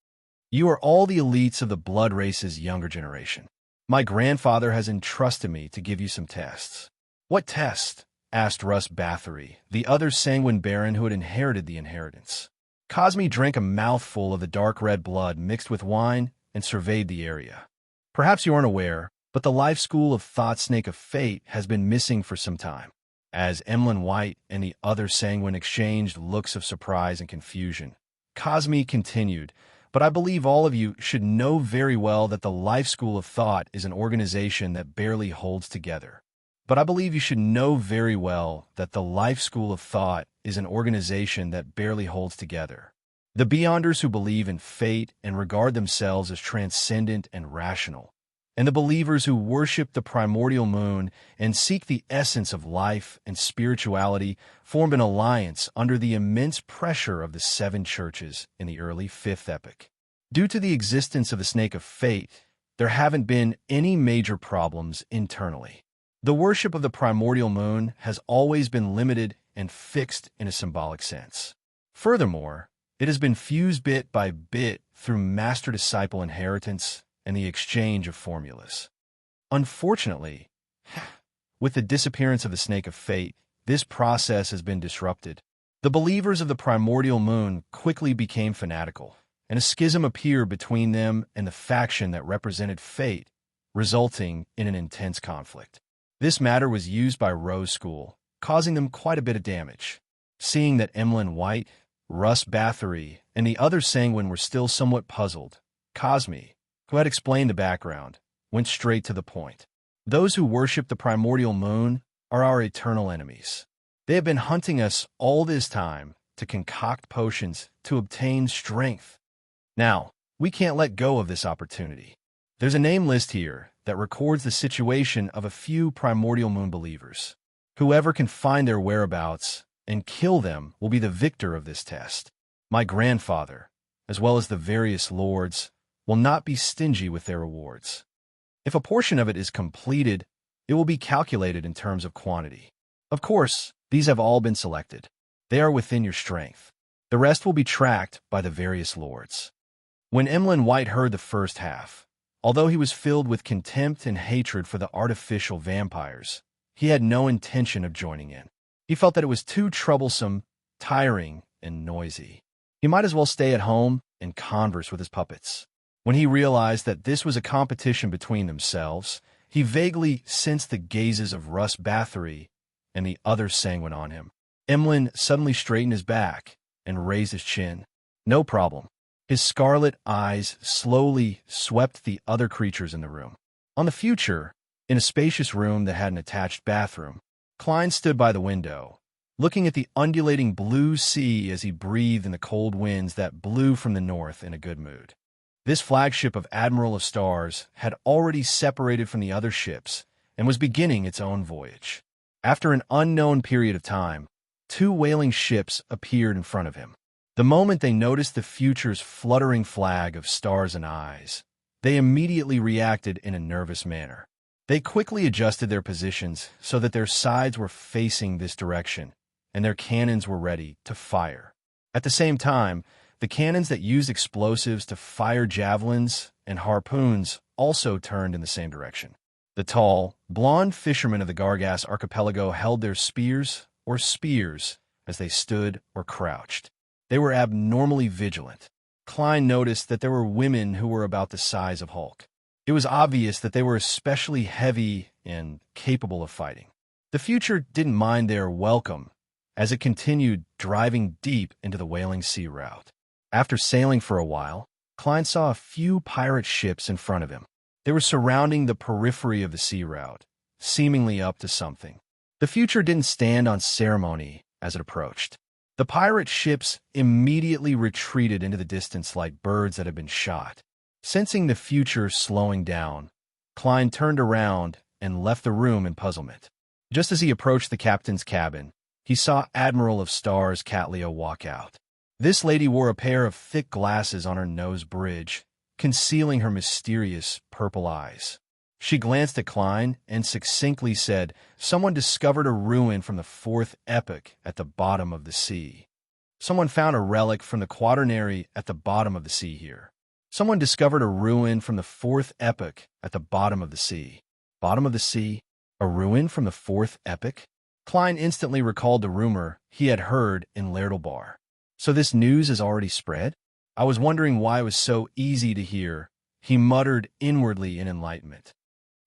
"You are all the elites of the blood race's younger generation. My grandfather has entrusted me to give you some tests." "What test?" asked Russ Bathory, the other sanguine baron who had inherited the inheritance. Cosme drank a mouthful of the dark red blood mixed with wine and surveyed the area. "Perhaps you aren't aware, but the life school of thought snake of fate has been missing for some time." As Emlyn White and the other sanguine exchanged looks of surprise and confusion, Cosme continued, "But I believe all of you should know very well that the life school of thought is an organization that barely holds together. But I believe you should know very well that the life school of thought is an organization that barely holds together. The Beyonders who believe in fate and regard themselves as transcendent and rational, and the believers who worship the primordial moon and seek the essence of life and spirituality formed an alliance under the immense pressure of the 7 churches in the early 5th epoch. Due to the existence of the snake of fate, there haven't been any major problems internally. The worship of the primordial moon has always been limited and fixed in a symbolic sense. Furthermore, it has been fused bit by bit through master-disciple inheritance and the exchange of formulas. Unfortunately, with the disappearance of the snake of fate, this process has been disrupted. The believers of the primordial moon quickly became fanatical, and a schism appeared between them and the faction that represented fate, resulting in an intense conflict. This matter was used by Rose School, causing them quite a bit of damage. Seeing that Emlyn White, Russ Bathory, and the other sanguine were still somewhat puzzled, Cosme, who had explained the background, went straight to the point. "Those who worship the primordial moon are our eternal enemies. They have been hunting us all this time to concoct potions to obtain strength. Now, we can't let go of this opportunity. There's a name list here that records the situation of a few primordial moon believers. Whoever can find their whereabouts and kill them will be the victor of this test. My grandfather, as well as the various lords, will not be stingy with their rewards. If a portion of it is completed, it will be calculated in terms of quantity. Of course, these have all been selected. They are within your strength. The rest will be tracked by the various lords." When Emlyn White heard the first half, although he was filled with contempt and hatred for the artificial vampires, he had no intention of joining in. He felt that it was too troublesome, tiring, and noisy. He might as well stay at home and converse with his puppets. When he realized that this was a competition between themselves, he vaguely sensed the gazes of Russ Bathory and the other sanguine on him. Emlyn suddenly straightened his back and raised his chin. "No problem." His scarlet eyes slowly swept the other creatures in the room. On the future, in a spacious room that had an attached bathroom, Klein stood by the window, looking at the undulating blue sea as he breathed in the cold winds that blew from the north in a good mood. This flagship of Admiral of Stars had already separated from the other ships and was beginning its own voyage. After an unknown period of time, 2 whaling ships appeared in front of him. The moment they noticed the future's fluttering flag of stars and eyes, they immediately reacted in a nervous manner. They quickly adjusted their positions so that their sides were facing this direction, and their cannons were ready to fire. At the same time, the cannons that used explosives to fire javelins and harpoons also turned in the same direction. The tall, blonde fishermen of the Gargas archipelago held their spears as they stood or crouched. They were abnormally vigilant. Klein noticed that there were women who were about the size of Hulk. It was obvious that they were especially heavy and capable of fighting. The future didn't mind their welcome as it continued driving deep into the whaling sea route. After sailing for a while, Klein saw a few pirate ships in front of him. They were surrounding the periphery of the sea route, seemingly up to something. The future didn't stand on ceremony as it approached. The pirate ships immediately retreated into the distance like birds that had been shot. Sensing the future slowing down, Klein turned around and left the room in puzzlement. Just as he approached the captain's cabin, he saw Admiral of Stars Catleo walk out. This lady wore a pair of thick glasses on her nose bridge, concealing her mysterious purple eyes. She glanced at Klein and succinctly said, "Someone discovered a ruin from the fourth epoch at the bottom of the sea. Someone found a relic from the quaternary at the bottom of the sea here. Someone discovered a ruin from the fourth epoch at the bottom of the sea." Bottom of the sea? A ruin from the fourth epoch? Klein instantly recalled the rumor he had heard in Bar. So this news has already spread? I was wondering why it was so easy to hear, he muttered inwardly in enlightenment.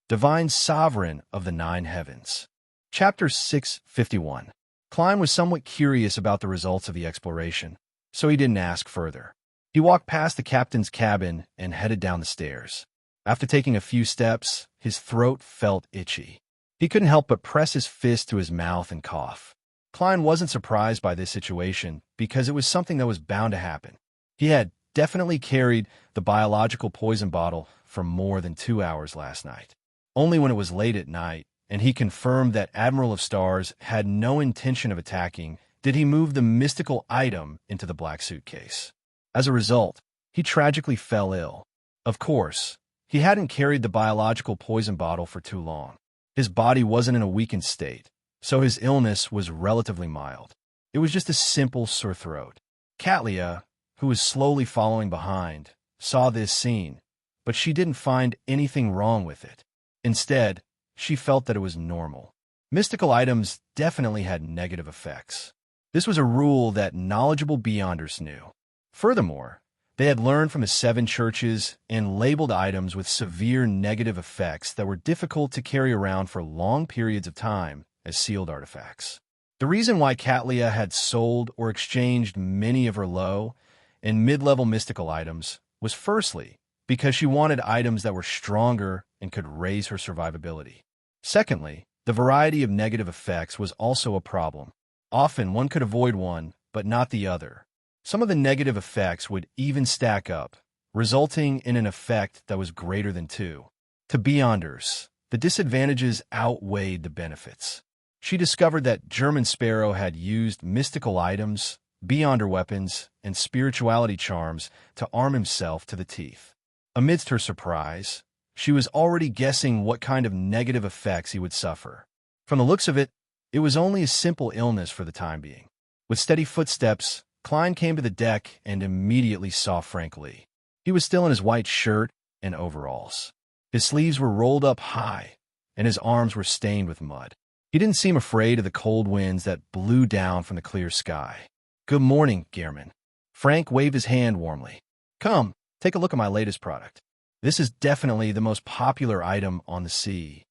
Divine Sovereign of the Nine Heavens. Chapter 651. Klein was somewhat curious about the results of the exploration, so he didn't ask further. He walked past the captain's cabin and headed down the stairs. After taking a few steps, his throat felt itchy. He couldn't help but press his fist to his mouth and cough. Klein wasn't surprised by this situation because it was something that was bound to happen. He had definitely carried the biological poison bottle for more than 2 hours last night. Only when it was late at night, and he confirmed that Admiral of Stars had no intention of attacking, did he move the mystical item into the black suitcase. As a result, he tragically fell ill. Of course, he hadn't carried the biological poison bottle for too long. His body wasn't in a weakened state, so his illness was relatively mild. It was just a simple sore throat. Katlia, who was slowly following behind, saw this scene, but she didn't find anything wrong with it. Instead, she felt that it was normal. Mystical items definitely had negative effects. This was a rule that knowledgeable Beyonders knew. Furthermore, they had learned from the 7 churches and labeled items with severe negative effects that were difficult to carry around for long periods of time as sealed artifacts. The reason why Katlia had sold or exchanged many of her low and mid-level mystical items was firstly because she wanted items that were stronger and could raise her survivability. Secondly, the variety of negative effects was also a problem. Often one could avoid one, but not the other. Some of the negative effects would even stack up, resulting in an effect that was greater than 2. To Beyonders, the disadvantages outweighed the benefits. She discovered that German Sparrow had used mystical items, Beyonder weapons, and spirituality charms to arm himself to the teeth. Amidst her surprise, she was already guessing what kind of negative effects he would suffer. From the looks of it, it was only a simple illness for the time being. With steady footsteps, Klein came to the deck and immediately saw Frank Lee. He was still in his white shirt and overalls. His sleeves were rolled up high, and his arms were stained with mud. He didn't seem afraid of the cold winds that blew down from the clear sky. "Good morning, Gehrman." Frank waved his hand warmly. "Come, take a look at my latest product. This is definitely the most popular item on the sea."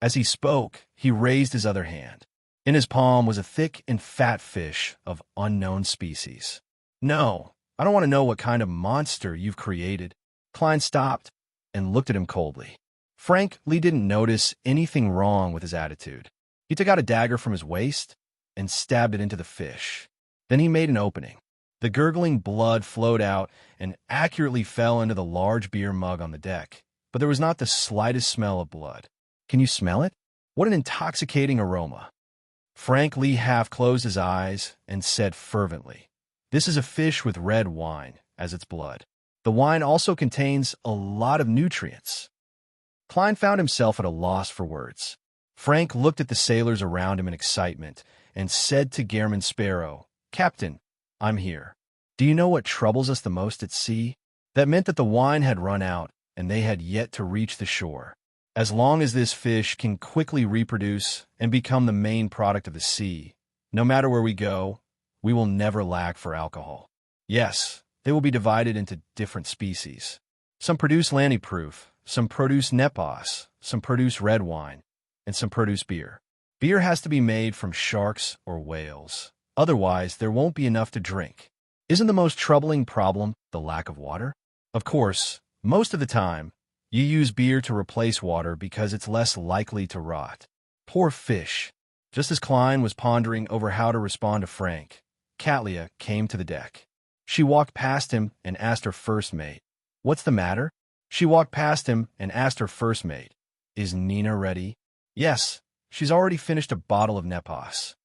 As he spoke, he raised his other hand. In his palm was a thick and fat fish of unknown species. "No, I don't want to know what kind of monster you've created." Klein stopped and looked at him coldly. Frank Lee didn't notice anything wrong with his attitude. He took out a dagger from his waist and stabbed it into the fish. Then he made an opening. The gurgling blood flowed out and accurately fell into the large beer mug on the deck, but there was not the slightest smell of blood. "Can you smell it? What an intoxicating aroma." Frank Lee half closed his eyes and said fervently, "This is a fish with red wine as its blood. The wine also contains a lot of nutrients." Klein found himself at a loss for words. Frank looked at the sailors around him in excitement and said to German Sparrow, "Captain, I'm here. Do you know what troubles us the most at sea?" That meant that the wine had run out and they had yet to reach the shore. As long as this fish can quickly reproduce and become the main product of the sea, no matter where we go, we will never lack for alcohol. Yes, they will be divided into different species. Some produce Lanny-proof, some produce Nepos, some produce red wine, and some produce beer. Beer has to be made from sharks or whales. Otherwise, there won't be enough to drink. Isn't the most troubling problem the lack of water? Of course, most of the time, you use beer to replace water because it's less likely to rot. Poor fish. Just as Klein was pondering over how to respond to Frank, Katlia came to the deck. She walked past him and asked her first mate, "What's the matter?" She walked past him and asked her first mate, "Is Nina ready?" "Yes, she's already finished a bottle of Nepos."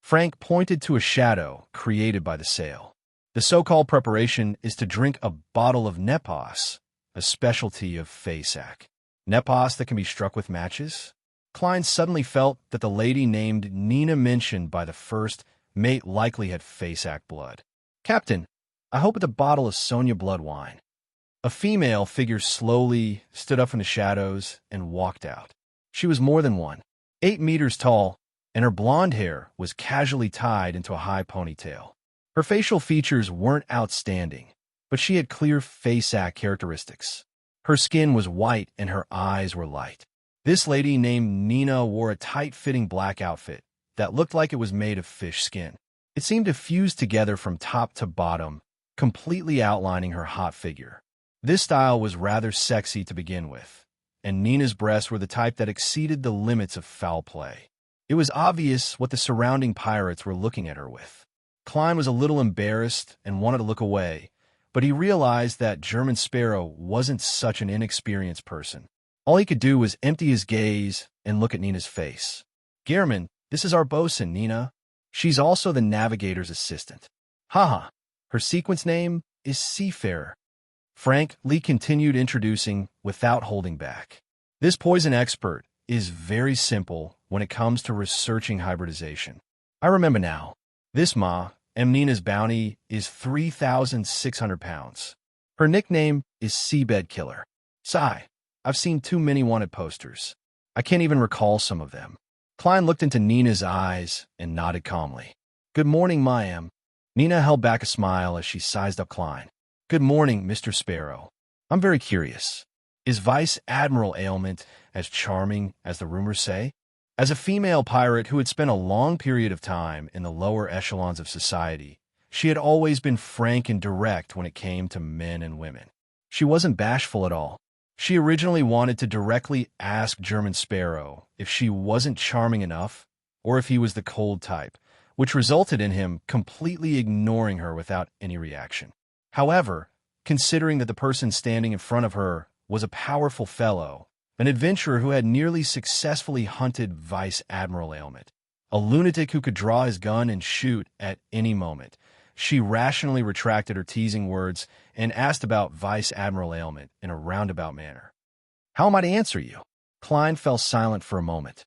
Frank pointed to a shadow created by the sail. The so-called preparation is to drink a bottle of Nepos, a specialty of Fasak. Nepos that can be struck with matches? Klein suddenly felt that the lady named Nina mentioned by the first mate likely had face-act blood. Captain, I hope it's a bottle of Sonia blood wine. A female figure slowly stood up from the shadows and walked out. She was more than 8 meters tall, and her blonde hair was casually tied into a high ponytail. Her facial features weren't outstanding, but she had clear face-act characteristics. Her skin was white and her eyes were light. This lady named Nina wore a tight-fitting black outfit that looked like it was made of fish skin. It seemed to fuse together from top to bottom, completely outlining her hot figure. This style was rather sexy to begin with, and Nina's breasts were the type that exceeded the limits of foul play. It was obvious what the surrounding pirates were looking at her with. Klein was a little embarrassed and wanted to look away, but he realized that German Sparrow wasn't such an inexperienced person. All he could do was empty his gaze and look at Nina's face. Gehrman, this is our bosun, Nina. She's also the navigator's assistant. Haha, her sequence name is Seafarer. Frank Lee continued introducing without holding back. This poison expert is very simple when it comes to researching hybridization. I remember now. This Nina's bounty is 3,600 pounds. Her nickname is Seabed Killer. Sigh, I've seen too many wanted posters. I can't even recall some of them. Klein looked into Nina's eyes and nodded calmly. Good morning, Mayam. Nina held back a smile as she sized up Klein. Good morning, Mr. Sparrow. I'm very curious. Is Vice Admiral Ailment as charming as the rumors say? As a female pirate who had spent a long period of time in the lower echelons of society, she had always been frank and direct when it came to men and women. She wasn't bashful at all. She originally wanted to directly ask German Sparrow if she wasn't charming enough or if he was the cold type, which resulted in him completely ignoring her without any reaction. However, considering that the person standing in front of her was a powerful fellow, an adventurer who had nearly successfully hunted Vice Admiral Ailment, a lunatic who could draw his gun and shoot at any moment, she rationally retracted her teasing words and asked about Vice Admiral Ailment in a roundabout manner. How am I to answer you? Klein fell silent for a moment.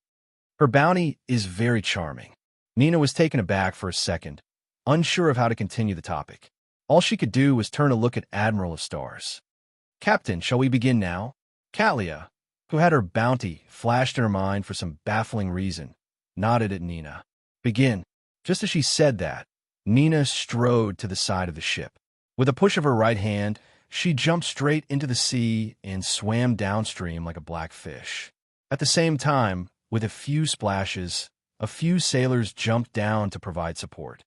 Her bounty is very charming. Nina was taken aback for a second, unsure of how to continue the topic. All she could do was turn to look at Admiral of Stars. Captain, shall we begin now? Cattleya, who had her bounty flashed in her mind for some baffling reason, nodded at Nina. Begin. Just as she said that, Nina strode to the side of the ship. With a push of her right hand, she jumped straight into the sea and swam downstream like a black fish. At the same time, with a few splashes, a few sailors jumped down to provide support.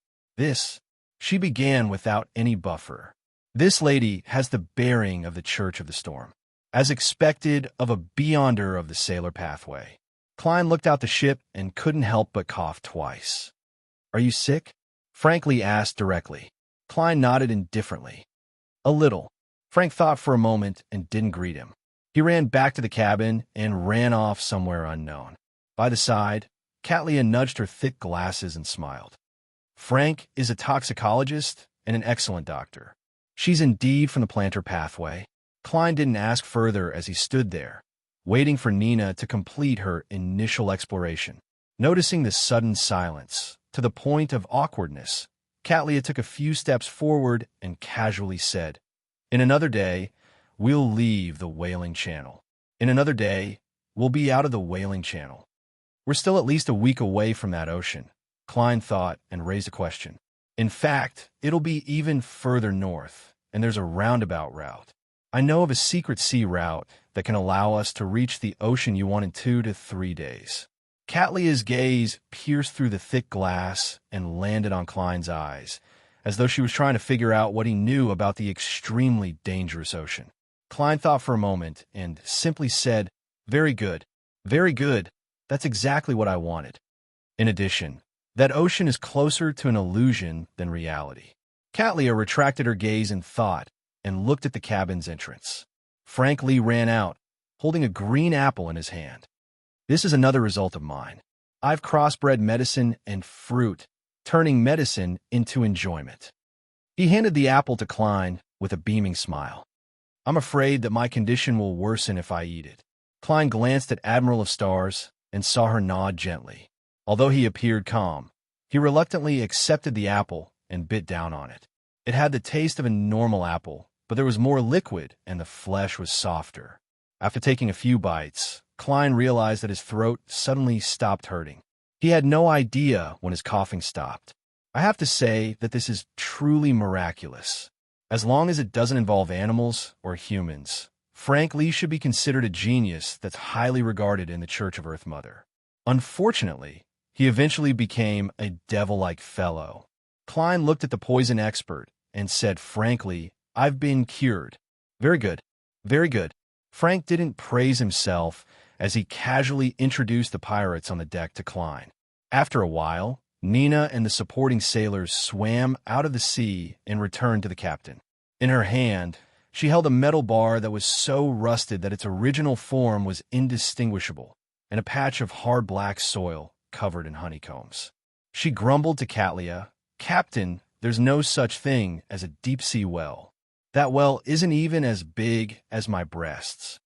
She began without any buffer. This lady has the bearing of the Church of the Storm, as expected of a beyonder of the sailor pathway. Klein looked out the ship and couldn't help but cough twice. Are you sick? Frank Lee asked directly. Klein nodded indifferently. A little. Frank thought for a moment and didn't greet him. He ran back to the cabin and ran off somewhere unknown. By the side, Cattleya nudged her thick glasses and smiled. Frank is a toxicologist and an excellent doctor. She's indeed from the planter pathway. Klein didn't ask further as he stood there, waiting for Nina to complete her initial exploration. Noticing the sudden silence, to the point of awkwardness, Cattleya took a few steps forward and casually said, In another day, we'll leave the Whaling Channel. In another day, we'll be out of the Whaling Channel. We're still at least a week away from that ocean, Klein thought and raised a question. In fact, it'll be even further north, and there's a roundabout route. I know of a secret sea route that can allow us to reach the ocean you want in 2 to 3 days. Cattleya's gaze pierced through the thick glass and landed on Klein's eyes, as though she was trying to figure out what he knew about the extremely dangerous ocean. Klein thought for a moment and simply said, Very good. Very good. That's exactly what I wanted. In addition, that ocean is closer to an illusion than reality. Cattleya retracted her gaze in thought and looked at the cabin's entrance. Frank Lee ran out, holding a green apple in his hand. This is another result of mine. I've crossbred medicine and fruit, turning medicine into enjoyment. He handed the apple to Klein with a beaming smile. I'm afraid that my condition will worsen if I eat it. Klein glanced at Admiral of Stars and saw her nod gently. Although he appeared calm, he reluctantly accepted the apple and bit down on it. It had the taste of a normal apple, but there was more liquid and the flesh was softer. After taking a few bites, Klein realized that his throat suddenly stopped hurting. He had no idea when his coughing stopped. I have to say that this is truly miraculous. As long as it doesn't involve animals or humans, Frank Lee should be considered a genius that's highly regarded in the Church of Earth Mother. Unfortunately, he eventually became a devil-like fellow. Klein looked at the poison expert and said frankly, "I've been cured." "Very good, very good." Frank didn't praise himself as he casually introduced the pirates on the deck to Klein. After a while, Nina and the supporting sailors swam out of the sea and returned to the captain. In her hand, she held a metal bar that was so rusted that its original form was indistinguishable, and a patch of hard black soil covered in honeycombs. She grumbled to Catlia, "Captain, there's no such thing as a deep-sea well. That well isn't even as big as my breasts.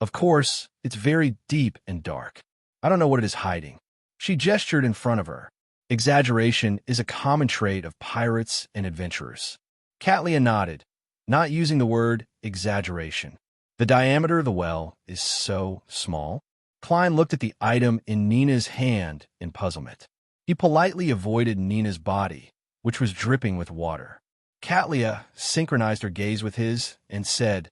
Of course, it's very deep and dark. I don't know what it is hiding." She gestured in front of her. Exaggeration is a common trait of pirates and adventurers. Catlia nodded, not using the word exaggeration. "The diameter of the well is so small." Klein looked at the item in Nina's hand in puzzlement. He politely avoided Nina's body, which was dripping with water. Catlia synchronized her gaze with his and said,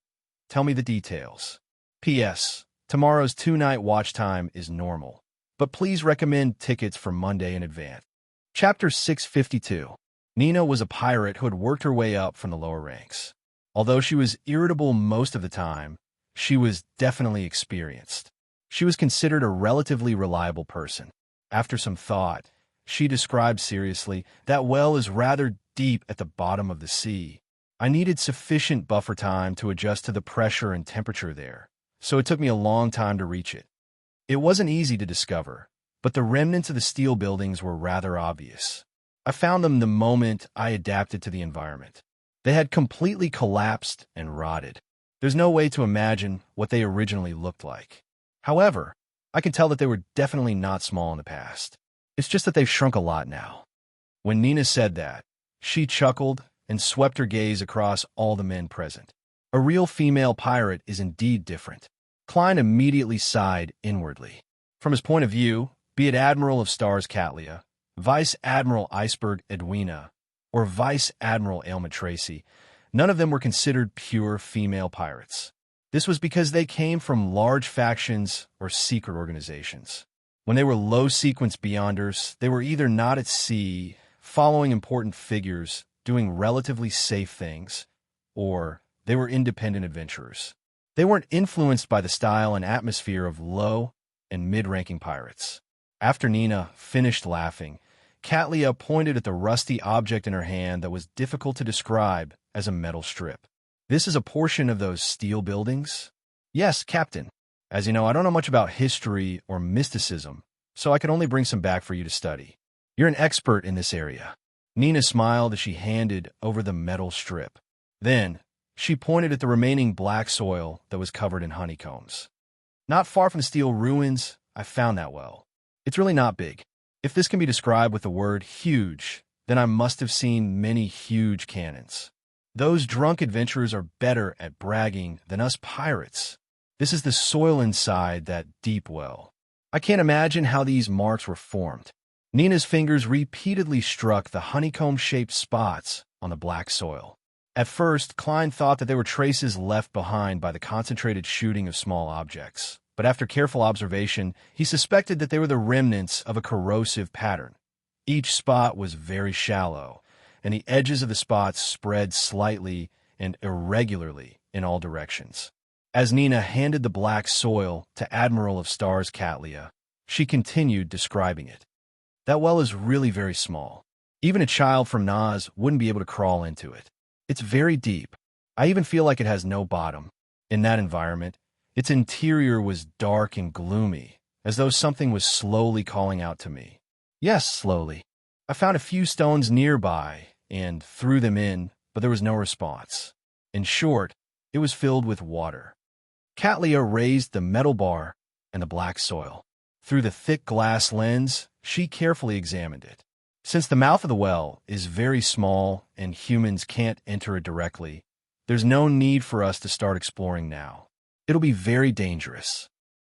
"Tell me the details. P.S. Tomorrow's 2-night watch time is normal, but please recommend tickets for Monday in advance." Chapter 652. Nina was a pirate who had worked her way up from the lower ranks. Although she was irritable most of the time, she was definitely experienced. She was considered a relatively reliable person. After some thought, she described seriously, "That well is rather deep at the bottom of the sea. I needed sufficient buffer time to adjust to the pressure and temperature there, so it took me a long time to reach it. It wasn't easy to discover, but the remnants of the steel buildings were rather obvious. I found them the moment I adapted to the environment. They had completely collapsed and rotted. There's no way to imagine what they originally looked like. However, I can tell that they were definitely not small in the past. It's just that they've shrunk a lot now." When Nina said that, she chuckled and swept her gaze across all the men present. A real female pirate is indeed different. Klein immediately sighed inwardly. From his point of view, be it Admiral of Stars Catlia, Vice Admiral Iceberg Edwina, or Vice Admiral Aylma Tracy, none of them were considered pure female pirates. This was because they came from large factions or secret organizations. When they were low-sequence beyonders, they were either not at sea, following important figures, doing relatively safe things, or they were independent adventurers. They weren't influenced by the style and atmosphere of low and mid-ranking pirates. After Nina finished laughing, Catlia pointed at the rusty object in her hand that was difficult to describe as a metal strip. "This is a portion of those steel buildings?" "Yes, Captain. As you know, I don't know much about history or mysticism, so I can only bring some back for you to study. You're an expert in this area." Nina smiled as she handed over the metal strip. Then, she pointed at the remaining black soil that was covered in honeycombs. "Not far from the steel ruins, I found that well. It's really not big. If this can be described with the word huge, then I must have seen many huge cannons. Those drunk adventurers are better at bragging than us pirates. This is the soil inside that deep well. I can't imagine how these marks were formed." Nina's fingers repeatedly struck the honeycomb-shaped spots on the black soil. At first, Klein thought that they were traces left behind by the concentrated shooting of small objects, but after careful observation, he suspected that they were the remnants of a corrosive pattern. Each spot was very shallow, and the edges of the spots spread slightly and irregularly in all directions. As Nina handed the black soil to Admiral of Stars Catlia, she continued describing it. "That well is really very small. Even a child from Nas wouldn't be able to crawl into it. It's very deep. I even feel like it has no bottom. In that environment, its interior was dark and gloomy, as though something was slowly calling out to me. Yes, slowly. I found a few stones nearby and threw them in, but there was no response. In short, it was filled with water." Catlia raised the metal bar and the black soil. Through the thick glass lens, she carefully examined it. Since the mouth of the well is very small and humans can't enter it directly, there's no need for us to start exploring now. It'll be very dangerous.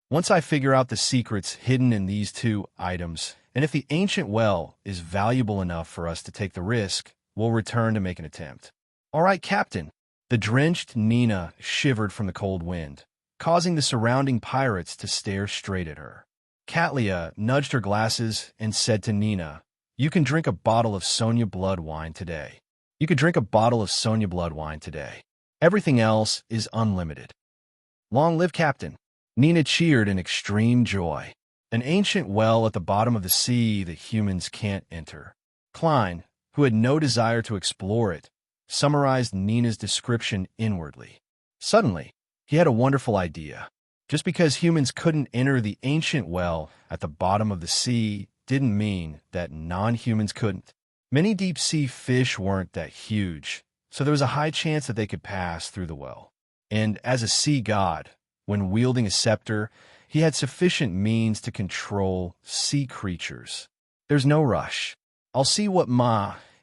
Once I figure out the secrets hidden in these two items, and if the ancient well is valuable enough for us to take the risk, we'll return to make an attempt. All right, Captain. The drenched Nina shivered from the cold wind, causing the surrounding pirates to stare straight at her. Catlia nudged her glasses and said to Nina, "You can drink a bottle of Sonia blood wine today. You could drink a bottle of Sonia blood wine today. Everything else is unlimited." Long live Captain! Nina cheered in extreme joy. An ancient well at the bottom of the sea that humans can't enter. Klein, who had no desire to explore it, summarized Nina's description inwardly. Suddenly, he had a wonderful idea. Just because humans couldn't enter the ancient well at the bottom of the sea didn't mean that non-humans couldn't. Many deep-sea fish weren't that huge, so there was a high chance that they could pass through the well. And as a sea god, when wielding a scepter, he had sufficient means to control sea creatures. There's no rush. I'll see what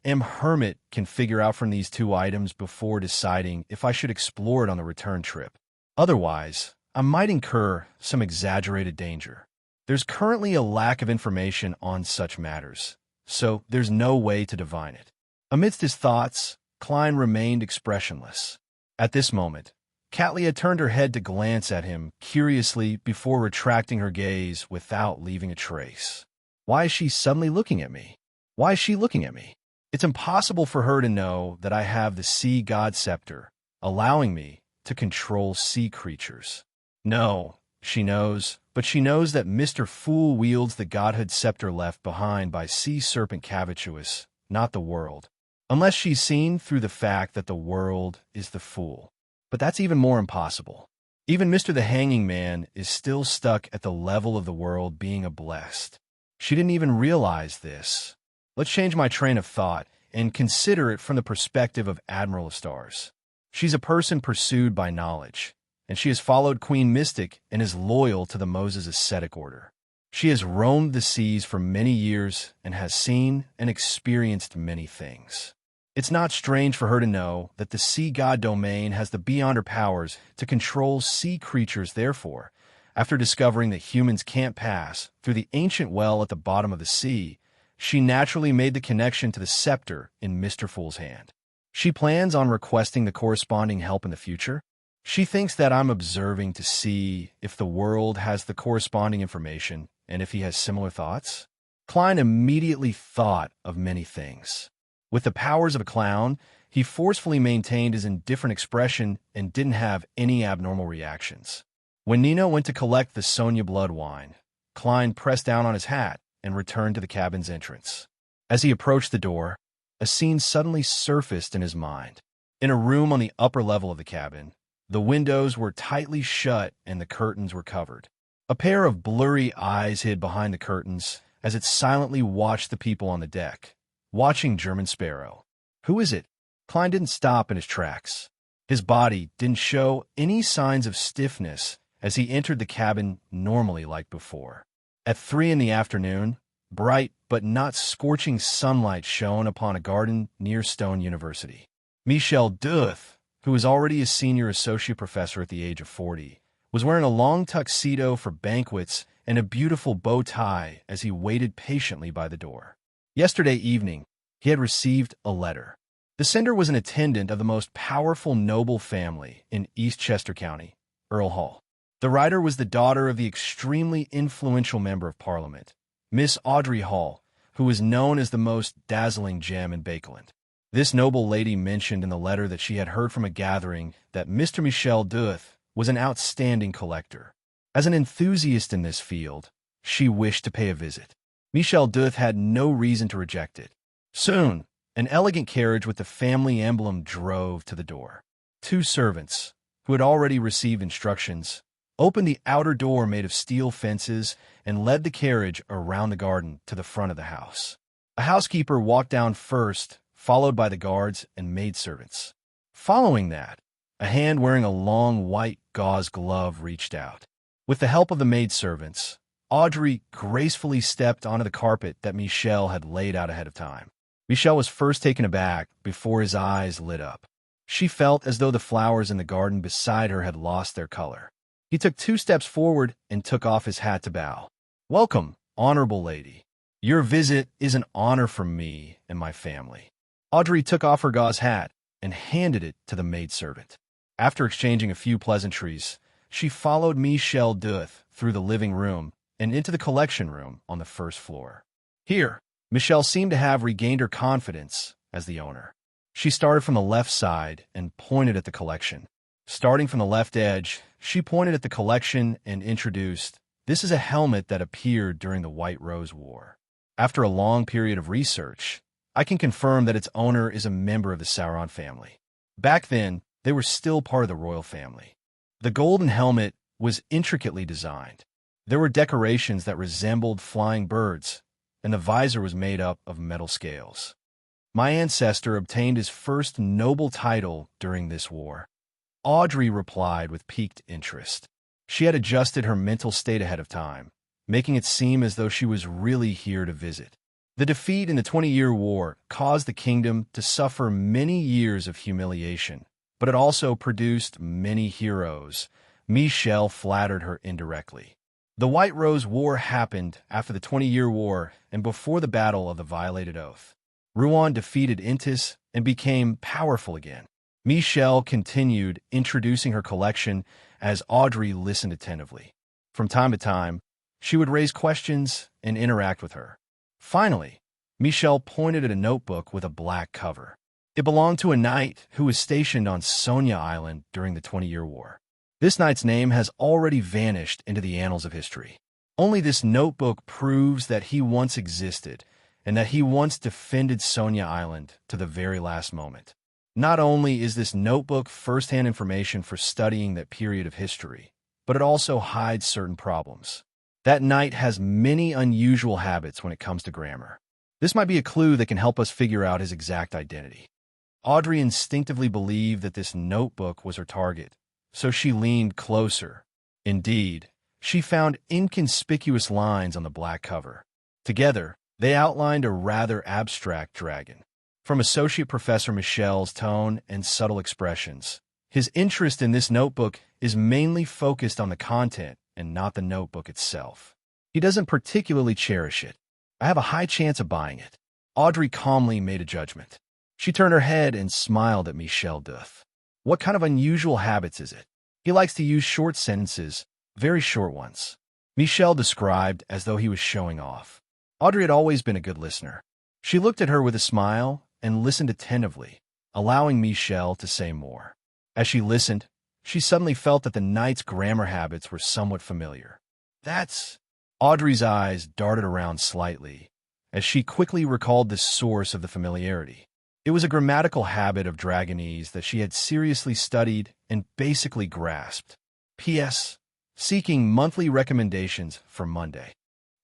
Hermit can figure out from these two items before deciding if I should explore it on the return trip. Otherwise, I might incur some exaggerated danger. There's currently a lack of information on such matters, so there's no way to divine it. Amidst his thoughts, Klein remained expressionless. At this moment, Catlia turned her head to glance at him curiously before retracting her gaze without leaving a trace. Why is she suddenly looking at me? Why is she looking at me? It's impossible for her to know that I have the sea god scepter, allowing me to control sea creatures. No, she knows, but she knows that Mr. Fool wields the godhood scepter left behind by sea serpent Cavituous, not the world. Unless she's seen through the fact that the world is the fool. But that's even more impossible. Even Mr. the Hanging Man is still stuck at the level of the world being a blessed. She didn't even realize this. Let's change my train of thought and consider it from the perspective of Admiral of Stars. She's a person pursued by knowledge, and she has followed Queen Mystic and is loyal to the Moses ascetic order. She has roamed the seas for many years and has seen and experienced many things. It's not strange for her to know that the sea god domain has the beyonder powers to control sea creatures. Therefore, after discovering that humans can't pass through the ancient well at the bottom of the sea, she naturally made the connection to the scepter in Mr. Fool's hand. She plans on requesting the corresponding help in the future. She thinks that I'm observing to see if the world has the corresponding information and if he has similar thoughts. Klein immediately thought of many things. With the powers of a clown, he forcefully maintained his indifferent expression and didn't have any abnormal reactions. When Nina went to collect the Sonia blood wine, Klein pressed down on his hat and returned to the cabin's entrance. As he approached the door, a scene suddenly surfaced in his mind. In a room on the upper level of the cabin, the windows were tightly shut and the curtains were covered. A pair of blurry eyes hid behind the curtains as it silently watched the people on the deck. Watching German Sparrow. Who is it? Klein didn't stop in his tracks. His body didn't show any signs of stiffness as he entered the cabin normally like before. At 3 in the afternoon, bright but not scorching sunlight shone upon a garden near Stone University. Michel Duth, who was already a senior associate professor at the age of 40, was wearing a long tuxedo for banquets and a beautiful bow tie as he waited patiently by the door. Yesterday evening, he had received a letter. The sender was an attendant of the most powerful noble family in Eastchester County, Earl Hall. The writer was the daughter of the extremely influential member of Parliament, Miss Audrey Hall, who was known as the most dazzling gem in Bakeland. This noble lady mentioned in the letter that she had heard from a gathering that Mr. Michel Duth was an outstanding collector. As an enthusiast in this field, she wished to pay a visit. Michel Duth had no reason to reject it. Soon, an elegant carriage with the family emblem drove to the door. 2 servants, who had already received instructions, opened the outer door made of steel fences and led the carriage around the garden to the front of the house. A housekeeper walked down first, followed by the guards and maidservants. Following that, A hand wearing a long white gauze glove reached out. With the help of the maidservants, Audrey gracefully stepped onto the carpet that Michel had laid out ahead of time. Michel was first taken aback before his eyes lit up. She felt as though the flowers in the garden beside her had lost their color. He took 2 steps forward and took off his hat to bow. "Welcome, honorable lady. Your visit is an honor for me and my family." Audrey took off her gauze hat and handed it to the maidservant. After exchanging a few pleasantries, she followed Michel Duth through the living room and into the collection room on the first floor. Here, Michelle seemed to have regained her confidence as the owner. She started from the left side and pointed at the collection. Starting from the left edge, she pointed at the collection and introduced, "This is a helmet that appeared during the White Rose War. After a long period of research, I can confirm that its owner is a member of the Sauron family. Back then, they were still part of the royal family." The golden helmet was intricately designed. There were decorations that resembled flying birds, and the visor was made up of metal scales. "My ancestor obtained his first noble title during this war," Audrey replied with piqued interest. She had adjusted her mental state ahead of time, making it seem as though she was really here to visit. The defeat in the 20-Year War caused the kingdom to suffer many years of humiliation, but it also produced many heroes. Michel flattered her indirectly. The White Rose War happened after the 20-Year War and before the Battle of the Violated Oath. Rouen defeated Intis and became powerful again. Michel continued introducing her collection as Audrey listened attentively. From time to time, she would raise questions and interact with her. Finally, Michel pointed at a notebook with a black cover. It belonged to a knight who was stationed on Sonia Island during the 20-Year War. This knight's name has already vanished into the annals of history. Only this notebook proves that he once existed and that he once defended Sonia Island to the very last moment. Not only is this notebook first-hand information for studying that period of history, but it also hides certain problems. That knight has many unusual habits when it comes to grammar. This might be a clue that can help us figure out his exact identity. Audrey instinctively believed that this notebook was her target, so she leaned closer. Indeed, she found inconspicuous lines on the black cover. Together, they outlined a rather abstract dragon. From Associate Professor Michel's tone and subtle expressions, his interest in this notebook is mainly focused on the content and not the notebook itself. He doesn't particularly cherish it. I have a high chance of buying it. Audrey calmly made a judgment. She turned her head and smiled at Michel Duth. "What kind of unusual habits is it?" "He likes to use short sentences, very short ones," Michel described as though he was showing off. Audrey had always been a good listener. She looked at her with a smile and listened attentively, allowing Michel to say more. As she listened, she suddenly felt that the knight's grammar habits were somewhat familiar. "That's—" Audrey's eyes darted around slightly, as she quickly recalled the source of the familiarity. It was a grammatical habit of Dragonese that she had seriously studied and basically grasped. P.S. Seeking monthly recommendations for Monday.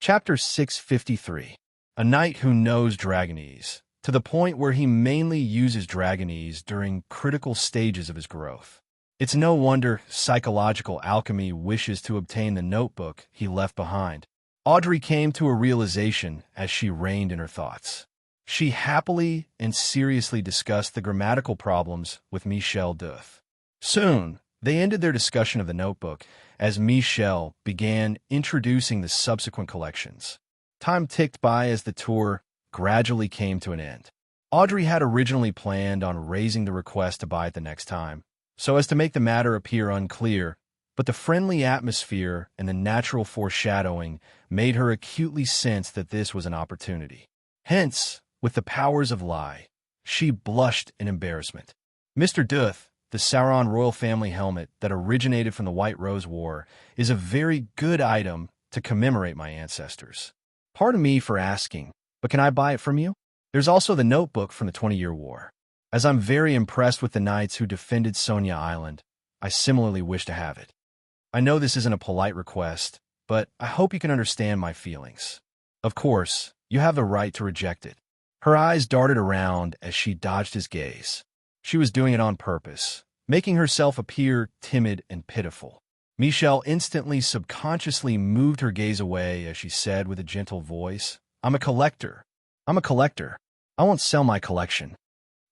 Chapter 653. A knight who knows Dragonese, to the point where he mainly uses Dragonese during critical stages of his growth. It's no wonder psychological alchemy wishes to obtain the notebook he left behind. Audrey came to a realization as she reined in her thoughts. She happily and seriously discussed the grammatical problems with Michel Duth. Soon, they ended their discussion of the notebook as Michel began introducing the subsequent collections. Time ticked by as the tour gradually came to an end. Audrey had originally planned on raising the request to buy it the next time, so as to make the matter appear unclear, but the friendly atmosphere and the natural foreshadowing made her acutely sense that this was an opportunity. Hence, with the powers of lie, she blushed in embarrassment. "Mr. Duth, the Sauron royal family helmet that originated from the White Rose War, is a very good item to commemorate my ancestors. Pardon me for asking, but can I buy it from you? There's also the notebook from the 20-Year War. As I'm very impressed with the knights who defended Sonia Island, I similarly wish to have it. I know this isn't a polite request, but I hope you can understand my feelings. Of course, you have the right to reject it." Her eyes darted around as she dodged his gaze. She was doing it on purpose, making herself appear timid and pitiful. Michelle instantly subconsciously moved her gaze away as she said with a gentle voice, "I'm a collector. I'm a collector. I won't sell my collection."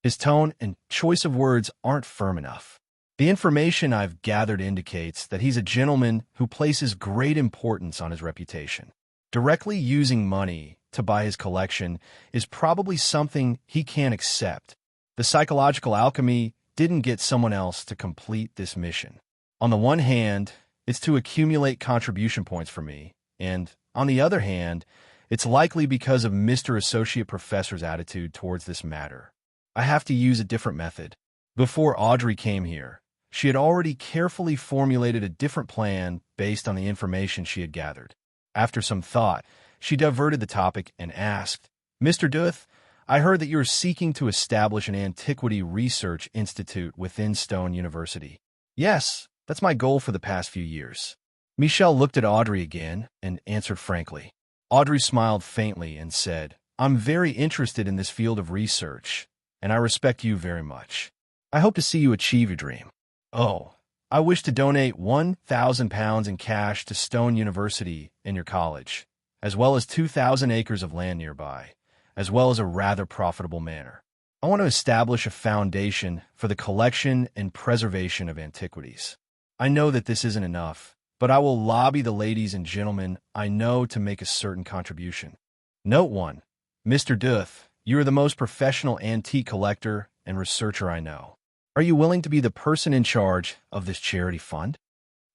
His tone and choice of words aren't firm enough. The information I've gathered indicates that he's a gentleman who places great importance on his reputation. Directly using money to buy his collection is probably something he can't accept. The psychological alchemy didn't get someone else to complete this mission. On the one hand, it's to accumulate contribution points for me, and on the other hand, it's likely because of Mr. Associate Professor's attitude towards this matter. I have to use a different method. Before Audrey came here, she had already carefully formulated a different plan based on the information she had gathered. After some thought, she diverted the topic and asked, "Mr. Duth, I heard that you are seeking to establish an antiquity research institute within Stone University." "Yes, that's my goal for the past few years." Michelle looked at Audrey again and answered frankly. Audrey smiled faintly and said, "I'm very interested in this field of research, and I respect you very much. I hope to see you achieve your dream." "Oh, I wish to donate £1,000 in cash to Stone University and your college, as well as 2,000 acres of land nearby, as well as a rather profitable manor. I want to establish a foundation for the collection and preservation of antiquities. I know that this isn't enough, but I will lobby the ladies and gentlemen I know to make a certain contribution. Note 1. Mr. Duth, you are the most professional antique collector and researcher I know. Are you willing to be the person in charge of this charity fund?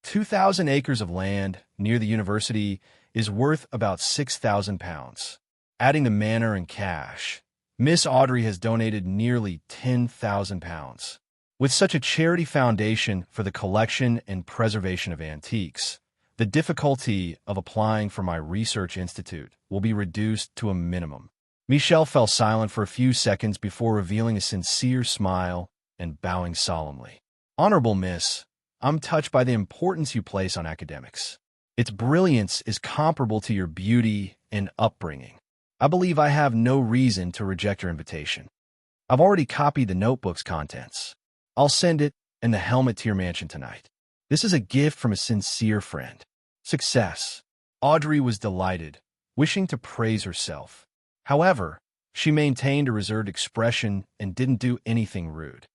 2,000 acres of land near the university is worth about £6,000. Adding the manor and cash, Miss Audrey has donated nearly £10,000. With such a charity foundation for the collection and preservation of antiques, the difficulty of applying for my research institute will be reduced to a minimum." Michelle fell silent for a few seconds before revealing a sincere smile and bowing solemnly. "Honorable Miss, I'm touched by the importance you place on academics. Its brilliance is comparable to your beauty and upbringing. I believe I have no reason to reject your invitation. I've already copied the notebook's contents. I'll send it and the helmet to your mansion tonight. This is a gift from a sincere friend. Success." Audrey was delighted, wishing to praise herself. However, she maintained a reserved expression and didn't do anything rude.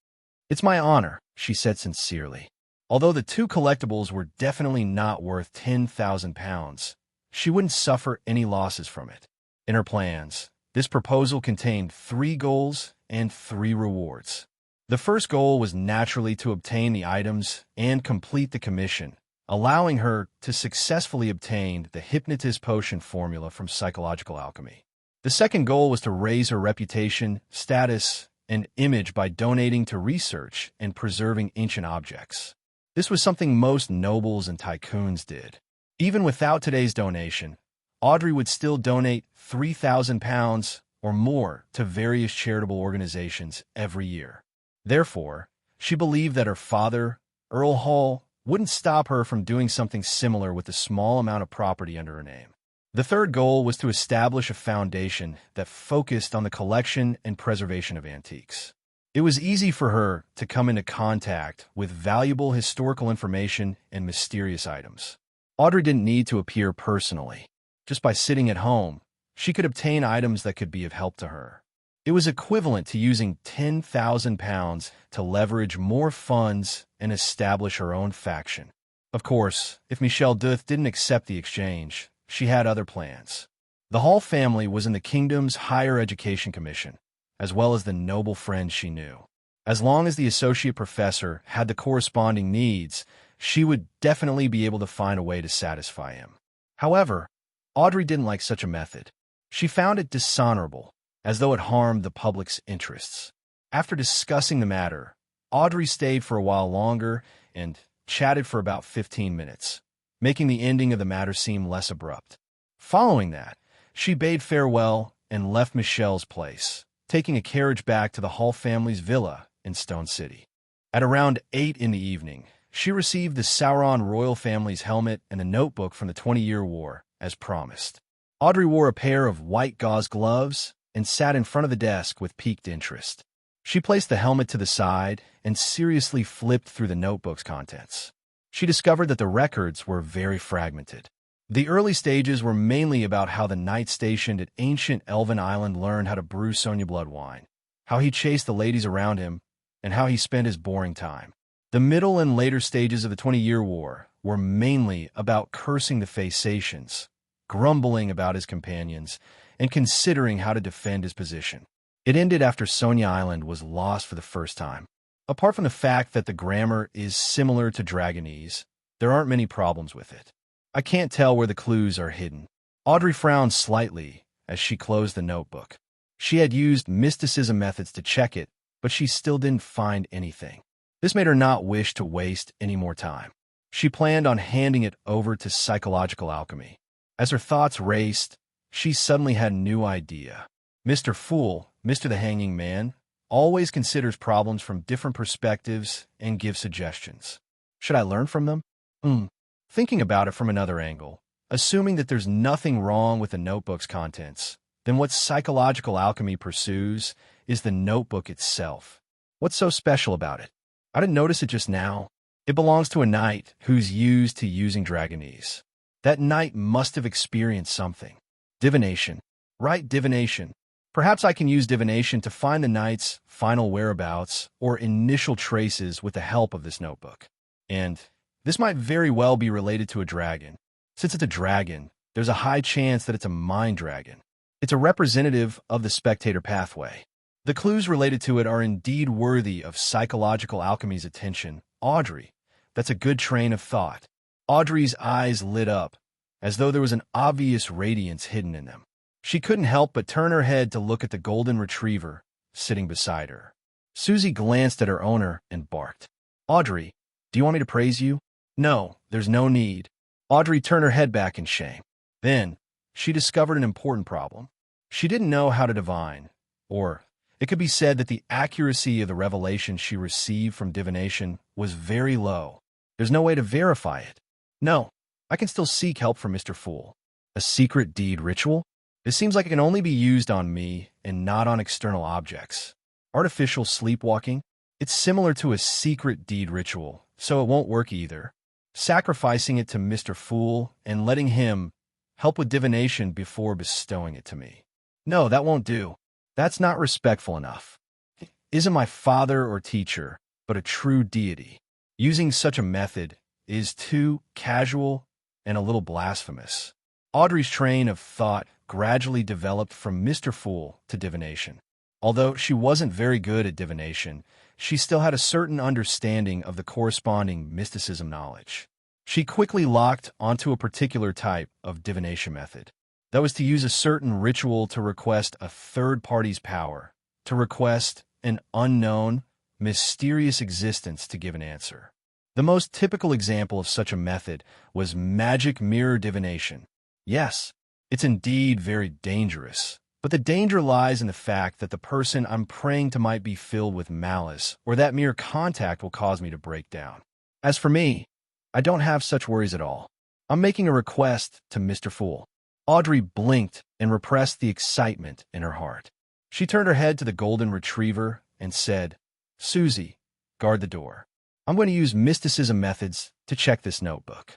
"It's my honor," she said sincerely. Although the two collectibles were definitely not worth £10,000, she wouldn't suffer any losses from it. In her plans, this proposal contained 3 goals and 3 rewards. The first goal was naturally to obtain the items and complete the commission, allowing her to successfully obtain the hypnotist potion formula from psychological alchemy. The second goal was to raise her reputation, status, and image by donating to research and preserving ancient objects. This was something most nobles and tycoons did. Even without today's donation, Audrey would still donate £3,000 or more to various charitable organizations every year. Therefore, she believed that her father, Earl Hall, wouldn't stop her from doing something similar with the small amount of property under her name. The third goal was to establish a foundation that focused on the collection and preservation of antiques. It was easy for her to come into contact with valuable historical information and mysterious items. Audrey didn't need to appear personally. Just by sitting at home, she could obtain items that could be of help to her. It was equivalent to using £10,000 to leverage more funds and establish her own faction. Of course, if Michelle Duth didn't accept the exchange, she had other plans. The Hall family was in the kingdom's Higher Education Commission, as well as the noble friends she knew. As long as the associate professor had the corresponding needs, she would definitely be able to find a way to satisfy him. However, Audrey didn't like such a method. She found it dishonorable, as though it harmed the public's interests. After discussing the matter, Audrey stayed for a while longer and chatted for about 15 minutes, making the ending of the matter seem less abrupt. Following that, she bade farewell and left Michelle's place, taking a carriage back to the Hall family's villa in Stone City. At around 8 in the evening, she received the Sauron royal family's helmet and the notebook from the 20-Year War, as promised. Audrey wore a pair of white gauze gloves and sat in front of the desk with piqued interest. She placed the helmet to the side and seriously flipped through the notebook's contents. She discovered that the records were very fragmented. The early stages were mainly about how the knight stationed at ancient Elven Island learned how to brew Sonya blood wine, how he chased the ladies around him, and how he spent his boring time. The middle and later stages of the 20-Year War were mainly about cursing the Phasacians, grumbling about his companions, and considering how to defend his position. It ended after Sonya Island was lost for the first time. Apart from the fact that the grammar is similar to Dragonese, there aren't many problems with it. I can't tell where the clues are hidden. Audrey frowned slightly as she closed the notebook. She had used mysticism methods to check it, but she still didn't find anything. This made her not wish to waste any more time. She planned on handing it over to psychological alchemy. As her thoughts raced, she suddenly had a new idea. Mr. Fool, Mr. the Hanging Man, always considers problems from different perspectives and gives suggestions. Should I learn from them? Thinking about it from another angle, assuming that there's nothing wrong with the notebook's contents, then what psychological alchemy pursues is the notebook itself. What's so special about it? I didn't notice it just now. It belongs to a knight who's used to using Dragonese. That knight must have experienced something. Divination. Right, divination. Perhaps I can use divination to find the knight's final whereabouts or initial traces with the help of this notebook. And this might very well be related to a dragon. Since it's a dragon, there's a high chance that it's a mind dragon. It's a representative of the spectator pathway. The clues related to it are indeed worthy of psychological alchemy's attention. Audrey, that's a good train of thought. Audrey's eyes lit up, as though there was an obvious radiance hidden in them. She couldn't help but turn her head to look at the golden retriever sitting beside her. Susie glanced at her owner and barked. "Audrey, do you want me to praise you?" "No, there's no need." Audrey turned her head back in shame. Then, she discovered an important problem. She didn't know how to divine, or it could be said that the accuracy of the revelation she received from divination was very low. There's no way to verify it. No, I can still seek help from Mr. Fool. A secret deed ritual? It seems like it can only be used on me and not on external objects. Artificial sleepwalking? It's similar to a secret deed ritual, so it won't work either. Sacrificing it to Mr. Fool and letting him help with divination before bestowing it to me. No, that won't do. That's not respectful enough. It isn't my father or teacher, but a true deity. Using such a method is too casual and a little blasphemous. Audrey's train of thought gradually developed from Mr. Fool to divination. Although she wasn't very good at divination, she still had a certain understanding of the corresponding mysticism knowledge. She quickly locked onto a particular type of divination method. That was to use a certain ritual to request a third party's power, to request an unknown, mysterious existence to give an answer. The most typical example of such a method was magic mirror divination. Yes, it's indeed very dangerous, but the danger lies in the fact that the person I'm praying to might be filled with malice, or that mere contact will cause me to break down. As for me, I don't have such worries at all. I'm making a request to Mr. Fool. Audrey blinked and repressed the excitement in her heart. She turned her head to the golden retriever and said, "Susie, guard the door. I'm going to use mysticism methods to check this notebook."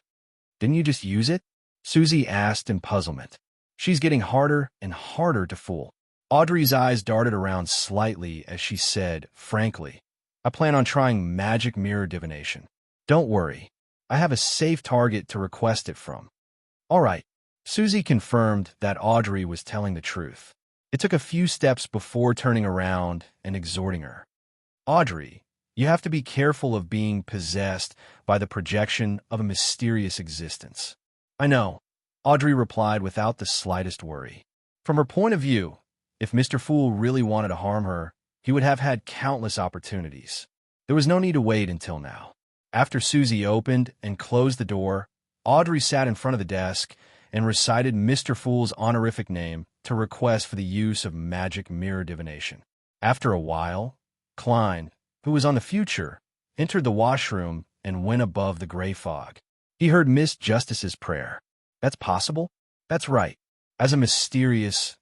"Didn't you just use it?" Susie asked in puzzlement. "She's getting harder and harder to fool." Audrey's eyes darted around slightly as she said, frankly, "I plan on trying magic mirror divination. Don't worry, I have a safe target to request it from." "All right." Susie confirmed that Audrey was telling the truth. It took a few steps before turning around and exhorting her. "Audrey, you have to be careful of being possessed by the projection of a mysterious existence." "I know," Audrey replied without the slightest worry. From her point of view, if Mr. Fool really wanted to harm her, he would have had countless opportunities. There was no need to wait until now. After Susie opened and closed the door, Audrey sat in front of the desk and recited Mr. Fool's honorific name to request for the use of magic mirror divination. After a while, Klein, who was on the future, entered the washroom and went above the gray fog. He heard Miss Justice's prayer. "That's possible?" "That's right. As a mysterious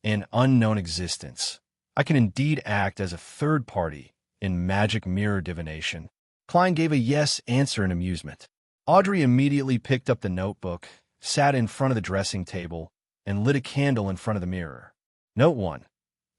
and unknown existence, I can indeed act as a third party in magic mirror divination. Klein gave a yes answer in amusement. Audrey immediately picked up the notebook, sat in front of the dressing table, and lit a candle in front of the mirror. Note 1.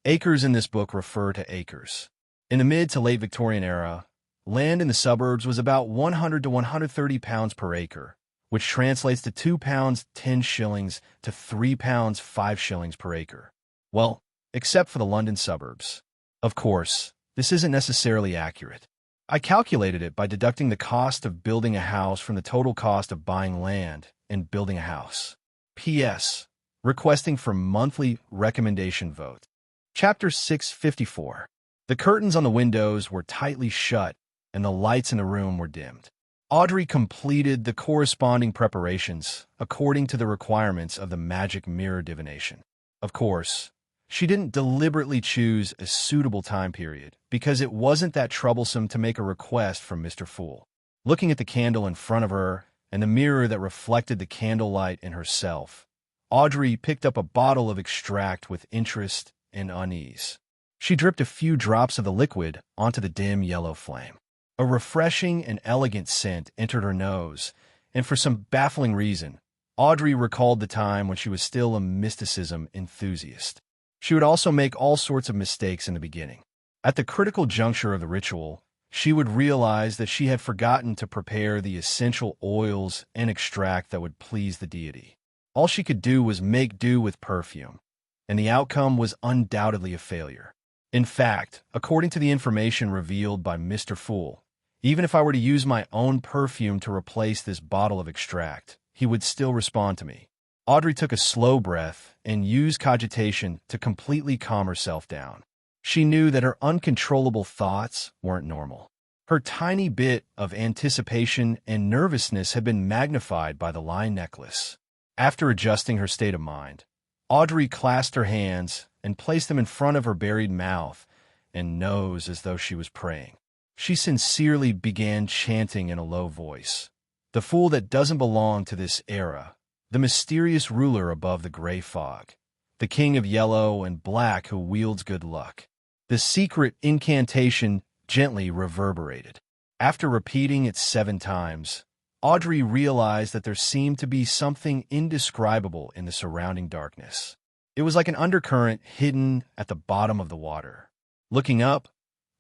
Acres in this book refer to acres. In the mid to late Victorian era, land in the suburbs was about 100 to 130 pounds per acre, which translates to 2 pounds 10 shillings to 3 pounds 5 shillings per acre. Well, except for the London suburbs. Of course, this isn't necessarily accurate. I calculated it by deducting the cost of building a house from the total cost of buying land and building a house. P.S. Requesting for monthly recommendation vote. Chapter 654. The curtains on the windows were tightly shut, and the lights in the room were dimmed. Audrey completed the corresponding preparations according to the requirements of the magic mirror divination. Of course, she didn't deliberately choose a suitable time period because it wasn't that troublesome to make a request from Mr. Fool. Looking at the candle in front of her and the mirror that reflected the candlelight in herself, Audrey picked up a bottle of extract with interest and unease. She dripped a few drops of the liquid onto the dim yellow flame. A refreshing and elegant scent entered her nose, and for some baffling reason, Audrey recalled the time when she was still a mysticism enthusiast. She would also make all sorts of mistakes in the beginning. At the critical juncture of the ritual, she would realize that she had forgotten to prepare the essential oils and extract that would please the deity. All she could do was make do with perfume, and the outcome was undoubtedly a failure. In fact, according to the information revealed by Mr. Fool, even if I were to use my own perfume to replace this bottle of extract, he would still respond to me. Audrey took a slow breath and used cogitation to completely calm herself down. She knew that her uncontrollable thoughts weren't normal. Her tiny bit of anticipation and nervousness had been magnified by the lion necklace. After adjusting her state of mind, Audrey clasped her hands and placed them in front of her buried mouth and nose as though she was praying. She sincerely began chanting in a low voice. The fool that doesn't belong to this era, the mysterious ruler above the gray fog, the king of yellow and black who wields good luck. The secret incantation gently reverberated. After repeating it 7 times, Audrey realized that there seemed to be something indescribable in the surrounding darkness. It was like an undercurrent hidden at the bottom of the water. Looking up,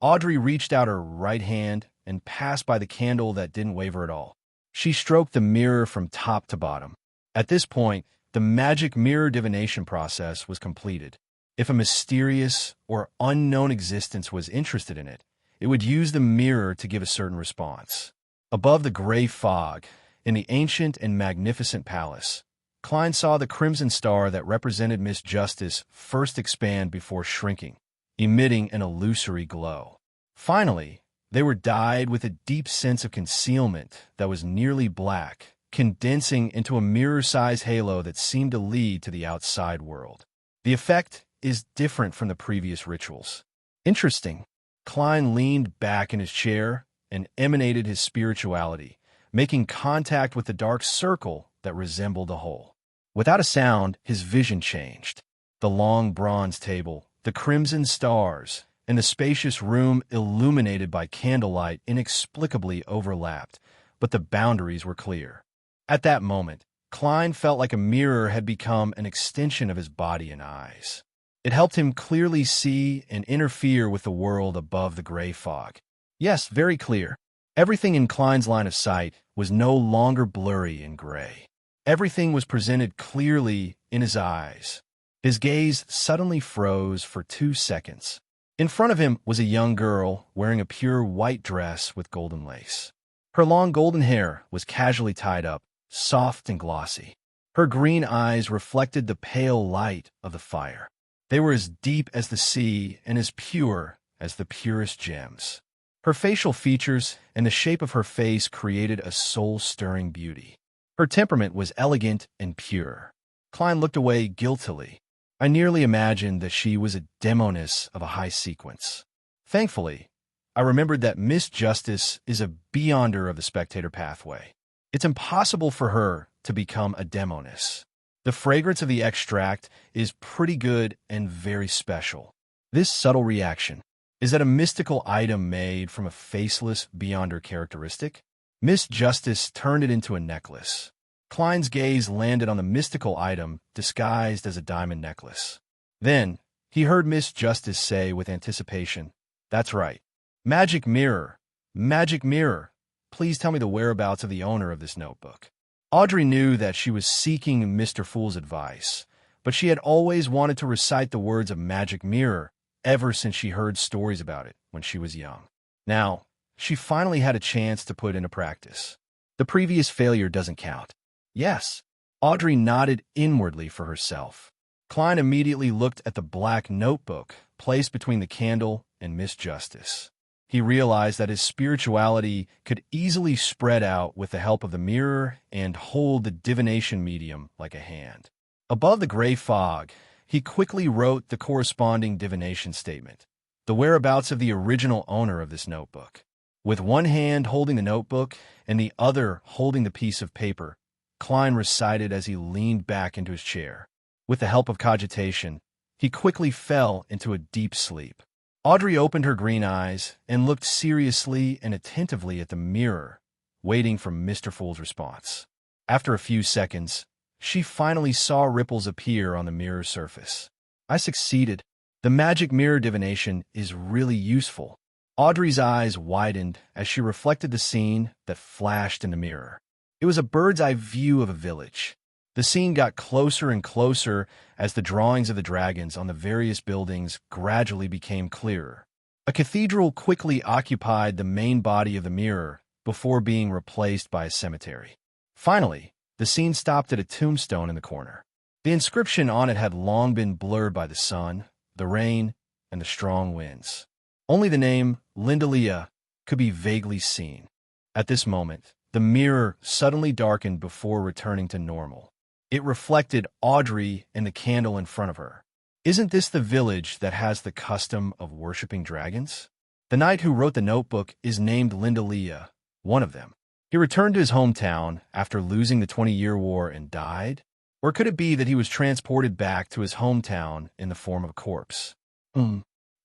Audrey reached out her right hand and passed by the candle that didn't waver at all. She stroked the mirror from top to bottom. At this point, the magic mirror divination process was completed. If a mysterious or unknown existence was interested in it, it would use the mirror to give a certain response. Above the gray fog, in the ancient and magnificent palace, Klein saw the crimson star that represented Miss Justice first expand before shrinking, emitting an illusory glow. Finally, they were dyed with a deep sense of concealment that was nearly black, condensing into a mirror-sized halo that seemed to lead to the outside world. The effect is different from the previous rituals. Interesting. Klein leaned back in his chair and emanated his spirituality, making contact with the dark circle that resembled a hole. Without a sound, his vision changed. The long bronze table, the crimson stars, and the spacious room illuminated by candlelight inexplicably overlapped, but the boundaries were clear. At that moment, Klein felt like a mirror had become an extension of his body and eyes. It helped him clearly see and interfere with the world above the gray fog. Yes, very clear. Everything in Klein's line of sight was no longer blurry and gray. Everything was presented clearly in his eyes. His gaze suddenly froze for 2 seconds. In front of him was a young girl wearing a pure white dress with golden lace. Her long golden hair was casually tied up, soft and glossy. Her green eyes reflected the pale light of the fire. They were as deep as the sea and as pure as the purest gems. Her facial features and the shape of her face created a soul-stirring beauty. Her temperament was elegant and pure. Klein looked away guiltily. I nearly imagined that she was a demoness of a high sequence. Thankfully, I remembered that Miss Justice is a beyonder of the spectator pathway. It's impossible for her to become a demoness. The fragrance of the extract is pretty good and very special. This subtle reaction, is that a mystical item made from a faceless beyonder characteristic? Miss Justice turned it into a necklace. Klein's gaze landed on the mystical item disguised as a diamond necklace. Then, he heard Miss Justice say with anticipation, "That's right. Magic mirror. Magic mirror. Please tell me the whereabouts of the owner of this notebook." Audrey knew that she was seeking Mr. Fool's advice, but she had always wanted to recite the words of magic mirror ever since she heard stories about it when she was young. Now, she finally had a chance to put into practice. The previous failure doesn't count. Yes, Audrey nodded inwardly for herself. Klein immediately looked at the black notebook placed between the candle and Miss Justice. He realized that his spirituality could easily spread out with the help of the mirror and hold the divination medium like a hand. Above the gray fog, he quickly wrote the corresponding divination statement, the whereabouts of the original owner of this notebook. With one hand holding the notebook and the other holding the piece of paper, Klein recited as he leaned back into his chair. With the help of cogitation, he quickly fell into a deep sleep. Audrey opened her green eyes and looked seriously and attentively at the mirror, waiting for Mr. Fool's response. After a few seconds, she finally saw ripples appear on the mirror's surface. "I succeeded. The magic mirror divination is really useful." Audrey's eyes widened as she reflected the scene that flashed in the mirror. It was a bird's-eye view of a village. The scene got closer and closer as the drawings of the dragons on the various buildings gradually became clearer. A cathedral quickly occupied the main body of the mirror before being replaced by a cemetery. Finally, the scene stopped at a tombstone in the corner. The inscription on it had long been blurred by the sun, the rain, and the strong winds. Only the name Lindalia could be vaguely seen. At this moment, the mirror suddenly darkened before returning to normal. It reflected Audrey and the candle in front of her. "Isn't this the village that has the custom of worshipping dragons?" The knight who wrote the notebook is named Lindalia, one of them. He returned to his hometown after losing the 20-year war and died? Or could it be that he was transported back to his hometown in the form of a corpse?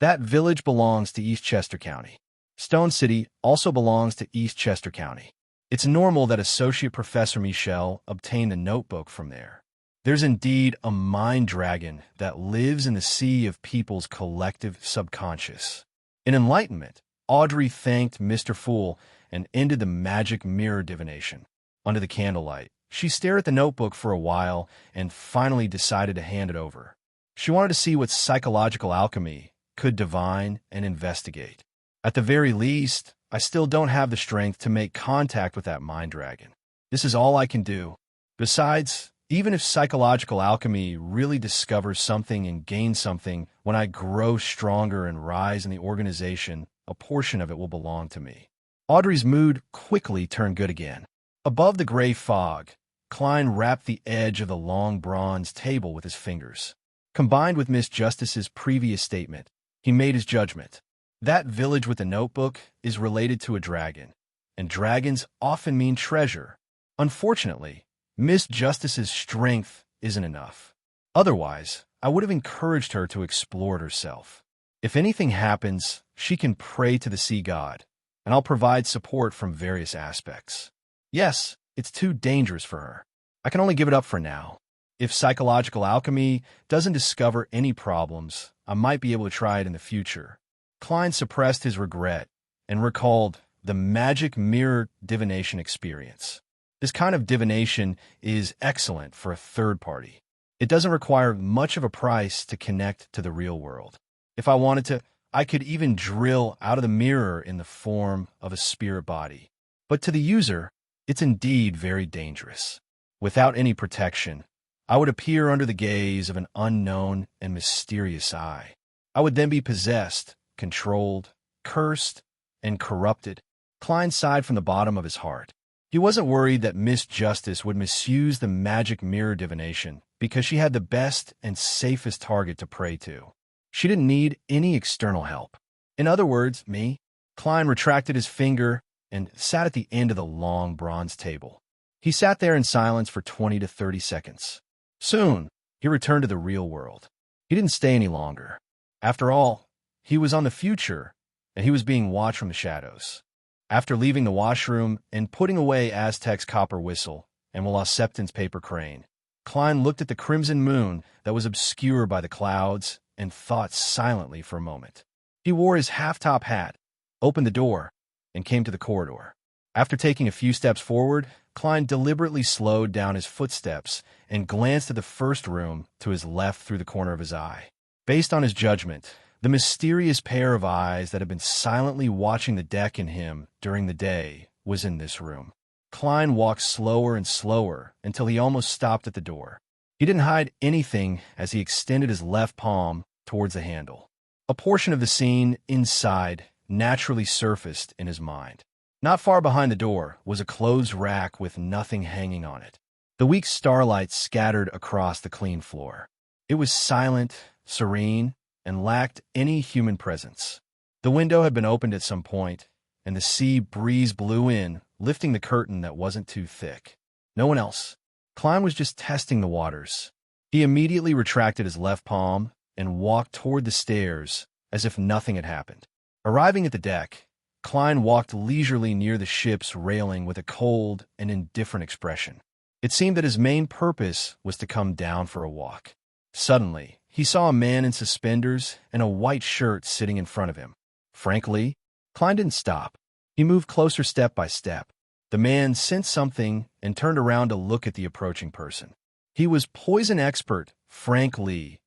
That village belongs to East Chester County. Stone City also belongs to East Chester County. It's normal that Associate Professor Michel obtained a notebook from there. There's indeed a mind dragon that lives in the sea of people's collective subconscious. In enlightenment, Audrey thanked Mr. Fool and ended the magic mirror divination. Under the candlelight, she stared at the notebook for a while and finally decided to hand it over. She wanted to see what psychological alchemy could divine and investigate. At the very least, I still don't have the strength to make contact with that mind dragon. This is all I can do. Besides, even if psychological alchemy really discovers something and gains something, when I grow stronger and rise in the organization, a portion of it will belong to me. Audrey's mood quickly turned good again. Above the gray fog, Klein wrapped the edge of the long bronze table with his fingers. Combined with Miss Justice's previous statement, he made his judgment. That village with the notebook is related to a dragon, and dragons often mean treasure. Unfortunately, Miss Justice's strength isn't enough. Otherwise, I would have encouraged her to explore it herself. If anything happens, she can pray to the sea god, and I'll provide support from various aspects. Yes, it's too dangerous for her. I can only give it up for now. If psychological alchemy doesn't discover any problems, I might be able to try it in the future. Klein suppressed his regret and recalled the magic mirror divination experience. This kind of divination is excellent for a third party. It doesn't require much of a price to connect to the real world. If I wanted to, I could even drill out of the mirror in the form of a spirit body. But to the user, it's indeed very dangerous. Without any protection, I would appear under the gaze of an unknown and mysterious eye. I would then be possessed, controlled, cursed, and corrupted. Klein sighed from the bottom of his heart. He wasn't worried that Miss Justice would misuse the magic mirror divination because she had the best and safest target to pray to. She didn't need any external help. In other words, me. Klein retracted his finger and sat at the end of the long bronze table. He sat there in silence for 20 to 30 seconds. Soon, he returned to the real world. He didn't stay any longer. After all, he was on the future, and he was being watched from the shadows. After leaving the washroom and putting away Aztec's copper whistle and Septon's paper crane, Klein looked at the crimson moon that was obscured by the clouds and thought silently for a moment. He wore his half-top hat, opened the door, and came to the corridor. After taking a few steps forward, Klein deliberately slowed down his footsteps and glanced at the first room to his left through the corner of his eye. Based on his judgment, the mysterious pair of eyes that had been silently watching the deck and him during the day was in this room. Klein walked slower and slower until he almost stopped at the door. He didn't hide anything as he extended his left palm towards the handle. A portion of the scene inside naturally surfaced in his mind. Not far behind the door was a closed rack with nothing hanging on it. The weak starlight scattered across the clean floor. It was silent, serene, and lacked any human presence. The window had been opened at some point, and the sea breeze blew in, lifting the curtain that wasn't too thick. No one else. Klein was just testing the waters. He immediately retracted his left palm and walked toward the stairs as if nothing had happened. Arriving at the deck, Klein walked leisurely near the ship's railing with a cold and indifferent expression. It seemed that his main purpose was to come down for a walk. Suddenly, he saw a man in suspenders and a white shirt sitting in front of him. Frankly, Klein didn't stop. He moved closer step by step. The man sensed something and turned around to look at the approaching person. He was poison expert Frank Lee,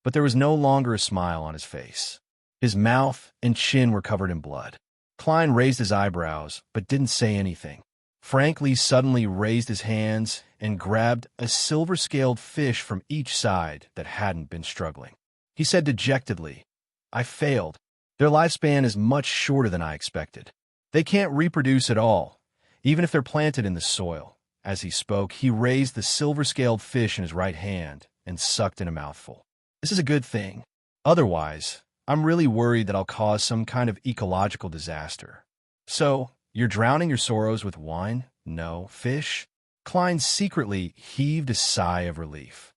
but there was no longer a smile on his face. His mouth and chin were covered in blood. Klein raised his eyebrows, but didn't say anything. Frank Lee suddenly raised his hands and grabbed a silver-scaled fish from each side that hadn't been struggling. He said dejectedly, "I failed. Their lifespan is much shorter than I expected. They can't reproduce at all, even if they're planted in the soil." As he spoke, he raised the silver-scaled fish in his right hand and sucked in a mouthful. "This is a good thing. Otherwise, I'm really worried that I'll cause some kind of ecological disaster." "So, you're drowning your sorrows with wine? No, fish?" Klein secretly heaved a sigh of relief.